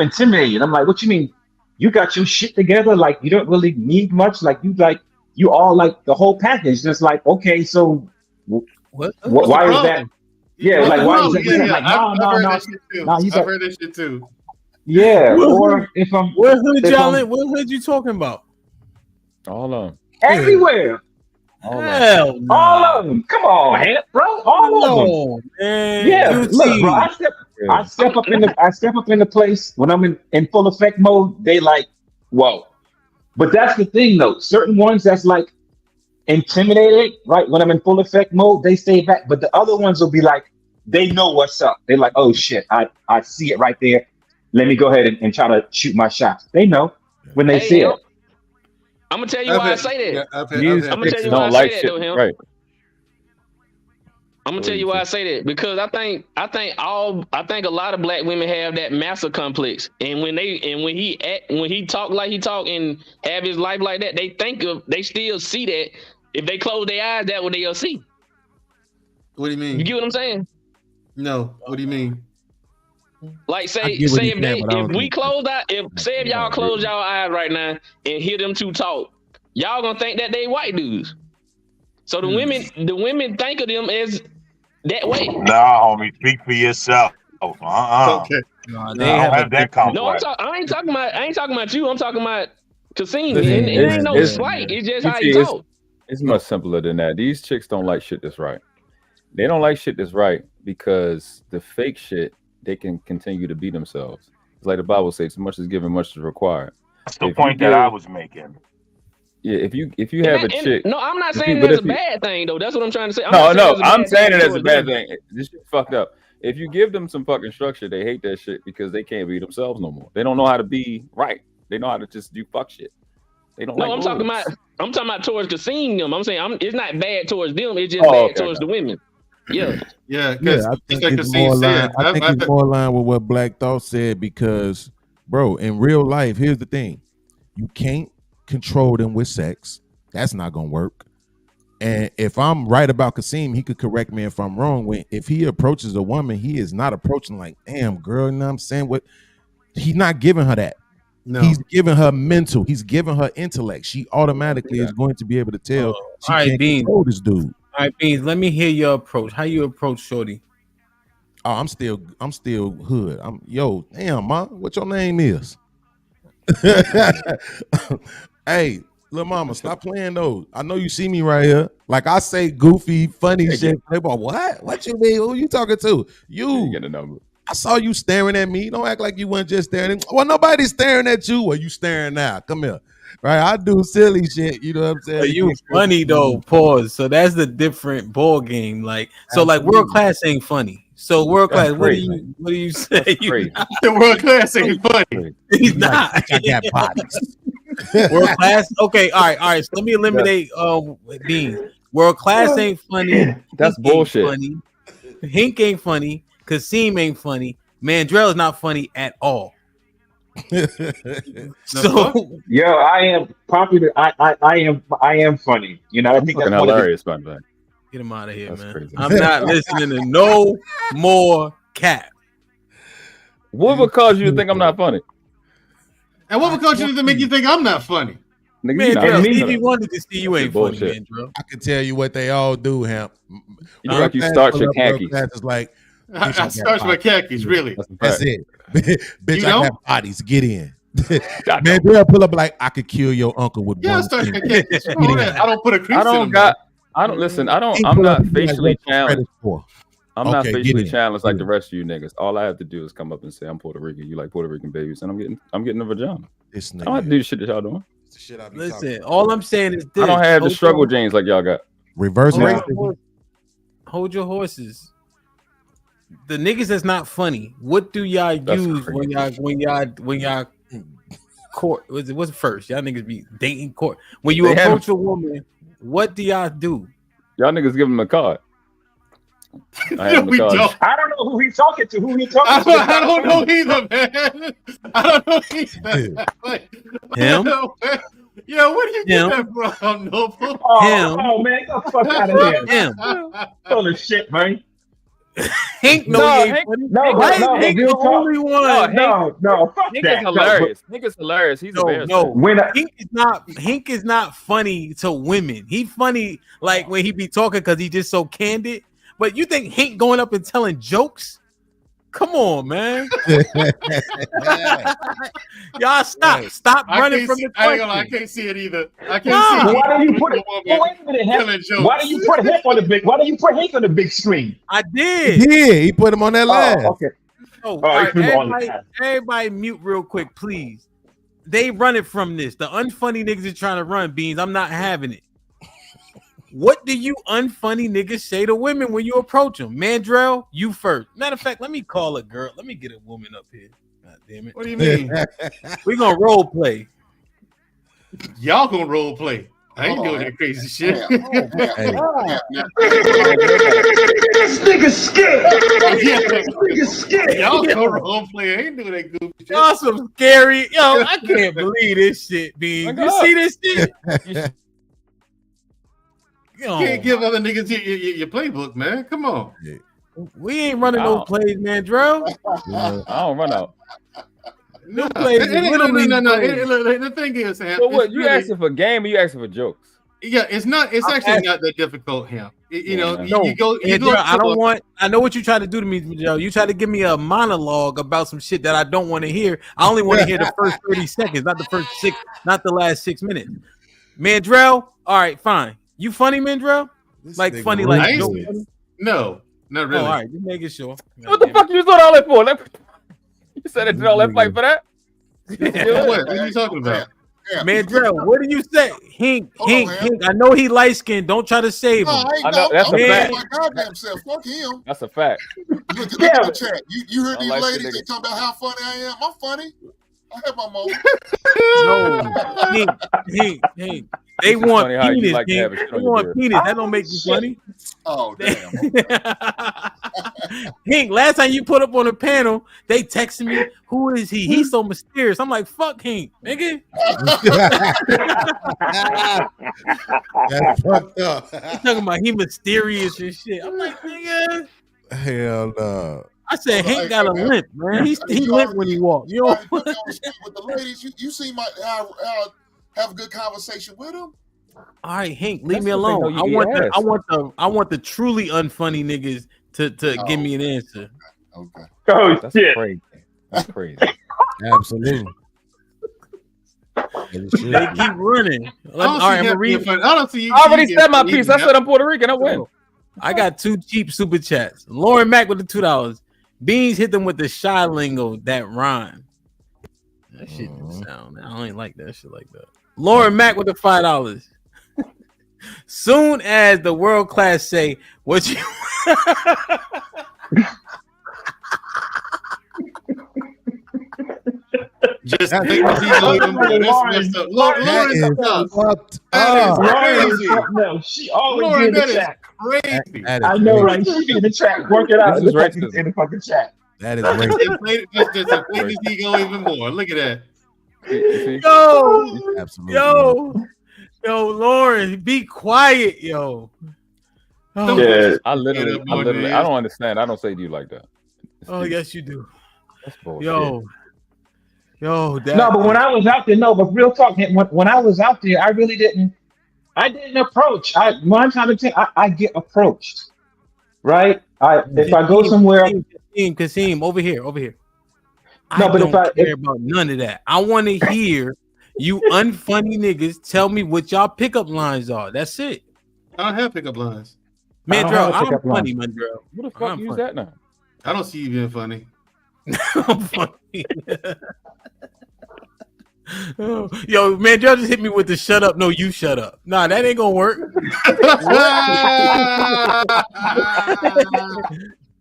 intimidated. I'm like, what you mean? You got your shit together. Like, you don't really need much. Like, you all like the whole package. Just like, okay, so What? why is that? Yeah, What's like the why is problem? that? Yeah, yeah. Like, I've heard no. that shit too. Nah, you I've got, heard that shit too. yeah. Or if I'm What hood if y'all I'm in? What hood you talking about? all of them. everywhere, All of them. Hell no. all of them. Come on, Hank, bro. All of them. No, man. Yeah, UT. look, bro. I step up in the place when I'm in full effect mode. They like, whoa. But that's the thing, though. Certain ones that's like intimidated, right? When I'm in full effect mode, they stay back. But the other ones will be like, they know what's up. They're like, oh shit, I see it right there. Let me go ahead and try to shoot my shots. They know when they see it. I'm gonna tell you why I say that. These I'm gonna tell chicks you why I don't say like that, shit. though, him. Right. I'm gonna tell you why I say that, because I think a lot of black women have that master complex, and when he talk like he talk and have his life like that, they still see that. If they close their eyes, that's what they'll see. What do you mean? You get what I'm saying? No. What do you mean? Like say get what if he's saying, but I don't we think- close out, if y'all close y'all eyes right now and hear them two talk, y'all gonna think that they white dudes. So the women think of them as that way. Nah, homie, speak for yourself. Okay. They I don't have have that complex. No, I ain't talking about you. I'm talking about Kasim. Listen, It ain't no it's- slight. It's just you how see, he talk. It's much simpler than that. These chicks don't like shit that's right. They don't like shit that's right because the fake shit, they can continue to be themselves. It's like the Bible says, much is given, much is required. That's the point that I was making. Yeah, if you have a chick. No, I'm not if saying you- but that's a if you- bad thing though. That's what I'm trying to say. I'm saying it as a bad thing. thing. This shit fucked up. If you give them some fucking structure, they hate that shit because they can't be themselves no more. They don't know how to be right. They know how to just do fuck shit. They don't. No, like I'm rules. talking about towards Kasim them. I'm saying it's not bad towards them. It's just bad towards the women. Yeah. Yeah, Yeah, I think it's more aligned. I think it's more aligned with what Black Thought said because, bro, in real life, here's the thing: you can't control them with sex. That's not gonna work. And if I'm right about Kasim, he could correct me if I'm wrong. If he approaches a woman, he is not approaching like, damn, girl, you know what I'm saying? What he's not giving her that. No. He's giving her mental, he's giving her intellect. She automatically is going to be able to tell she all right, can't Beans. control this dude. All right, Beans, let me hear your approach. How you approach Shorty? Oh, I'm still hood. Yo, damn, ma, what your name is? Hey, little mama, stop playing those. I know you see me right here. Like I say goofy, funny shit. They go, what? What you mean? Who you talking to? You. Get a number. I saw you staring at me. Don't act like you weren't just staring. Well, nobody's staring at you. Well, you staring now. Come here. Right? I do silly shit. You know what I'm saying? But you funny though. Pause. So that's the different ball game. Like so, like world class ain't funny. So world class, what do you say? The world class ain't funny. He's not. I got bodies. World class. Okay. All right. So let me eliminate Beans. World class ain't funny. That's Hink bullshit. Ain't funny. Hink ain't funny. Kasim ain't funny. Mandrell is not funny at all. So yo, I am popular. I am funny. You know, I think that's hilarious, by the way. Get him out of here, man. Crazy. I'm not listening to no more cap. What would cause you to think I'm not funny? And what would cause you to make you think I'm not funny? Mandrell, Stevie wanted to see you ain't funny, Mandrell. I can tell you what they all do, Hemp. You look like you start your khakis. It's like I start with khakis, really. That's it. Bitch, You I know? got bodies. Get in. Man, they'll pull up like I could kill your uncle with Yeah, I one start finger. with khakis. Get in. I don't put a crease in them. Listen. He I'm pull up, not he be like, facially "What's your credit challenged. score?" I'm not Okay, get facially in. challenged like the rest of you niggas. All I have to do is come up and say I'm Puerto Rican. You like Puerto Rican babies, and I'm getting a vagina. I don't have to do the shit that y'all doing. Listen, all I'm saying is this. I don't have the Coco- struggle genes like y'all got. Reverse Hold your racism. horse- Hold your horses. The niggas that's not funny. What do y'all use when y'all court? What's first? Y'all niggas be dating court. When you They have- approach a woman, what do y'all do? Y'all niggas give him a card. I have We a card. don't. I don't know who he's talking to. Who he talking to? I don't know either, man. I don't know either. Like, Him? Yeah, where do you get Him? that from? No, Oh man, get the fuck out of here. Him. Full of shit, man. Hank, no, he ain't funny. Why is Hank the only one? No, fuck Hank that. is hilarious. Hank is hilarious. He's embarrassing. No. Hank is not funny to women. He funny like when he be talking because he just so candid. But you think Hank going up and telling jokes? Come on, man. Y'all stop running from the question. I can't see it either. I can't see it. Why do you put it? Wait a minute, why do you put Hank on the big? Why do you put Hank on the big screen? I did. He put him on that last. Okay. Oh, Oh, all he right, put him on everybody, that. everybody mute real quick, please. They running from this. The unfunny niggas are trying to run, Beans. I'm not having it. What do you unfunny niggas say to women when you approach them? Mandrell, you first. Matter of fact, let me call a girl. Let me get a woman up here. God damn it. What do you mean? We're gonna role play. Y'all gonna role play. I ain't doing that crazy shit. This nigga's scared. This nigga's scared. Y'all gonna role play. I ain't doing that goofy shit. Y'all some scary. Yo, I can't believe this shit, Beans. You see this shit? You can't give other niggas your playbook, man. Come on. We ain't running no plays, man, Drew. I don't run out. No plays. No. The thing is, Ham, So what? it's You really- asking for game or you asking for jokes? Yeah, it's not. It's actually not that difficult, Ham. You know, you go. You Andrew, go. I don't want. I know what you try to do to me, Joe. You try to give me a monologue about some shit that I don't want to hear. I only want to hear the first 30 seconds, not the first 6, not the last 6 minutes. Mandrell, all right, fine. You funny, Mandrell? Like funny, like joke funny? No, not really. Oh, all right, just making sure. What the fuck you doing all that for? You said it did all that fight for that? What are you talking about? Mandrell, what do you say? Hink. I know he light skinned. Don't try to save him. I know, that's a fact. My goddamn self. Fuck him. That's a fact. Look at the chat. You heard I these like the ladies? nigga. They talking about how funny I am. I'm funny. I have my moment. No, Hink. They It's just want funny how you penis. like to have a Hink. shit They on your want beard. penis. That don't make you funny. Oh damn. Hink, last time you put up on a panel, they texted me, "Who is he? He's so mysterious." I'm like, "Fuck Hink, nigga." That's fucked up. He's talking about he mysterious and shit. I'm like, nigga. Hell no. I said Hank got a limp, man. He limp when he walk. You know? With the ladies, you see my how have a good conversation with them. All right, Hank, leave That's me the thing, alone. though, you I want the truly unfunny niggas to give me an answer. Okay. Oh That's shit. crazy. That's crazy. Absolutely. They keep running. I don't see you. I already said my piece. I said I'm Puerto Rican. I win. I got 2 cheap super chats. Lauren Mack with the $2. Beans hit them with the shy lingo that rhyme. That shit don't sound. I ain't like that shit like that. Lauren Mack with the $5. Soon as the world class say what you Just think he's even more. That's messed up. Lauren is fucked up. Crazy. Crazy. No, she always Lauren, be in the that is chat. crazy. That is I know, crazy. right? She be in the chat. Work it out This is in the fucking chat. That is racist. Just inflate his ego even more. Look at that. yo, Absolutely. yo, Lauren, be quiet, yo. Oh, Yeah. I don't understand. I don't say to you like that. oh yes, you do. That's bullshit. Yo, that, No, but when I was out there, but real talk, when I was out there, I really didn't approach. I get approached, right? If I go somewhere, Kasim, over here. No, but don't care about none of that. I want to hear you unfunny niggas tell me what y'all pickup lines are. That's it. I don't have pickup lines. Mandrell, I'm pickup funny, lines. Mandrell. Who the fuck use that now? I don't see you being funny. I'm funny. Yo, man, y'all just hit me with the shut up. No, you shut up. Nah, that ain't gonna work.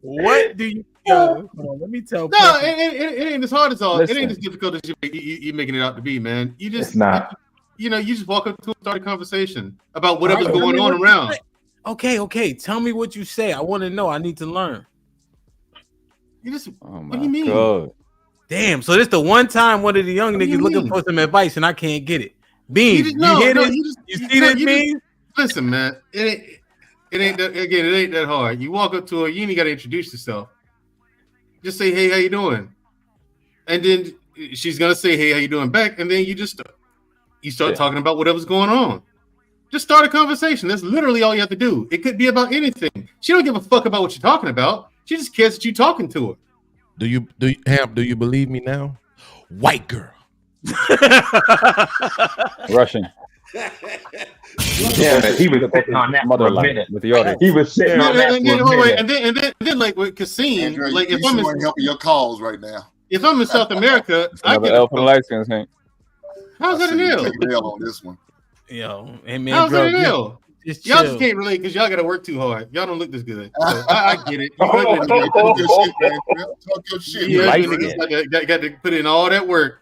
What do you? Hold on, let me tell. No, it ain't as hard as all. Listen. It ain't as difficult as you making it out to be, man. You just, It's not. you just walk up to and start a conversation about whatever's All right, going tell me on what you around. say. Okay. Tell me what you say. I want to know. I need to learn. You just, Oh what do you mean? God. Damn. So this the one time one of the young What do you niggas looking mean? for some advice and I can't get it. Beans, you No, hear no, this? You see this, Beans? Listen, man. It ain't that, again. It ain't that hard. You walk up to her. You ain't got to introduce yourself. Just say, "Hey, how you doing?" And then she's gonna say, "Hey, how you doing?" back, and then you start talking about whatever's going on. Just start a conversation. That's literally all you have to do. It could be about anything. She don't give a fuck about what you're talking about. She just cares that you're talking to her. Do you believe me now? White girl. Russian. Yeah, he was sitting on that for a minute. With the other. He was sitting on that for a minute. And then like with Kasim, Andrew, like you if I'm sure ain't helping your cause right now. if I'm in South America, I Another get L for the light skins, Hank. how's that an L? Take an L on this one. Yo, hey man, How's bro, that an L? just Y'all chill. just can't relate because y'all got to work too hard. Y'all don't look this good. So I get it. You Talk your shit, man. Talk your shit. Yeah, man. got to put in all that work.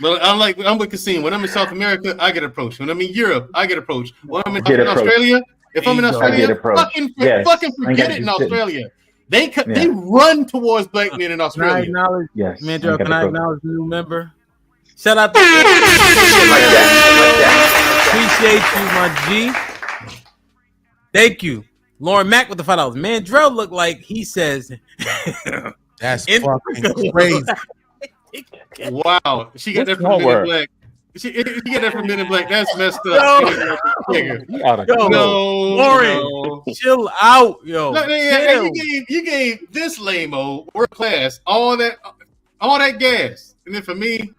But I'm with Kasim. When I'm in South America, I get approached. When I'm in Europe, I get approached. When I'm in Australia, if I'm in Australia, fucking forget it in Australia. They run towards black men in Can I Australia. acknowledge, Yes, man, Joe, I can I gotta acknowledge the new member? Shout out to appreciate you, my G. Thank you. Lauren Mack with the $5. Man, Drell looked like he says that's fucking crazy. Wow, she got that from Men in Black. She got that from Men in Black. That's messed up. Lauren, chill out, yo. No, chill. you gave this lame-o world class all that gas, and then for me,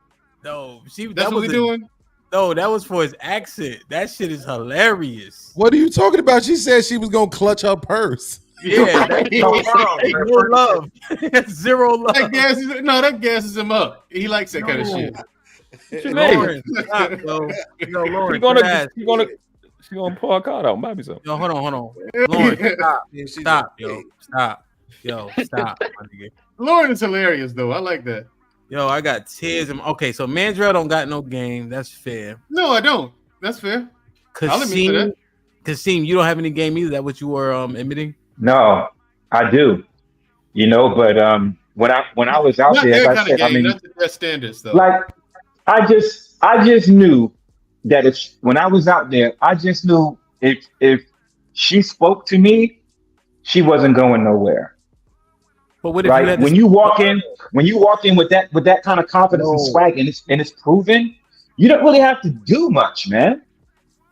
no, that's what we doing. No, that was for his accent. That shit is hilarious. What are you talking about? She said she was gonna clutch her purse. Yeah, that's no love. Zero love. That gasses him up. He likes that kind of shit. Lauren, stop, yo. Yo, Lauren, She gonna pull a card out and buy me something. Yo, hold on. Lauren, stop, yo. Stop. Yo, stop, my nigga. Lauren is hilarious though. I like that. Yo, I got tears. Okay, so Mandrell don't got no game. That's fair. No, I don't. That's fair. I'll admit to that. Kasim, you don't have any game either. That what you were admitting? No, I do. But when I was out not there, that as I said, game, I mean, not the best standards though. like I just knew that when I was out there, I just knew if she spoke to me, she wasn't going nowhere. But what if right? When you walk in with that kind of confidence and swag, and it's proven, you don't really have to do much, man.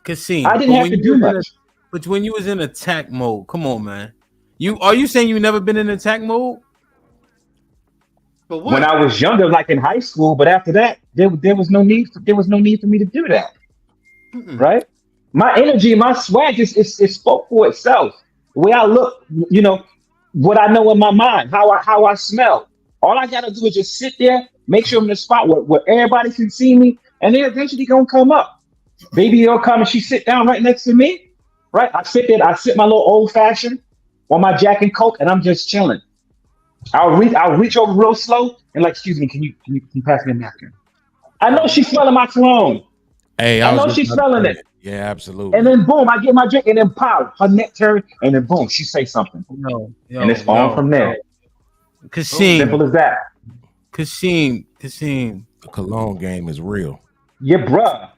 Kasim, I didn't have to do much. But when you was in attack mode, come on, man. Are you saying you never been in attack mode? But when I was younger, like in high school, but after that, there was no need for me to do that. Right? My energy, my swag it spoke for itself. The way I look, what I know in my mind, how I smell. All I gotta do is just sit there, make sure I'm in the spot where everybody can see me, and they're eventually gonna come up. Baby will come and she sit down right next to me. Right? I sit there, I sit my little old fashioned on my Jack and Coke, and I'm just chilling. I'll reach over real slow and like, excuse me, can you pass me a napkin? I know she's smelling my cologne. Hey, I know she's smelling it. Yeah, absolutely. And then boom, I get my drink, and then pow, her neck turn, and then boom, she say something. And it's on from there. Kasim, simple as that. Kasim. The cologne game is real. Yeah, bruh.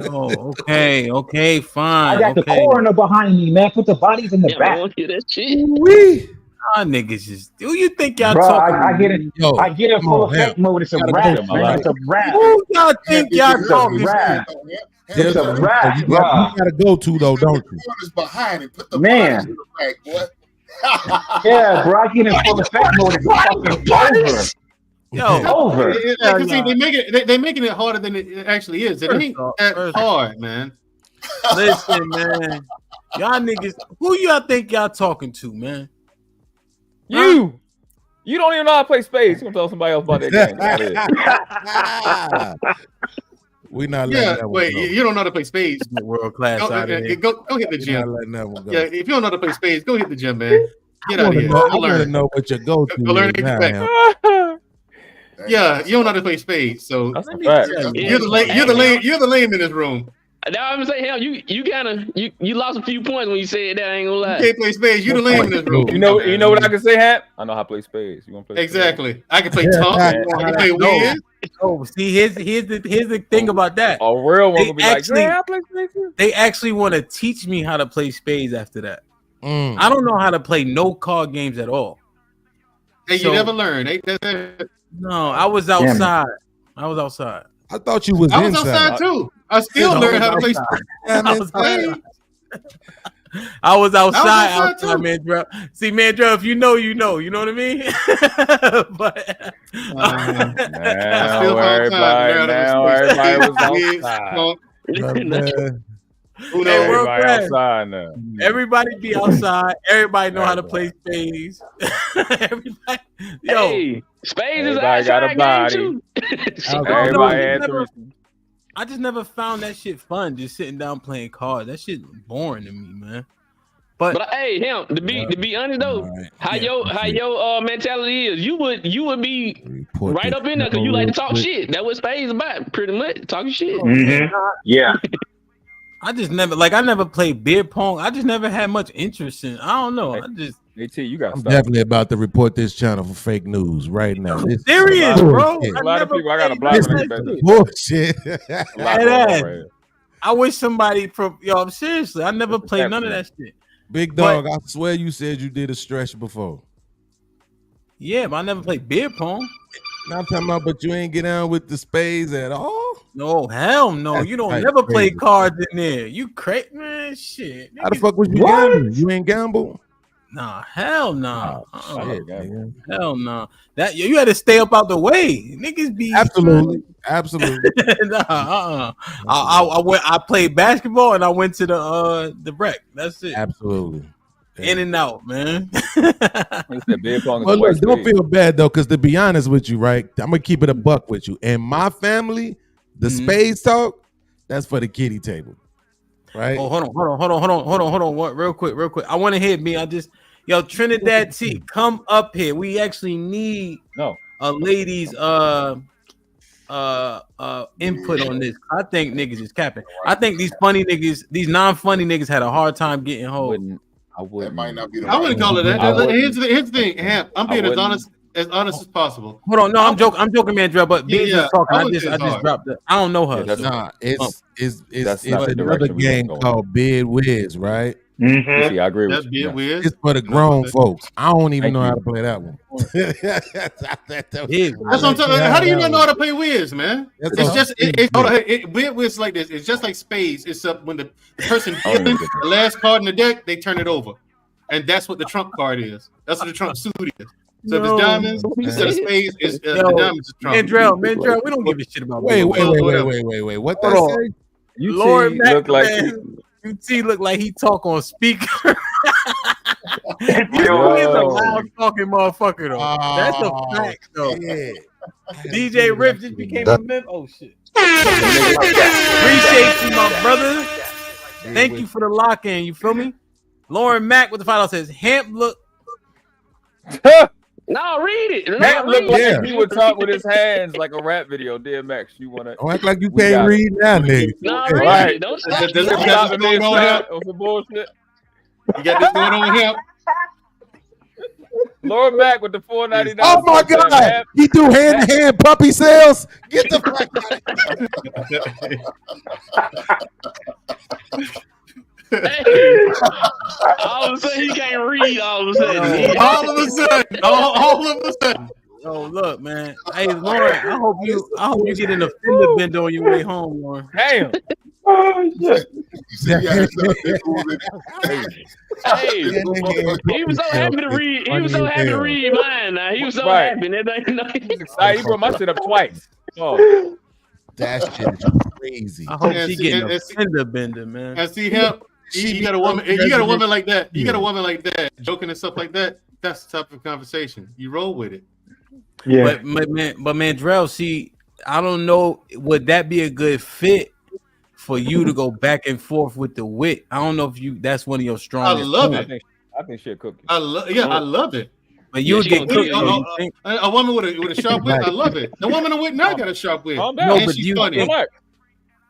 Oh, okay, fine. I got the coroner behind me, man. Put the bodies in the back. Wee. Y'all niggas just who you think y'all talking? I get it. I get it full effect mode. It's a rap, man. It's a rap. Who y'all think y'all talking to? It's a rap. You gotta go to though, don't you? Behind it. Put the man. in the back, boy. Yeah, bro. I get in full effect mode. It's fucking over. Yo, over. See, they making it harder than it actually is. It ain't that hard, man. Listen, man. Y'all niggas, who y'all think y'all talking to, man? You. You don't even know how to play spades. You gonna tell somebody else about that game? Get out of here. We not letting Yeah, that one wait. go. You don't know how to play spades. World class Go, out of here. go hit the We gym. not letting that one go. Yeah, if you don't know how to play spades, go hit the gym, man. Get out of here. I Go want to learn. know what your go-to Go learn is now. and get back. Yeah, you don't know how to play spades, so That's a fact. you're the lame in this room. Now I'm saying, hell, you kind of you lost a few points when you said that. I ain't gonna lie. You can't play spades. You the lame in this room. You know what I can say, Hap? I know how to play spades. You want to play? Exactly. I can play Tom. I can play Wiz. Oh, see, here's the thing about that. A real one They will be actually- like, yeah, I play spades too. They actually want to teach me how to play spades after that. Mm. I don't know how to play no card games at all. Hey, So- you never learn. No, I was outside. I was outside. I thought you was I was inside. outside too. I still learned how to play spades. I was outside, outside too. Mandrell. See, Mandrell, if you know, you know. You know what I mean? But Now everybody was outside. Everybody outside now. Everybody be outside. Everybody know how to play spades. Everybody, yo, Hey, spades is Everybody got a outside body. game too. Everybody had three. I just never found that shit fun. Just sitting down playing cards. That shit boring to me, man. But hey, him to be honest though, how your mentality is, you would be right up in there because you like to talk shit. That's what spades about, pretty much talking shit. Yeah. I just I never played beer pong. I just never had much interest in. I don't know. I just AT, you got I'm definitely about to report this channel for fake news right now. This is serious, bro. bullshit. A lot of people, I got a block This on is that. bullshit. I wish somebody from I'm seriously. I never played none of that shit. Big dog, I swear you said you did a stretch before. Yeah, but I never played beer pong. Now I'm talking about, but you ain't get down with the spades at all. No, hell no. That's You don't like never play crazy. cards in there. You crazy, man. Shit. How the fuck was you gambling? You ain't gamble? Nah, hell nah. Shit, nigga. Hell nah. That you had to stay up out the way. Niggas be Absolutely. nah, I played basketball and I went to the rec. That's it. Absolutely. In and out, man. Well, look, don't feel bad though, because to be honest with you, right? I'm gonna keep it a buck with you. And my family, the spades talk, that's for the kiddie table. Right? Oh, hold on. What, real quick. I want to hit me. Trinidad T, come up here. We actually need a lady's input on this. I think niggas is capping. I think these non-funny niggas had a hard time getting home. I might not be the I wouldn't call it that. Here's the thing, Hap. I'm being as honest as possible. Hold on, no, I'm joking, Mandrell. But Beans is talking. I just hard. dropped it. I don't know her. It's another game called Bid Wiz, right? Mm-hmm. See, I agree with you. It's for the grown folks. I don't even know how to play that one. That's what I'm talking. How do you not know how to play Wiz, man? Wiz like this. It's just like spades. It's up when the person given the last card in the deck, they turn it over, and that's what the trump card is. That's what the trump suit is. So if it's diamonds instead of spades, it's the diamonds is trump. Mandrell, we don't give a shit about. Wait. What that say? Lord look like. UT look like he talk on speaker. You is a loud talking motherfucker though. That's a fact though. Yeah. DJ Rip just became a member. Oh shit. Appreciate you, my brother. Thank you for the lock in. You feel me? Lauren Mack with the $5 says Hamp look. No, read it. Hamp look like he would talk with his hands like a rap video. Dear Max, you wanna? Don't act like you can't read now, nigga. No, right. read it. Don't Does it got this going on here? Bullshit. You got this going on here? Lauren Mack with the $4.99. Oh my God! He do hand-to-hand puppy sales. Get the fuck out. Hey, all of a sudden he can't read. All of a sudden. All of a sudden. Oh look, man. Hey, Lauren, I hope you get an offender bender on your way home, Lauren. Damn. Hey, he was so happy to read. He was so happy to read mine. Now he was so happy. He brought my shit up twice. Oh, that shit is crazy. I hope she getting a fender bender, man. And see him. You got a woman. You got a woman like that. You got a woman like that, joking and stuff like that. that's the type of conversation. You roll with it. Yeah. But Mandrell, see, I don't know. Would that be a good fit for you to go back and forth with the wit? I don't know if that's one of your strongest. I love points. it. I think she'll cook you. I love it. But you would get cooked. A woman with a sharp wit, I love it. The woman with now got a sharp wit. No, And but she's funny.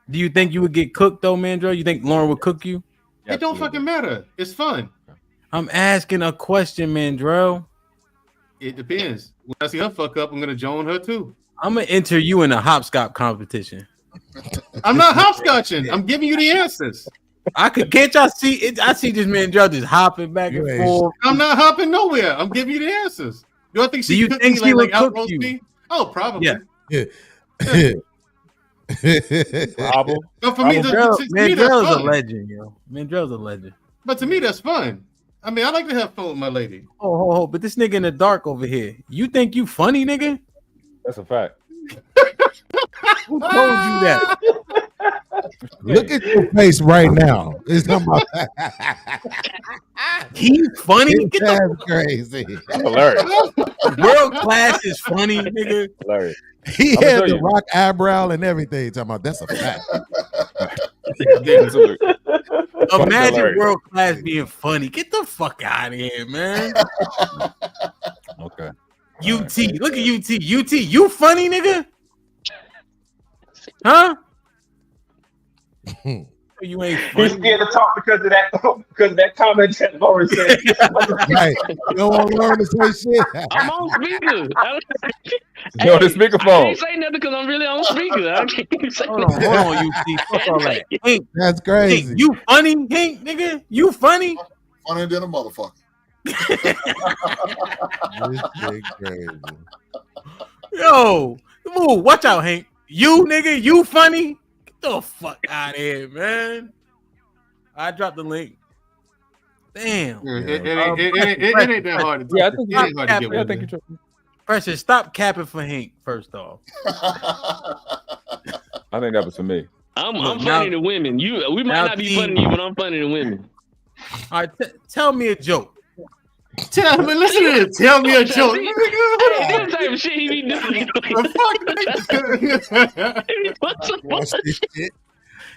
do you think you would get cooked though, Mandrell? You think Lauren would cook you? It don't fucking matter. It's fun. I'm asking a question, Mandrell. It depends. When I see her fuck up, I'm gonna join her too. I'm gonna enter you in a hopscotch competition. I'm not hopscotching. I'm giving you the answers. Can't y'all see it? I see this Mandrell just hopping back and forth. I'm not hopping nowhere. I'm giving you the answers. Do I think she you cooked think me she like would out cook roast you? me? Oh, probably. Yeah. But for me, Mandrell's a legend, yo. Mandrell's a legend. But to me, that's fun. I mean, I like to have fun with my lady. Oh, but this nigga in the dark over here. You think you funny, nigga? That's a fact. Who told you that? Look at your face right now. It's talking about He's funny. That's crazy. Hilarious. World class is funny, nigga. Hilarious. He I'ma had show the you. rock eyebrow and everything. Talking about that's a fact. Imagine Hilarious. world class being funny. Get the fuck out of here, man. Okay. UT. Look at UT. UT, you funny, nigga? Huh? You ain't funny. He's scared to talk because of that comment that Lauren said. Right. You don't want to learn to say shit. I'm on speaker. You on the speakerphone. I can't say nothing because I'm really on speaker. I can't say Hold on, UT. Fuck all that. Hank, That's crazy. Hank, you funny, Hank, nigga? You funny? Funnier than a motherfucker. This shit crazy. Yo, move. Watch out, Hank. You, nigga, you funny? Get the fuck out of here, man. I dropped the link. Damn. It ain't that hard to Yeah, I do. think It ain't hard to get I with think it. you. Precious, stop capping for Hank, first off. I think that was for me. I'm Look, funny now- to women. We might now not be see- funny to you, but I'm funny to women. All right, tell me a joke. Tell me, listen to this. Tell me a joke. Hey, this type of shit he be doing. Watch this shit.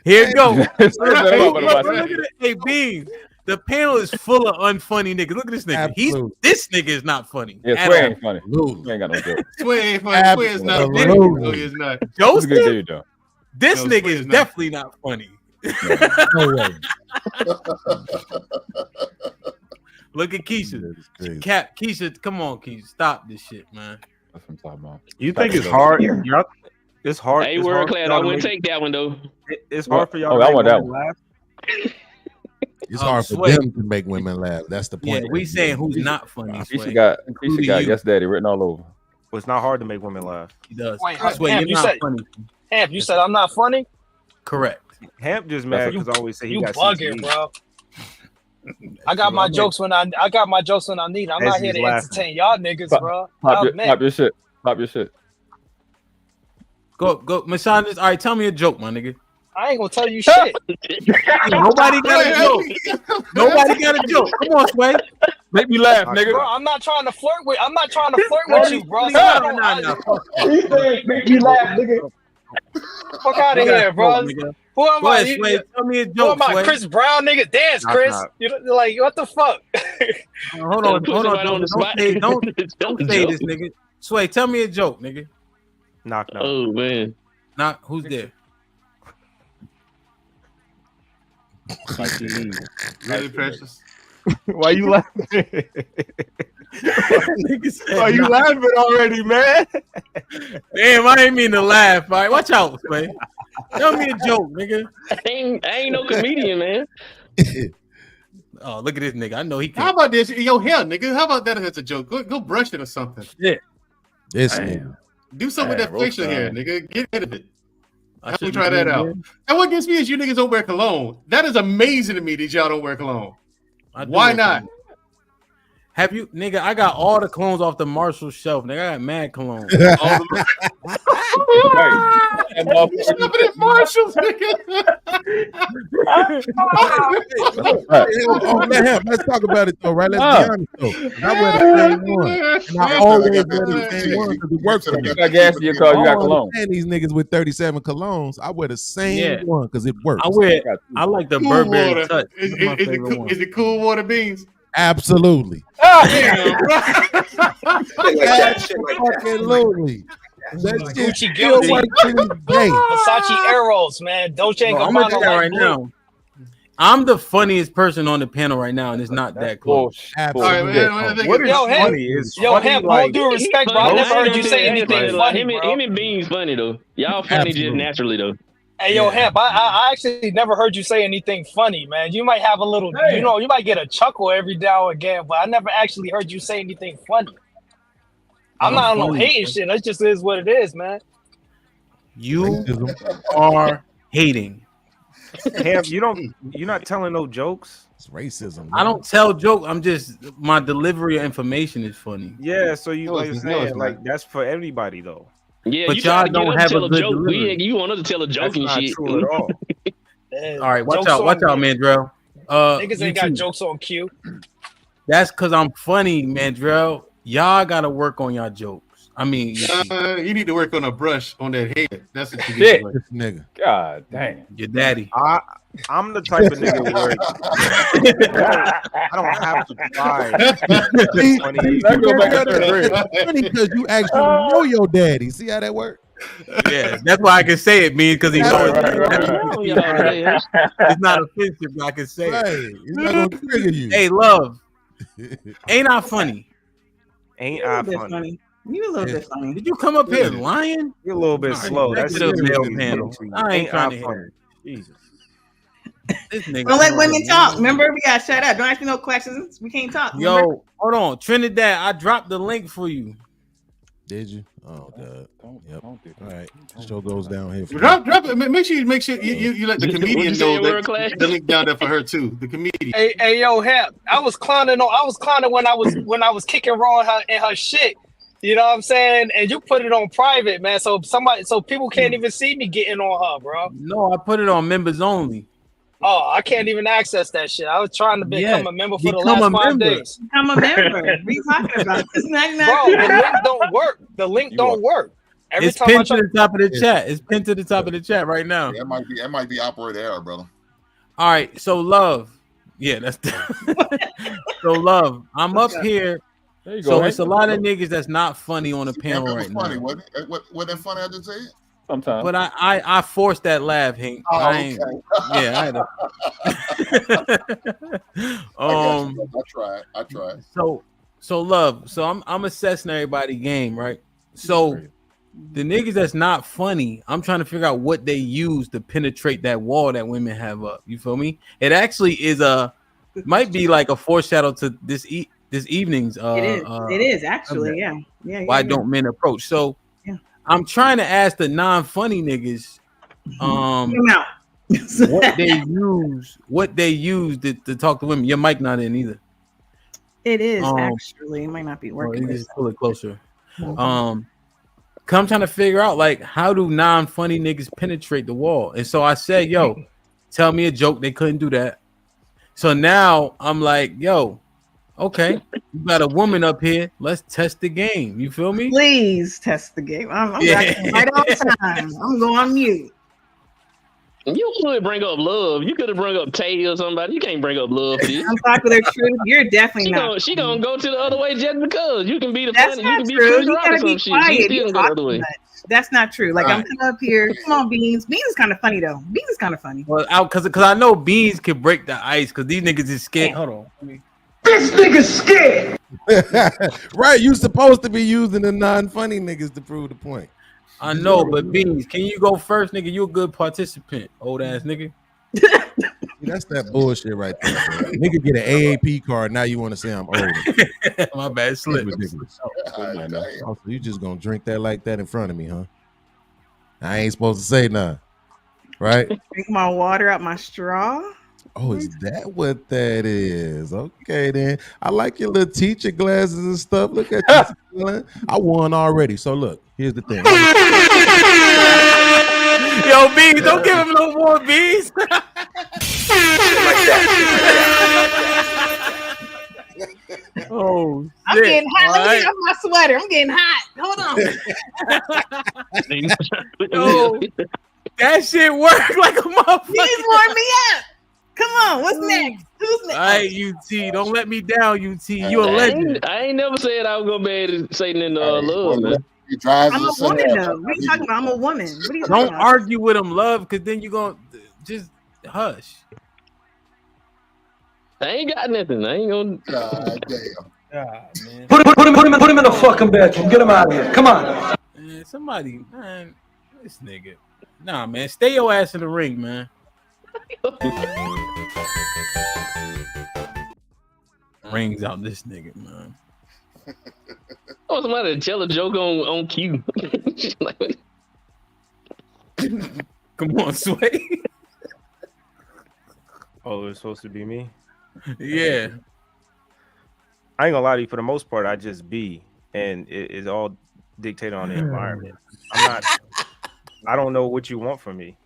Here it go. Look Look at it. Hey, Beans. The panel is full of unfunny niggas. Look at this nigga. Absolutely. This nigga is not funny. Yeah, at Sway all. ain't funny. Sway ain't got no joke. Sway ain't funny. Sway is not funny. Absolutely. No, he is not. That's a good Joseph, dude, though. this No, nigga Sway is is not. definitely not funny. No way. Look at Keisha. That is crazy. Keisha, come on, Keisha. Stop this shit, man. That's what I'm talking about. You think it's hard? It's hard. Hey, it's world hard for class. y'all I to wouldn't make- take that one though. It's hard for y'all. Oh, to I make want that women one. laugh. It's hard for Sway. them to make women laugh. That's the Yeah, point. we saying who's not funny. Keisha Sway. got Including you. Yes Daddy written all over. Well, it's not hard to make women laugh. He does. Wait, Sway, Ham, you're you not said- funny. Hamp, you said I'm not funny? Correct. Hamp just mad because I always say he You got bugging, CTE. bro. I got my jokes when I got my jokes when I need. I'm As not here he's to laughing. entertain y'all niggas, bro. Pop Y'all men. your shit. Pop your shit. Go, Mashawn. All right, tell me a joke, my nigga. I ain't gonna tell you shit. Nobody got a joke. Nobody got a joke. Come on, Sway. Make me laugh, nigga. Bro, I'm not trying to flirt with you, bro. So I don't, He said, make me laugh, nigga. fuck out of here, bro. Who am Go I? ahead, Sway. Tell me a Who joke, am I? Sway. Chris Brown, nigga? Dance, Knock, Chris. knock. You're like, what the fuck? Hold on. Put somebody on the spot. Don't say joke. this, nigga. Sway, tell me a joke, nigga. Knock. Oh man. Not who's there? Really precious. Why you laughing? Nigga said Why you not. laughing already, man? Damn, I ain't mean to laugh. All right, watch out, Sway. Tell me a joke, nigga. I ain't no comedian, man. Oh, look at this nigga. I know he How can. about this? Yo, hell, nigga. How about that as a joke? Go brush it or something. Yeah. This Damn. nigga. Do something with Damn, that facial roll hair, time. nigga. Get rid of it. I Let me shouldn't try be that doing out. that. And what gets me is you niggas don't wear cologne. That is amazing to me that y'all don't wear cologne. I do Why wear not? cologne. Have you, nigga? I got all the clones off the Marshall shelf. Nigga, I got mad cologne. All the- Marshalls, Let's talk about it though, right? Let's be honest though. 'Cause I wear the same one, and I always wear the same one because it works for me. You got gas in your car, you got cologne. And these niggas with 37 colognes, I wear the same one because it works. I like the Burberry touch. Is it cool water beans? Absolutely. Absolutely. That shit Gucci still guilty. works to this day. Versace Arrows, man. Dolce and I'm gonna Gabbana tell you light right blue. now. I'm the funniest person on the panel right now, and it's not that close. Absolutely. What is Yo, Hemp, funny is yo, funny, Hemp, like, all due respect, bro. I never heard you say anything funny, bro. Him and Beans funny though. Y'all funny just naturally though. Hey, yo, Hemp, I actually never heard you say anything funny, man. You might have a little, you know, you might get a chuckle every now and again, but I never actually heard you say anything funny. I'm not on no hating shit. That just is what it is, man. You are hating. Ham, you're not telling no jokes. It's racism. I don't tell jokes. I'm just my delivery of information is funny. Yeah, so you like saying like that's for everybody though. Yeah, But you try to y'all get don't us to have tell a a good joke. delivery. You want us to tell a joke That's and not shit. true at all. All right, watch out, Mandrell. Niggas ain't got YouTube. jokes on cue. That's because I'm funny, Mandrell. Y'all gotta work on y'all jokes. I mean, you need to work on a brush on that head. That's what you need Shit. to work. Nigga. God damn. Your daddy. I'm the type of nigga where I don't have to try. It's funny because you actually know your daddy. See how that works? Yeah, that's why I can say it, man, because he knows Right. it's not offensive. I can say Right. it. He's not gonna trigger you. Hey, love, ain't I funny? Ain't You're a I little bit funny? funny. You a little bit funny. Did you come up here lying? You're a little bit All right, slow. back That's to the it. male panel. I ain't trying to hear funny. it. Jesus. This nigga. Don't let women talk. Remember, we gotta shut up. Don't ask me no questions. We can't talk. Remember? Yo, hold on, Trinidad. I dropped the link for you. Did you? Oh God. Yep. All right. Show goes down here. Drop it. Make sure you let the comedian know that the link down there for her too. The comedian. Hey, yo, Hemp, I was clowning when I was kicking Raw in her shit. You know what I'm saying? And you put it on private, man. So people can't even see me getting on her, bro. No, I put it on members only. Oh, I can't even access that shit. I was trying to become a member for the become last a 5 member. days. Become a member. What are you talking about? This is not Bro, the link don't work. The link don't work. Every It's time I pinned try to the top of the chat. It's pinned to the top of the chat right now. That might be operator error, brother. All right, so love. Yeah, that's so love. I'm up here. There you So go, it's a Hank. lot of niggas that's not funny on the panel That was right funny, now. wasn't it? Wasn't that funny? I just said. Sometimes. But I forced that laugh, Hank. Oh, I ain't, okay. yeah, I had I tried. So love. So I'm assessing everybody game, right? So the niggas that's not funny, I'm trying to figure out what they use to penetrate that wall that women have up. You feel me? It actually is might be like a foreshadow to this evening's it is actually, yeah. Why don't men approach? So I'm trying to ask the non-funny niggas what they use to talk to women. Your mic not in either. It is actually. It might not be working. You just pull it closer. I'm trying to figure out like how do non-funny niggas penetrate the wall. And so I said, yo, tell me a joke. They couldn't do that. So now I'm like, yo, okay, you got a woman up here. Let's test the game. You feel me? Please test the game. I'm right on time. I'm going on mute. You could bring up love. You could have bring up Tay or somebody. You can't bring up love for this. Unpopular truth. You're definitely not. She gonna go to the other way just because you can be the That's funny. not You can be true. Chris You Rock gotta or some be shit. She quiet. still You gonna go the other way. That's not true. Like I'm Right. coming up here. Come on, Beans. Beans is kind of funny though. Beans is kind of funny. Well, because I know Beans can break the ice because these niggas is scared. Hold on. This nigga's scared. Right, you supposed to be using the non-funny niggas to prove the point. I know, but Beans, can you go first, nigga? You a good participant, old ass nigga. That's that bullshit right there. Bro. Nigga get an AAP card. Now you want to say I'm older. My bad, slip. Ridiculous. Also, you just gonna drink that like that in front of me, huh? I ain't supposed to say nothing, right? Drink my water out my straw. Oh, is that what that is? Okay, then. I like your little teacher glasses and stuff. Look at you. Smiling. I won already. So look, here's the thing. Yo, bees, don't give him no more bees. Oh, I'm shit. getting hot. Let me Alright. get off my sweater. I'm getting hot. Hold on. Yo, that shit worked like a motherfucker. Please warm me up. Come on. What's next? Who's next? All right, UT, don't let me down, UT. You a legend. I ain't never said I was gonna be able to say nothing love, man. I'm a woman, though. What are you talking about? I'm a woman. What are you talking Don't about? argue with him, love, because then you're gonna just hush. I ain't got nothing. I ain't gonna. God damn. God, man. Put him in the fucking bedroom. Get him out of here. Come on. Man, somebody, man, this nigga. Nah, man, stay your ass in the ring, man. Rings out this nigga, man. Oh, somebody to tell a joke on cue. Like, come on, Sway. Oh, it's supposed to be me? Yeah. I ain't gonna lie to you. For the most part, I just be, and it's all dictated on the environment. I don't know what you want from me.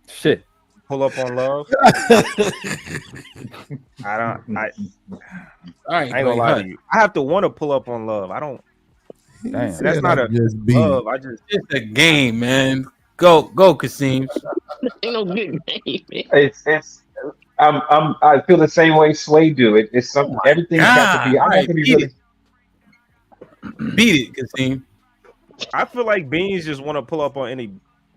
Shit. Pull up on love. I ain't gonna lie to you. I have to want to pull up on love. I don't. Damn. That's not a just be. love. I just. It's a game, man. Go, Kasim. ain't no good game, man. It's I feel the same way Sway do. It's something. Everything's got to be. I got to be really. Beat it, Kasim. I feel like Beans just want to pull up on any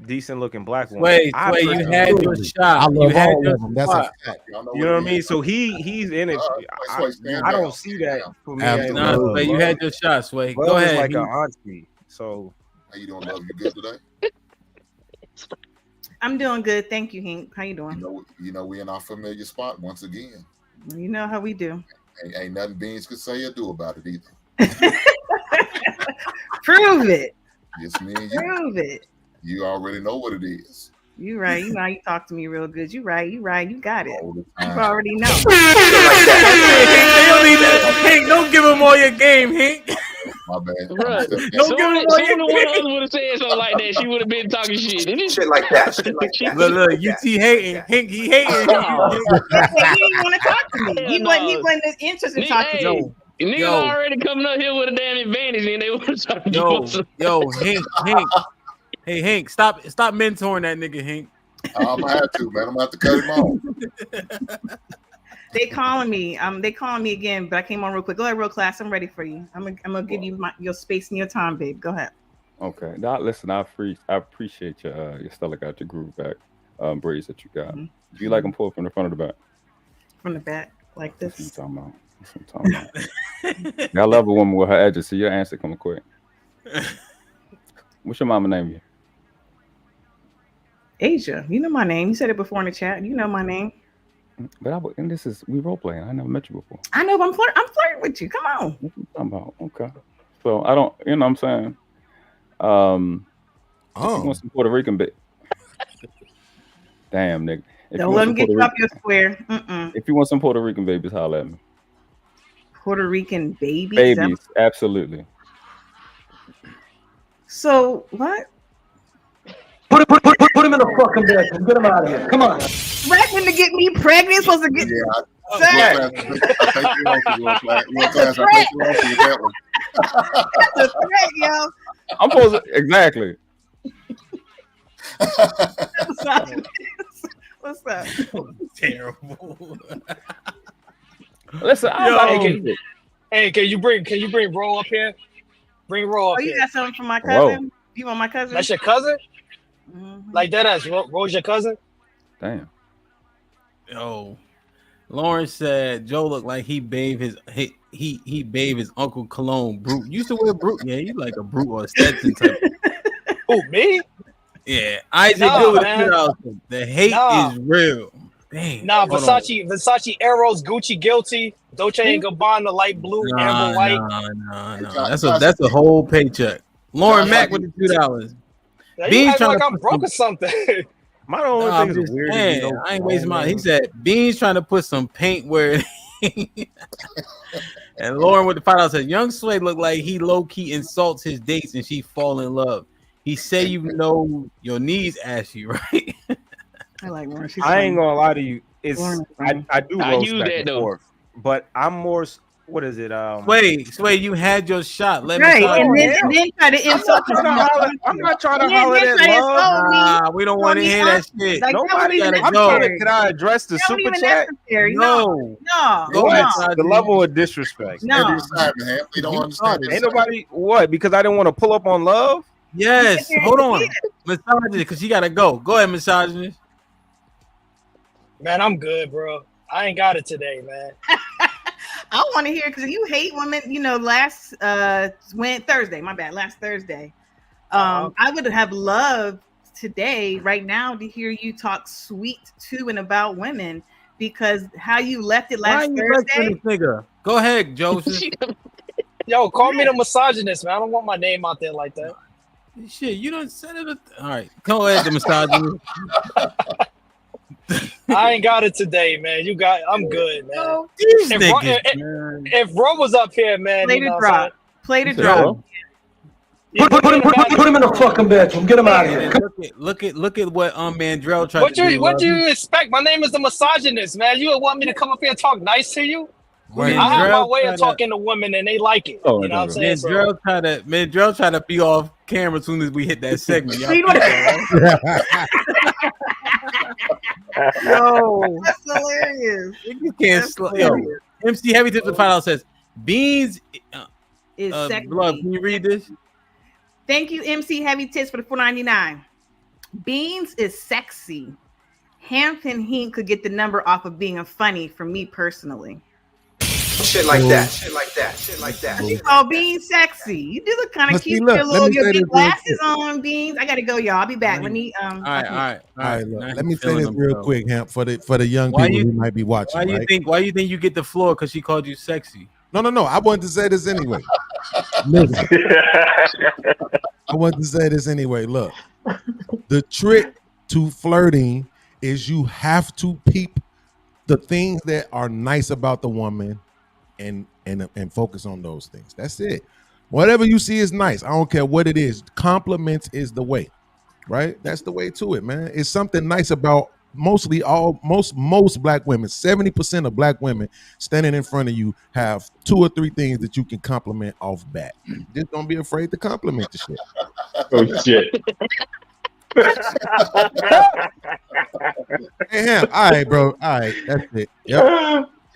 decent looking black woman. Sway, you had your shot. I love You had all your of them. That's a spot. fact. You know what I mean? So he's in it. I don't see that for me. Absolutely. Nah, Love. Sway, you had your shot, Sway. Love Go is ahead. like you- an auntie. So How you doing, love? You good today? I'm doing good. Thank you, Hank. How you doing? You know, we in our familiar spot once again. You know how we do. Ain't nothing Beans could say or do about it either. Prove it. Just me and you. Prove it. You already know what it is. You right. You know how you talk to me real good. You right. You right. You got it. All the You time. already know. Hank, don't give him all your game, Hank. My bad. Right. Don't give him all Soon your as one of us would have said something like that, she would have been talking shit. Shit like that. Shit like that. Look, UT hating. Hank, he hating. He didn't want to talk to me. He wasn't interested in talking to me. Niggas already coming up here with a damn advantage, and they want to try to Yo, Hank. Hey, Hank, stop mentoring that nigga, Hank. I'm gonna have to, man. I'm gonna have to cut him off. They calling me. They calling me again, but I came on real quick. Go ahead, real class. I'm ready for you. I'm gonna give you your space and your time, babe. Go ahead. Okay. Now listen, I appreciate your Stella got your groove back, braids that you got. Do you like them pulled from the front or the back? From the back, like this. That's what I'm talking about. I love a woman with her edges. See your answer coming quick. What's your mama name? Asia, you know my name. You said it before in the chat. You know my name. But we role playing. I never met you before. I know, but I'm flirting with you. Come on. What you talking about? Okay. So I don't, you know what I'm saying? If you want some Puerto Rican bit. Damn, nigga. Don't let them get you up your square. If you want some Puerto Rican babies, holler at me. Puerto Rican babies. Babies, absolutely. So what? Put him in the fucking bedroom. Get him out of here. Come on. Threatening to get me pregnant? Supposed to get? I think that one. That's a threat, yo. I'm supposed to, exactly. What's up? Terrible. Listen, Hey, can you bring Ro up here? Bring Ro up Oh, you here. got something from my cousin? You want my cousin? That's your cousin? Like that ass. Ro's your cousin? Damn. Yo, Lawrence said Joe looked like he bathed his Uncle Cologne. Brute used to wear Brute. Yeah, you like a Brute or a Stetson type. Who, me? Yeah, Isaac Nah, good with man. 2,000. The hate is real. Dang. Nah, hold on. Versace Arrows, Gucci Guilty, Dolce and Gabbana, light blue, amber white. Nah. That's a whole paycheck. Lauren Mack with the $2. Now, you Beans act trying like to I'm put broke some- or something. My only I'm thing is just weird. saying, I ain't wasting my. He said Beans trying to put some paint where. And Lauren with the $5 said, "Young Sway look like he low key insults his dates and she fall in love. He say you know your knees ashy, right?" I like Lauren. She's I ain't funny. gonna lie to you. It's Lauren is I funny. do I roast use back that, and though. forth, but I'm more. What is it? Sway, you had your shot. Let Right, me and then try to insult us. I'm not trying to And holler then that try to love. insult me. Nah, we don't want to hear that shit. Like, that wasn't Nobody even gotta necessary. go. Can I address the That wasn't super even chat? necessary. No. No. What? The level of disrespect. No. They don't understand Ain't nobody what? Because I didn't want to pull up on love. Yes, hold on, misogynist, because she gotta go. Go ahead, misogynist. Man, I'm good, bro. I ain't got it today, man. I want to hear because you hate women. You know, last Thursday. My bad. Last Thursday. I would have loved today, right now, to hear you talk sweet to and about women because how you left it Why last are you Thursday. lecturing this nigga? Go ahead, Joseph. Yo, call me the misogynist, man. I don't want my name out there like that. Shit, you don't said it. All right, go ahead, the misogynist. I ain't got it today, man. I'm good, man. These If, niggas, man. if Ro was up here, man, Play you the know what I'm drop. saying? Play the You said drop. Ro? Put him in the fucking bedroom. Get him out of here. Look at what Mandrell tried What to do. do you expect? My name is the misogynist, man. You would want me to come up here and talk nice to you? Wait, I have my Mandrell way of tried to- talking to women and they like it. You know what I'm saying? So, Mandrell tried to be off camera as soon as we hit that segment. Y'all Yo, that's hilarious. You can't yo. MC Heavy Tips the $5 says Beans is sexy. Love, can you read this? Thank you, MC Heavy Tits, for the $4.99. Beans is sexy. Hampton Hink could get the number off of being a funny for me personally. Shit like that. Shit like that. Shit like that. You call Beans sexy. You do look kind of But see, cute. look, Your let little me your say big this real glasses on, Beans. I gotta go, y'all. I'll be back. Let me All right. Look, let me say this real quick, Hamp, for the young Why people you- who might be watching. Why you think you get the floor? Because she called you sexy. No. I wanted to say this anyway. Listen, I wanted to say this anyway. Look, the trick to flirting is you have to peep the things that are nice about the woman and focus on those things. That's it. Whatever you see is nice. I don't care what it is. Compliments is the way, right? That's the way to it, man. It's something nice about most black women. 70% of black women standing in front of you have 2 or 3 things that you can compliment off bat. Just don't be afraid to compliment the shit. Oh shit. Hey, Ham, all right, bro. All right, that's it. Yep.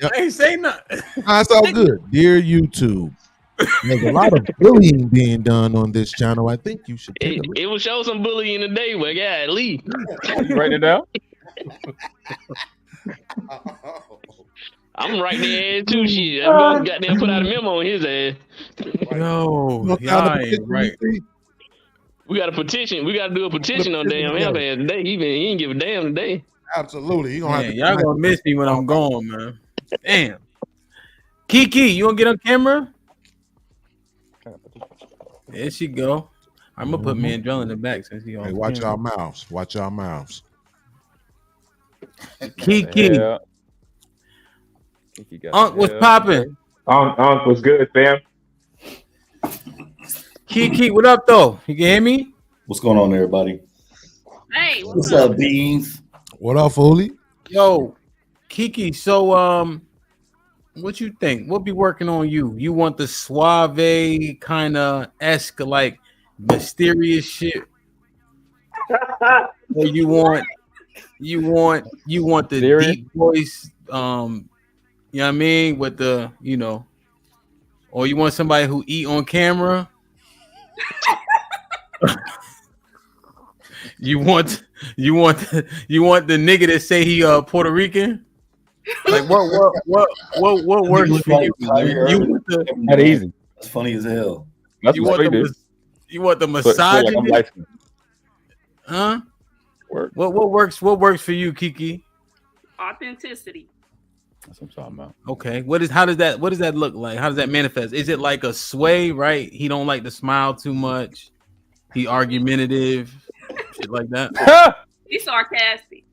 I ain't say nothing. It's all good. Dear YouTube, there's a lot of bullying being done on this channel. I think you should take a look. It will show some bullying today, but yeah, Lee. You writing it down? I'm right there too. Shit, I'm goddamn put out a memo on his ass. Yo, y'all ain't right. We got a petition. We got to do a petition on damn him ass today. He ain't give a damn today. Absolutely. Y'all gonna miss me when I'm gone, man. Damn. Kiki, you wanna get on camera? There she go. I'm gonna put Mandrell in the back since he on. Hey, watch our mouths. Watch our mouths. Kiki. Yeah. Unc, what's popping? Unc, what's good, fam? Kiki, what up though? You can hear me? What's going on, everybody? Hey, what's up, Beans? What up, Foley? Yo, Kiki. So, what you think? What be working on you? You want the suave kind of esque, like mysterious shit, or you want the deep voice? You know what I mean? With the or you want somebody who eat on camera? You want the nigga that say he Puerto Rican? Like what works for you? That easy. That's funny as hell. That's You what want they the do. you want the Like massage? I'm licensed. Huh? Work. What works for you, Kiki? Authenticity. That's what I'm talking about. Okay. How does that look like? How does that manifest? Is it like a sway, right? He don't like to smile too much. He argumentative, shit like that. He's sarcastic.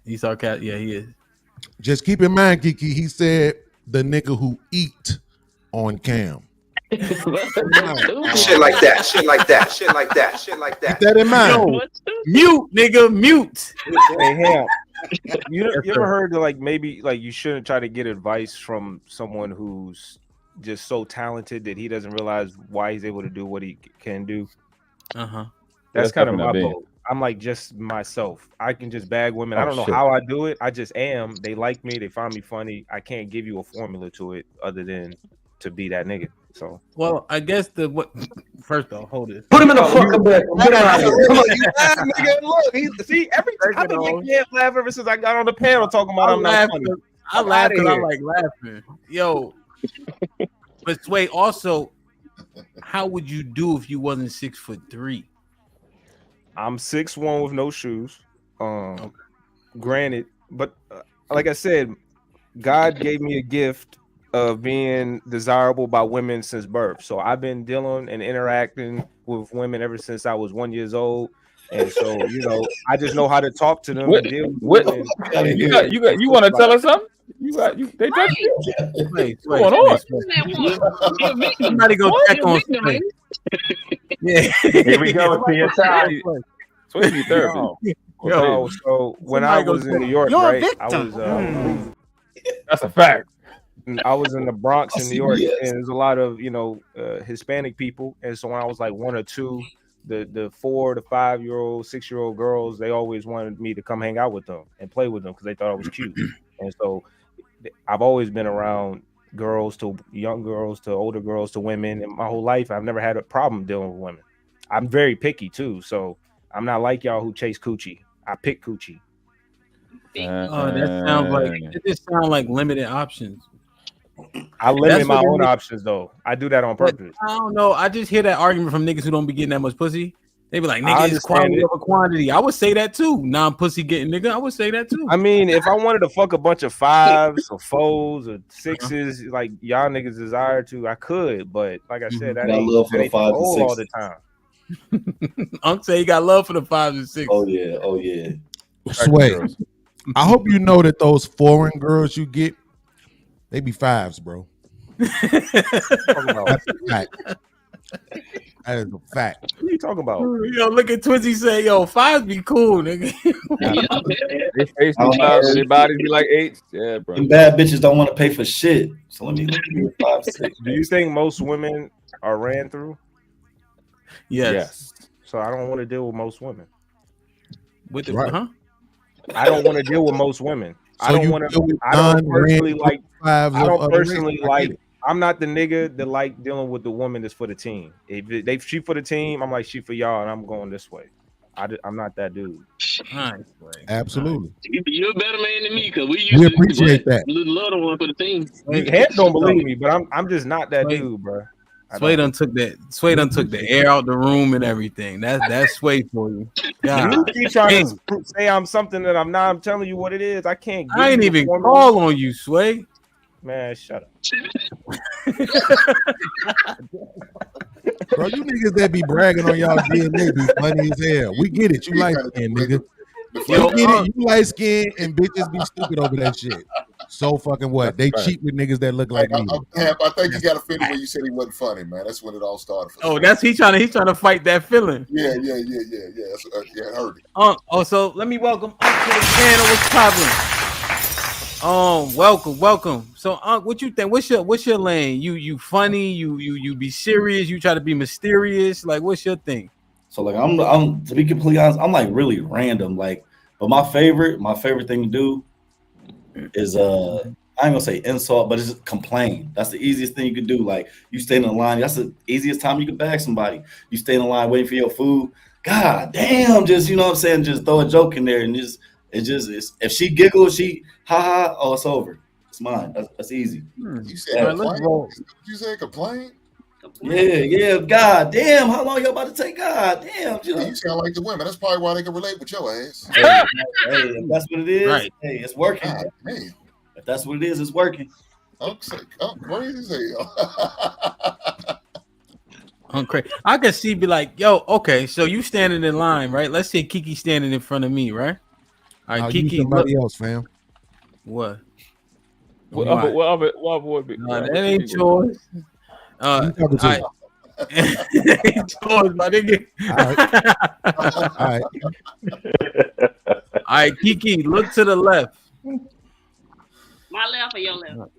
He's sarcastic. Yeah, he is. Just keep in mind, Kiki, he said the nigga who eat on cam. Shit like that. Shit like that. Shit like that. Shit like that. Keep that in mind. Yo, mute, nigga, mute. Hey, Ham, you ever heard of like maybe like you shouldn't try to get advice from someone who's just so talented that he doesn't realize why he's able to do what he can do? Uh-huh. That's kind of my definitely goal. I'm like just myself. I can just bag women. I Oh, don't know shit. how I do it. I just am. They like me. They find me funny. I can't give you a formula to it other than to be that nigga. So Well, I guess first off, hold it. Put him in the fucking bed. Get him out of here. Come on. You laugh, nigga. Look, see, I've been you can't laugh ever since I got on the panel talking about I'm not funny. I laugh because I like laughing. Yo, but Sway, also, how would you do if you wasn't 6'3"? I'm 6'1" with no shoes. Granted, but like I said, God gave me a gift of being desirable by women since birth. So I've been dealing and interacting with women ever since I was 1 year old. And so, I just know how to talk to them and deal with them. You want to tell us something? They touched you. Wait, What's going on? Somebody go check on Sway. Yeah. Here we go. It's your time. Sway be therapy. Yo, so when I was in New York, right? I was That's a fact. I was in the Bronx in New York, and there's a lot of Hispanic people. And so when I was like 1 or 2, the 4 to 5 year old, 6 year old girls, they always wanted me to come hang out with them and play with them because they thought I was cute. And so I've always been around girls, to young girls, to older girls, to women, and my whole life I've never had a problem dealing with women. I'm very picky too, so I'm not like y'all who chase coochie. I pick coochie. Oh, that sounds like it. Just sounds like limited options. I limit my own options though. I do that on purpose. I don't know. I just hear that argument from niggas who don't be getting that much pussy. They be like, nigga, it's quality over quantity. I would say that too. Non-pussy getting nigga. I would say that too. I mean, if I wanted to fuck a bunch of 5s or 4s or 6s, like y'all niggas desire to, I could. But like I said, that ain't love for the 5s and all 6s the time. Unc say he got love for the 5s and 6s. Oh yeah, oh yeah. Sway. I hope you know that those foreign girls you get, they be 5s, bro. That's a fact. That is a fact. What are you talking about? Yo, look at Twizzy say, yo, 5s be cool, nigga. They face be 5s, their bodies be like 8s. Yeah, bro. Them bad bitches don't want to pay for shit. So let me look at 5, 6. Do you think most women are ran through? Yes. So I don't want to deal with most women. With the I don't want to deal with most women. So I don't want to. I don't personally like. I don't personally like. I'm not the nigga that like dealing with the woman that's for the team. If she for the team, I'm like she for y'all, and I'm going this way. I'm not that dude. Nice, absolutely. You're a better man than me because we used to appreciate that. Love the one for the team. Head don't believe me, but I'm just not that dude, bro. Sway done took the air out the room and everything. That's Sway for you. God. You keep trying to say I'm something that I'm not. I'm telling you what it is. I can't. I ain't even call on you, Sway. Man, shut up. Bro, you niggas that be bragging on y'all DNA be funny as hell. We get it. You light skin, nigga. We get it. You light skin and bitches be stupid over that shit. So fucking what? They cheat with niggas that look like me. I think he got offended when you said he wasn't funny, man. That's when it all started. Oh, that's he's trying to fight that feeling. Yeah. That's, it hurt him. So let me welcome Unc to the panel. What's poppin'? Welcome. So Unc, what you think? What's your lane? You funny? You be serious? You try to be mysterious? Like, what's your thing? So like I'm to be completely honest, I'm like really random. Like, but my favorite thing to do is I ain't gonna say insult, but it's just complain. That's the easiest thing you could do. Like, you stay in the line, that's the easiest time you could bag somebody. You stay in the line waiting for your food. God damn, just you know what I'm saying, just throw a joke in there and it's if she giggles, she ha, oh, it's over. It's mine. That's easy. You said complain? You said complain? Yeah. God damn, how long y'all about to take? God damn, you sound like the women. That's probably why they can relate with your ass. Hey, if that's what it is, right. Hey, it's working. God, damn. If that's what it is, it's working. I'm crazy as hell. I could see be like, yo, okay, so you standing in line, right? Let's say Kiki standing in front of me, right? All right, I'll Kiki, use somebody look. else, fam. What? What Why? would be? Nah, that ain't yours. Who you talking to? Ain't yours, my nigga. All right. All right, Kiki, look to the left. My left or your left?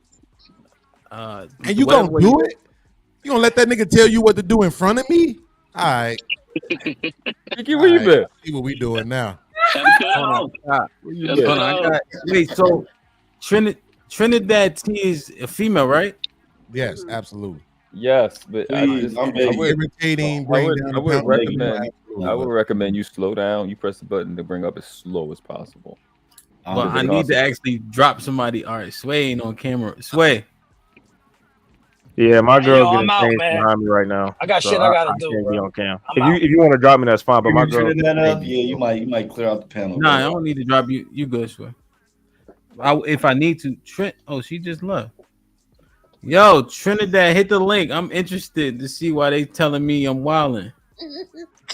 And you gonna do it? You gonna let that nigga tell you what to do in front of me? All right. Kiki, where you been? See what we doing now. Hold on. Wait, so Trinidad T is a female, right? Yes, absolutely. Yes, but Please, I'm begging. Irritating. Bring down I would the recommend. pound. I would recommend you slow down. You press the button to bring up as slow as possible. But I need to actually drop somebody. All right, Sway ain't on camera. Sway. Yeah, my girl I'm getting out, changed man. behind me right now. I got so shit I gotta I do, can't bro. be on cam. I'm If you want to drop me, that's fine. But my girl. That up, yeah, you might clear out the panel. Nah, I don't need to drop you. You good, Sway. If I need to, Trent. Oh, she just left. Yo, Trinidad, hit the link. I'm interested to see why they telling me I'm wilding.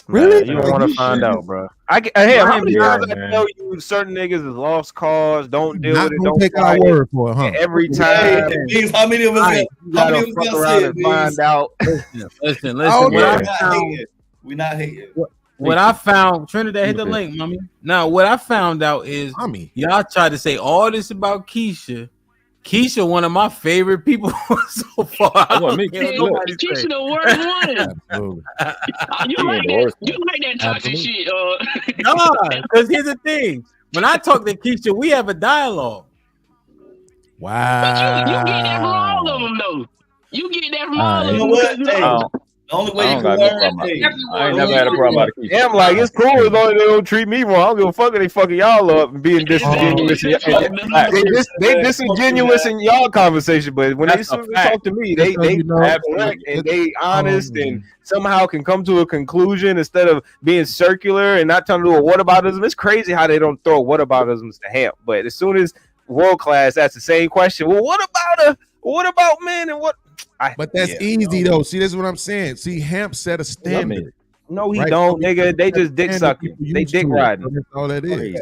Really? You don't want to find out, bro. How many times I man. tell you certain niggas is lost cause, don't deal with it, don't take fight our it. word for it, huh? And every time, How many of us? you gotta fuck around and find out. Listen. We not hating. What I found, Trinidad, hit the link, mommy. Now, what I found out is y'all tried to say all this about Keisha. Keisha, one of my favorite people so far. Keisha the worst one. You like that toxic shit. Nah, because here's the thing. When I talk to Keisha, we have a dialogue. Wow. But you get that from all of them, though. You get that from all of them. You know what? because Hey, the only way you can learn. I ain't never had a problem out of Keisha. Yeah, I'm like, it's cool as long as they don't treat me wrong. I don't give a fuck if they fucking y'all up and being disingenuous. They disingenuous in y'all conversation, but when they talk to me, they correct and they honest and somehow can come to a conclusion instead of being circular and not telling to do a whataboutism. It's crazy how they don't throw whataboutisms to Hamp, but as soon as world class asks the same question, well, what about men and what? But that's easy though. See, this is what I'm saying. See, Hamp set a standard. No, he don't, nigga. They just dick sucking. They dick riding. That's all that is.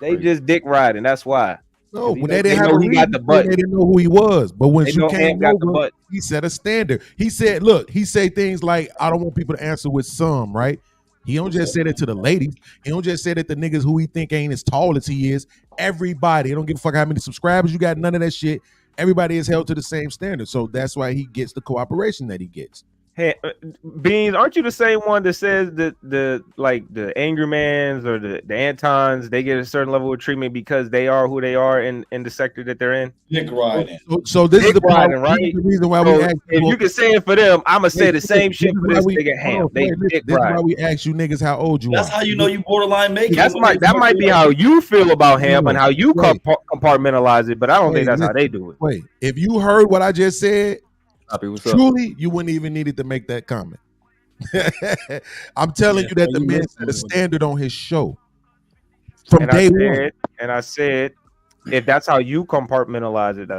They just dick riding. That's why. No, when they didn't have a reason, they didn't know who he was. But when you came over, he set a standard. He said, "Look," he say things like, "I don't want people to answer with some." Right? He don't just say that to the ladies. He don't just say that to niggas who he think ain't as tall as he is. Everybody. They don't give a fuck how many subscribers you got. None of that shit. Everybody is held to the same standard. So that's why he gets the cooperation that he gets. Hey, Beans, aren't you the same one that says that the angry mans or the Antons, they get a certain level of treatment because they are who they are in the sector that they're in? Dick riding. So this is the problem, right? This is the reason why So we ask if you can say it for them, I'm gonna say the same shit for this nigga Ham. They dick This is why riding. we ask you niggas how old you are. That's how you know you borderline making. That might be how you feel about Ham and how you compartmentalize it, but I don't think that's how they do it. Wait, if you heard what I just said, what's up? truly, you wouldn't even needed to make that comment. I'm telling you that the man set a standard on his show from day one. And I said, if that's how you compartmentalize it,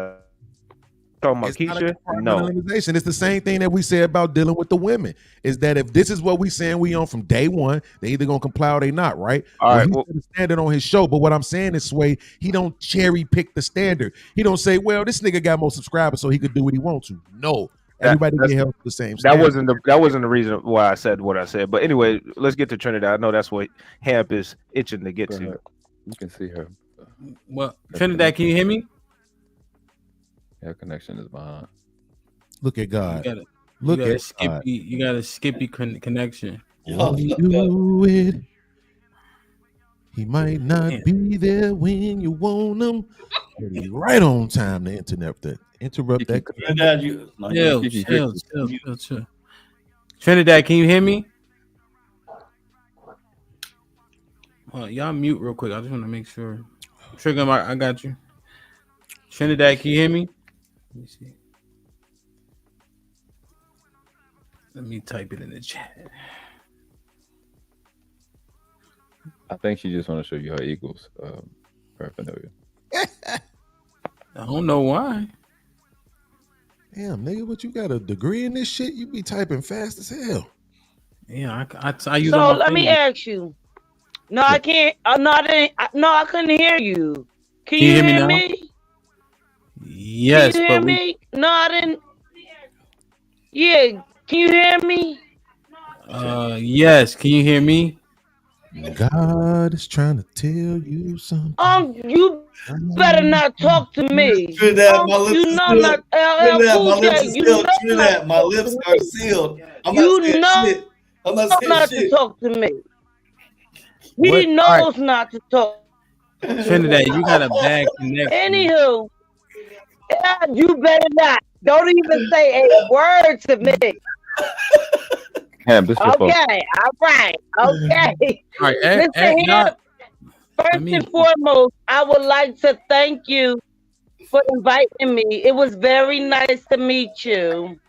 talking about It's not a Keisha, no. compartmentalization. It's the same thing that we say about dealing with the women. Is that if this is what we saying we on from day one, they either gonna comply or they not, right? All right, He set a standard on his show, but what I'm saying is, Sway, he don't cherry pick the standard. He don't say, well, this nigga got more subscribers, so he could do what he wants to. No. Everybody get held to the same standard. That wasn't the reason why I said what I said. But anyway, let's get to Trinidad. I know that's what Hamp is itching to get to. You can see her. Well, Trinidad, can you hear me? Her connection is behind. Look at God. You got a skippy connection. When you do it, he might not be there when you want him. But he's right on time to interrupt that. Chill. Trinidad, can you hear me? Y'all mute real quick. I just want to make sure. Trigger, I got you. Trinidad, can you hear me? Let me see. Let me type it in the chat. I think she just want to show you her Eagles paraphernalia. I don't know why. Damn, nigga, what you got a degree in this shit? You be typing fast as hell. Yeah, I use So on my let me fingers. ask you. No, I can't. No, I didn't. No, I couldn't hear you. Can you hear me hear now? me? Yes, Can you but hear me? No, I didn't. Yeah, can you hear me? yes. Can you hear me? God is trying to tell you something. You better not talk to me. Trinidad, my lips You are know I'm sealed. not LL Trinidad, Cool my lips J. are You sealed. know not Trinidad, to my talk lips to are me. sealed. I'm not You saying know shit. I'm not saying not to shit. talk to me. What? He All right, knows not to talk to Trinidad, me. you got a bad connection. Anywho, you better not. Don't even say a word to me. Damn, this your fault. Okay, all right, okay. All right, Listen here. not. First and foremost, I would like to thank you for inviting me. It was very nice to meet you.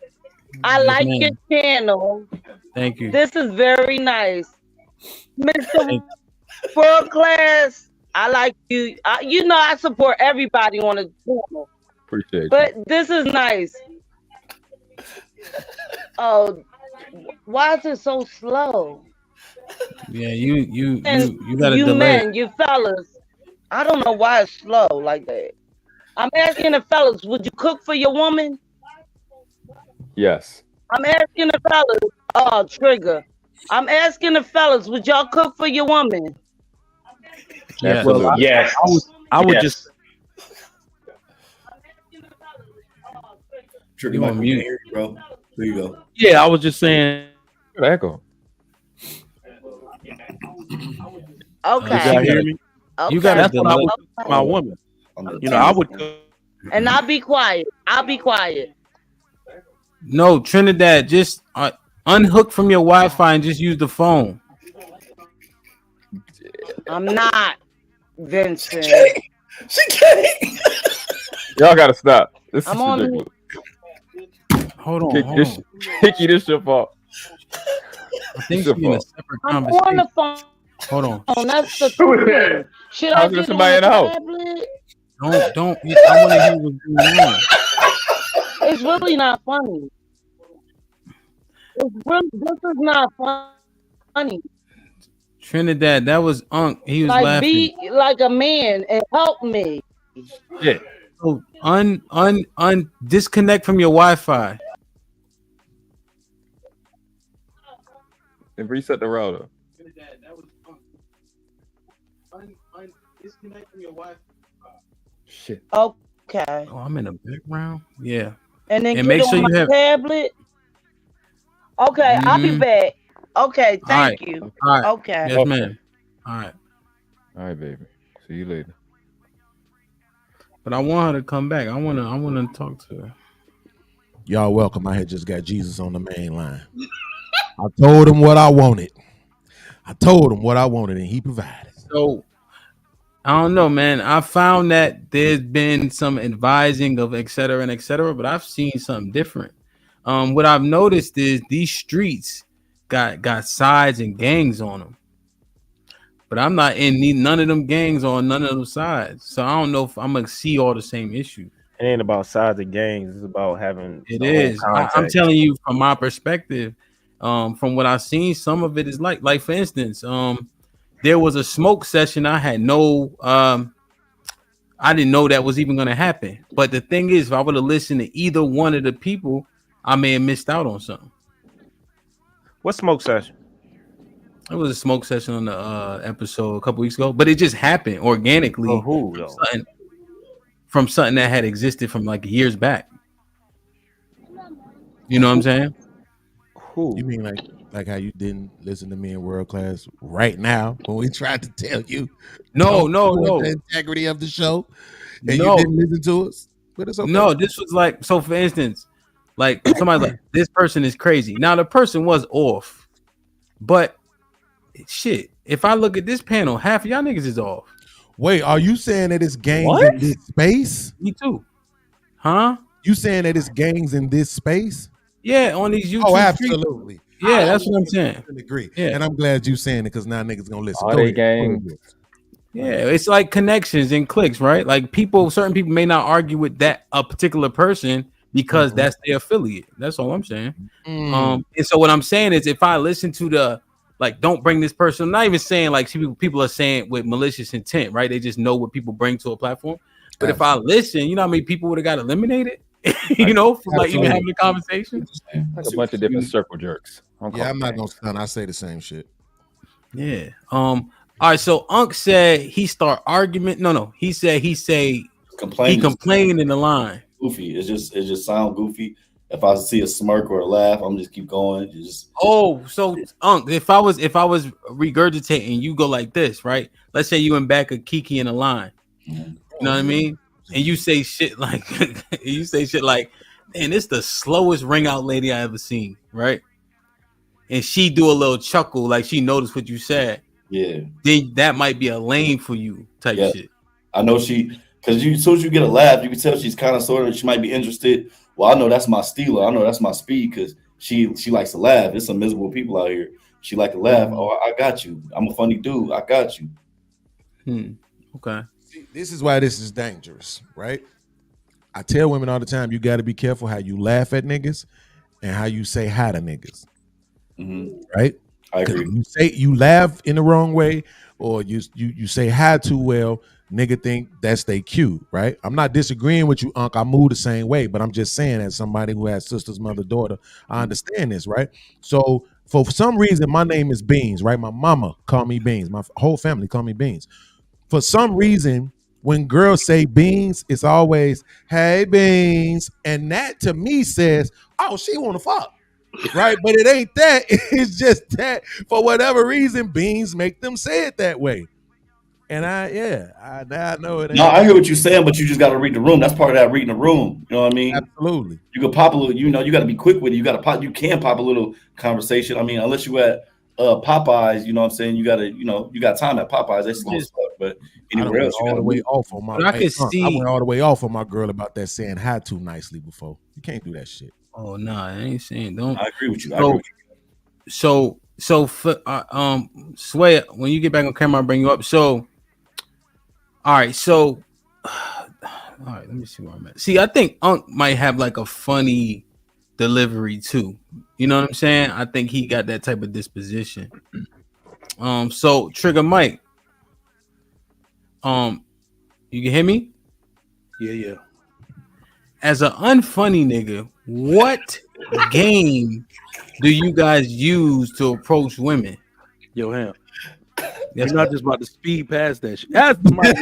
I Yes, like your ma'am. channel. Thank you. This is very nice. Mr. Thank World Class, I like you. You know I support everybody on the channel. Appreciate you. But this is nice. Oh, why is it so slow? Yeah, you And got a you delay. men, you fellas, I don't know why it's slow like that. I'm asking the fellas, would you cook for your woman? Yes. I'm asking the fellas, trigger. I'm asking the fellas, would y'all cook for your woman? Yeah. Absolutely. Well, Yes. I would Yes. just. Trigger You Mike, on we can mute. hear you, bro. There you go. Yeah, I was just saying. Good echo. Okay. You hear me? You got Okay. that's what I would do for my woman. You know, I would. And I'll be quiet. I'll be quiet. No, Trinidad, just unhook from your Wi-Fi and just use the phone. I'm not, Vincent. She can't. Y'all gotta stop. This is I'm on ridiculous. Hold on. Hickey, this your fault. I think This she's your in a fault. separate I'm on conversation. the phone. Hold on. Oh, that's the Who is thing. that? Should I I was get just somebody on in the the house. tablet? Don't. I want to hear what's going on. It's really not funny. This is not funny. Trinidad, that was Unc. He was Like, laughing. be like a man and help me. Yeah. So disconnect from your Wi-Fi. And reset the router. Disconnect from your Wi-Fi. Shit. Okay. Oh, I'm in the background. Yeah. And then And get make on sure my you have. tablet. Okay, I'll be back. Okay, thank right. you. All right. Okay. Yes, ma'am. All right. All right, baby. See you later. But I want her to come back. I wanna talk to her. Y'all welcome. I had just got Jesus on the main line. I told him what I wanted. And he provided. So I don't know, man. I found that there's been some advising of et cetera, but I've seen something different. What I've noticed is these streets got sides and gangs on them. But I'm not in none of them gangs on none of them sides. So I don't know if I'm gonna see all the same issues. It ain't about sides of gangs. It's about having. It the whole is. I'm context. telling you from my perspective, from what I've seen, some of it is like for instance, there was a smoke session. I had no, I didn't know that was even going to happen. But the thing is, if I would have listened to either one of the people, I may have missed out on something. What smoke session? It was a smoke session on the episode a couple weeks ago, but it just happened organically. For who though? From something that had existed from like years back. You know what I'm saying? Who? You mean like how you didn't listen to me in World Class right now when we tried to tell you No. the integrity of the show and No. you didn't listen to us? But it's okay. No, this was like, so for instance, like somebody's like, this person is crazy. Now the person was off, but shit, if I look at this panel, half of y'all niggas is off. Wait, are you saying that it's gangs in this space? Me too. Huh? You saying that it's gangs in this space? Yeah, on these YouTube. Oh, absolutely. Streets. Yeah, that's what I'm saying. I agree. Yeah. And I'm glad you saying it because now niggas gonna listen. Are Go they ahead. gang? Yeah, it's like connections and clicks, right? Like certain people may not argue with that a particular person, because that's their affiliate. That's all I'm saying. And so what I'm saying is, if I listen to the like, don't bring this person. I'm not even saying like people are saying with malicious intent, right? They just know what people bring to a platform. But if I listen, you know how many people would have got eliminated, you know, from like even having a conversation. Like a bunch of different circle jerks. Yeah, I'm not gonna stunt. I say the same shit. Yeah. All right. So Unc said he start argument. No. He said he complained in the line. Goofy. It just sound goofy. If I see a smirk or a laugh, I'm just keep going. So Unc, if I was regurgitating, you go like this, right? Let's say you in back of Kiki in a line. You know what I mean? And you say shit like, man, it's the slowest ring out lady I ever seen, right? And she do a little chuckle, like she noticed what you said. Yeah. Then that might be a lane for you type shit. I know because as soon as you get a laugh, you can tell she's kind of sort of, she might be interested. Well, I know that's my stealer. I know that's my speed because she likes to laugh. There's some miserable people out here. She like to laugh. Oh, I got you. I'm a funny dude. I got you. Okay. See, this is why this is dangerous, right? I tell women all the time, you got to be careful how you laugh at niggas and how you say hi to niggas. Right? I agree. You laugh in the wrong way, or you say hi too well. Nigga think that's they cue, right? I'm not disagreeing with you, Unc. I move the same way, but I'm just saying, as somebody who has sisters, mother, daughter, I understand this, right? So for some reason, my name is Beans, right? My mama called me Beans. My whole family called me Beans. For some reason, when girls say Beans, it's always, hey, Beans. And that to me says, oh, she want to fuck, right? But it ain't that. It's just that for whatever reason, Beans make them say it that way. And I know it ain't. No, I hear what you're saying, but you just got to read the room. That's part of that reading the room. You know what I mean? Absolutely. You can pop a little, you got to be quick with it. You can pop a little conversation. I mean, unless you at Popeyes, you know what I'm saying? You got to, you got time at Popeyes. They slow as fuck, but anywhere else, you got to way off on my. I went all the way off on my girl about that saying hi too nicely before. You can't do that shit. Oh no, I ain't saying don't. I agree with you. So for Sway, when you get back on camera, I'll bring you up. So, all right, let me see where I'm at. See, I think Unc might have like a funny delivery too. You know what I'm saying? I think he got that type of disposition. So Trigger Mike, you can hear me? Yeah. As an unfunny nigga, what game do you guys use to approach women? Yo, Ham. You're not just about to speed past that shit. That's my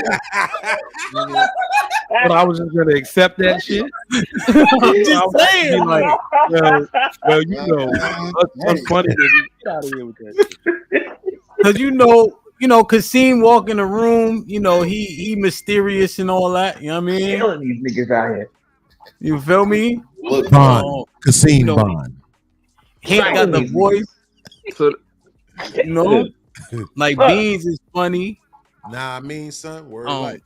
but I was just gonna accept that shit. I'm just saying, like, well, that's funny. Get out of here with that shit. Because Kasim walk in the room, he mysterious and all that. You know what I mean? Killing these niggas out here. You feel me? Bond, Kasim Bond. He ain't got the voice. Like Beans is funny. Nah, I mean, son, word life.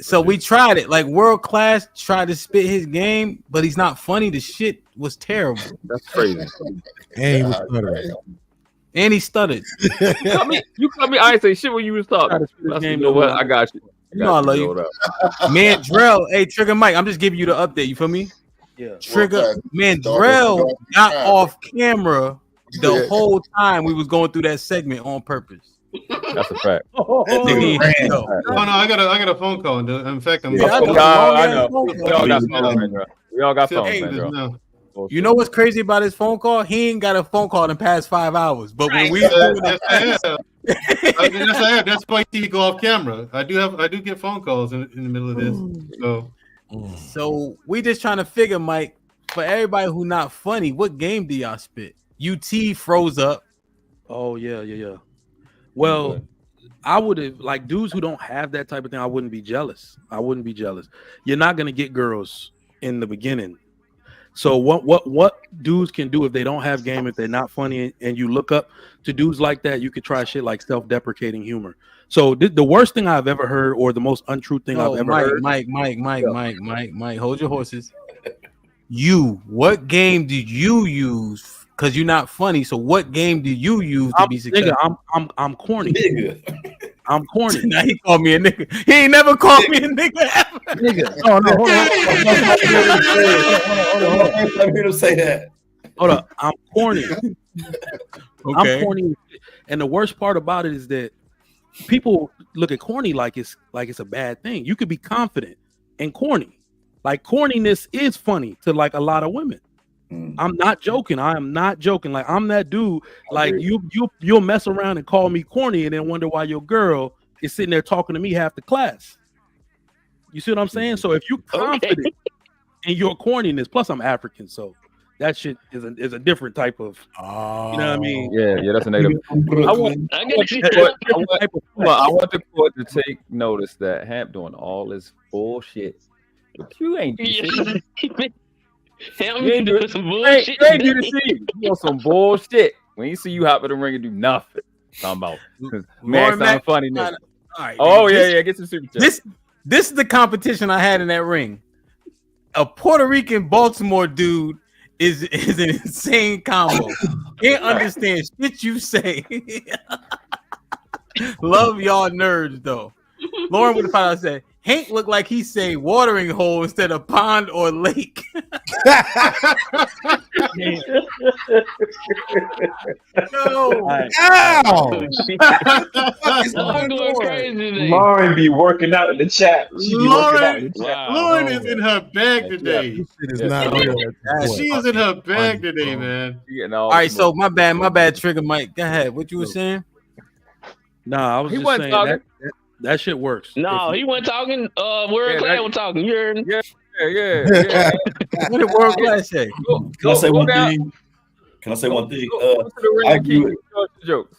So we tried it. Like World Class tried to spit his game, but he's not funny. The shit was terrible. That's crazy. And he was stuttering. And he stuttered. You call me. I ain't say shit when you was talking. You know what? I got you. I love you. Mandrell, hey, Trigger Mike, I'm just giving you the update. You feel me? Yeah. Trigger Mandrell got off camera the whole time we was going through that segment on purpose. That's a fact. No, I got a phone call. In fact, I'm. I know. We all got phones, man. We all got phones, man. You know what's crazy about his phone call? He ain't got a phone call in the past 5 hours. But when we that's why you go off camera. I do get phone calls in the middle of this. So we just trying to figure, Mike, for everybody who not funny, what game do y'all spit? UT froze up. Oh yeah. Well, I would have like dudes who don't have that type of thing. I wouldn't be jealous. You're not gonna get girls in the beginning. So what dudes can do if they don't have game, if they're not funny, and you look up to dudes like that, you could try shit like self-deprecating humor. So the worst thing I've ever heard, or the most untrue thing I've ever heard. Mike, hold your horses. What game did you use? Because you're not funny. So what game did you use to be successful? I'm corny. I'm corny. Now he called me a nigga. He ain't never called me a nigga ever. Nigga. Oh no, hold on. Let me hear him say that. Hold up. I'm corny. Okay. I'm corny. And the worst part about it is that people look at corny like it's a bad thing. You could be confident and corny. Like corniness is funny to like a lot of women. I'm not joking. I am not joking. Like I'm that dude. Like you'll mess around and call me corny and then wonder why your girl is sitting there talking to me half the class. You see what I'm saying? So if you're confident in your corniness, plus I'm African, so that shit is a different type of, you know what I mean? Yeah, that's a negative. I want the court to take notice that Hamp doing all this bullshit, but you ain't do shit. You ain't do some bullshit. You ain't do the shit. You on some bullshit. When you see you hop in the ring and do nothing, talking about man, sound funny. Nigga. All right, oh yeah, get some super chat. This is the competition I had in that ring. A Puerto Rican Baltimore dude is an insane combo. Can't understand shit you say. Love y'all nerds though. Lauren would have probably said Hank looked like he say watering hole instead of pond or lake. No. Ow! Lauren be working out in the chat. She be working out in the chat. Lauren is in her bag today. She is in her bag today, man. All right, so my bad, Trigger Mike. Go ahead. What you were saying? Nah, I was just saying that shit works. No, he wasn't talking. World Class was talking. You heard? Yeah. What did World Class say? Can I say one thing? Can I say one thing? I agree with jokes.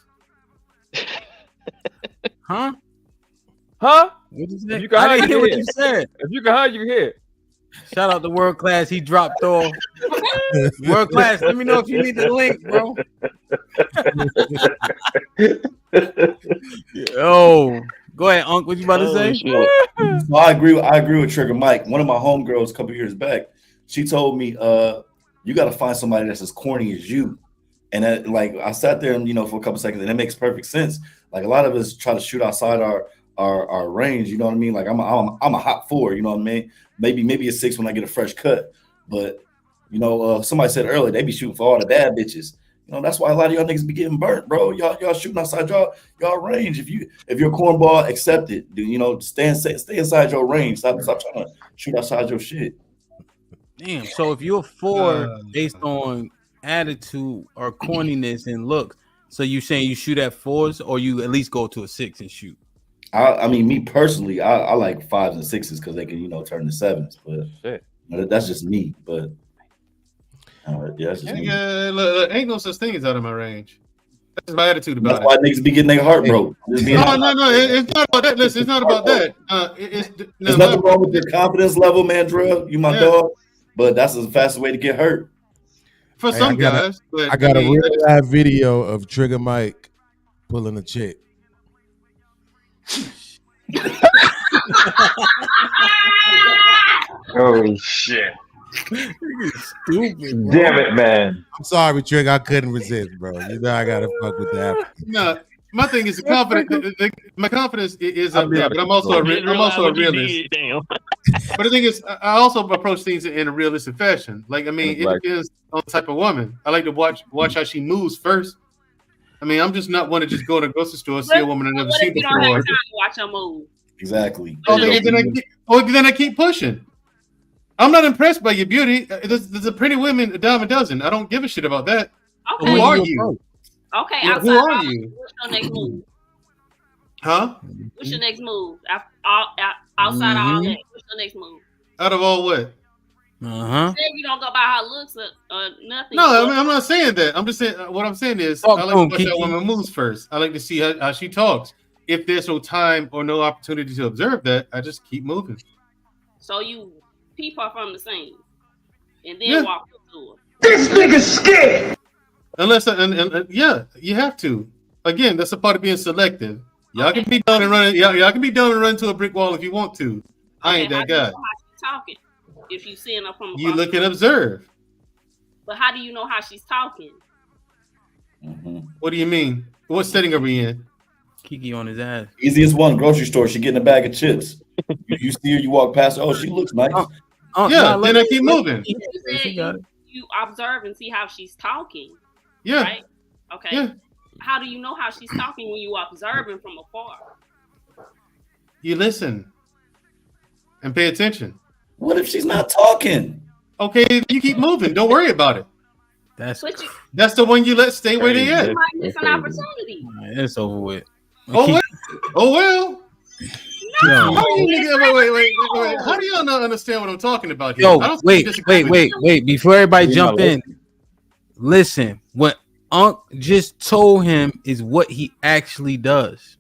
Huh? What did you say? If you can I hide, didn't hear you what hear. you said. If you can hide, you can hear. Shout out to World Class. He dropped off. World Class, let me know if you need the link, bro. Yo, go ahead, Unc. What you about to say? So I agree with Trigger Mike. One of my homegirls a couple years back, she told me, you got to find somebody that's as corny as you. And that, like, I sat there and for a couple seconds, and it makes perfect sense. Like a lot of us try to shoot outside our range. You know what I mean? Like I'm a hot 4. You know what I mean? Maybe a 6 when I get a fresh cut. But somebody said earlier they be shooting for all the bad bitches. That's why a lot of y'all niggas be getting burnt, bro. Y'all shooting outside y'all range. If you're a cornball, accept it. Stay inside your range. Stop trying to shoot outside your shit. Damn. So if you're a 4 based on attitude or corniness and look, so you saying you shoot at 4s or you at least go to a 6 and shoot? I mean, me personally, I like 5s and 6s because they can turn to 7s. But that's just me. But that's just me. Look, ain't no such thing as out of my range. That's my attitude about That's why niggas be getting their heart broke. No, it's not about that. Listen, it's not about that. There's nothing wrong with your confidence level, man, Drill. You my dog. But that's the fastest way to get hurt. For some guys. I got a real live video of Trigger Mike pulling a chick. Oh shit. Stupid, damn it, man. I'm sorry, Trigger. I couldn't resist, bro. I gotta fuck with that. No, my thing is my confidence is up there, but I'm also a realist. But the thing is, I also approach things in a realistic fashion. Like, I mean, it depends on the type of woman. I like to watch how she moves first. I mean, I'm just not one to just go to the grocery store and see a woman I've never seen before. You don't have time to watch her move. Exactly. Then I keep pushing. I'm not impressed by your beauty. There's a pretty women a dime a dozen. I don't give a shit about that. Okay. Who are you? Okay, who are you? What's your next move? Huh? What's your next move? Outside of all that, what's your next move? Out of all what? Say you don't go by her looks or nothing. No, I mean, I'm not saying that. I'm just saying what I'm saying is I like to watch that woman moves first. I like to see how she talks. If there's no time or no opportunity to observe that, I just keep moving. So you peep her from the scene and then walk up to her. This nigga's scared. Unless, yeah, you have to. Again, that's a part of being selective. Y'all can be done and run. Y'all can be done and run to a brick wall if you want to. I ain't that guy. How she's talking? If you seeing her from you look and observe. But how do you know how she's talking? What do you mean? What setting are we in? Kiki on his ass. Easiest one, grocery store. She getting a bag of chips. You You see her, you walk past her. Oh, she looks nice. Yeah, then I keep moving. You said you observe and see how she's talking. Yeah. Right? Okay. Yeah. How do you know how she's talking when you observing from afar? You listen and pay attention. What if she's not talking? Okay, you keep moving. Don't worry about it. That's the one you let stay where they at. You might miss an opportunity. It's over with. Oh well. Oh well. No. How do you wait. How do y'all not understand what I'm talking about here? Yo, I don't wait. Before everybody Yeah, jump in, listen. What Unc just told him is what he actually does.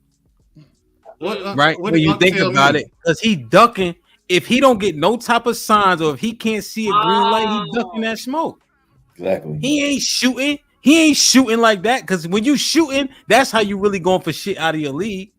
Right? what When did you Unc think tell about me? it, because he ducking. If he don't get no type of signs, or if he can't see a green light, he ducking that smoke. Exactly. He ain't shooting. He ain't shooting like that. Because when you shooting, that's how you really going for shit out of your league.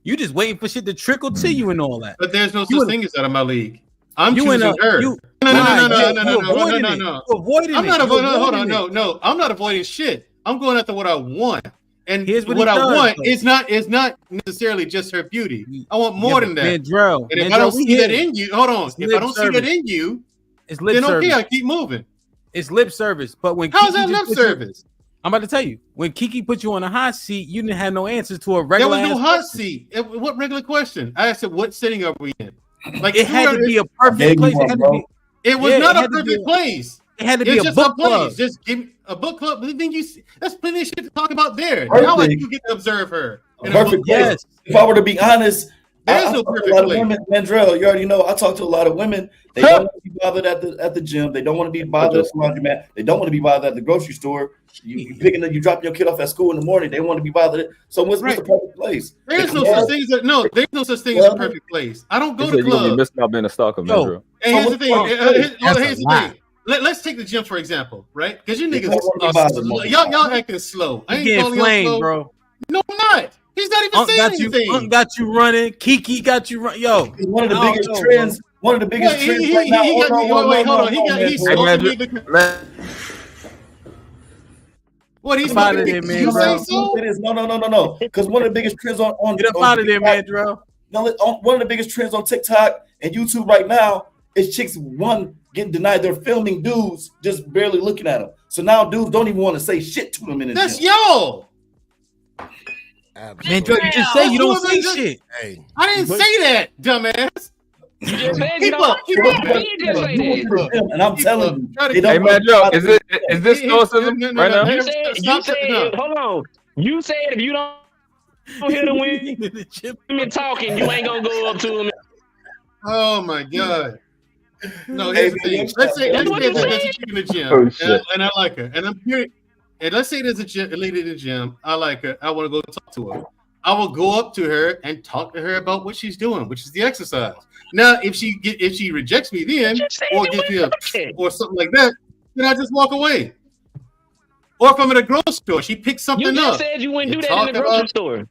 You just waiting for shit to trickle to you and all that. But there's no such thing as out of my league. I'm you choosing her. You No. avoiding I'm not it. avoiding. You Hold on, avoiding no. I'm not avoiding shit. I'm going after what I want. And Here's what what he I does, want though. is not necessarily just her beauty. I want more than that. Mandrell, And if I don't see that in you, hold on. If I don't see that in you, it's lip then service. okay, I keep moving. It's lip service. But when How's Kiki that just lip put you- service? I'm about to tell you. When Kiki put you on a hot seat, you didn't have no answers to a There regular. was no ass hot question. seat. What regular question? I asked, what setting are we in? Like It had to be a perfect place. It was Yeah, not it a had to be perfect place. It had to be It's a just book a place. club. Just give me a book club. But then that's plenty of shit to talk about there. Now I do get to observe her. in a book Perfect club. place. If I were to be honest, There's I no talk to perfect a lot place. of women. Mandrell, you already know. I talk to a lot of women. They don't want to be bothered at the gym. They don't want to be bothered at the laundromat. They don't want to be bothered at the grocery store. You picking up, you dropping your kid off at school in the morning. They want to be bothered. So what's the perfect place? There's The no club? such thing as there's no such thing as a perfect place. I don't go He to said you're gonna be clubs. missing out being a stalker, man, bro. And here's the thing. Here's the lie. thing. Let's take the gym for example, right? Because you They niggas, don't wanna be bothered, slow. motherfucker. y'all acting slow. I You ain't getting calling y'all flamed, slow, bro. No, I'm not. He's not even Unc saying got anything. you. Unc got you running. Kiki got you running. Yo, One of the I don't biggest know, trends. bro. One of the biggest Wait, trends he right now. got me. Wait, hold on. He's Mandrell. smoking me because. What he's Get up out smoking? of there, You say Mandrell. so? It is no. Because one of the biggest trends on Get up on out of there, TikTok- Mandrell. No, one of the biggest trends on TikTok and YouTube right now is chicks getting denied. They're filming dudes just barely looking at them. So now dudes don't even want to say shit to them in the That's gym. y'all. Mandrell, you just say you don't say shit. Hey, I didn't say that, dumbass. You just said you Keep don't. up. You just say that. And I'm telling you, they Hey, don't man, Joe, is this stoicism right now? You said, hold on. You said if you don't hear the women talking, you ain't gonna go up to them. Oh my god. No, here's the thing. Let's say there's a chick in the gym, Oh, shit. and I like her, and I'm curious. And let's say there's a lady in the gym. I like her. I want to go talk to her. I will go up to her and talk to her about what she's doing, which is the exercise. Now, if she rejects me, then or gives me or something like that, then I just walk away. Or if I'm at a grocery store, she picks something You up. just said you wouldn't do that in the grocery store.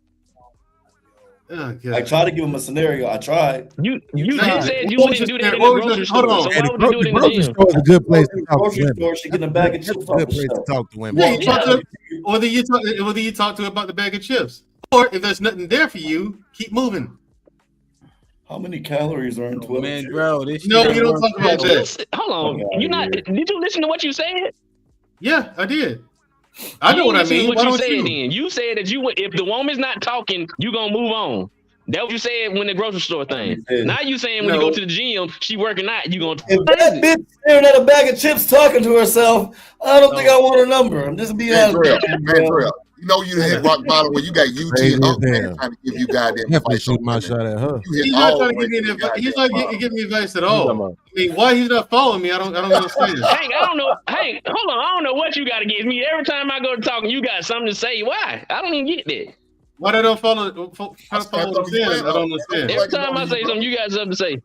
Oh, God. I tried to give him a scenario. I tried. You tried. just said you What was wouldn't do this- that in what the was grocery this- hold store. on. So Hey, why would you do it in the grocery gym? store is a good place to talk to Grocery women. store, she getting a bag of chips It's a off good the place to shelf. talk to women. Yeah, you talk to whether you talk to her about the bag of chips, or if there's nothing there for you, keep moving. How many calories are in 12 Mandrell, this No, shit we don't ain't talk about working. that. Hold on. You not? Did you listen to what you said? Yeah, I did. I know You what I listen to mean. What Why you don't said you? then? You said that if the woman's not talking, you gonna move on. That what you said when the grocery store thing. Now you saying when you go to the gym, she working out, you gonna. If that bitch staring at a bag of chips talking to herself, I don't think I want her number. I'm just being honest. Mandrell, you know you hit rock bottom when you got UT Crazy and Unc as man hell. trying to give you goddamn Definitely advice on shoot my women. shot at her. You hit He's not all trying the to way give me to the advice. He's goddamn not bottom. giving me advice at talking all. about? I mean, why he's not following me? I don't understand. Hank, I don't know. Hank, hold on. I don't know what you got against me. Every time I go to talking, you got something to say. Why? I don't even get that. Why they don't follow what I'm saying? I don't understand. Every time I say something, you got something to say.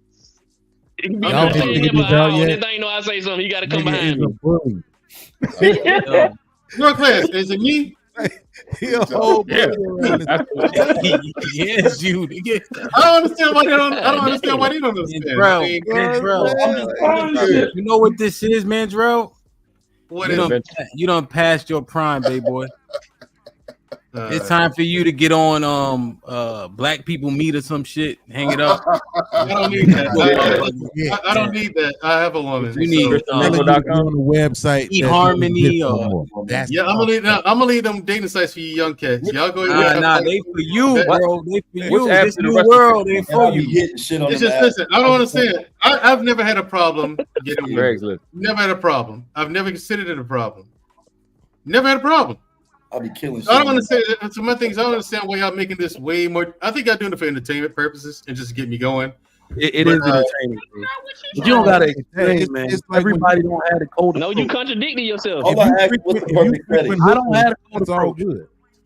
It can be Y'all no ain't saying figured never this out out. yet? Next thing you know, I say something, you got to come Nigga behind is me. a bully. Your class, is it me? He a whole Yeah. bully around his- Yes, you. Nigga. I don't understand why they don't. I don't understand why they don't understand. Mandrell, I mean, Mandrell. You know what this is, Mandrell? What You is don't passed your prime, baby boy. It's time for you to get on Black People Meet or some shit. Hang it up. I don't need that. I don't need that. I have a woman. You need on the website. eHarmony I'm gonna leave them dating sites for you young cats. Y'all go. Nah, they for you, bro. They for you. This new world, they for you. It's just listen. I don't understand. I've never had a problem getting women. Never had a problem. I've never considered it a problem. Never had a problem. I'll be killing shit. I don't understand. Some of my things, I don't understand why y'all making this way more. I think y'all doing it for entertainment purposes and just get me going. It is entertaining. But you don't gotta explain, man. Like everybody don't have the code. No, you contradicting yourself. I don't have the code approach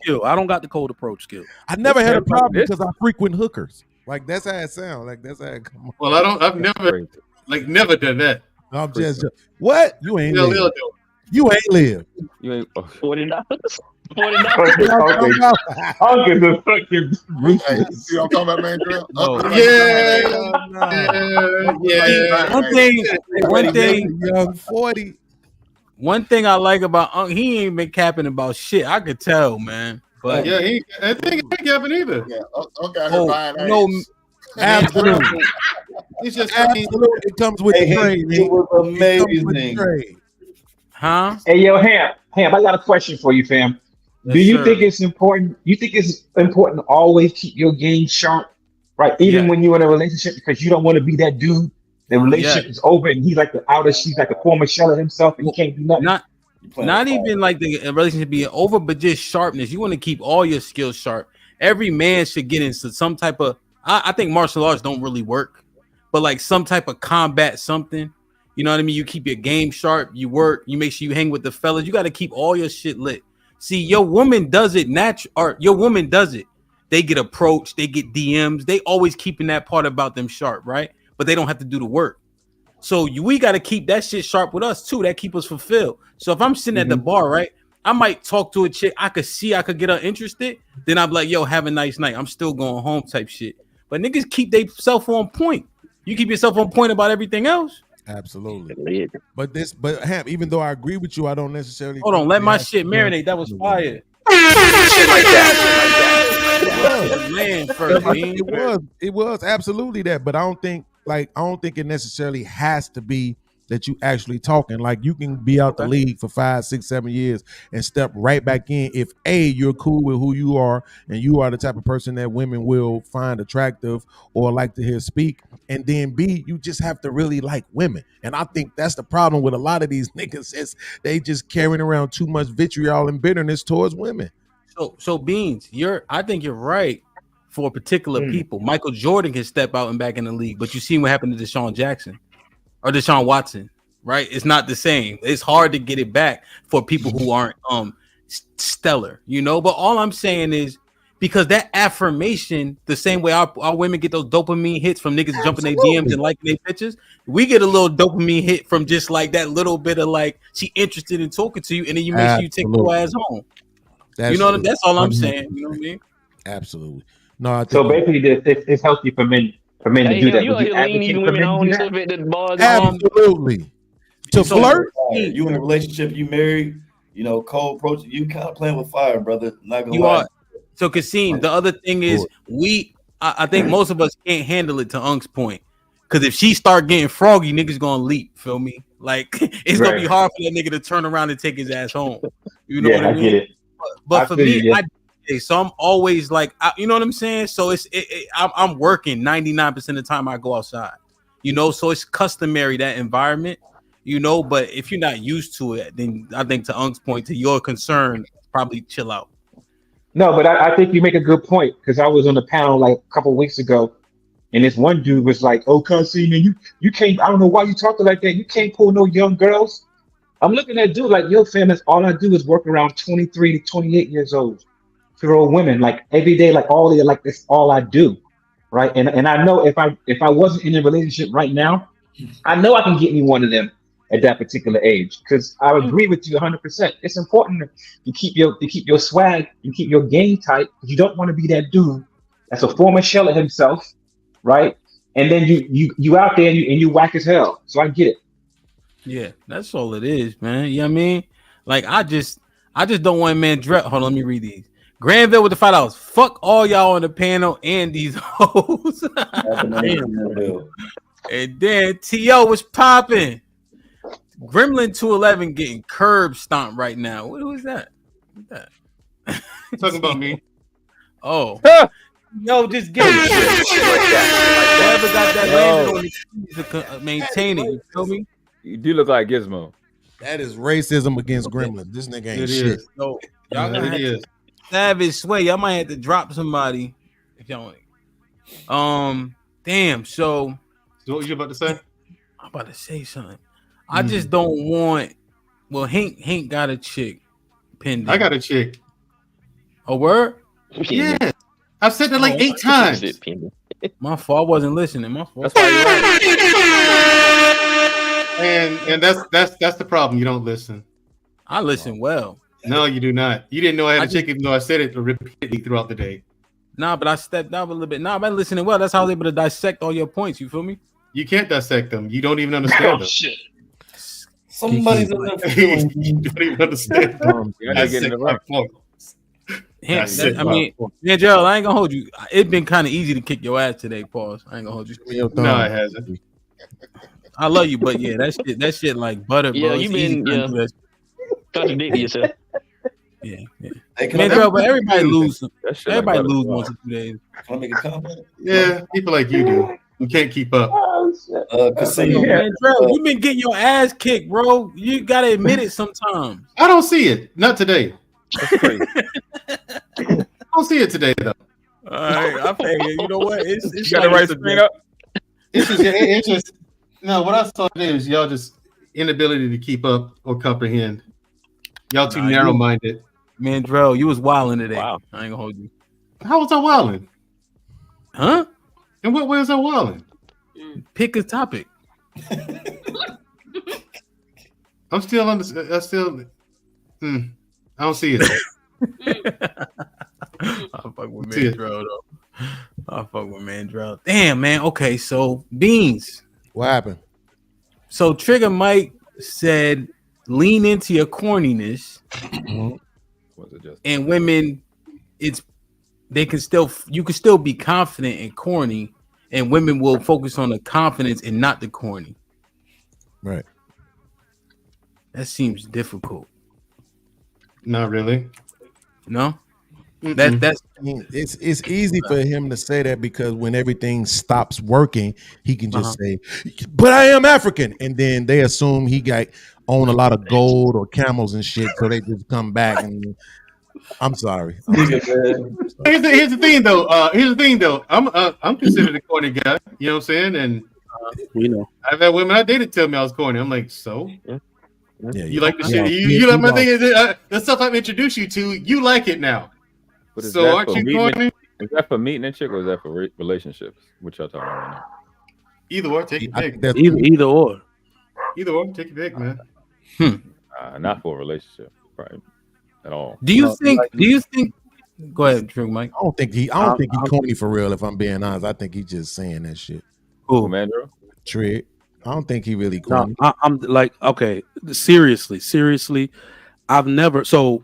skill. I don't got the cold approach skill. I never had a problem because I frequent hookers. Like that's how it sounds. Like that's how it come on. Well, I've never done that. I'm just what you ain't. They'll live. do. You ain't live. You ain't $40. Hunk is a fucking See what I'm talking about, man? Yeah. Young 40. One thing I like about Unc, he ain't been capping about shit. I could tell, man. But Yeah, I think he ain't capping either. Yeah, okay, her no, absolutely. He's just absolutely. It comes with the trade. It was amazing. Huh? Hey, yo, Ham, I got a question for you, fam. Do you think it's important? You think it's important to always keep your game sharp, right? Even when you're in a relationship, because you don't want to be that dude. The relationship is over, and he's like she's like a former shell of himself, and he can't do nothing. Not even like the relationship being over, but just sharpness. You want to keep all your skills sharp. Every man should get into some type of. I think martial arts don't really work, but like some type of combat something. You know what I mean? You keep your game sharp. You work. You make sure you hang with the fellas. You got to keep all your shit lit. See, your woman does it natural. Or your woman does it. They get approached. They get DMs. They always keeping that part about them sharp, right? But they don't have to do the work. So we got to keep that shit sharp with us too. That keep us fulfilled. So if I'm sitting at the bar, right, I might talk to a chick. I could get her interested. Then I'm like, yo, have a nice night. I'm still going home type shit. But niggas keep themselves on point. You keep yourself on point about everything else. Absolutely. But Ham, even though I agree with you, I don't necessarily. Hold on, let my shit marinate. That was fire. Shit like that. Man, it was absolutely that, but I don't think it necessarily has to be that you actually talking. Like you can be out the league for 5, 6, 7 years and step right back in if you're cool with who you are and you are the type of person that women will find attractive or like to hear speak, and then B, you just have to really like women. And I think that's the problem with a lot of these niggas is they just carrying around too much vitriol and bitterness towards women. So Beans, I think you're right for particular people. Michael Jordan can step out and back in the league, but you seen what happened to Deshaun Jackson or Deshaun Watson, right? It's not the same. It's hard to get it back for people who aren't stellar, you know. But all I'm saying is because that affirmation, the same way our women get those dopamine hits from niggas jumping their DMs and liking their pictures, we get a little dopamine hit from just like that little bit of like she interested in talking to you, and then you make sure you take your ass home. You know, that's all I'm saying. You know what I mean? Absolutely. No, I think so basically, it's healthy for men to do that. You lean these women on and stuff at the bars. Absolutely. To flirt, you in a relationship, you married, you know, cold approach. You kind of playing with fire, brother. Not gonna you lie. are. So Kasim, the other thing is I think most of us can't handle it to Unc's point. Because if she start getting froggy, niggas gonna leap. Feel me? Like it's gonna be hard for that nigga to turn around and take his ass home. You know what I mean? Get it. But for me, so I'm always like, you know what I'm saying? So I'm working 99% of the time I go outside, you know, so it's customary, that environment, you know, but if you're not used to it, then I think to Unc's point, to your concern, probably chill out. No, but I think you make a good point because I was on the panel like a couple of weeks ago and this one dude was like, oh, Kasim, man, you can't, I don't know why you talking like that. You can't pull no young girls. I'm looking at dude like, yo, fam, all I do is work around 23 to 28 years old. Throw women like every day, like all like that's all I do, right? And I know if I wasn't in a relationship right now, I know I can get me one of them at that particular age. Because I agree with you 100%. It's important to keep your swag, you keep your game tight. You don't want to be that dude that's a former shell of himself, right? And then you out there and you whack as hell. So I get it. Yeah, that's all it is, man. You know what I mean? Like I just don't want man dress. Hold on, let me read these. Granville with the $5. Fuck all y'all on the panel and these hoes. And then T.O. was popping. Gremlin 211 getting curb stomped right now. Who is that? Who's that? Talking about me. Oh. Yo, just get it. Whoever got that landed on the keys to maintain it. You feel me? You do look like Gizmo. That is racism against Gremlin. This nigga ain't It shit. is. So y'all Yeah, gonna it have is. to savage sway. Y'all might have to drop somebody if y'all want. Damn. So what you about to say? I'm about to say something. I just don't want. Well, Hank got a chick pending. I got a chick. A word? Yeah. I've said that like 8 times. My fault. I wasn't listening. My fault. That's why you're right. And that's the problem. You don't listen. I listen well. No, you do not. You didn't know I had a chick, even though I said it repeatedly throughout the day. Nah, but I stepped out a little bit. Nah, I've been listening well. That's how I was able to dissect all your points. You feel me? You can't dissect them. You don't even understand them. Shit. Somebody's in there. You don't even understand them. I mean, yeah, Gerald, I ain't gonna hold you. It's been kind of easy to kick your ass today, pause. I ain't gonna hold you. No, it hasn't. I love you, but yeah, that shit like butter, bro. Yeah, It's you easy been to do that. contradicting yourself. Yeah. Man, Gerald, but everybody lose. Everybody lose once or 2 days. Can I make a comment? Yeah, people like you do. You can't keep up. Casino. Man, Gerald, you been getting your ass kicked, bro. You gotta admit it sometimes. I don't see it. Not today. That's crazy. I don't see it today though. All right, I figure. You know what? It's You got the right screen up. It's just no. What I saw today is y'all just inability to keep up or comprehend. Y'all too narrow-minded. Man, Drell, you was wilding today. Wow. I ain't gonna hold you. How was I wilding? Huh? In what way was I wilding? Pick a topic. I'm still on the. I still. I don't see it. I'll fuck with Mandrell though. I'll fuck with Mandrell. Damn, man. Okay, so Beans. What happened? So Trigger Mike said, "Lean into your corniness." And women, you can still be confident and corny, and women will focus on the confidence and not the corny. Right. That seems difficult. Not really. No. That's it's easy for him to say that because when everything stops working, he can just say, "But I am African," and then they assume he own a lot of gold or camels and shit, so they just come back and. I'm sorry. Here's the thing, though. I'm considered a corny guy. You know what I'm saying? And I've had women I dated tell me I was corny. I'm like, so. Yeah, you like the shit? You like my thing? Is the stuff I've introduced you to? You like it now? But so aren't you corny? Is that for meeting a chick or is that for relationships? What y'all talking about right now? Either or, take your pick. Either or. Either or, take your pick, man. Not for a relationship, right? At all. Do you think? Go ahead, Drew, Mike. I don't think he corny for real. If I'm being honest, I think he's just saying that shit. Who, Mandro? Trick. I don't think he really corny. No, I'm like, okay, seriously, I've never. So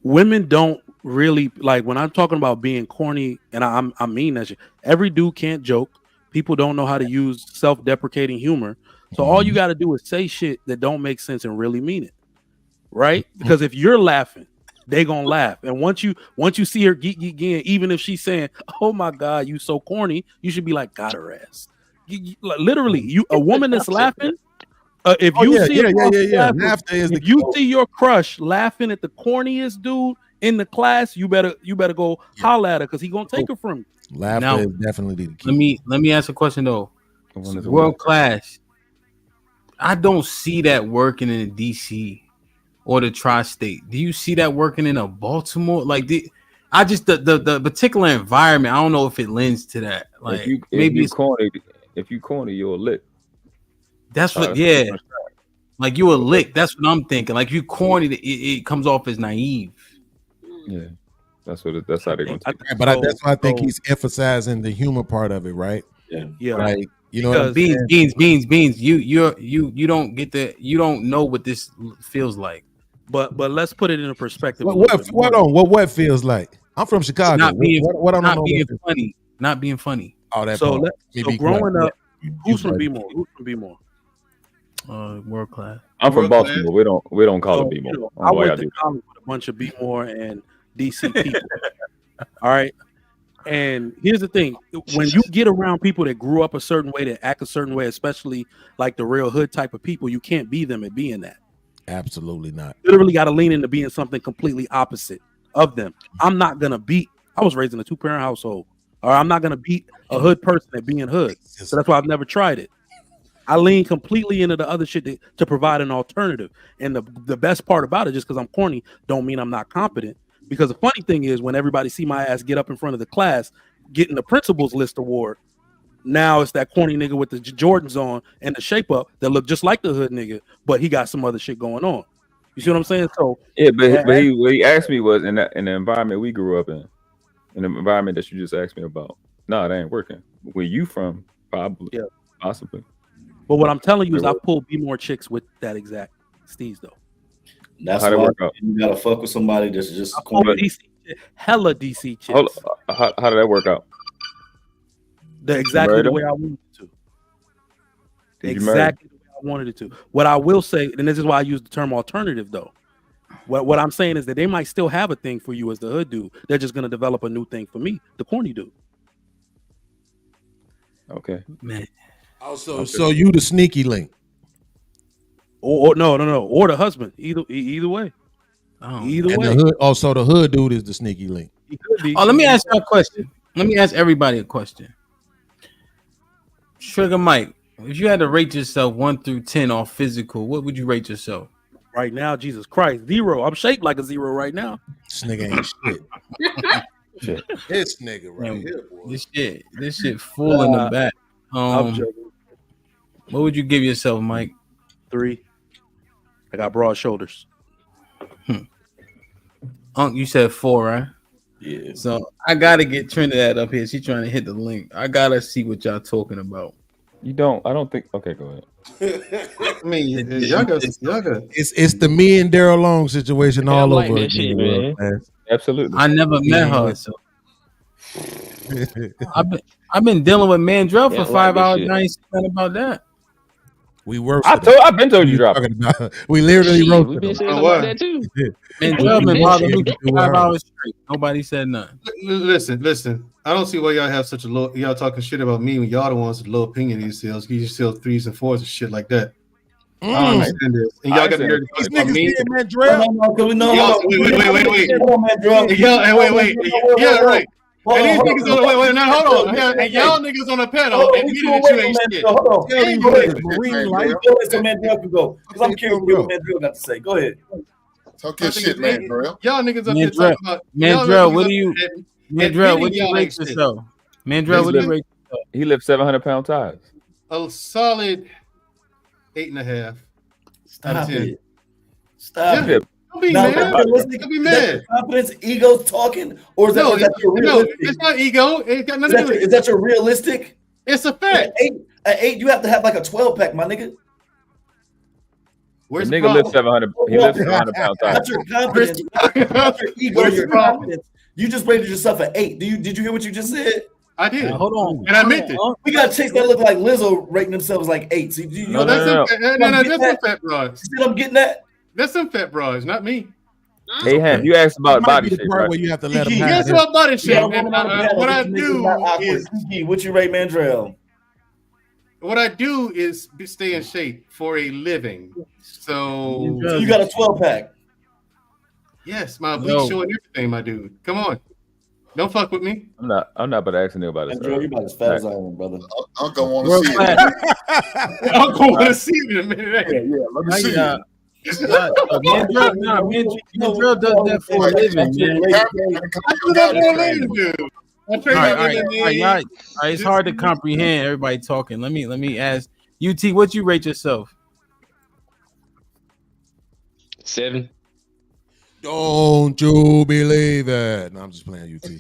women don't really like when I'm talking about being corny, and I mean that shit. Every dude can't joke. People don't know how to use self-deprecating humor. So all you got to do is say shit that don't make sense and really mean it, right? Because if you're laughing, they gonna laugh. And once you see her geek again, even if she's saying, "Oh my God, you so corny," you should be like, "Got her ass." Literally, a woman that's laughing. If you see your crush laughing at the corniest dude in the class, you better go holler at her because he gonna take her from you. Laughter is definitely the key. Let me ask a question though. World class. I don't see that working in DC or the tri-state. Do you see that working in a Baltimore? Like the particular environment, I don't know if it lends to that. Like if you corny, you're a lick. That's what, like you a lick. That's what I'm thinking. Like you corny, it comes off as naive. Yeah, that's how they're gonna take it. But that's why I think he's emphasizing the humor part of it, right? Yeah. Like you know, what I'm beans. You don't get you don't know what this feels like. But let's put it in a perspective. What feels like? I'm from Chicago. Not being, what I don't not know being what funny. Not being funny. Oh, that so part. so growing up, who's from B-more? Who's from B-more? World class. I'm from Baltimore. We don't call it B-more. You know, I don't know why I y'all went to do. college with a bunch of B-more and DC people. All right. And here's the thing: when you get around people that grew up a certain way, that act a certain way, especially like the real hood type of people, you can't be them at being that. Absolutely not. You literally got to lean into being something completely opposite of them. I'm not gonna beat. I was raised in a 2-parent household. Or I'm not gonna beat a hood person at being hood. So that's why I've never tried it. I lean completely into the other shit to provide an alternative. And the best part about it, just because I'm corny, don't mean I'm not competent. Because the funny thing is, when everybody see my ass get up in front of the class, getting the principal's list award, now it's that corny nigga with the Jordans on and the shape up that look just like the hood nigga, but he got some other shit going on. You see what I'm saying? So yeah, but what he asked me was in the environment we grew up in the environment that you just asked me about. No, it ain't working. Where you from? Probably, yeah, possibly. But what I'm telling you is I pull B-more chicks with that exact steez though. That's How'd it why work out? you gotta fuck with somebody that's just hella DC chicks. Hold on. How did that work out? Exactly the way I wanted it to. Exactly the way I wanted it to. What I will say, and this is why I use the term alternative though. What I'm saying is that they might still have a thing for you as the hood dude. They're just gonna develop a new thing for me, the corny dude. Okay, man. Also, so you the sneaky link, or no, or the husband. Either way. Either and way. the hood, so the hood dude is the sneaky link. He could be. Oh, let me ask you a question. Let me ask everybody a question. Sugar Mike, if you had to rate yourself 1 through 10 on physical, what would you rate yourself? Right now, Jesus Christ, 0. I'm shaped like a 0 right now. This nigga ain't shit. This nigga right here, boy. This shit full in the back. I'm joking. What would you give yourself, Mike? 3. I got broad shoulders. Unc, you said 4, right? Yeah. So I gotta get Trinidad up here. She's trying to hit the link. I gotta see what y'all talking about. You don't. I don't think. Okay, go ahead. I mean, y'all got. It's the me and Daryl Long situation all like over that again, shit, man. Absolutely. I never met her, so I've been dealing with Mandrell for 5 hours. I ain't saying about that. We were. I've been told you dropped. We literally wrote. We've been saying about that too. Mandrell been bothering me for 5 hours straight. Nobody said nothing. Listen. I don't see why y'all have such a low. Y'all talking shit about me when y'all the ones with low opinion of yourselves. You sell 3s and 4s and shit like that. I don't understand this. And y'all got me talking about me. Wait. Yeah, right. And these niggas on wait, now hold on. And y'all niggas on the pedal admitting that you ain't shit. Hold on. Marine life. So Mandrell can go. Because I'm curious what Mandrell got to say. Go ahead. Talk your shit, Mandrell. Y'all niggas up here talking about Mandrell, what do you Mandrell, what do you rate yourself? Mandrell, what do you rate yourself? He lifts 700-pound tires. A solid 8.5 out of 10. Stop it. Don't be mad. Don't be mad. Confidence, ego talking, or is that your realistic? No, it's not ego. It got nothing to do with it. Is that your realistic? It's a fact. At 8, you have to have like a 12-pack, my nigga. Where's the nigga lifts 700? He lifts 700-pound tires. That's your confidence. Not your ego. Your confidence. You just rated yourself at 8. Did you hear what you just said? I did. Hold on, and I meant it. We got chicks that look like Lizzo rating themselves like 8. So That's some fat broads. You see what I'm getting at? That's some fat broads, not me. Hey, Ham, you asked about body shape, right? Where you have to let them You have asked it. about body shape. Yeah, And what I do is what you rate Mandrell? What I do is stay in shape for a living. So you got a 12-pack. Yes, my obliques showing everything, my dude. Come on. Don't fuck with me. I'm not about to ask him about it. You're about as fat as I am, brother. Uncle want to see it. Uncle want to see it in a minute. Yeah, let me see it. Mandrell does that for a living, man. All right. It's hard to comprehend everybody talking. Let me ask UT, what you rate yourself? 7. Don't you believe it? No, I'm just playing UT.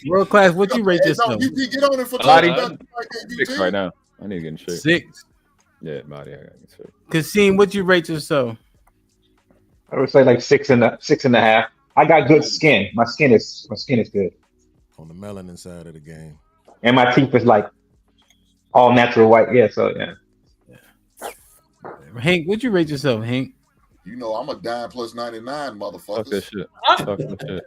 World class, what you rate yourself? You get on it for talking about 6 right now. I need to get in shape. 6. Yeah, body. I got to get shape. Kasim, what you rate yourself? I would say like 6.5. I got good skin. My skin is good. On the melanin side of the game. And my teeth is like all natural white. Yeah, so yeah. Hank, what'd you rate yourself, Hank? You know, I'm a dime plus 99, motherfuckers. Fuck that shit. Fuck that shit.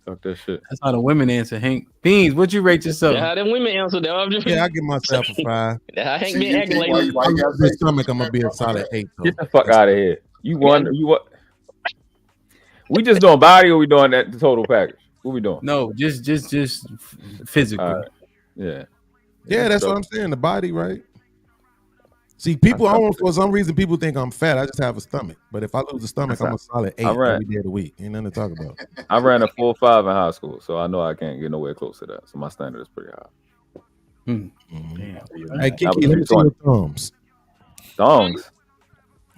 Fuck that shit. That's how the women answer, Hank. Beans, what'd you rate yourself? Yeah, how them women answer that. I'm just... Yeah, I give myself a 5. How Hank been acting lately. The stomach, I'm gonna be a solid 8. Though. Get the fuck out of here. You won. You what? We just doing body, or we doing that the total package? What we doing? No, just physical. Yeah. Yeah, that's what I'm saying. The body, right? See, people, I don't know, for some reason, people think I'm fat. I just have a stomach. But if I lose a stomach, I'm a solid 8 every day of the week. Ain't nothing to talk about. I ran a 4.5 in high school, so I know I can't get nowhere close to that. So my standard is pretty high. Damn. Hey, Kiki, let me see your thumbs. Thumbs?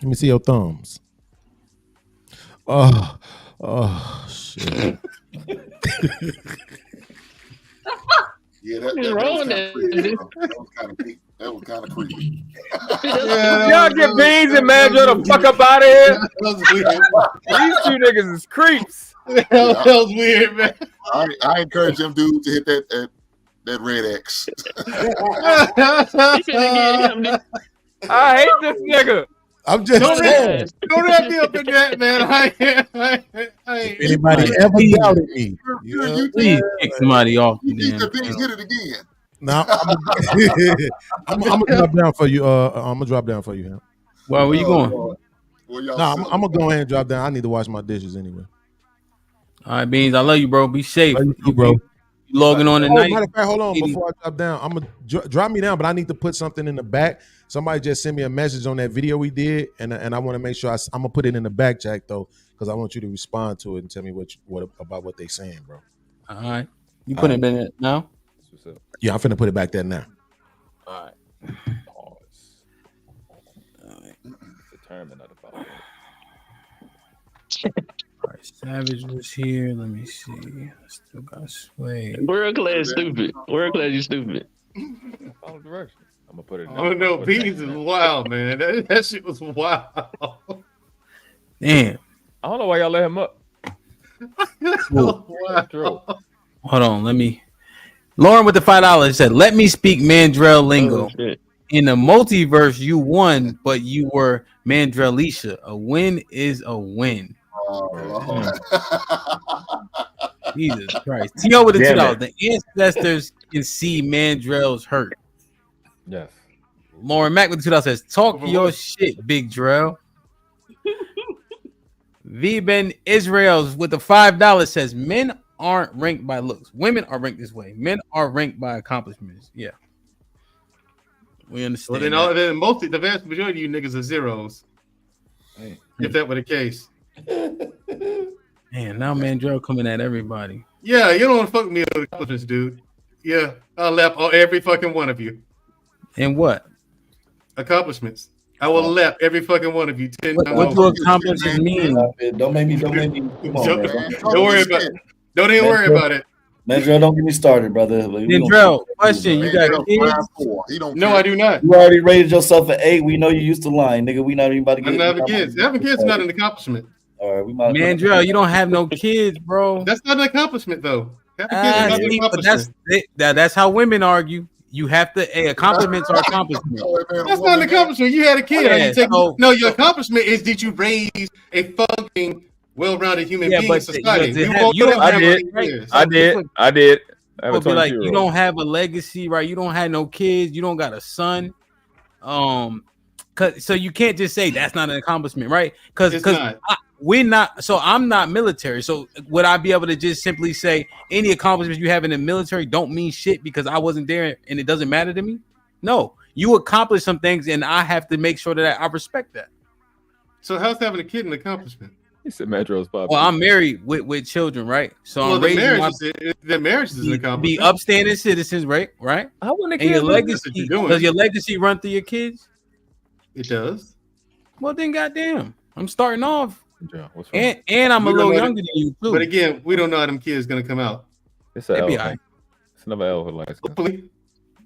Let me see your thumbs. Oh, shit. Yeah, that was kind of creepy. Y'all get Beans and Mandra the fuck up out of here. These two niggas is creeps. That was weird, man. I encourage them dudes to hit that red X. I hate this nigga. I'm just saying. Don't wrap me up in that, man. If anybody ever doubted me, please kick somebody off. You need to hit it again. Now I'm gonna drop down for you. I'm gonna drop down for you, Ham. Well, where you going? I'm gonna go ahead and drop down. I need to wash my dishes anyway. All right, Beans. I love you, bro. Be safe. Love you, bro. You logging on tonight? Matter of fact, hold on. Before I drop down, I'm gonna drop me down, but I need to put something in the back. Somebody just sent me a message on that video we did, and I want to make sure I'm gonna put it in the back chat though, because I want you to respond to it and tell me what about what they saying, bro. All right, you put it in it now. Yeah, I'm finna put it back there now. All right. Pause. All right. Determined of the All right, Savage was here. Let me see. I still got Sway. World class stupid. World class, you stupid. Follow direction. I'm gonna put it. Oh no, Beans is wild, man. That shit was wild. Damn. I don't know why y'all let him up. Hold on, let me. Lauren with the $5 said, "Let me speak Mandrell lingo. In the multiverse, you won, but you were Mandrellisha. A win is a win." Jesus Christ. T.O. with the $2. The ancestors can see Mandrell's hurt. Yes. Lauren Mack with the $2 says, "Talk your shit, Big Drell." V Ben Israels with the $5 says, "Men aren't ranked by looks. Women are ranked this way. Men are ranked by accomplishments." Yeah. We understand. Well, then the vast majority of you niggas are zeros. If that were the case. Man, now Mandrell coming at everybody. Yeah, you don't want to fuck me with accomplishments, dude. Yeah, I'll lap every fucking one of you. And what? Accomplishments. I will lap every fucking one of you 10 times. What do accomplishments mean? Don't make me. Come on, don't worry about it. Don't even worry about it. Mandrell, don't get me started, brother. Mandrell, question: you got kids? No, I do not. You already rated yourself an 8. We know you used to lying, nigga. We not even about to get. I'm not having kids. Having kids is not an accomplishment. All right, we might. Mandrell, you don't have no kids, bro. That's not an accomplishment, though. Having kids is not an accomplishment. That's how women argue. You have to. Accomplishments are accomplishments. That's not an accomplishment. You had a kid. No, your accomplishment is that you raised a fucking well-rounded human being in society. I did. Be like, you don't have a legacy, right? You don't have no kids. You don't got a son. So you can't just say that's not an accomplishment, right? Because we're not. So I'm not military. So would I be able to just simply say any accomplishments you have in the military don't mean shit because I wasn't there and it doesn't matter to me? No, you accomplish some things, and I have to make sure that I respect that. So how's having a kid an accomplishment? He said Metro's popular. Well, I'm married with children, right? So I'm raising the marriage is an accomplishment. Be upstanding citizens, right? I want to and your legacy. Does your legacy run through your kids? It does. Well, then, goddamn, I'm starting off, and I'm a little younger than you too. But again, we don't know how them kids gonna come out. It's an L. It's another L for life. Hopefully.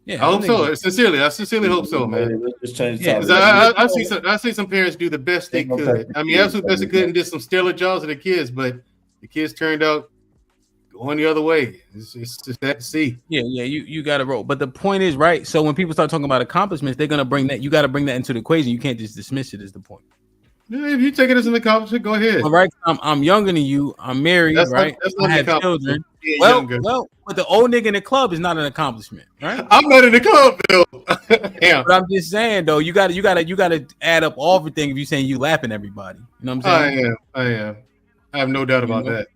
I hope so. I sincerely hope so, man. Let's change the Yeah, topic. I see some parents do the best they could. I mean, absolute best they could, and did some stellar jobs of the kids, but the kids turned out going the other way. It's just sad to see. Yeah, you got to roll. But the point is, right? So when people start talking about accomplishments, they're gonna bring that. You got to bring that into the equation. You can't just dismiss it. Is the point? Yeah, if you take it as an accomplishment, go ahead. All right, I'm younger than you. I'm married, right? I have children. Well, but the old nigga in the club is not an accomplishment, right? I'm not in the club, Bill. Yeah. But I'm just saying, though, you got to add up everything. If you're saying you lapping everybody, you know what I'm saying? I am. I have no doubt about that.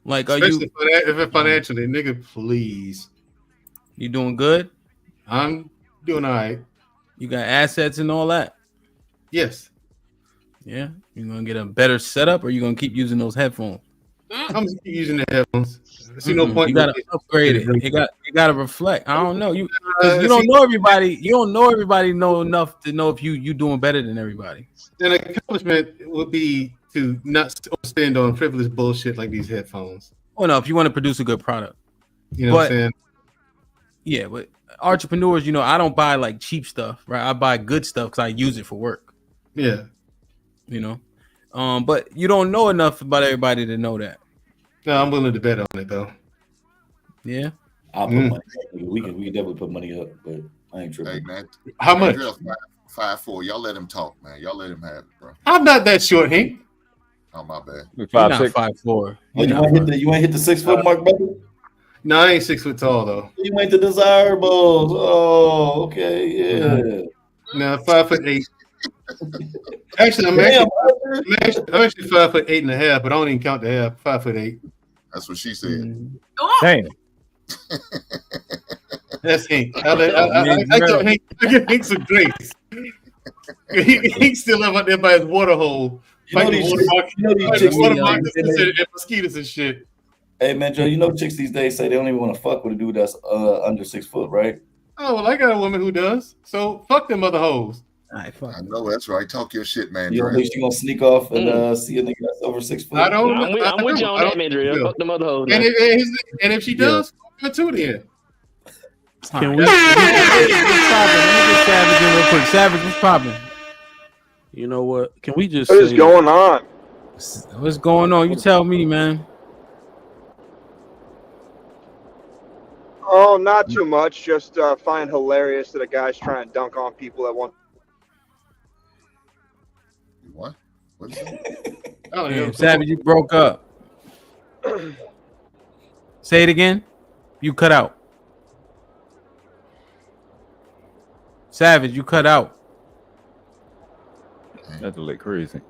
Like, especially if it's financially, nigga, please. You doing good? I'm doing all right. You got assets and all that? Yes. Yeah. You gonna get a better setup, or you gonna keep using those headphones? I'm just using the headphones. I see no point. You gotta upgrade it. You gotta reflect. I don't know. You don't know everybody. You don't know everybody know enough to know if you doing better than everybody. An accomplishment would be to not spend on frivolous bullshit like these headphones. Well, no, if you want to produce a good product. You know what I'm saying? Yeah, but entrepreneurs, I don't buy like cheap stuff, right? I buy good stuff because I use it for work. Yeah. But you don't know enough about everybody to know that. No, I'm willing to bet on it though. Yeah. I'll put money. We can definitely put money up, but I ain't tripping. Hey man, how much? 5'4". Y'all let him talk, man. Y'all let him have it, bro. I'm not that short, Hank. Oh my bad. You're not 5'4". You ain't hit the 6 foot mark, brother? No, I ain't 6 foot tall though. You ain't the desirables. Oh, okay, yeah. No, 5'8". Actually, I'm actually 5'8.5", but I don't even count the half. 5'8". That's what she said. Damn. That's Hank. I give Hank some grace. He's still up there by his water hole. Fighting water mosquitoes and shit. Hey man, Joe, chicks these days say they don't even want to fuck with a dude that's under 6 foot, right? Oh well, I got a woman who does. So fuck them other hoes. I know that's right. Talk your shit, man. You don't think she gonna sneak off and see a nigga that's over 6 foot? I don't. I'm with you on that, man, Dre. Fuck them other hoes. And if she does, fuck her too then. Can we? What's poppin'? Let me get Savage in real quick. Savage, what's popping? You know what? Can we just? What is going on? What's going on? You tell me, man. Oh, not too much. Just find hilarious that a guy's trying to dunk on people that want. What? What is that? Oh, yeah. Savage, you broke up. Say it again. You cut out. Savage, you cut out. That's a little crazy.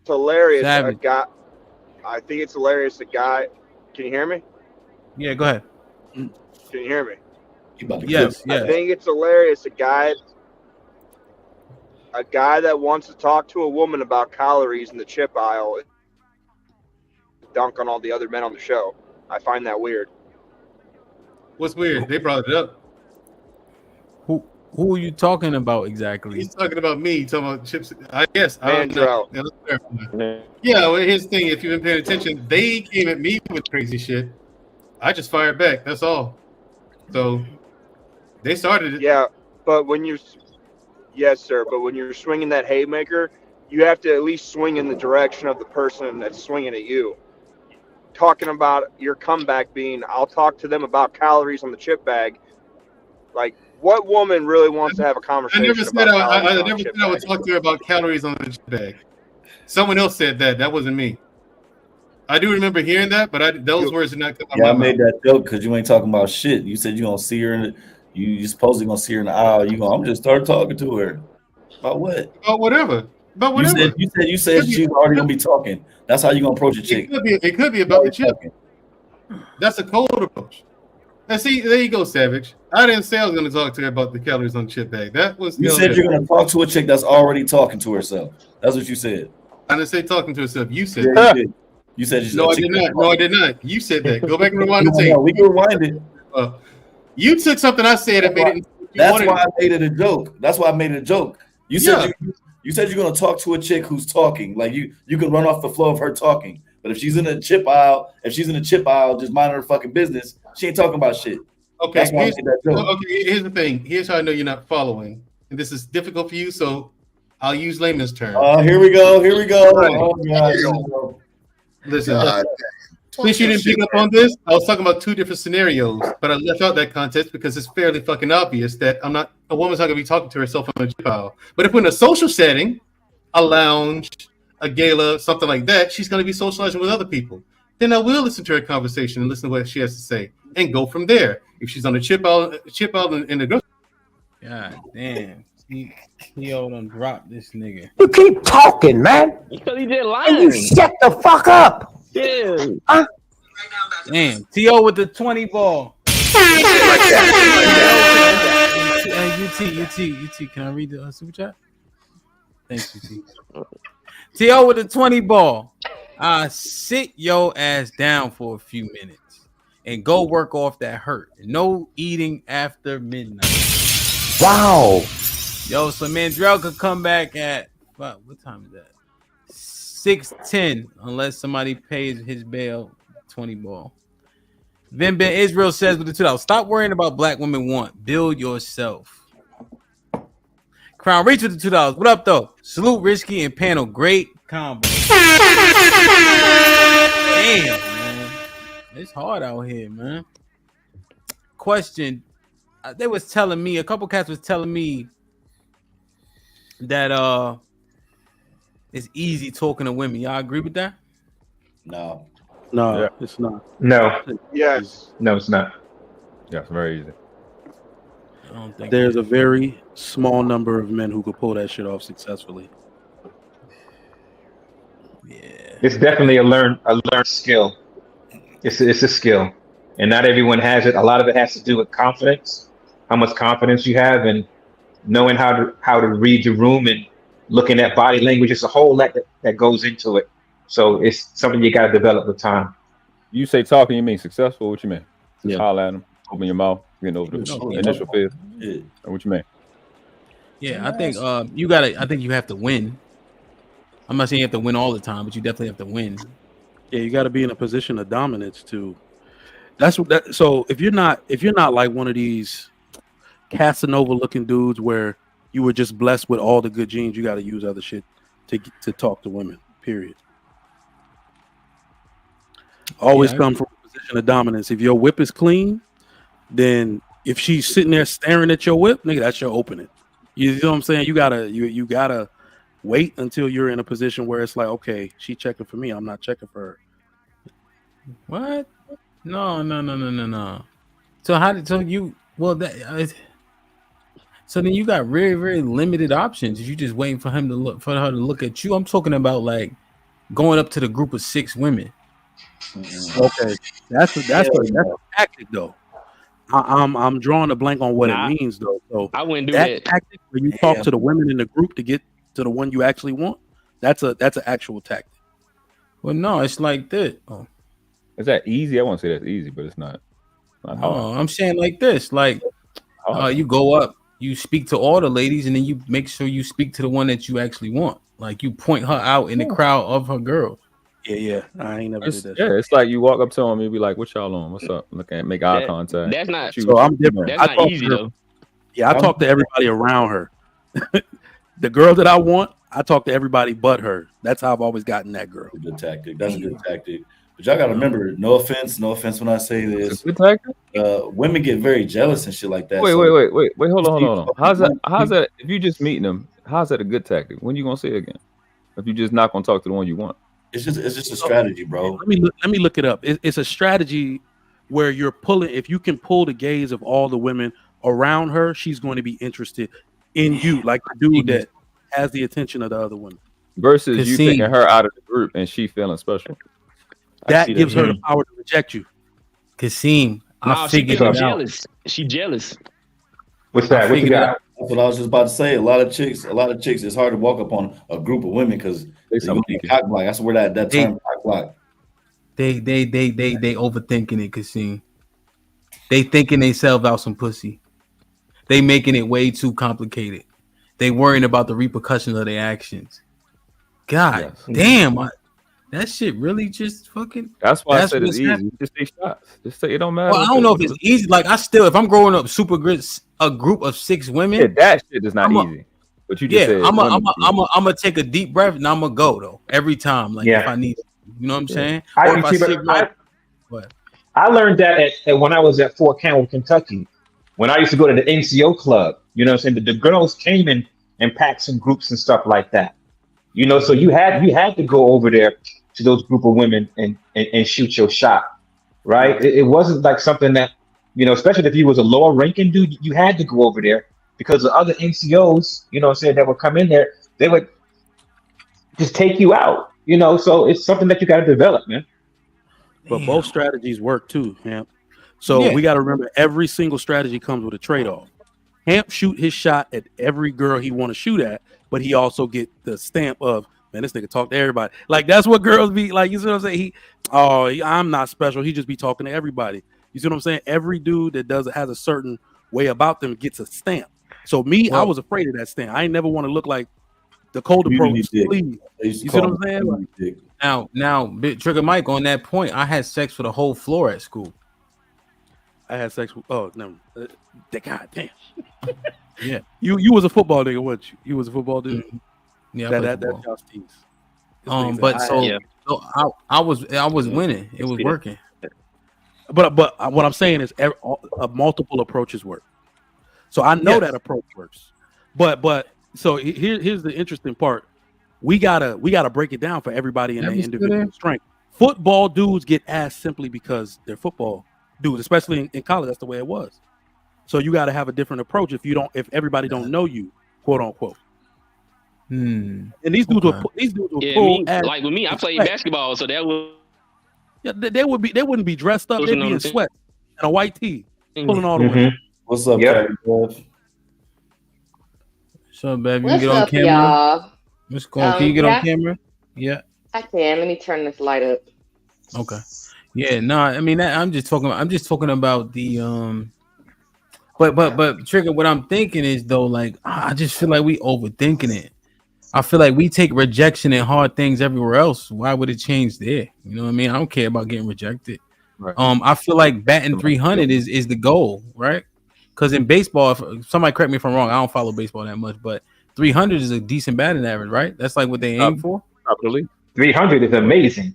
It's hilarious. Savage. A guy. I think it's hilarious. A guy. Can you hear me? Yeah, go ahead. Can you hear me? Yes. I think it's hilarious. A guy that wants to talk to a woman about calories in the chip aisle dunk on all the other men on the show. I find that weird. What's weird? They brought it up. Who are you talking about exactly? He's talking about me. He's talking about chips. I guess. Andrew. Yeah, well, here's the thing. If you've been paying attention, they came at me with crazy shit. I just fired back. That's all. So they started it. Yeah, but when you, yes, sir. But when you're swinging that haymaker, you have to at least swing in the direction of the person that's swinging at you. Talking about your comeback being, I'll talk to them about calories on the chip bag. Like, what woman really wants to have a conversation? I never said I would talk to her about calories on the chip bag. Someone else said that. That wasn't me. I do remember hearing that, but those words did not come out of my mouth. I made that joke because you ain't talking about shit. You said you're gonna see her you supposedly gonna see her in the aisle. I'm just start talking to her. About what? About whatever. About whatever. You said she's already gonna be talking. That's how you gonna approach a chick. It could be about the chip. That's a cold approach. And see, there you go, Savage. I didn't say I was going to talk to her about the calories on the chip bag. That was you said you're going to talk to a chick that's already talking to herself. That's what you said. I didn't say talking to herself. You said yeah, you did. You said no, I did not. No, I did not. You said that. Go back and rewind the tape. We can rewind it. You took something I said and made it. That's why I made it a joke. That's why I made it a joke. You said you said you're going to talk to a chick who's talking. Like you can run off the flow of her talking. But if she's in a chip aisle, just minding her fucking business, she ain't talking about shit. Okay, That's why I made that joke. okay. Here's the thing. Here's how I know you're not following, and this is difficult for you. So I'll use layman's terms. Here we go. Here we go. Right. Oh God. Listen. God, Since you didn't pick up on this, I was talking about two different scenarios, but I left out that context because it's fairly fucking obvious that a woman's not gonna be talking to herself on a pile. But if we're in a social setting, a lounge, a gala, something like that, she's gonna be socializing with other people. Then I will listen to her conversation and listen to what she has to say and go from there. If she's on a chip out in the grocery. God damn. He done dropped this nigga. You keep talking, man. Because he just And lying. you shut the fuck up. Yeah. Huh? Damn. T.O. with the 20 ball. UT. Can I read the super chat? Thanks, UT. T.O. with the 20 ball. Sit your ass down for a few minutes and go work off that hurt. No eating after midnight. Wow. Yo, so Mandrell could come back at what time is that? 6:10, unless somebody pays his bail. 20 ball. Vin Ben Israel says with the $2. Stop worrying about black women want. Build yourself. Crown Reach with the $2. What up though? Salute Risky and panel. Great combo. Damn, man. It's hard out here, man. Question. They was telling me, a couple cats was telling me that it's easy talking to women. Y'all agree with that? No. No, Yeah. it's not. No. Yes. No, it's not. Yeah, it's very easy. I don't think There's a very small number of men who could pull that shit off successfully. It's definitely a learned skill. It's a skill, and not everyone has it. A lot of it has to do with confidence, how much confidence you have, and knowing how to read the room and looking at body language. It's a whole lot that goes into it. So it's something you got to develop with time. You say talking, you mean successful? What you mean? Just Yeah. holler at them, open your mouth, getting over the initial fear. Or what you mean? Yeah, I think you gotta. I think you have to win. I'm not saying you have to win all the time, but you definitely have to win. Yeah, you got to be in a position of dominance too. That's what. So if you're not like one of these Casanova looking dudes where you were just blessed with all the good genes, you got to use other shit to talk to women. Period. Always come from a position of dominance. If your whip is clean, then if she's sitting there staring at your whip, nigga, that's your opening. You know what I'm saying? You gotta wait until you're in a position where it's like, okay, she checking for me, I'm not checking for her. What? No. So how did so then you got very, very limited options. You just waiting for her to look at you. I'm talking about like going up to the group of 6 women. Okay, that's a tactic though. I'm drawing a blank on what it means though. So I wouldn't do that. Tactic where you talk to the women in the group to get to the one you actually want. That's an actual tactic. Well, no, it's like this. Oh. Is that easy? I won't say that's easy, but it's not. No, I'm saying like this. Like you go up, you speak to all the ladies, and then you make sure you speak to the one that you actually want. Like you point her out in the crowd of her girls. Yeah. I ain't never did that. Yeah, it's like you walk up to them and be like, "What y'all on? What's up?" Look at, make eye contact. That's not. So I'm different. That's not easy though. Yeah, I talk to everybody around her. The girl that I want, I talk to everybody but her. That's how I've always gotten that girl. Good tactic. That's a good tactic. But y'all gotta remember, no offense when I say this. Good tactic. Women get very jealous and shit like that. Wait, hold on. How's that? If you just meeting them, how's that a good tactic? When you gonna say it again? If you just not gonna talk to the one you want. It's just a strategy, bro. Let me look it up. It's a strategy where you're pulling. If you can pull the gaze of all the women around her, she's going to be interested in you, like the dude that has the attention of the other women. Versus you taking her out of the group and she feeling special. That gives her the power to reject you. Kasim, I figured it out. She jealous. What's that? What you got? That's what I was just about to say. A lot of chicks, it's hard to walk up on a group of women because they cock block. That's where that term cock block. They overthinking it, Kasim. They thinking they self out some pussy. They making it way too complicated. They worrying about the repercussions of their actions. God damn. That shit really just fucking. That's why I said it's what's easy. happening. Just take shots. Just say it don't matter. Well, I don't know if it's easy. Like I still, if I'm growing up super good, a group of 6 women. Yeah, that shit is not easy. But you just said I'm gonna take a deep breath and I'm gonna go though every time. Like if I need, you know what I'm saying? Or if I see I learned that at when I was at Fort Campbell, Kentucky, when I used to go to the NCO club. You know what I'm saying? The girls came in packs and groups and stuff like that. You know, so you had to go over there to those group of women and shoot your shot, right? It wasn't like something that, you know, especially if you was a lower ranking dude, you had to go over there because the other NCOs, you know what I'm saying, that would come in there, they would just take you out, you know, so it's something that you got to develop, man. But both strategies work too, Hamp. So we got to remember every single strategy comes with a trade-off. Hamp shoot his shot at every girl he want to shoot at, but he also get the stamp of, man, this nigga talk to everybody. Like that's what girls be like. You see what I'm saying? I'm not special. He just be talking to everybody. You see what I'm saying? Every dude that has a certain way about them gets a stamp. So I was afraid of that stamp. I ain't never want to look like the cold approach. Please. You see what I'm saying? Now, Big Trigger Mike, on that point, I had sex with a whole floor at school. I had sex with God damn. Yeah. You was a football nigga, weren't you? You was a football dude. Yeah, that's y'all teams. But so I was winning. It was working. But what I'm saying is multiple approaches work. So I know that approach works. But so here's the interesting part. We gotta break it down for everybody in their individual strength. Football dudes get asked simply because they're football dudes, especially in college. That's the way it was. So you got to have a different approach if everybody don't know you, quote unquote. And these dudes were pull like with me, I played basketball, so that was they wouldn't be dressed up. They'd be in sweat and a white tee, pulling all the way. What's up, Bev? What's up, Bev? You What's can get on up, camera. y'all? What's going on? Can you get on camera? Yeah. I can. Let me turn this light up. Okay. Yeah. No, I mean I'm just talking about the But Trigger, what I'm thinking is though, like I just feel like we overthinking it. I feel like we take rejection and hard things everywhere else. Why would it change there? You know what I mean? I don't care about getting rejected. Right. I feel like batting 300 is the goal, right? Because in baseball, if somebody correct me if I'm wrong, I don't follow baseball that much, but 300 is a decent batting average, right? That's like what they aim for. Probably 300 is amazing,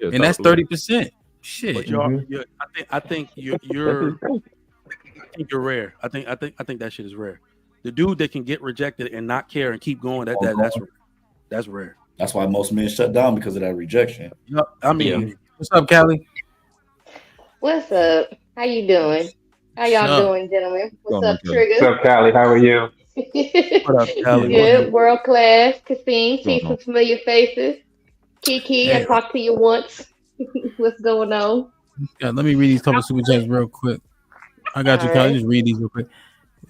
and that's 30%. Shit. But I think you're rare. I think that shit is rare. The dude that can get rejected and not care and keep going, that's rare. That's why most men shut down because of that rejection. Yep. I mean, what's up, Callie? What's up? How you doing? How y'all doing, gentlemen? What's up, Trigger? What's up, Callie? How are you? What up, Callie? Good, world class. Kasim, see some familiar faces. Kiki, I talked to you once. What's going on? Yeah, let me read these couple super chats real quick. I got you, All Callie. right. Just read these real quick.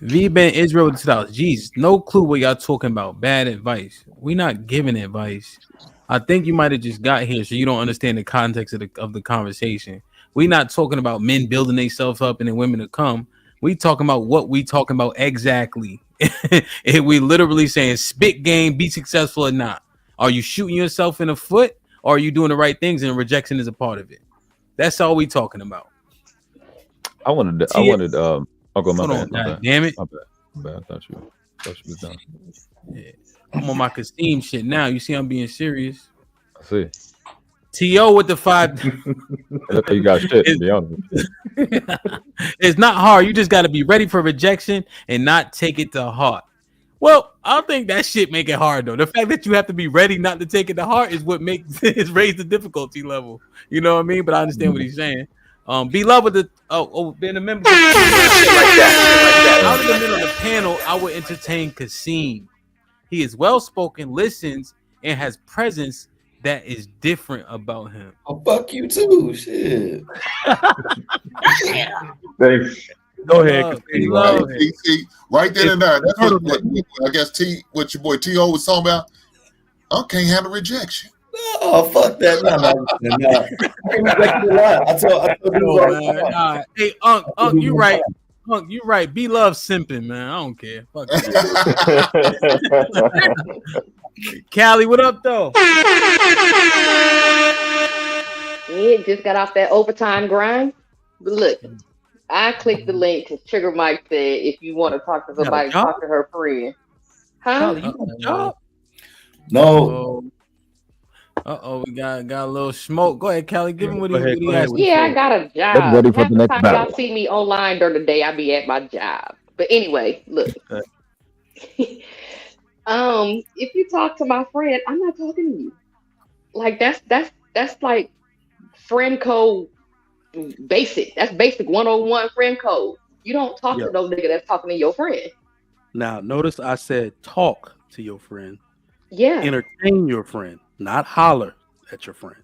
V Ben Israel with $2. Jeez, no clue what y'all talking about. Bad advice. We not giving advice. I think you might have just got here, so you don't understand the context of the conversation. We not talking about men building themselves up and then women to come. We talking about what we talking about exactly. We literally saying spit game, be successful or not. Are you shooting yourself in the foot, or are you doing the right things and rejection is a part of it? That's all we talking about. I'll go my bad. God damn it. My bad. I thought you was done. Yeah. I'm on my Kasim shit now. You see I'm being serious. I see. T.O. with the 5. Look how you got shit, to be honest. It's not hard. You just got to be ready for rejection and not take it to heart. Well, I don't think that shit make it hard though. The fact that you have to be ready not to take it to heart is what makes it raise the difficulty level. You know what I mean? But I understand what he's saying. Be love with the being a member. Shit like that. Out of the middle of the panel, I would entertain Kasim. He is well spoken, listens, and has presence that is different about him. Oh, fuck you too. Shit. Thanks. Go ahead. See, right then and there. That's what I guess what your boy T.O. was talking about. I can't handle rejection. Oh, fuck that. I told Hey, Unc, you right. Unc, you right. Be love simping, man. I don't care. Fuck you. Callie, what up, though? Yeah, just got off that overtime grind. But look, I clicked the link because Trigger Mike said if you want to talk to You got a somebody, job? talk to her friend. Huh? Charlie, you got a job? No. We got a little smoke. Go ahead, Callie. Give him what he asked. Yeah, I got a job. ready for Half the the next time battle. y'all see me online during the day, I be at my job. But anyway, look. If you talk to my friend, I'm not talking to you. Like that's like friend code basic. That's basic 101 friend code. You don't talk Yeah. to no nigga that's talking to your friend. Now, notice I said talk to your friend. Yeah. Entertain your friend, not holler at your friend.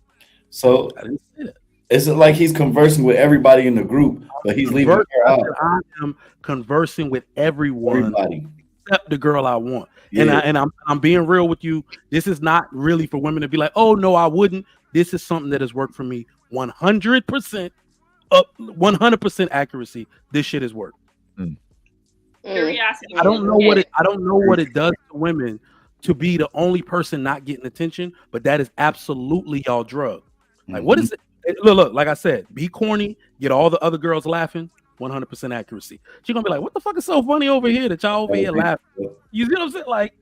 So I didn't say that. is it like he's conversing with everybody in the group, but he's leaving her out? I am conversing with everyone except the girl I want. Yeah. And I'm being real with you. This is not really for women to be like, oh no, I wouldn't. This is something that has worked for me 100% up 100% accuracy. This shit has worked. Curiosity. I don't know what it does to women to be the only person not getting attention, but that is absolutely y'all drug. Like, what is it? Look, like I said, be corny, get all the other girls laughing, 100% accuracy. She's gonna be like, what the fuck is so funny over here that y'all over here laughing? You see what I'm saying? Like,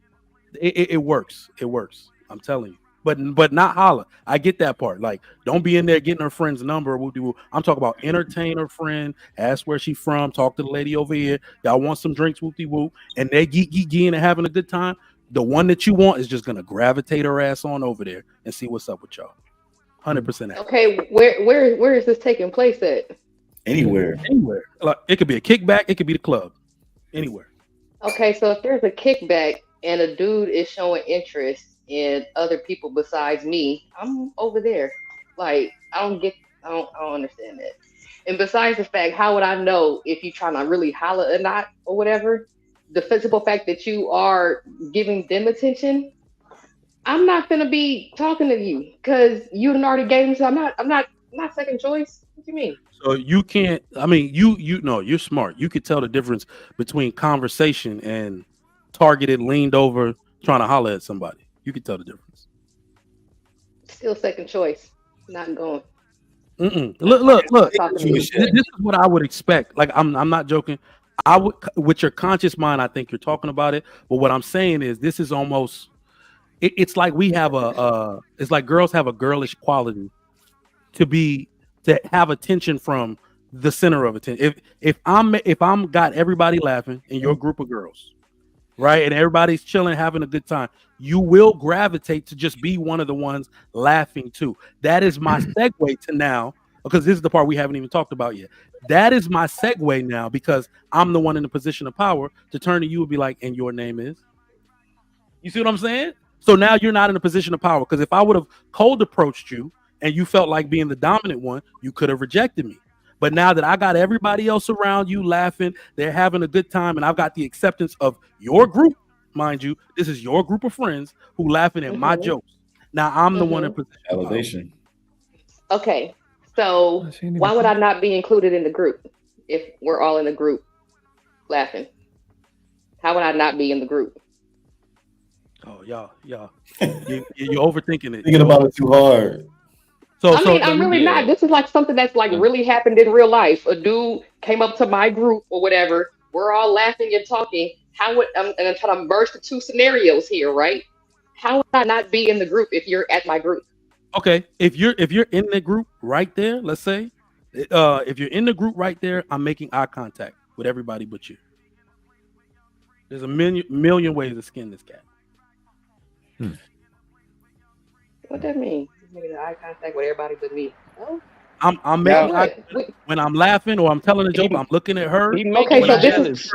it works. It works. I'm telling you. But not holler. I get that part. Like, don't be in there getting her friend's number. I'm talking about entertain her friend, ask where she from, talk to the lady over here. Y'all want some drinks, whoop-de-whoop, and they geeking and having a good time. The one that you want is just gonna gravitate her ass on over there and see what's up with y'all. 100%. Okay, where is this taking place at? Anywhere. Like, it could be a kickback. It could be the club. Anywhere. Okay, so if there's a kickback and a dude is showing interest in other people besides me, I'm over there. Like, I don't understand that. And besides the fact, how would I know if you're trying to really holler or not or whatever? The physical fact that you are giving them attention, I'm not gonna be talking to you because you done already gave me. So I'm not second choice. What do you mean? So you can't. I mean, you know, you're smart. You could tell the difference between conversation and targeted, leaned over, trying to holler at somebody. You could tell the difference. Still second choice. Not going. Look. Talking to This you. is what I would expect. Like, I'm not joking. I would, with your conscious mind, I think you're talking about it. But what I'm saying is, this is almost. It's like we have it's like girls have a girlish quality to have attention from the center of attention. If I'm got everybody laughing in your group of girls, right, and everybody's chilling, having a good time, you will gravitate to just be one of the ones laughing too. That is my segue to now, because this is the part we haven't even talked about yet. That is my segue now, because I'm the one in the position of power to turn to you and be like, and your name is? You see what I'm saying? So now you're not in a position of power, because if I would have cold approached you and you felt like being the dominant one, you could have rejected me. But now that I got everybody else around you laughing, they're having a good time, and I've got the acceptance of your group, mind you, this is your group of friends who laughing at my jokes. Now I'm the one in position of power. Validation. Okay, so why would I not be included in the group if we're all in a group laughing? How would I not be in the group? Oh, y'all, you're overthinking it. Thinking about it too hard. I mean, I'm really not. This is like something that's like really happened in real life. A dude came up to my group or whatever. We're all laughing and talking. How would and I'm trying to merge the two scenarios here, right? How would I not be in the group if you're at my group? Okay, if you're in the group right there, let's say, if you're in the group right there, I'm making eye contact with everybody but you. There's a million ways to skin this cat. What that mean? Making eye contact with everybody but me. Oh. I'm making when I'm laughing or I'm telling a joke, I'm looking at her. Okay, so this is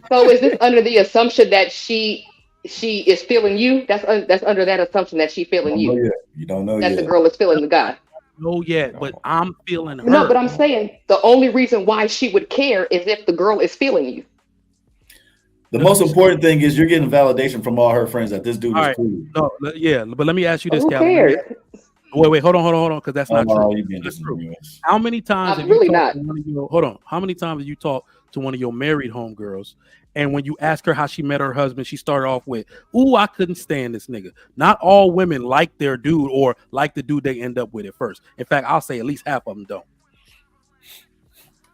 so is this under the assumption that she is feeling you? That's under that assumption that she feeling you. You don't know that yet. the girl is feeling the guy. No, yet, but I'm feeling her. No, but I'm saying the only reason why she would care is if the girl is feeling you. The most important thing is you're getting validation from all her friends that this dude is cool. No, yeah, but let me ask you this, Who cares? Wait, hold on, because that's not true. You being How many times I'm have really you talked not. to one of your, hold on? How many times have you talked to one of your married homegirls And when you ask her how she met her husband, she started off with, "Ooh, I couldn't stand this nigga." Not all women like their dude or like the dude they end up with at first. In fact, I'll say at least half of them don't.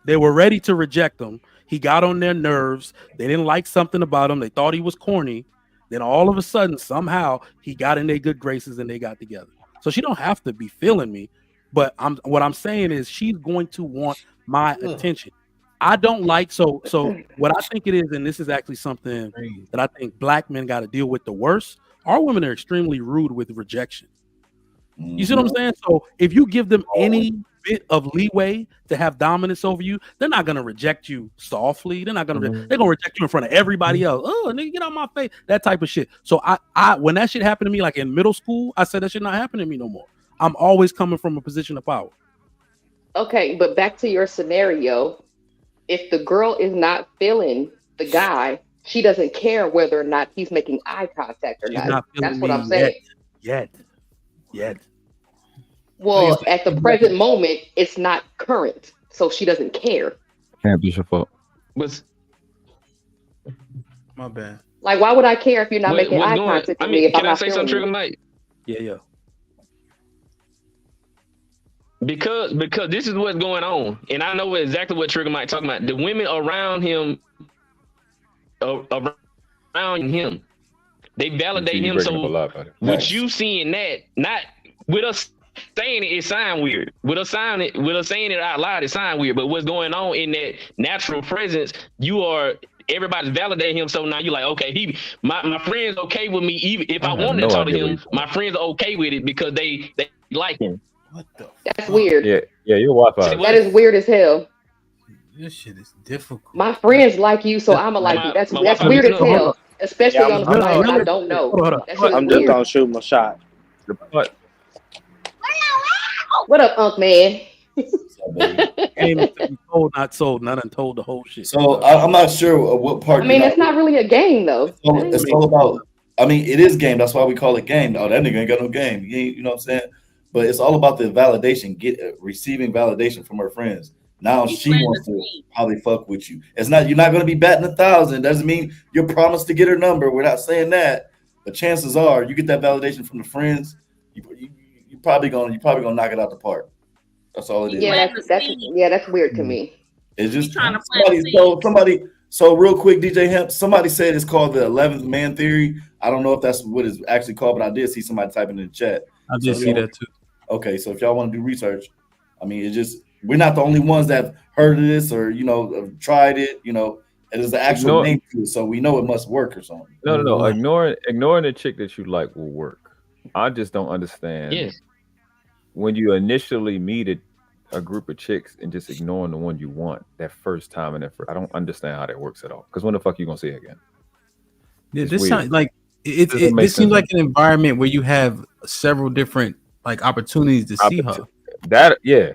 They were ready to reject him. He got on their nerves. They didn't like something about him. They thought he was corny. Then all of a sudden, somehow, he got in their good graces and they got together. So she don't have to be feeling me. But what I'm saying is she's going to want my attention. I don't like so what I think it is, and this is actually something that I think black men got to deal with the worst. Our women are extremely rude with rejection. You see what I'm saying? So if you give them any bit of leeway to have dominance over you, they're not gonna reject you softly. They're not gonna they're gonna reject you in front of everybody else. Oh, nigga, get out my face. That type of shit. So I when that shit happened to me, like in middle school, I said that shit not happening to me no more. I'm always coming from a position of power. Okay, but back to your scenario. If the girl is not feeling the guy, she doesn't care whether or not he's making eye contact or not. That's what I'm saying. Yet. Well, at the present moment, it's not current, so she doesn't care. Can't be your fault. My bad. Like, why would I care if you're not making eye contact with me if I'm not say feeling something, you? Trigger Mike? Yeah. Because this is what's going on, and I know exactly what Trigger Mike talking about. The women around him, they validate him. So with you seeing that, not with us saying it sound weird. With us saying it out loud, it sound weird. But what's going on in that natural presence, everybody's validating him. So now you're like, okay, my friend's okay with me. Even if I wanted to talk to him, my friends are okay with it because they like him. That's weird. Yeah, your Wi-Fi. That is weird as hell. This shit is difficult. My friends like you, so I'ma like you. That's weird as hell. Especially on somebody I don't know. That shit is I'm just weird. gonna shoot my shot. What up, Unc Man? Game to be told, not sold. Not untold the whole shit. So I'm not sure what part. I mean, it's not really a game though. It's all about. I mean, it is game. That's why we call it game. Oh, that nigga ain't got no game. You know what I'm saying? But it's all about the validation, receiving validation from her friends. Now she wants to probably fuck with you. It's not you're not going to be batting 1,000. Doesn't mean you're promised to get her number. We're not saying that, but chances are you get that validation from the friends. You probably gonna knock it out the park. That's all it is. Yeah, that's weird to me. It's just somebody. So real quick, DJ Hemp. Somebody said it's called the 11th man theory. I don't know if that's what it's actually called, but I did see somebody typing in the chat. I did see that too. Okay, so if y'all want to do research, I mean, it's just we're not the only ones that have heard of this or have tried it. It is the actual name to it, so we know it must work or something. No. Ignoring the chick that you like will work. I just don't understand. Yes. When you initially meet a group of chicks and just ignoring the one you want that first time and I don't understand how that works at all. Because when the fuck you gonna see it again? Yeah, this sounds like this seems like an environment where you have several different opportunities to see her. Okay.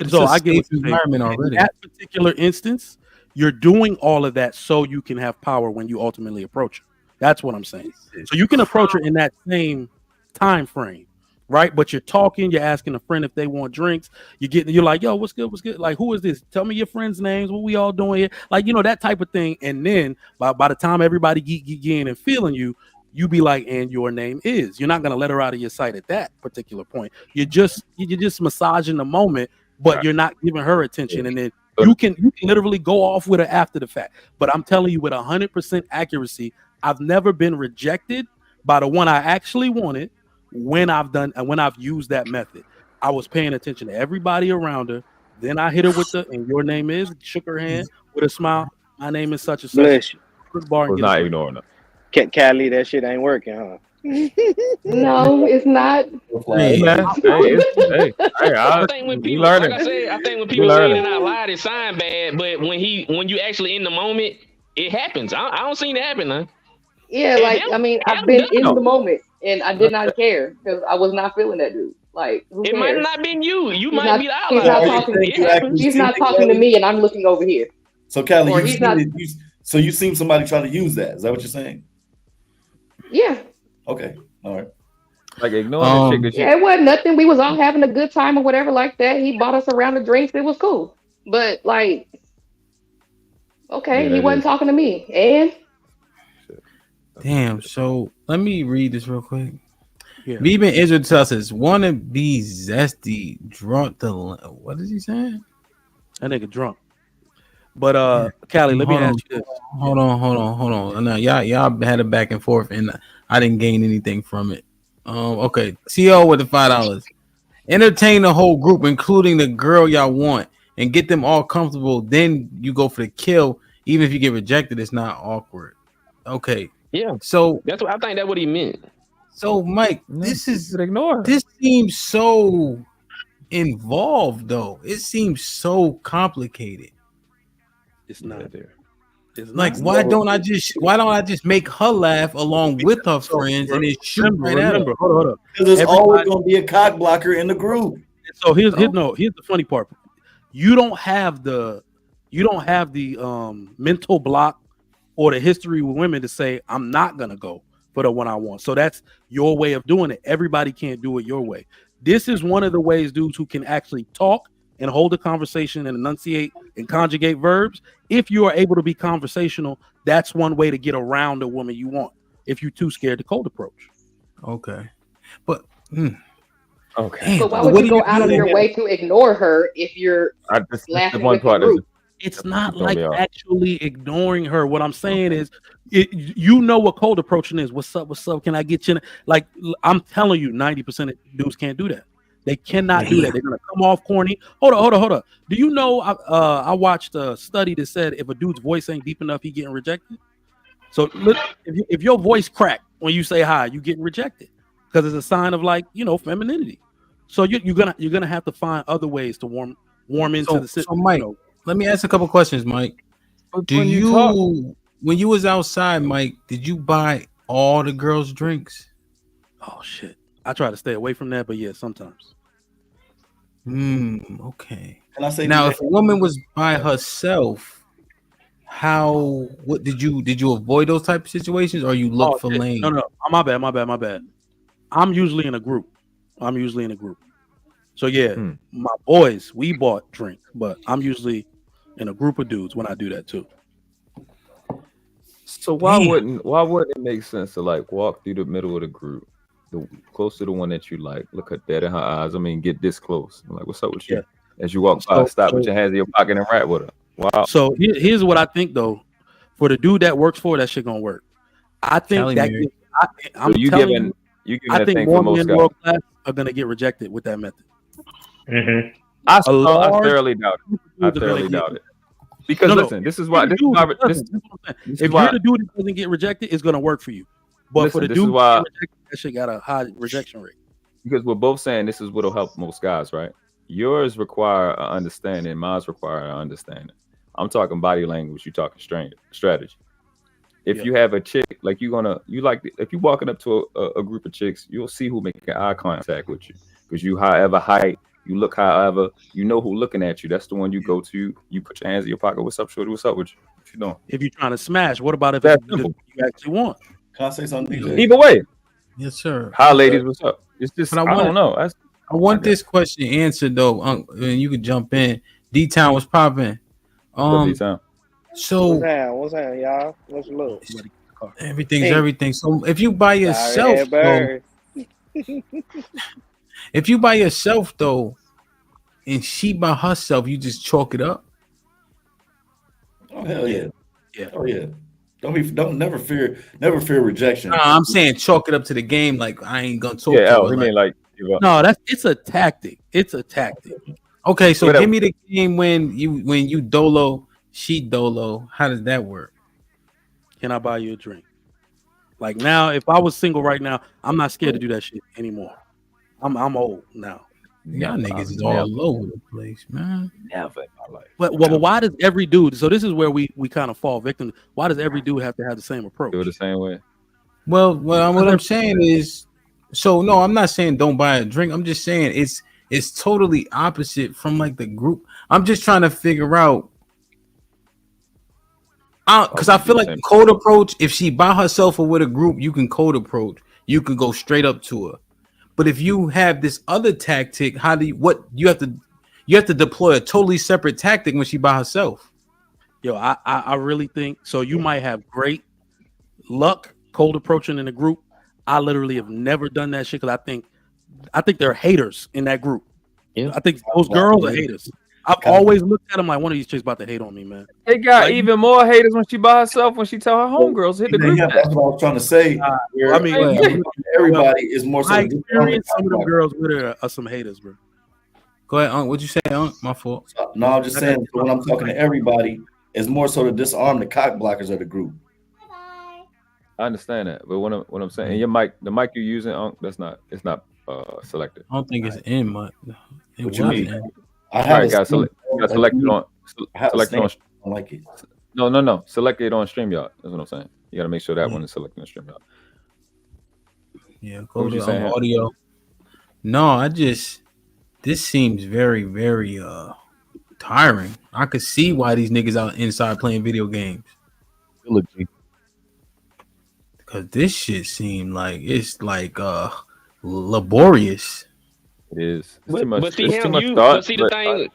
So I get the environment already. In that particular instance, you're doing all of that so you can have power when you ultimately approach her. That's what I'm saying. So you can approach her in that same time frame, right? But you're talking, you're asking a friend if they want drinks. You're like, yo, what's good? Like, who is this? Tell me your friends' names. What we all doing here? Like, that type of thing. And then by the time everybody get in and feeling you be like, and your name is. You're not gonna let her out of your sight at that particular point. You're just massaging the moment, but you're not giving her attention. And then you can literally go off with her after the fact. But I'm telling you with 100% accuracy, I've never been rejected by the one I actually wanted when I've used that method. I was paying attention to everybody around her. Then I hit her with and your name is, shook her hand with a smile. My name is such and such. Bless you. Was not ignoring her. Cali, that shit ain't working, huh? No, it's not. I think when people, like I said, when people saying it out loud, it sound bad. But when you actually in the moment, it happens. I don't see it happen, huh? Yeah, I've been in the moment and I did not care because I was not feeling that dude. Like, who cares? It might not been you. You might be the outlier. He's not talking to me and I'm looking over here. So, Callie, you've seen somebody try to use that. Is that what you're saying? Yeah. Okay. All right. Like ignoring the chick. Yeah, it wasn't nothing. We was all having a good time or whatever like that. He bought us a round of drinks. It was cool. But Okay, Yeah, he that wasn't is. talking to me. And Damn. So let me read this real quick. Yeah. Viven Israel tells us, "Wanna be zesty, drunk the what is he saying? That nigga drunk." But Callie, let me Hold on, ask you this. hold on. Now y'all had it back and forth, and I didn't gain anything from it. Okay. CO with the $5. Entertain the whole group, including the girl y'all want, and get them all comfortable. Then you go for the kill. Even if you get rejected, it's not awkward. Okay. Yeah. So That's what I think. That's what he meant. So Mike, this seems so involved though. It seems so complicated. It's not there. It's Like, not. why don't I just make her laugh along with her friends and then shoot right at her? Remember, hold on. Because there's always going to be a cock blocker in the group. So here's the funny part. You don't have the mental block or the history with women to say I'm not gonna go for the one I want. So that's your way of doing it. Everybody can't do it your way. This is one of the ways dudes who can actually talk and hold a conversation and enunciate and conjugate verbs. If you are able to be conversational, that's one way to get around the woman you want. If you're too scared to cold approach. Okay. But okay. But why would you go out of your way to ignore her if you're laughing with the group? It's not like actually ignoring her. What I'm saying is, you know what cold approaching is. What's up? What's up? Can I get you? Like, I'm telling you, 90% of dudes can't do that. They cannot do that. They're gonna come off corny. Hold on. Do you know? I watched a study that said if a dude's voice ain't deep enough, he getting rejected. So if your voice crack when you say hi, you getting rejected because it's a sign of femininity. So you're gonna have to find other ways to warm into the system. So Mike, let me ask a couple questions, Mike. When you was outside, Mike, did you buy all the girls' drinks? Oh shit. I try to stay away from that, but yeah, sometimes. Okay. Can I say now, if a woman was by herself, what did you avoid those type of situations, or you look for lane? No, my bad. I'm usually in a group. So yeah, my boys, we bought drink, but I'm usually in a group of dudes when I do that too. So why wouldn't it make sense to like walk through the middle of the group, close to the one that you like, look her dead in her eyes? I mean, get this close. I'm like, what's up with you? As you walk by, stop with your hands in your pocket and rap with her. Wow. So here's what I think though. For the dude that works for, that shit gonna work. I think Kelly that Mary. I'm So you telling giving- you, you giving I that think thing more for most men guys. world class are gonna get rejected with that method. I large thoroughly doubt it. I dudes are gonna thoroughly get- doubt it. Because No, listen, this is why. This is why. This If is why. you're the dude that doesn't get rejected, it's gonna work for you. But Listen, for the this is dude why- that get rejected, that shit got a high rejection rate. Because we're both saying this is what'll help most guys, right? Yours require an understanding, mine's require an understanding. I'm talking body language, you talking strategy. If you have a chick, like if you walking up to a group of chicks, you'll see who making eye contact with you. Because you, however height, you look however, you know who looking at you. That's the one you go to. You put your hands in your pocket. What's up, shorty? What's up with you? What you doing? If you're trying to smash, what about if That's it's the dude you actually want? Can I say something? DJ? Either way. Yes, sir. Hi, ladies. What's up? It's just, But I don't know. I want this question answered though, and you could jump in. D-Town was popping. D-Town? So What's that, y'all? What's the look? everything's everything. So if you by yourself, if you by yourself though, and she by herself, you just chalk it up. Oh hell yeah. Oh yeah. Never fear rejection. No, I'm saying chalk it up to the game. Like I ain't gonna talk. Yeah, to her, he mean like no, it's a tactic. It's a tactic. Okay, so give me the game when you dolo, she dolo. How does that work? Can I buy you a drink? Like now, if I was single right now, I'm not scared to do that shit anymore. I'm old now. Y'all niggas is all over the place, man. Never in my life. Well, why does every dude? So this is where we kind of fall victim. Why does every dude have to have the same approach? Do it the same way. Well, what I'm saying is, so no, I'm not saying don't buy a drink. I'm just saying it's totally opposite from like the group. I'm just trying to figure out. Because I feel like code approach, if she by herself or with a group, you can code approach. You can go straight up to her. But if you have this other tactic, you have to deploy a totally separate tactic when she by herself. Yo, I really think so. You might have great luck cold approaching in a group. I literally have never done that shit because I think they're haters in that group. Yeah. I think those girls are haters. I've always looked at them like one of these chicks about to hate on me, man. They got Like, even more haters when she by herself when she tell her homegirls hit the group. Yeah, that's what I was trying to say. I mean, everybody is more so. My experience, some of them girls with her are some haters, bro. Go ahead, Unc. What'd you say, Unc? My fault. No, I'm just saying. When I'm talking to everybody, it's more so to disarm the cock blockers of the group. I understand that, but what I'm saying, your mic, the mic you're using, Unc, it's not selected. I don't think it's in my. What you mean? I have got select it on. Select it on. I like it. No. Select it on StreamYard. That's what I'm saying. You got to make sure that one is selected on StreamYard. Yeah, go to audio. No, this seems very, very tiring. I could see why these niggas out inside playing video games. Because this shit seemed like it's like laborious. It is. But see, him, the thing.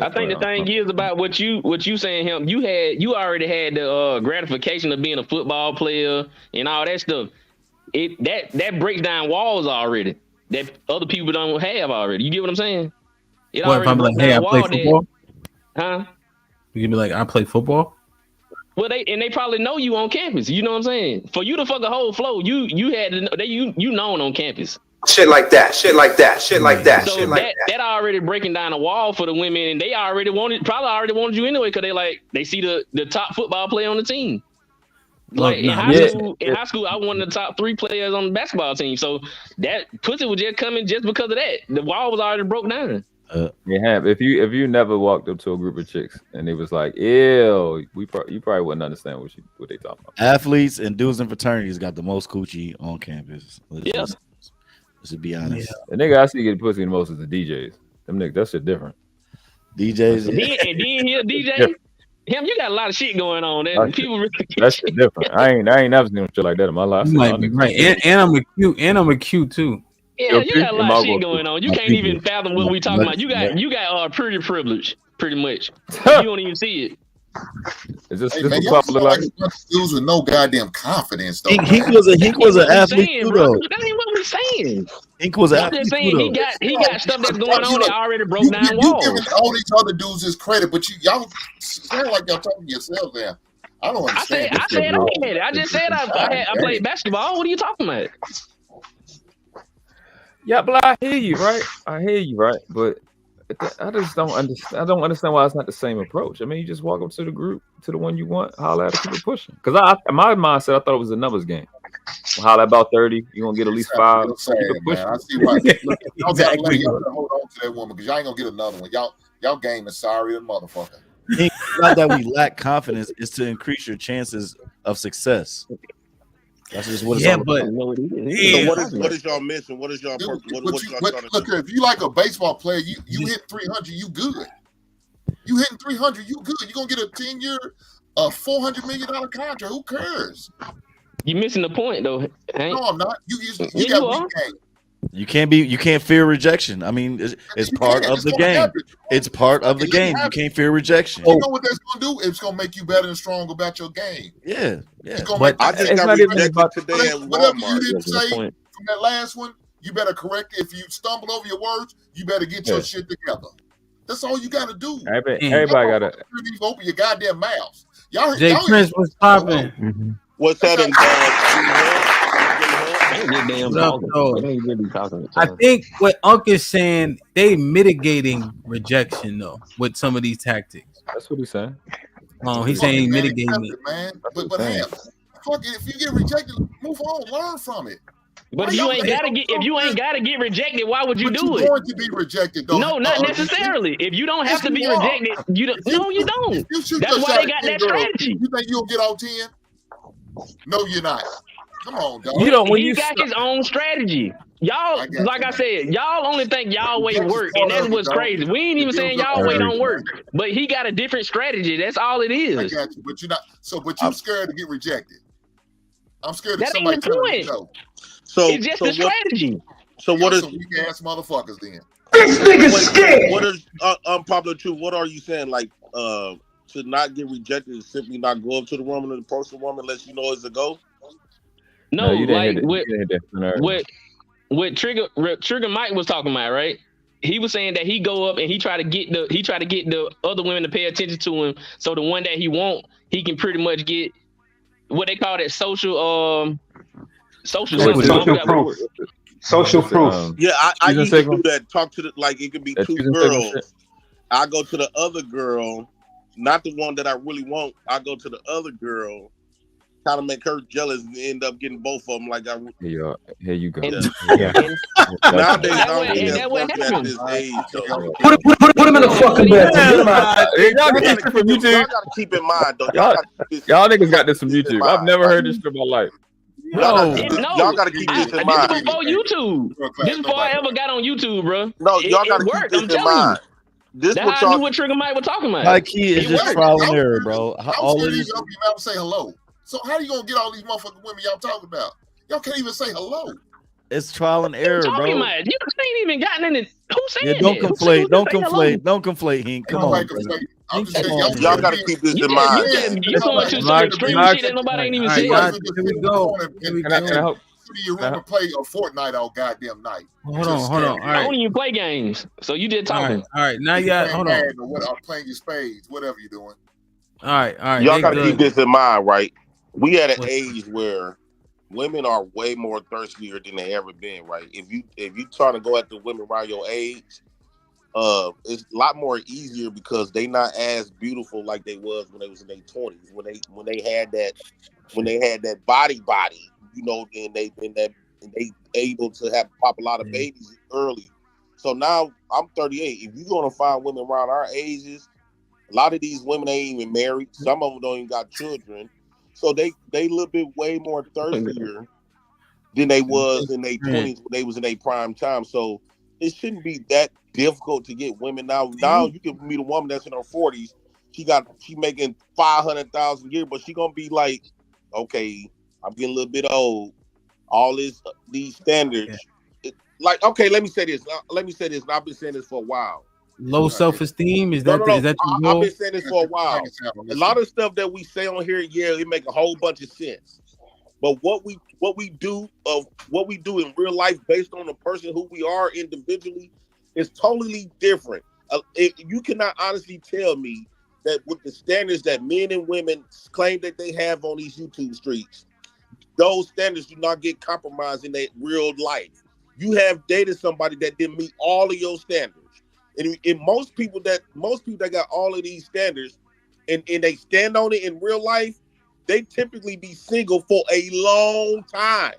I think the thing is about what you saying, him. You already had the gratification of being a football player and all that stuff. That breaks down walls already that other people don't have already. You get what I'm saying? If I'm like, hey, I play football, huh? You can be like, I play football. Well, they probably know you on campus. You know what I'm saying? For you to fuck a whole flow, you had to know you known on campus. Shit like that. So that already breaking down a wall for the women, and they probably already wanted you anyway because they see the top football player on the team. Like in high school, I was one of the top 3 players on the basketball team. So that pussy was just coming just because of that. The wall was already broke down. If you never walked up to a group of chicks and it was like, ew, you probably wouldn't understand what they talking about. Athletes and dudes and fraternities got the most coochie on campus. Let's be honest. The nigga I see get pussy the most is the DJs. Them niggas, that shit different. DJs. And then here, DJ, him, you got a lot of shit going on. That people really that shit different. I ain't never seen shit like that in my life. You might be right. And I'm a cute too. Yeah, you got a lot of shit going on. You can't even fathom what we talking about. You got pretty privilege, pretty much. You don't even see it. Is this man, y'all sound like dudes with no goddamn confidence though. He was an athlete too, though. That ain't what we saying. Ink was an I'm athlete just saying too, he got stuff that's going on that already broke down walls. You giving all these other dudes his credit, but y'all sound like y'all talking to yourselves there. I don't understand. I said I just said I played basketball. What are you talking about? Yeah, but I hear you, right? But I just don't understand. I don't understand why it's not the same approach. I mean, you just walk up to the group, to the one you want, holler at it, keep it pushing. Because my mindset, I thought it was a numbers game. Holler about 30, you're gonna get at least 5. Keep it pushing. I see why. Y'all gotta hold on to that woman because y'all ain't gonna get another one. Y'all game is sorry as motherfucker. It's not that we lack confidence; it's to increase your chances of success. That's just what it's all about. So what is y'all missing? What is y'all? What look, if you like a baseball player, you hit 300, you good. You hitting 300, you good. You're gonna get a 10-year, $400 million contract. Who cares? You missing the point though. Hank. No, I'm not. You got weak game. You can't fear rejection. I mean, it's part of the game. It's part of the game. You can't fear rejection. You know what that's gonna do? It's gonna make you better and stronger about your game. Yeah. But I just got rejected today at whatever Walmart. you didn't say from that last one, you better correct it. If you stumble over your words, you better get your shit together. That's all you gotta do. Everybody gotta open your goddamn mouths. Y'all Jay Prince was popping. What's that in I think what Unc is saying, they mitigating rejection though with some of these tactics. That's what he's saying. He's saying mitigating it. Man. But fuck it, if you get rejected, move on, learn from it. But if you ain't gotta get rejected, why would you do it? You're going to be rejected, though. No, not necessarily. If you don't have to be rejected, you don't. No, you don't. That's why they got that strategy. You think you'll get all 10? No, you're not. Come on, dog. He got his own strategy. Y'all, like I said, y'all only think y'all way work, and that's what's crazy. We ain't even saying y'all way don't work, but he got a different strategy. That's all it is. I got you, but you're not. But you're scared to get rejected. I'm scared that somebody ain't the point. So it's just a strategy. So what is weak ass motherfuckers then? This nigga's scared. What is unpopular truth? What are you saying? Like to not get rejected is simply not go up to the woman and approach the woman unless you know it's a go? No, you didn't like hit it. You didn't hit that. what Trigger Mike was talking about, right? He was saying that he go up and he try to get the other women to pay attention to him, so the one that he want, he can pretty much get what they call that social proof. Social proof. Yeah, I used to do that. Talk to it could be two girls. I go to the other girl, not the one that I really want. I go to the other girl, kind of make her jealous and end up getting both of them. Like here you go. Yeah. Nowadays, I don't think that's working at this age. So. Put him in the fucking bed. Y'all gotta keep in mind, though. Y'all niggas got this from YouTube. I've never heard this shit in my life. Y'all gotta keep this in mind. This is before YouTube. This is before I ever got on YouTube, bro. No, y'all gotta keep this in mind. That's how I knew what Trigger Mike was talking about. My key is just trial and error, bro. All of these y'all be able to say hello. So how you gonna get all these motherfucking women y'all talking about? Y'all can't even say hello. It's trial and error, bro. You ain't even gotten in it. Who said Yeah, don't conflate. Don't conflate. Don't conflate, Hink. Come on. Y'all gotta keep this in mind. You going to some extreme shit that nobody ain't even said. Here we go. You women play a Fortnite all goddamn night. Hold on. All I right. don't even play games, so you did talking. All right. Now you got. Hold on. I'm playing your spades, whatever you're doing. All right. Y'all gotta keep this in mind, right? We at an age where women are way more thirstier than they ever been, right? If you trying to go at the women around your age, it's a lot more easier because they not as beautiful like they was when they was in their 20s, when they had that body, you know, and they able to pop a lot of babies early. So now I'm 38. If you're gonna find women around our ages, a lot of these women ain't even married. Some of them don't even got children. So they a little bit way more thirstier than they was in their 20s when they was in their prime time. So it shouldn't be that difficult to get women now. Now you can meet a woman that's in her 40s. She making $500,000 a year, but she gonna be like, okay, I'm getting a little bit old. All these standards. Okay, let me say this. And I've been saying this for a while. Low self-esteem is that? No. Is that your I've goal? been saying this for a while. A lot of stuff that we say on here, it make a whole bunch of sense. But what we do in real life, based on the person who we are individually, is totally different. You cannot honestly tell me that with the standards that men and women claim that they have on these YouTube streets, those standards do not get compromised in their real life. You have dated somebody that didn't meet all of your standards. And most people that got all of these standards and they stand on it in real life, they typically be single for a long time.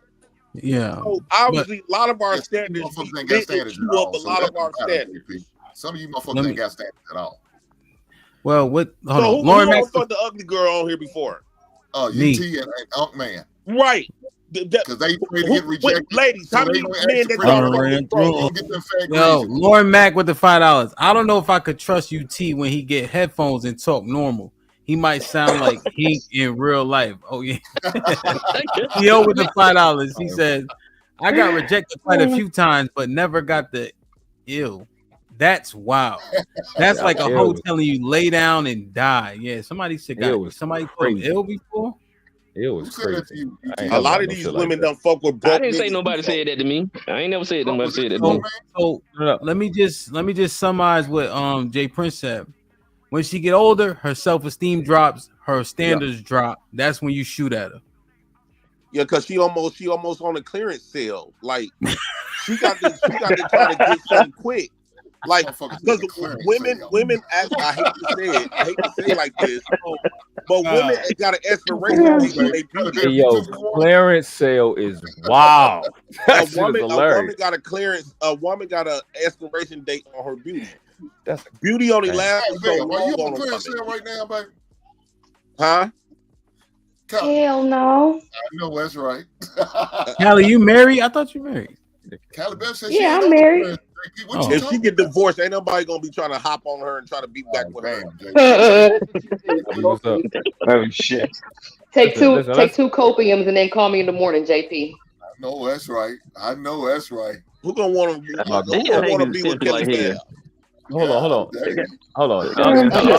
Yeah. So obviously, a lot of our standards ain't got standards at all. a lot of our standards. Some of you motherfuckers ain't got standards at all. Well, what? Hold on. Who Lauren Max. fucked the ugly girl on here before? UT and Unk Man. Right. Because they ready to get rejected. Ladies, how many men that Lauren Mack with the $5. I don't know if I could trust UT when he get headphones and talk normal. He might sound like Hink in real life. Oh yeah. Yo with the $5. He says, I got rejected quite a few times, but never got the ill. That's wild. That's like a hoe telling you lay down and die. Yeah, somebody said somebody called ill before. It was crazy. A lot of these women don't fuck with broke. I didn't say nobody said that to me. I ain't never said nobody said that to me. So let me just summarize what Jay Prince said. When she get older, her self-esteem drops, her standards drop. That's when you shoot at her. Yeah, because she almost on a clearance sale. Like she got to try to get something quick. Like, because women act, I hate to say it like this, but women got an expiration date when they do this. Yo, clearance sale is wow. A woman got a woman got an expiration date on her beauty. That's beauty only lasts so long. Are you on clearance sale right now, baby? Huh? Hell no. I know that's right. Callie, you married? I thought you married. Callie Beth said I'm married. If she get divorced, ain't nobody gonna be trying to hop on her and try to be back with her. What's up? Oh shit! Take two copiums and then call me in the morning, JP. I know that's right. Who gonna want to? Who gonna want to be with Kelly Bell? Hold on. That's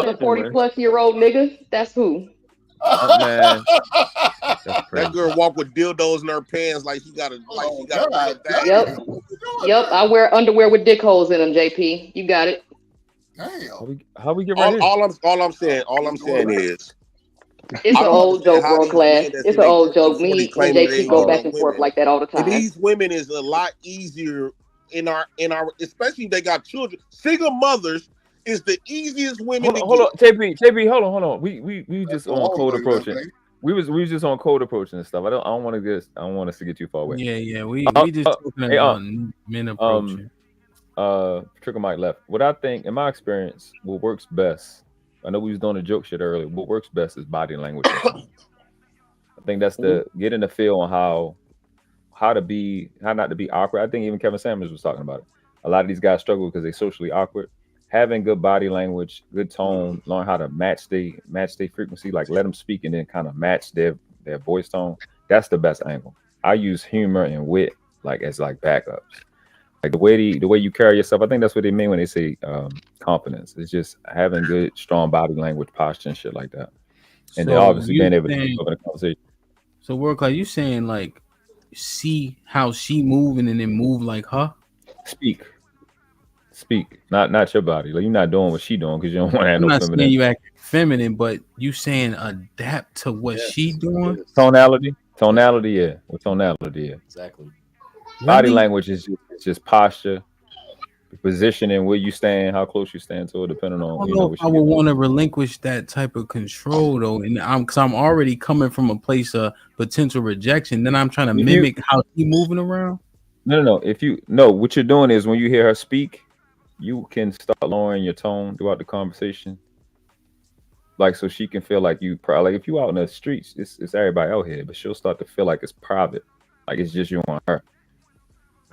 a 40-plus-year-old nigga. That's who. Man, that girl walk with dildos in her pants like she got a Yep. I wear underwear with dick holes in them. JP, you got it. Damn. How we get right here? All I'm saying is. It's an old joke, world class. It's an old joke. Me and JP go back and forth like that all the time. And these women is a lot easier in our especially if they got children. Single mothers is the easiest women. Hold on, JP, hold on. We just on code approaching. We was just on code approaching and stuff. I don't want us to get too far away. Yeah. We just talking about men approaching. Trickle Mike left. What I think, in my experience, what works best. I know we was doing a joke shit earlier. What works best is body language. I think that's getting the feel on how not to be awkward. I think even Kevin Samuels was talking about it. A lot of these guys struggle because they're socially awkward. Having good body language, good tone, learn how to match their frequency, like let them speak and then kind of match their voice tone. That's the best angle. I use humor and wit as backups. Like the way you carry yourself, I think that's what they mean when they say confidence. It's just having good, strong body language, posture, and shit like that. And then obviously being able to open a conversation. So, work like you saying, like, see how she moving and then move like her. Speak, not your body. Like you're not doing what she doing because you don't want to have no feminine. I'm not saying you acting feminine, but you saying adapt to what she doing. Tonality, yeah. With tonality, yeah. Exactly. Body language is just posture, positioning, where you stand, how close you stand to it, depending on. I would want to relinquish that type of control though, and because I'm already coming from a place of potential rejection. Then I'm trying to mimic how she moving around. No. What you're doing is when you hear her speak, you can start lowering your tone throughout the conversation, like so she can feel like you. Like if you out in the streets, it's everybody out here, but she'll start to feel like it's private, like it's just you and her.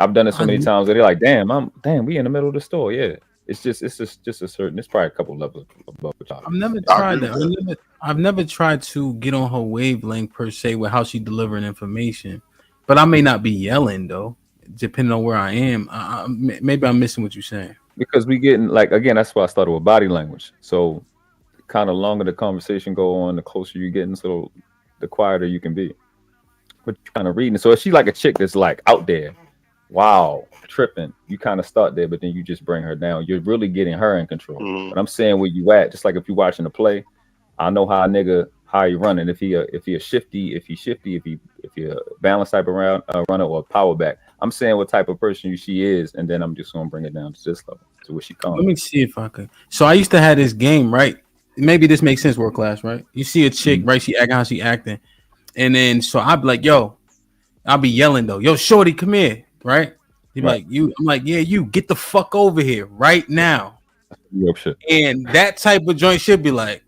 I've done it so many times that they're like, damn, we in the middle of the store. Yeah. It's just a certain, it's probably a couple levels above the top. I've never tried that. I've never tried to get on her wavelength per se with how she delivering information, but I may not be yelling though, depending on where I am. Maybe I'm missing what you're saying. Because we getting again, that's why I started with body language. So kind of longer the conversation go on, the closer you're getting, so the quieter you can be. But you're kind of reading. So if she like a chick that's like out there, wow, tripping. You kind of start there, but then you just bring her down. You're really getting her in control. Mm-hmm. But I'm saying where you at, just like if you're watching a play, I know how a nigga how he running. If he a shifty, if he a balanced type of runner or a power back. I'm saying what type of person she is, and then I'm just gonna bring it down to this level to where she comes. Let me see if I could. So I used to have this game, right? Maybe this makes sense, work class, right? You see a chick, right? She acting how she acting, and then so I'd be like, yo, I'll be yelling though, yo, shorty, come here. Right? He'd be like, you. I'm like, yeah, you get the fuck over here right now. Yep, shit. And that type of joint should be like,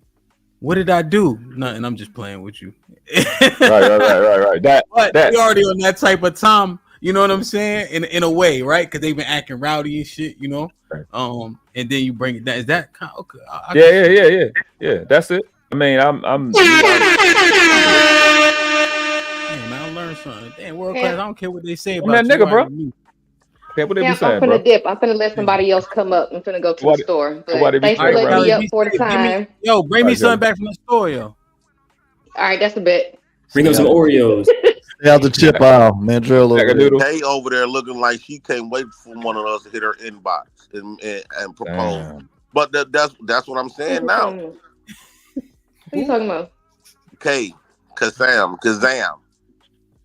what did I do? Nothing. I'm just playing with you. Right. That we already on that type of time. You know what I'm saying? In a way, right? Because they've been acting rowdy and shit. You know. Right. And then you bring it down. Is that kind of, okay? Yeah. That's it. I mean, I'm. Something. Damn, world class. I don't care what they say about that nigga, bro. Okay, what they be saying, I'm finna dip. I'm finna let somebody else come up. I'm finna go to the store. But thanks for letting me up for the time. Bring me something back from the store, yo. All right, that's a bet. Bring up some Oreos. Stay out the chip aisle, man. Drill over there. They over there looking like she can't wait for one of us to hit her inbox and propose. Damn. But that's what I'm saying now. What are you talking about? Kazam.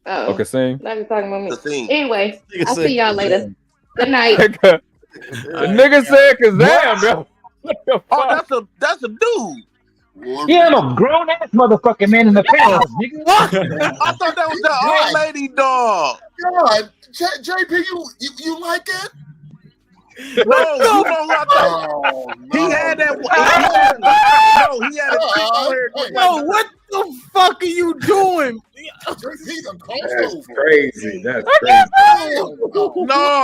Oh, okay, sing. Now you're talking about me. Anyway, I'll see y'all later. Good night. The nigga said Kazam, bro. Oh, that's a dude. Yeah, I'm a grown ass motherfucking man in the pants, nigga. I thought that was the old lady dog. God, JP, you like it? No, you know who I thought? He had that. He had a chick on here. No, what the fuck are you doing? That's crazy. That's crazy. No,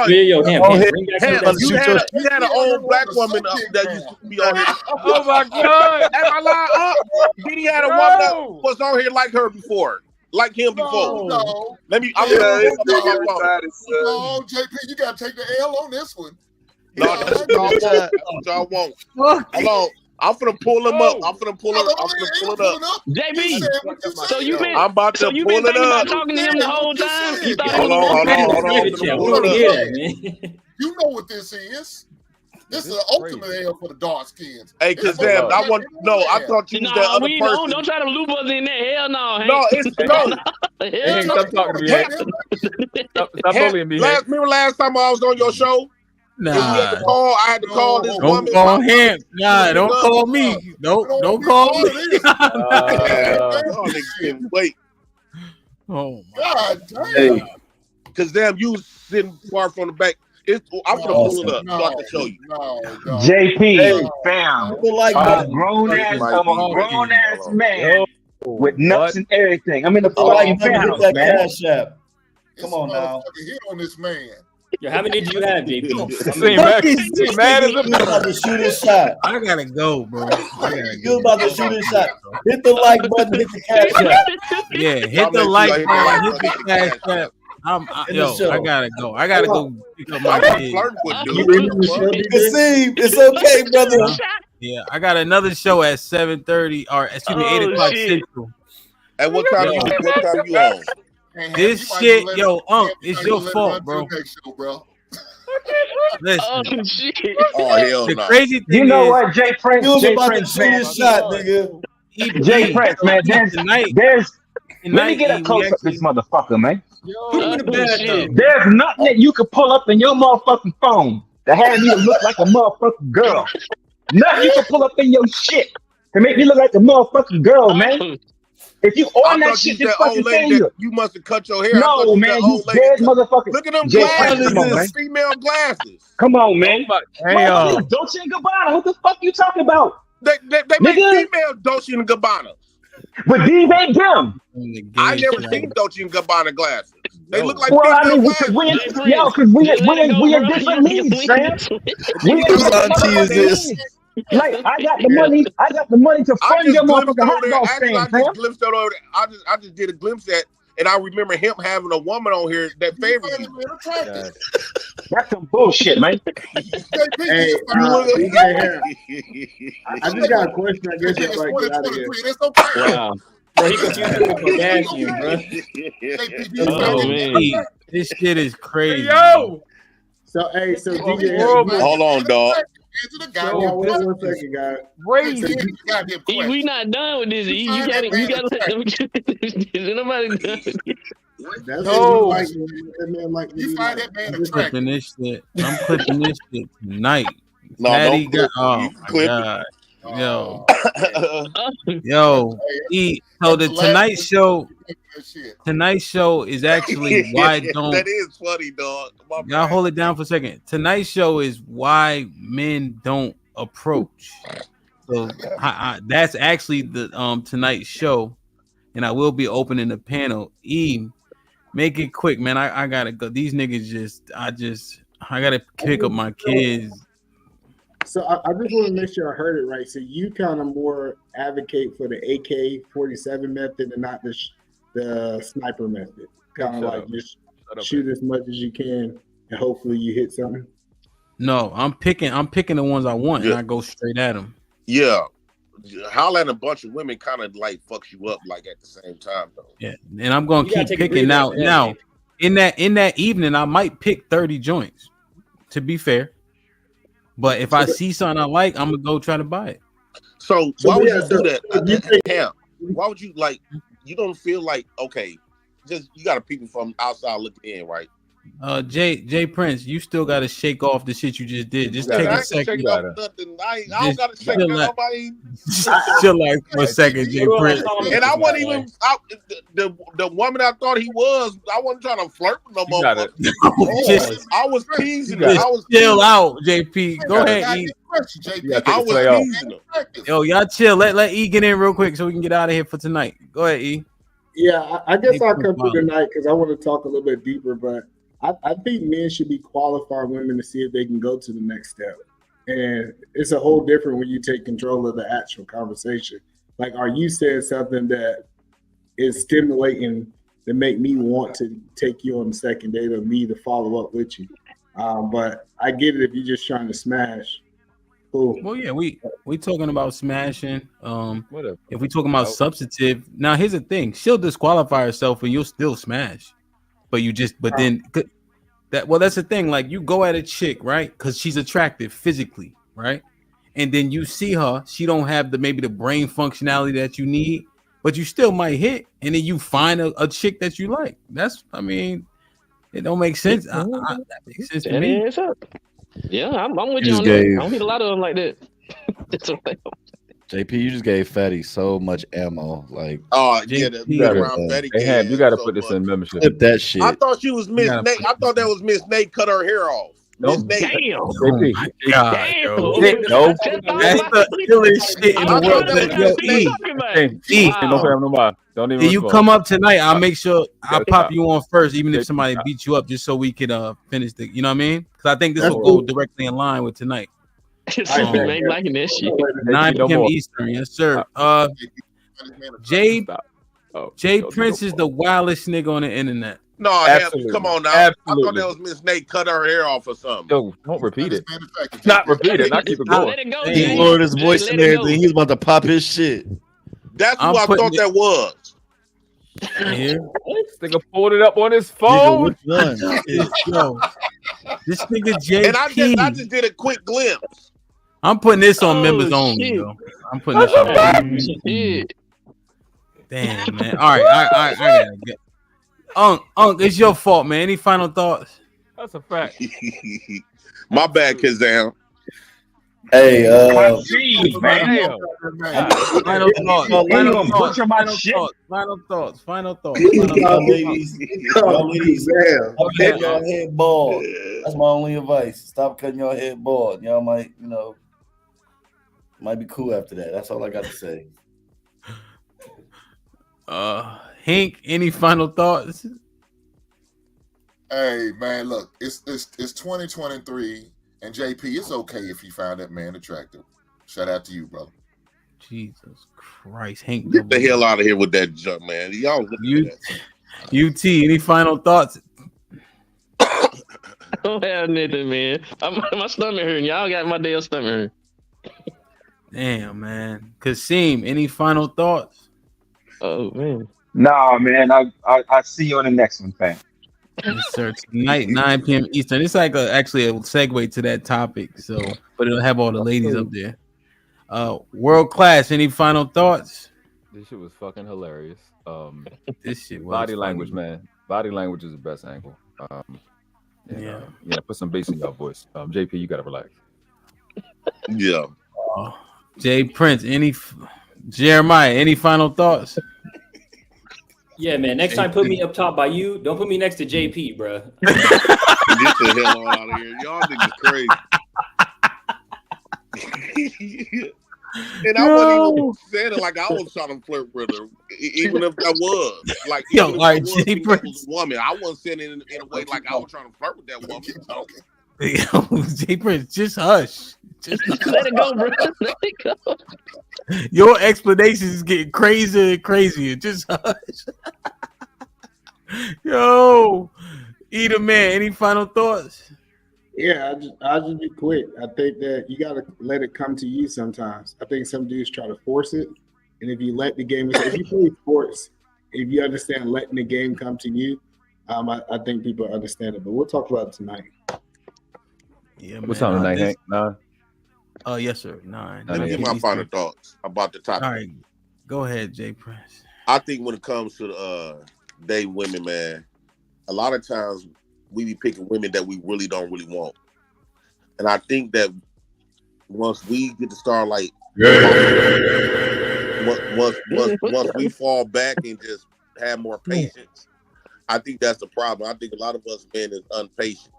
you had an old black woman that used to be on here. Oh my god! Am I lying? Then he had a woman that was on here like her before. Like him before. No. Let me. No, JP, you gotta take the L on this one. No, that's what y'all want. That's what y'all want. Hold on. I'm finna pull him up. I'm finna pull it. I'm finna pull it up. JB, so you been I'm about to so you pull been it thinking up. about talking to him the whole time? You thought Hold he was on. I'm finna pull it up. You know what this is. This is the ultimate hell for the dark skins. Hey, cause damn, I thought you was that other we person. don't try to loop us in there. Hell no, Hank. No, it's no. Hey, stop talking to me. Hank. Stop bullying me. Hank. Remember last time I was on your show? Nah. And we had to call. I had to call this Don't woman. call him. Nah, don't call me. Don't call me. Wait. Oh God damn. Cause damn, you was sitting far from the back. I'm gonna pull it up so I can show you. JP, fam, like I'm a grown ass man with nuts and everything. I'm in the fucking pounds, man. Cash App. Come on now. Hit on this man. Yo, how many did you have, JP? Man is about to shoot his shot. I gotta go, bro. You're about to shoot his shot. Hit the like button, hit the cash app. Yeah, hit the like button, hit the cash app. I gotta go. I gotta go pick up my kids. Kasim, it's okay, brother. Yeah, I got another show at 7:30 or excuse me, 8 o'clock Central. At what time you on? This shit, yo, it's your fault, bro. Listen. Oh hell The no. crazy thing You know is, what, Jay Prince? He was Jay about Prince, to shoot man. his shot, nigga. Jay Prince, man. Let me get a close up this motherfucker, man. There's nothing that you could pull up in your motherfucking phone that has me look like a motherfucking girl. Nothing you can pull up in your shit to make me look like a motherfucking girl, man. If you on that shit, just fucking say you must have cut your hair. No, man, you dead motherfucker. Look at them Jay glasses, Prince, come on, man. female glasses. Come on, man. Damn. Dolce & Gabbana. What the fuck you talking about? They make female Dolce & Gabbana. But these ain't them. I never seen Dolce & Gabbana glasses. They look like Well, I female mean, glasses. we in different leagues, fam. Whose auntie is this? Like, I got the money to fund your motherfucking hot dog stand, I fam. just did a glimpse at, and I remember him having a woman on here that favored you. That's some bullshit, man. Hey, I just got a question. I guess y'all like get out of here. Wow. Bro, he confused me with Kardashian, bro. Oh man, this shit is crazy. So DJ, Hold on, dog. one second, guys. We not done with this. You gotta let them. Nobody done. That's You find that man I'm attractive. clipping this shit. I'm clipping this shit tonight. No, Daddy don't got, oh my clip it. god. Yo, so the Tonight Show is actually why don't that is funny, dog. y'all hold it down for a second. Tonight's Show is why men don't approach. So that's actually the Tonight Show, and I will be opening the panel. Make it quick, man. I gotta go. These niggas I gotta pick up my kids. So I just want to make sure I heard it right. So you kind of more advocate for the AK-47 method and not the sniper method. Kind of like just shoot as much as you can and hopefully you hit something. No, I'm picking the ones I want and I go straight at them. Yeah. Holler at a bunch of women kind of like fucks you up like at the same time though. Yeah, and I'm gonna keep picking out now. In that evening, I might pick 30 joints. To be fair. But if I see something I like, I'm gonna go try to buy it. So why would you do that at the camp? Why would you you don't feel like okay, just you gotta people from outside looking in, right? Jay Prince, you still gotta shake off the shit you just did. Just take a second. I don't gotta shake nobody. Chill out for a second, Jay Prince. And I wasn't even the woman I thought he was. I wasn't trying to flirt with no more. I was teasing him. I was chill out, JP. Go ahead, E. I was teasing him. Yo, y'all chill. Let E get in real quick so we can get out of here for tonight. Go ahead, E. Yeah, I guess I'll come through tonight because I want to talk a little bit deeper, but I think men should be qualifying women to see if they can go to the next step. And it's a whole different when you take control of the actual conversation. Like, are you saying something that is stimulating to make me want to take you on the second date or me to follow up with you? But I get it if you're just trying to smash. Cool. Well, yeah, we talking about smashing. Whatever. If we talking about substantive, now here's the thing: she'll disqualify herself, and you'll still smash. But then that's the thing. Like you go at a chick, right? Because she's attractive physically, right? And then you see her, she don't have maybe the brain functionality that you need, but you still might hit. And then you find a chick that you like. It don't make sense. That makes sense to me. Yeah, I'm with you on that. I don't need a lot of them like that. JP, you just gave Fatty so much ammo. Like, you got to put this in membership. Clip that shit. I thought she was Miss Nate. I thought that was Miss Nate cut her hair off. Miss Nate. Damn. Oh my God, yo. That's the illest shit in the world. Don't even. You come up tonight, I'll make sure I'll pop you on first, even if somebody beats you up, just so we can finish the. You know what I mean? Because I think this will go directly in line with tonight. Ain't liking that shit. 9 p.m. Eastern, yes, sir. Jay Prince is the wildest nigga on the internet. No, come on now. I thought that was Miss Nate cut her hair off or something. Yo, don't repeat it. Not repeat it. Not keep it going. Let it go, He lowered his voice and everything. He's about to pop his shit. That's who I thought that was. Here. This nigga pulled it up on his phone. Yo, this nigga JP. And I just did a quick glimpse. I'm putting this on members only, yo. I'm putting this on. Damn, man. All right, I gotta get. Unc, it's your fault, man. Any final thoughts? That's a fact. My bad, Kazam. Hey, Final thoughts. Y'all ladies, cut y'all head bald. That's my only advice. Stop cutting your head bald. Y'all might be cool after that. That's all I got to say. Hank, any final thoughts? Hey man, look, it's 2023, and JP, it's okay if you find that man attractive. Shout out to you, brother. Jesus Christ, Hank, Get the hell out of here with that junk, man. Y'all look at that. UT, any final thoughts? I don't have nothing, man. My stomach hurting. Y'all got my damn stomach hurting. Damn, man. Kasim, any final thoughts? Oh man. Nah, man. I see you on the next one, fam. Yes, sir. Tonight, 9 p.m. Eastern. It's like actually a segue to that topic. So, but it'll have all the ladies up there. World class. Any final thoughts? This shit was fucking hilarious. This shit was body funny. language, man. Body language is the best angle. Yeah. Put some bass in your voice. JP, you gotta relax. Yeah. Jay Prince. Jeremiah. Any final thoughts? Yeah, man. Next time, put me up top by you. Don't put me next to JP, bro. Get the hell out of here. Y'all niggas crazy. And I wasn't even saying it like I was trying to flirt with her, even if I was. Like, yo, all right, Jay Prince. Woman, I wasn't saying it in a way like I was trying to flirt with that woman. So. Yo, Jay Prince, just hush. Just let it go, bro. Let it go. Your explanations is getting crazier and crazier. Just hush. Yo, Eat a man. Any final thoughts? Yeah, I'll just be quick. I think that you gotta let it come to you sometimes. I think some dudes try to force it, and if you let the game, if you play sports, if you understand letting the game come to you, I think people understand it. But we'll talk about it tonight. Yeah, what's on tonight, Hank? 9? Yes, sir. 9. Let me get my final thoughts about the topic. All right, go ahead, Jay Prince. I think when it comes to dating women, man, a lot of times we be picking women that we really don't want. And I think that once we get to start like once we fall back and just have more patience, I think that's the problem. I think a lot of us men is impatient.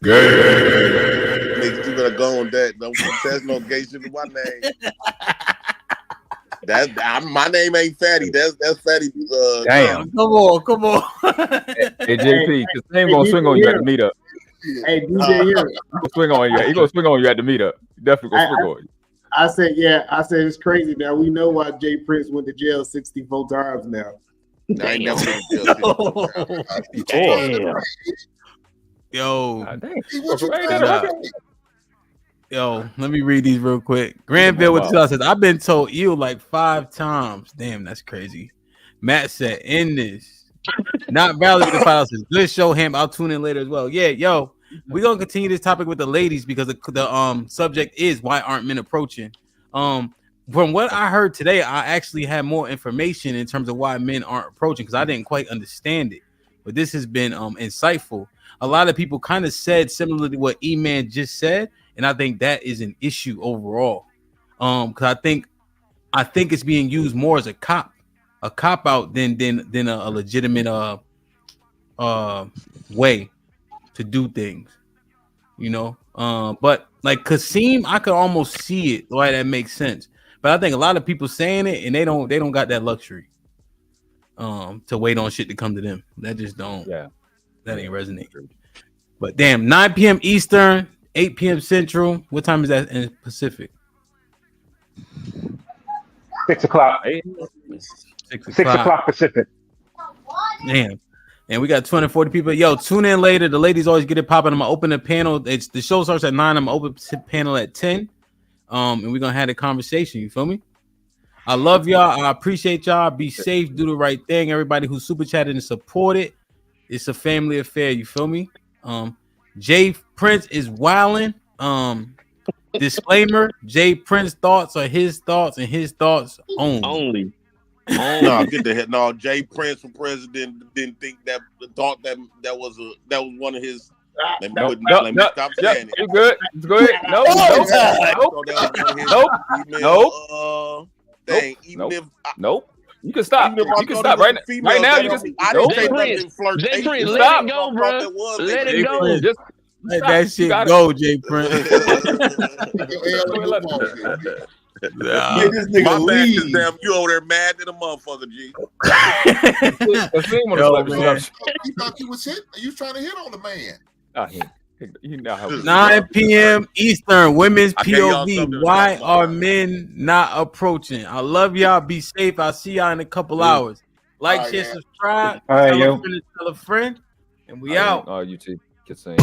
Niggas, you better go on that. There's no gay shit in my name. My name ain't Fatty. That's Fatty. Damn. Come on. Hey, JP, because they ain't gonna swing on you at the meetup. Hey, DJ here. He gonna swing on you. He gonna swing on you at the meetup. Definitely gonna swing on you. I said it's crazy. Now we know why Jay Prince went to jail 64 times now. I ain't never been to jail 64 times. Damn. Yo. Dang. Yo, let me read these real quick. Granville with 2000 says, I've been told you like 5 times. Damn, that's crazy. Matt said, in this. Not valid with the files. Good show, Ham. I'll tune in later as well. Yeah, yo, we're gonna continue this topic with the ladies because the subject is why aren't men approaching? From what I heard today, I actually had more information in terms of why men aren't approaching because I didn't quite understand it. But this has been insightful. A lot of people kind of said similar to what E-Man just said, and I think that is an issue overall. Because I think it's being used more as a cop out than a legitimate way to do things, you know. But like Kasim, I could almost see it why that makes sense. But I think a lot of people saying it and they don't got that luxury to wait on shit to come to them. That just don't. Yeah, that ain't resonate. But damn, 9 p.m. Eastern, 8 p.m. Central. What time is that in Pacific? 6 o'clock. 6 o'clock Pacific. Damn. And we got 240 people. Yo, tune in later. The ladies always get it popping. I'm gonna open the panel. The show starts at 9. I'm gonna open the panel at 10. And we're gonna have a conversation. You feel me? I love y'all. I appreciate y'all. Be safe. Do the right thing. Everybody who super chatted and supported. It's a family affair. You feel me? Jay Prince is wilding. Disclaimer: Jay Prince thoughts are his thoughts and his thoughts only. No, get the head. No, Jay Prince for president didn't think that thought that was one of his. Let me stop saying it. You good? Go ahead. Nope. You can stop. You can stop right now. Right now, you can. Jay Prince, let it go, bro. Let it go. Just let that shit go, Jay Prince. My bad, cause damn, you over there mad than a motherfucker, G. You thought you was hit? You was trying to hit on the man? 9 p.m. Eastern, women's POV. Why are men not approaching? I love y'all. Be safe. I'll see y'all in a couple hours. Like, share, subscribe. Tell a friend, and we out. Oh, you too. Get saying.